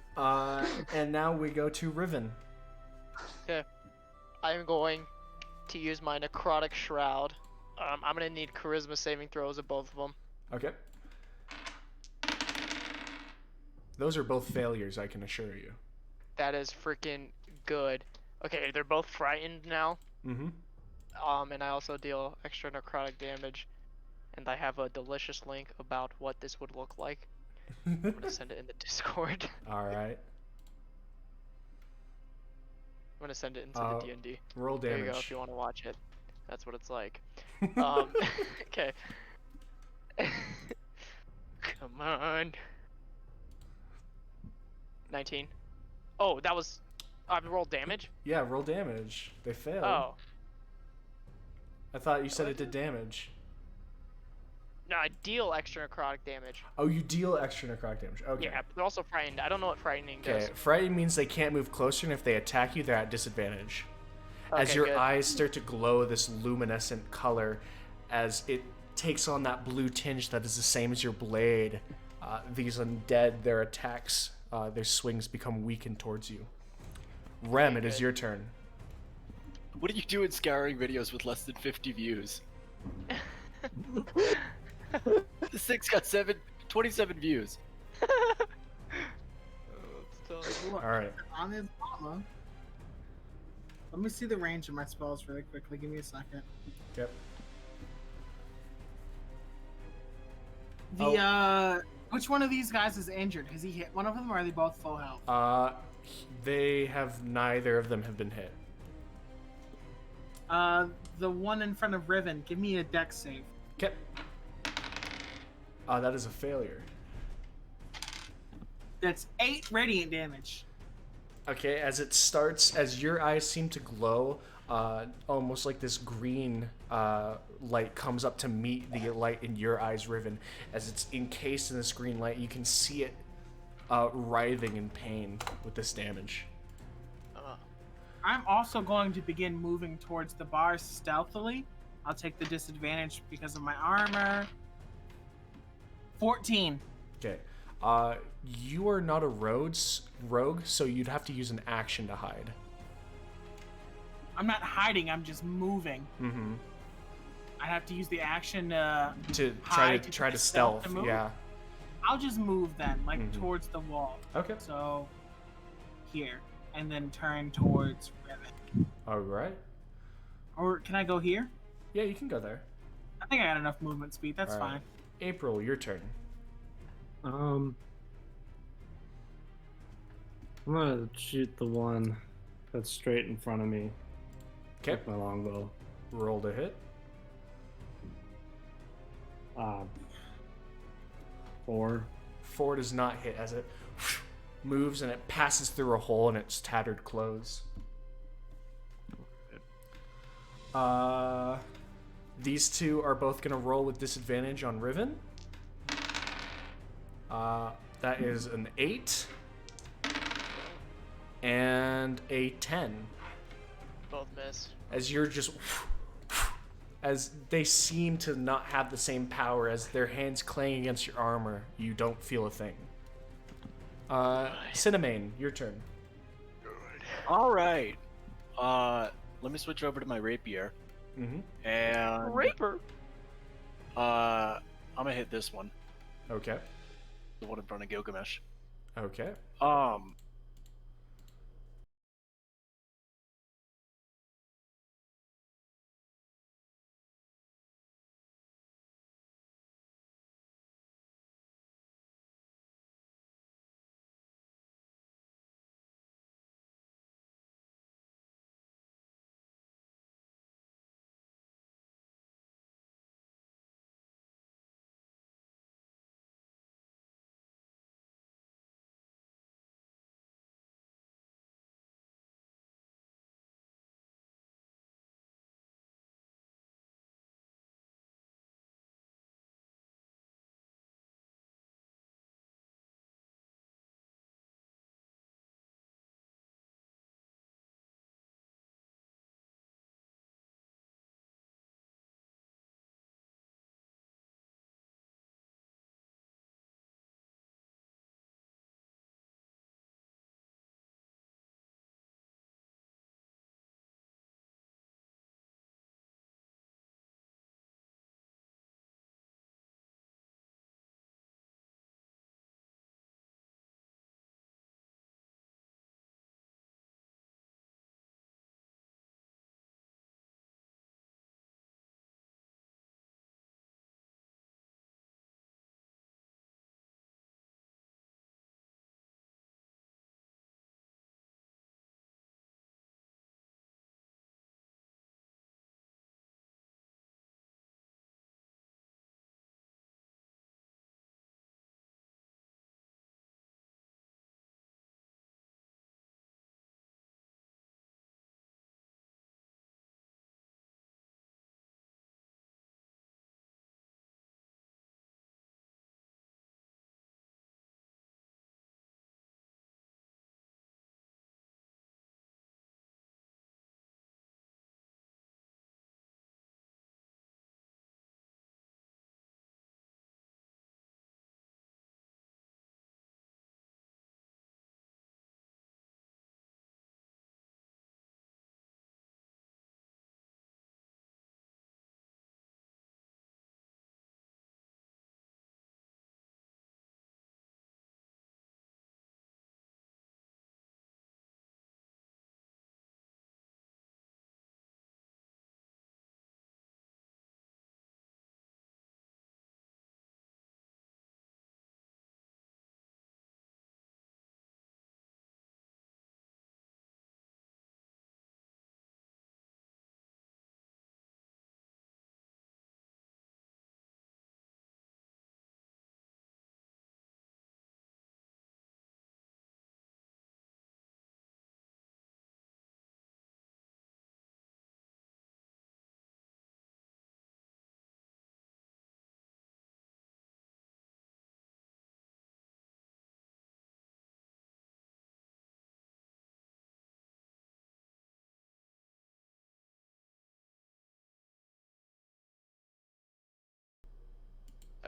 And now we go to Riven. I'm going to use my necrotic shroud. I'm gonna need charisma saving throws of both of them. Okay. Those are both failures, I can assure you. That is freaking good. Okay, they're both frightened now. Mm-hmm. And I also deal extra necrotic damage. And I have a delicious link about what this would look like. I'm gonna send it in the Discord. All right. I'm gonna send it into the D&D. Roll There damage. you go if you want to watch it. That's what it's like. Okay. Come on. 19. Oh, that was... I rolled damage? Yeah, roll damage. They failed. Oh. I thought you said it did damage. No, I deal extra necrotic damage. Oh, you deal extra necrotic damage. Okay. Yeah, but they're also frightened. I don't know what frightening does. Okay, frightened means they can't move closer, and if they attack you, they're at disadvantage. As Okay, your good. eyes start to glow this luminescent color, as it takes on that blue tinge that is the same as your blade, these undead, their attacks, their swings become weakened towards you. Rem, it is good. your turn. What do you do in scouring videos with less than 50 views? The 6 got 27 views. All right. On his mama. Let me see the range of my spells really quickly. Give me a second. Yep. Which one of these guys is injured? Has he hit one of them, or are they both full health? Neither of them have been hit. The one in front of Riven. Give me a dex save. Okay. That is a failure. That's 8 radiant damage. Okay, as it starts, as your eyes seem to glow, almost like this green light comes up to meet the light in your eyes, Riven. As it's encased in this green light, you can see it writhing in pain with this damage. I'm also going to begin moving towards the bar stealthily. I'll take the disadvantage because of my armor. 14. Okay. You are not a rogue, so you'd have to use an action to hide. I'm not hiding, I'm just moving. Mm-hmm. I have to use the action to try hide, to stealth. move. Yeah. I'll just move then, like towards the wall. Okay. So here, and then turn towards Riven. All right. Or can I go here? Yeah, you can go there. I think I got enough movement speed. That's All right. fine. April, your turn. I'm gonna shoot the one that's straight in front of me. Okay. With my longbow. Roll to hit. 4. 4 does not hit as it moves and it passes through a hole in its tattered clothes. These two are both going to roll with disadvantage on Riven. That is an 8 and a 10. Both miss. As you're just... As they seem to not have the same power, as their hands clang against your armor, you don't feel a thing. Cinnamane, your turn. All right. Let me switch over to my rapier. Mm-hmm. And Raper. I'm gonna hit this one, Okay. the one in front of Gilgamesh. Okay.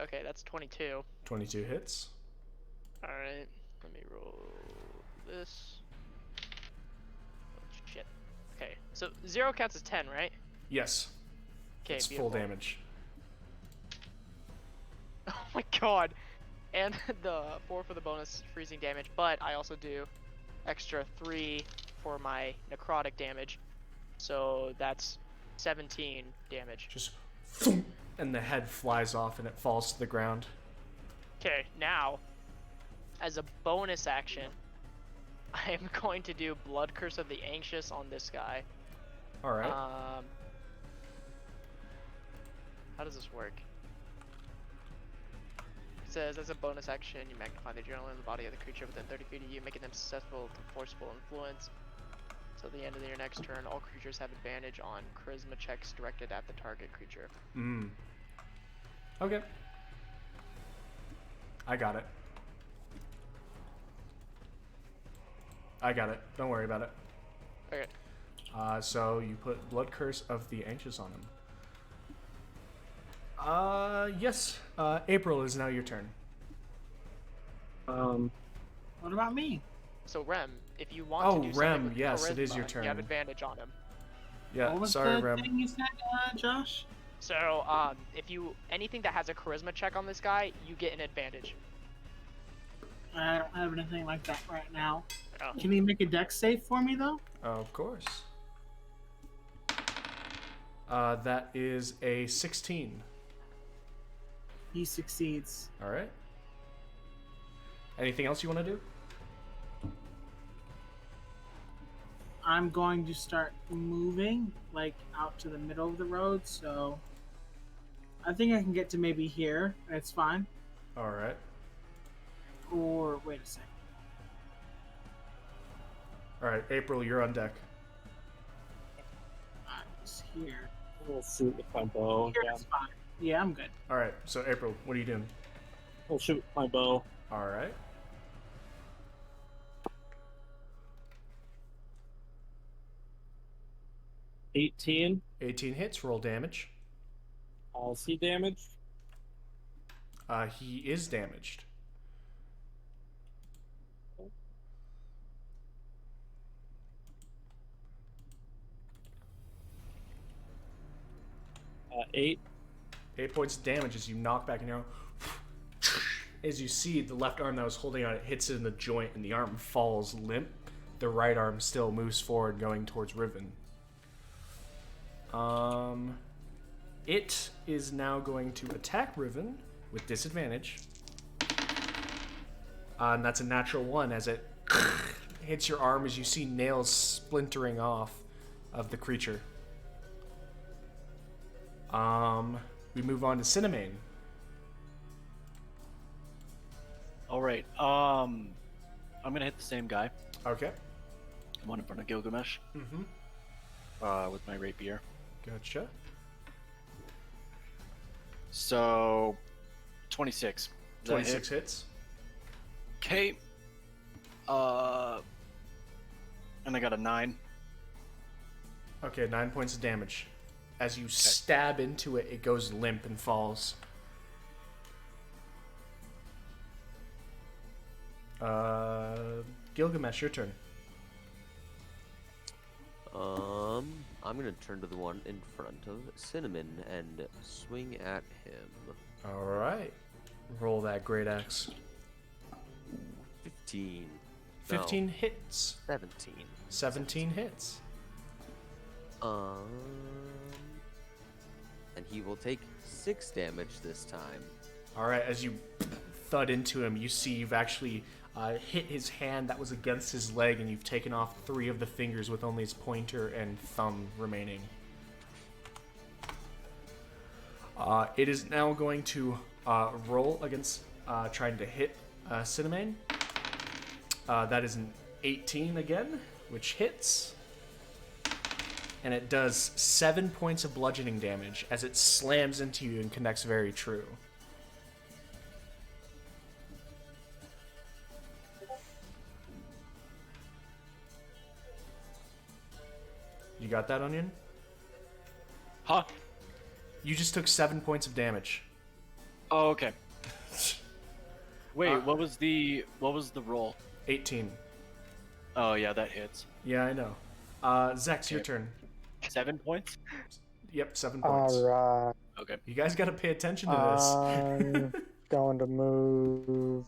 Okay, that's 22. 22 hits. All right, let me roll this. Oh, shit. Okay, so 0 counts as 10, right? Yes. Okay, It's full beautiful. damage. Oh my god. And the 4 for the bonus freezing damage, but I also do extra 3 for my necrotic damage. So that's 17 damage. Just thump, and the head flies off and it falls to the ground. Okay, now, as a bonus action, I am going to do Blood Curse of the Anxious on this guy. All right. How does this work? It says, as a bonus action, you magnify the adrenaline in the body of the creature within 30 feet of you, making them susceptible to forceful influence. So at the end of your next turn, all creatures have advantage on charisma checks directed at the target creature. Okay. I got it. Don't worry about it. Okay. So you put Blood Curse of the Anxious on him. Yes. April, is now your turn. What about me? So Rem, if you want to do something Rem, with yes, charisma, it is your turn. you have advantage on him. Yeah, What was sorry, the Rem. thing you said, Josh? So, if you anything that has a charisma check on this guy, you get an advantage. I don't have anything like that right now. Oh. Can he make a dex save for me though? Of course. That is a 16. He succeeds. All right. Anything else you want to do? I'm going to start moving, like, out to the middle of the road, so I think I can get to maybe here, and it's fine. All right. Or, wait a second. All right, April, you're on deck. It's here. We'll shoot with my bow. Here it's fine. Yeah, I'm good. All right, so April, what are you doing? We'll shoot with my bow. All right. $18. 18 hits, roll damage. Policy damage. He is damaged. $8. 8 points of damage as you knock back an arrow. As you see, the left arm that was holding on it hits it in the joint and the arm falls limp. The right arm still moves forward, going towards Riven. It is now going to attack Riven with disadvantage. And that's a natural 1 as it hits your arm as you see nails splintering off of the creature. We move on to Cinnamon. All right. I'm gonna hit the same guy. Okay. One in front of Gilgamesh. With my rapier. Gotcha. So, 26. Does that 26 hit? hits. Okay. And I got a 9. Okay, 9 points of damage. As you stab into it, it goes limp and falls. Gilgamesh, your turn. I'm gonna turn to the one in front of Cinnamon and swing at him. All right. Roll that great axe. 15. 15 No, hits. 17. 17 hits. And he will take 6 damage this time. All right, as you thud into him, you see you've actually hit his hand that was against his leg, and you've taken off 3 of the fingers with only his pointer and thumb remaining. It is now going to roll against trying to hit Cinnamon. That is an 18 again, which hits. And it does 7 points of bludgeoning damage as it slams into you and connects very true. You got that, Onion? Huh? You just took 7 points of damage. Oh, okay. Wait, what was the roll? 18. Oh yeah, that hits. Yeah, I know. Zex, your Okay. turn. 7 points. Yep, 7 points. All right. Okay. You guys got to pay attention to I'm this. going to move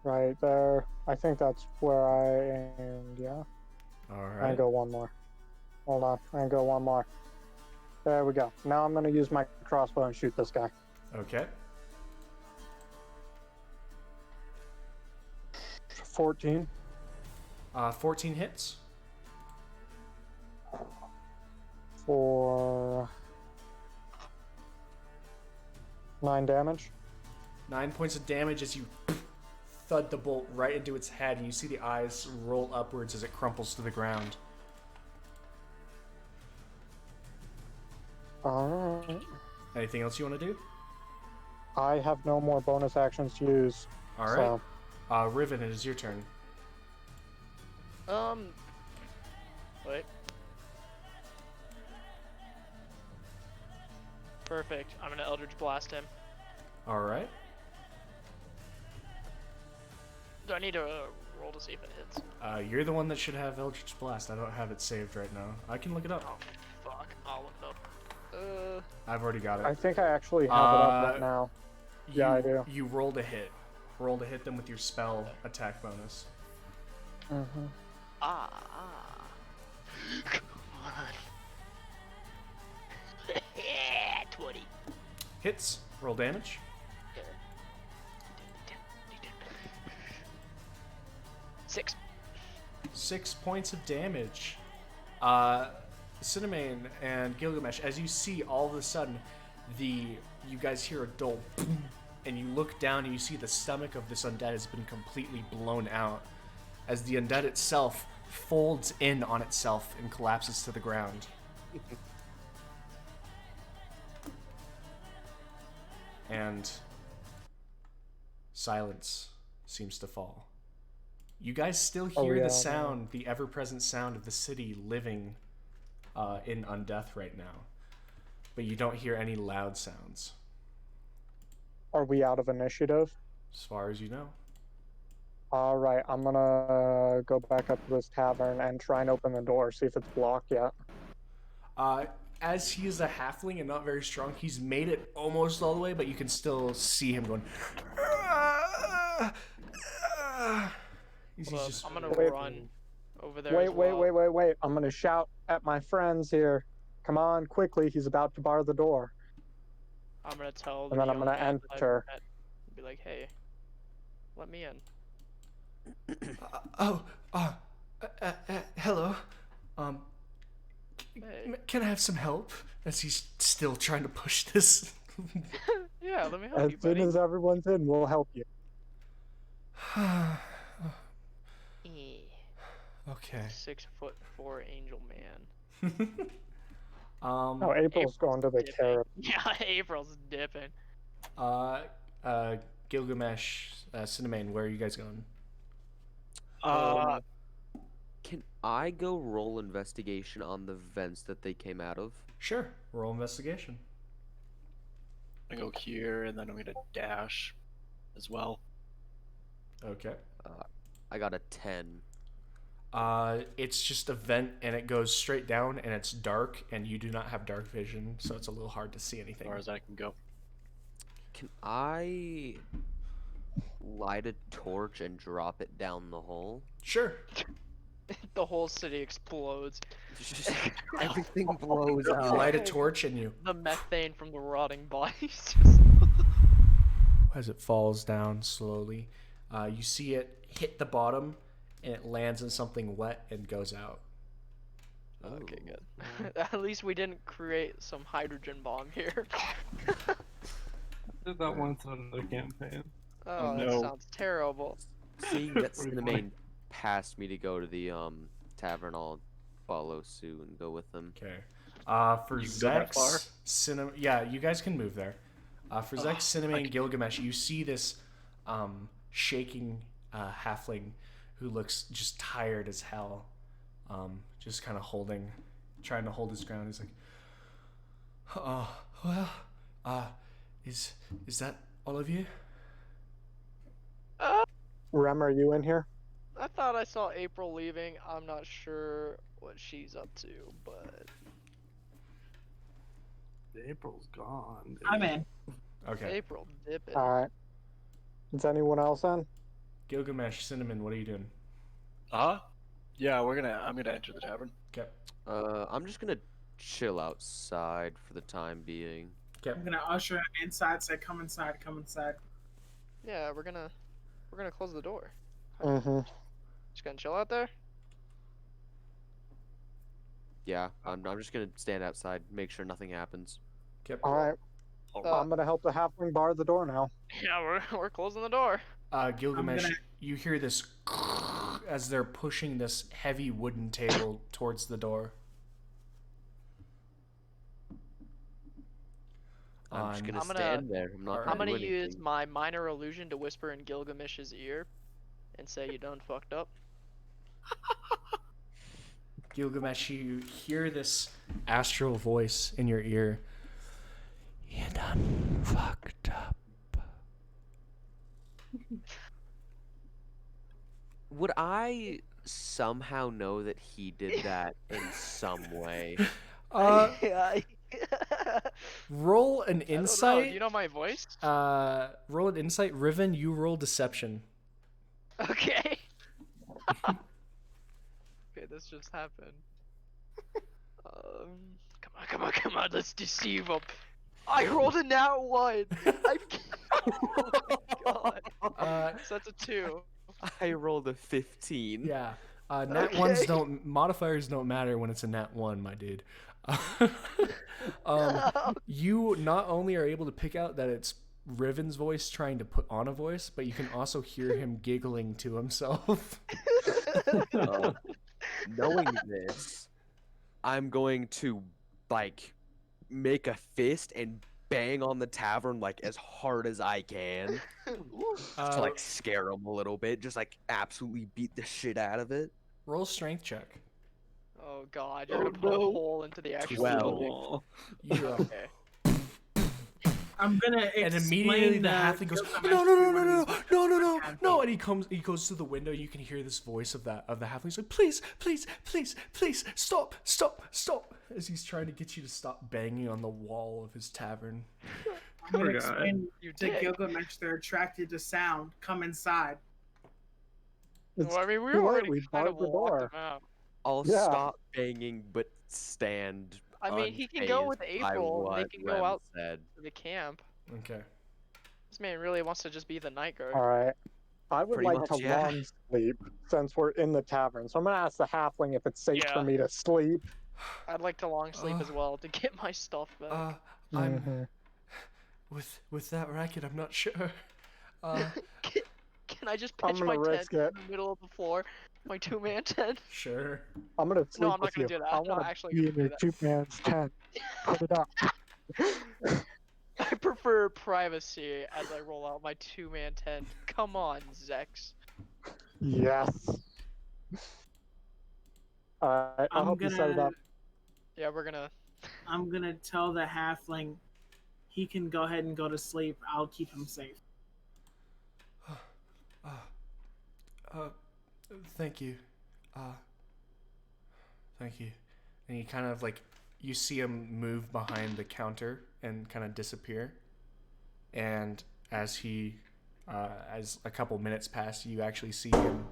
right there. I think that's where I am. Yeah. All I right. can go one more. Hold on. I can go one more. There we go. Now I'm going to use my crossbow and shoot this guy. Okay. 14. 14 hits. For 9 damage. 9 points of damage as you thud the bolt right into its head, and you see the eyes roll upwards as it crumples to the ground. Alright. Anything else you want to do? I have no more bonus actions to use. All right. So, Riven, it is your turn. Wait. Perfect. I'm gonna Eldritch Blast him. All right. Do I need to roll to see if it hits? You're the one that should have Eldritch Blast. I don't have it saved right now. I can look it up. Oh, fuck. I'll look it up. I've already got it. I think I actually have it up right now. Yeah, I do. You rolled a hit. Roll to hit them with your spell attack bonus. Mm-hmm. Come on. 20. Hits. Roll damage. 6. 6 points of damage. Cinnamon and Gilgamesh, as you see, all of a sudden, you guys hear a dull boom, and you look down and you see the stomach of this undead has been completely blown out, as the undead itself folds in on itself and collapses to the ground. And silence seems to fall. You guys still hear the sound, the ever-present sound of the city living in undeath right now, but you don't hear any loud sounds. Are we out of initiative? As far as you know. All right, I'm gonna go back up to this tavern and try and open the door, see if it's blocked yet. As he is a halfling and not very strong, he's made it almost all the way, but you can still see him going. I'm gonna run over there. Wait. I'm gonna shout at my friends here. Come on, quickly. He's about to bar the door. I'm gonna tell And then I'm gonna enter. Be like, hey, let me in. Hello. Hey. Can I have some help? As he's still trying to push this. Yeah, let me help As you, soon buddy. as everyone's in, we'll help you. Okay. 6'4" angel man. Oh, April's going to the dipping. carrot. Yeah, April's dipping. Gilgamesh, Cinnamon, where are you guys going? Can I go roll investigation on the vents that they came out of? Sure. Roll investigation. I go here, and then I'm gonna dash as well. Okay. I got a 10. It's just a vent, and it goes straight down, and it's dark, and you do not have dark vision, so it's a little hard to see As anything. far as I can go. Can I light a torch and drop it down the hole? Sure. The whole city explodes. Everything blows You out. light a torch, and you, The methane from the rotting bodies. as it falls down slowly, you see it hit the bottom, and it lands in something wet and goes out. Okay, good. At least we didn't create some hydrogen bomb here. Did that once on the campaign. Oh, no. that sounds terrible. Seeing that Cinnamon passed me to go to the tavern, I'll follow suit and go with them. Okay. For You can go that far? Zex, Cinnamon, yeah, you guys can move there. For Zex, Cinnamon, and Gilgamesh, you see this shaking halfling who looks just tired as hell, just kind of trying to hold his ground. He's like, Well, is that all of you? Rem, are you in here? I thought I saw April leaving. I'm not sure what she's up to, but April's gone. Dude. I'm in. Okay. April dip it. All right. Is anyone else in? Gilgamesh, Cinnamon, what are you doing? Yeah, I'm gonna enter the tavern. Okay. I'm just gonna chill outside for the time being. Okay. I'm gonna usher him inside. Say, "Come inside. Come inside." Yeah, we're gonna close the door. Mm-hmm. Just gonna chill out there. Yeah, I'm just gonna stand outside, make sure nothing happens. Okay. All right. I'm gonna help the halfling bar the door now. Yeah, we're closing the door. Gilgamesh, you hear this as they're pushing this heavy wooden table towards the door. I'm just gonna I'm gonna- stand there. I'm not I'm gonna gonna do use anything. my minor illusion to whisper in Gilgamesh's ear, and say, "You done fucked up." Gilgamesh, you hear this astral voice in your ear. You done fucked up. Would I somehow know that he did that in some way? Roll an I don't know. insight. Do you know my voice? Roll an insight. Riven, you roll deception. Okay. Okay, this just happened. Come on, let's deceive him. I rolled a nat 1. Oh my god. So that's a 2. I rolled a 15. Yeah. Nat ones don't modifiers don't matter when it's a nat 1, my dude. You not only are able to pick out that it's Riven's voice trying to put on a voice, but you can also hear him giggling to himself. Knowing this, I'm going to like make a fist and bang on the tavern like as hard as I can to like scare him a little bit, just like absolutely beat the shit out of it. Roll strength check. Oh god, you're gonna put a hole into the actual building. You Okay. I'm gonna and explain immediately the halfling goes, Gilgamesh no, and he goes to the window. You can hear this voice of the halfling. He's like, please, stop, as he's trying to get you to stop banging on the wall of his tavern. I'm gonna explain You to dick. Gilgamesh they're attracted to sound. Come inside. Well, I mean, we too late, already we kind of barred the walked door. him out. I'll Yeah. stop banging, but stand. I mean, he can go with unfazed by April, and they what can go Rem out said. to the camp. Okay. This man really wants to just be the night guard. All right. I would Pretty like much, to yeah. long sleep since we're in the tavern. So I'm gonna ask the halfling if it's safe for Yeah. me to sleep. I'd like to long sleep as well to get my stuff back. I'm Mhm. with that racket. I'm not sure. Can I just I'm pitch gonna my tent risk in it. the middle of the floor? My 2-man tent? Sure. I'm gonna sleep No, I'm not with gonna you. do that. I I'm not want to actually be gonna in do your that. 2-man's tent. Put it up. I prefer privacy as I roll out my 2-man tent. Come on, Zex. Yes. Alright, I'll I'm help you set it up. Yeah, we're gonna. I'm gonna tell the halfling he can go ahead and go to sleep. I'll keep him safe. Thank you. Thank you. And he kind of like, you see him move behind the counter and kind of disappear. And as as a couple minutes pass, you actually see him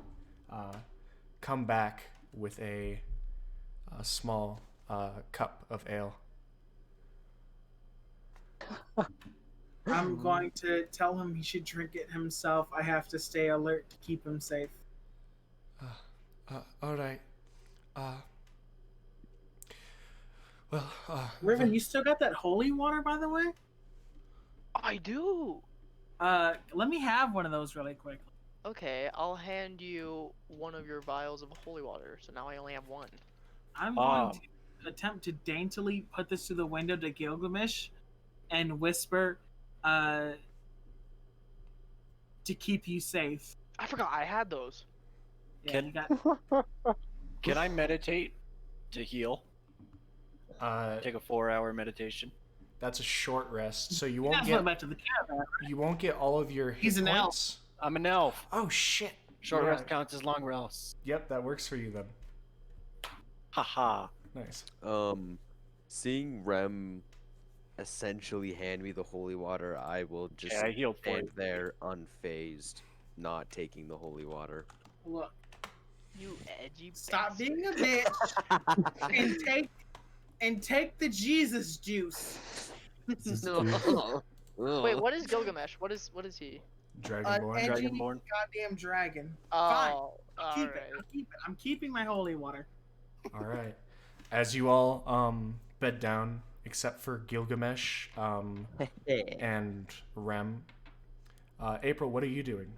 come back with a small cup of ale. I'm going to tell him he should drink it himself. I have to stay alert to keep him safe. All right. Well, Riven, you still got that holy water, by the way? I do. Let me have one of those really quick. Okay, I'll hand you one of your vials of holy water. So now I only have one. I'm going to attempt to daintily put this through the window to Gilgamesh and whisper, to keep you safe. I forgot I had those. Yeah, Can- you got. Can I meditate to heal? uh, Take a 4-hour meditation. That's a short rest, so you You won't guys get went back to the caravan. all of your hit He's an elf. points. I'm an elf. Oh shit! Short Yeah. rest counts as long rest. Yep, that works for you then. Haha. Nice. Seeing Rem essentially hand me the holy water, I will just Yeah, I healed for stand you. there unfazed, not taking the holy water. Look, You edgy stop bastard. being a bitch and take the Jesus juice. Wait, what is Gilgamesh? What is he? Dragonborn. Edgy Dragonborn. goddamn dragon. Fine. Oh, Keep alright. it. I'm keeping my holy water. All right. As you all bed down, except for Gilgamesh and Rem. April, what are you doing?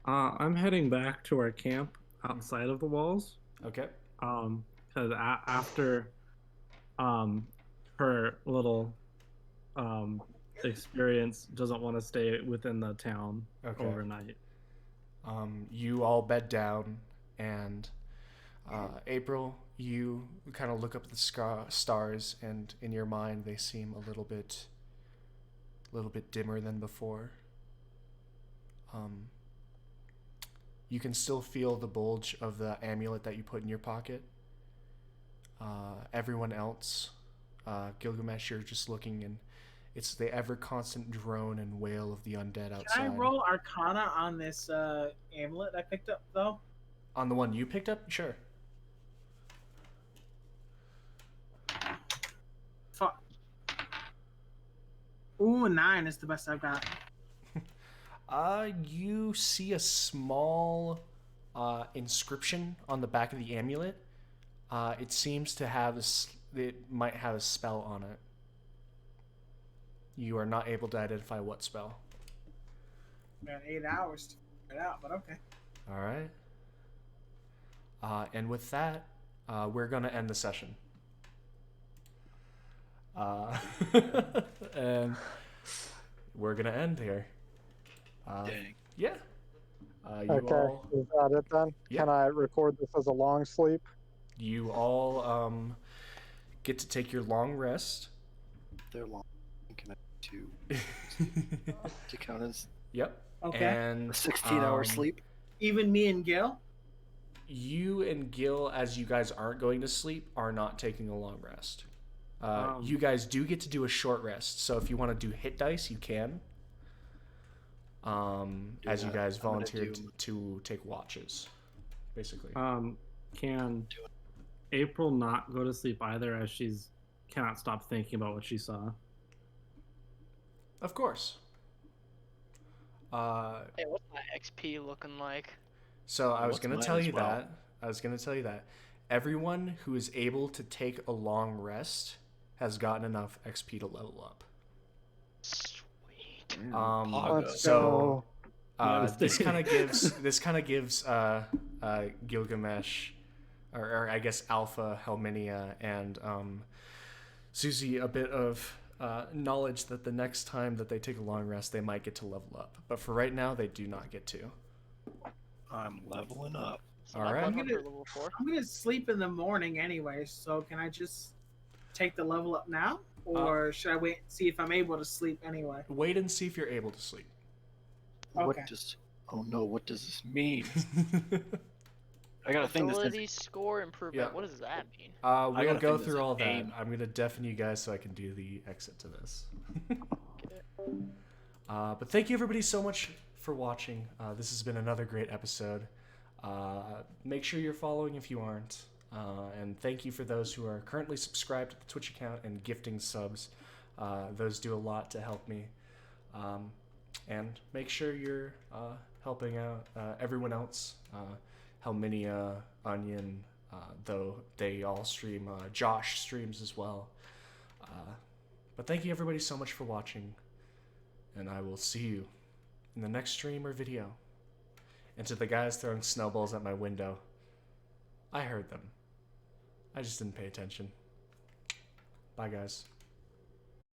I'm heading back to our camp outside of the walls. Okay. Because after her little experience, doesn't want to stay within the town Okay. overnight. You all bed down, and April, you kind of look up at the stars, and in your mind, they seem a little bit dimmer than before. You can still feel the bulge of the amulet that you put in your pocket. Everyone else, Gilgamesh, you're just looking, and it's the ever-constant drone and wail of the undead outside. Can I roll Arcana on this amulet I picked up, though? On the one you picked up? Sure. Fuck. Ooh, 9 is the best I've got. You see a small inscription on the back of the amulet. It seems to have it might have a spell on it. You are not able to identify what spell. Got 8 hours to figure it out, but okay. All right. And with that, we're gonna end the session. And we're gonna end here. Dang. Yeah. You Okay, all, is that it then? Yeah. Can I record this as a long sleep? you all get to take your long rest. They're long. Can I do to count as Yep. Okay. And a 16-hour um, sleep? Even me and Gil? You and Gil, as you guys aren't going to sleep, are not taking a long rest. You guys do get to do a short rest, so if you want to do hit dice, you can. As you that. guys I'm gonna volunteered do- to take watches, basically. Can April not go to sleep either, as she's cannot stop thinking about what she saw? Of course. Hey, what's my XP looking like? So I was What's going to mine tell as you well? that. I was going to tell you that. Everyone who is able to take a long rest has gotten enough XP to level up. Sweet. Let's So go. this kind of gives Gilgamesh, or I guess Alpha, Helminia, and Susie a bit of knowledge that the next time that they take a long rest, they might get to level up. But for right now, they do not get to. I'm leveling up. So All I'm right. level up for level 4. I'm gonna sleep in the morning anyway, so can I just take the level up now? Or should I wait and see if I'm able to sleep anyway? Wait and see if you're able to sleep. Okay. What does? Oh no! What does this mean? I gotta think this. Ability score improvement. Yeah. What does that mean? We'll gotta go think this through is all that. aim. I'm gonna deafen you guys so I can do the exit to this. But thank you everybody so much for watching. This has been another great episode. Make sure you're following if you aren't. And thank you for those who are currently subscribed to the Twitch account and gifting subs. Those do a lot to help me. And make sure you're helping out everyone else. Helminia, Onion, though they all stream. Josh streams as well. But thank you everybody so much for watching. And I will see you in the next stream or video. And to the guys throwing snowballs at my window, I heard them. I just didn't pay attention. Bye, guys.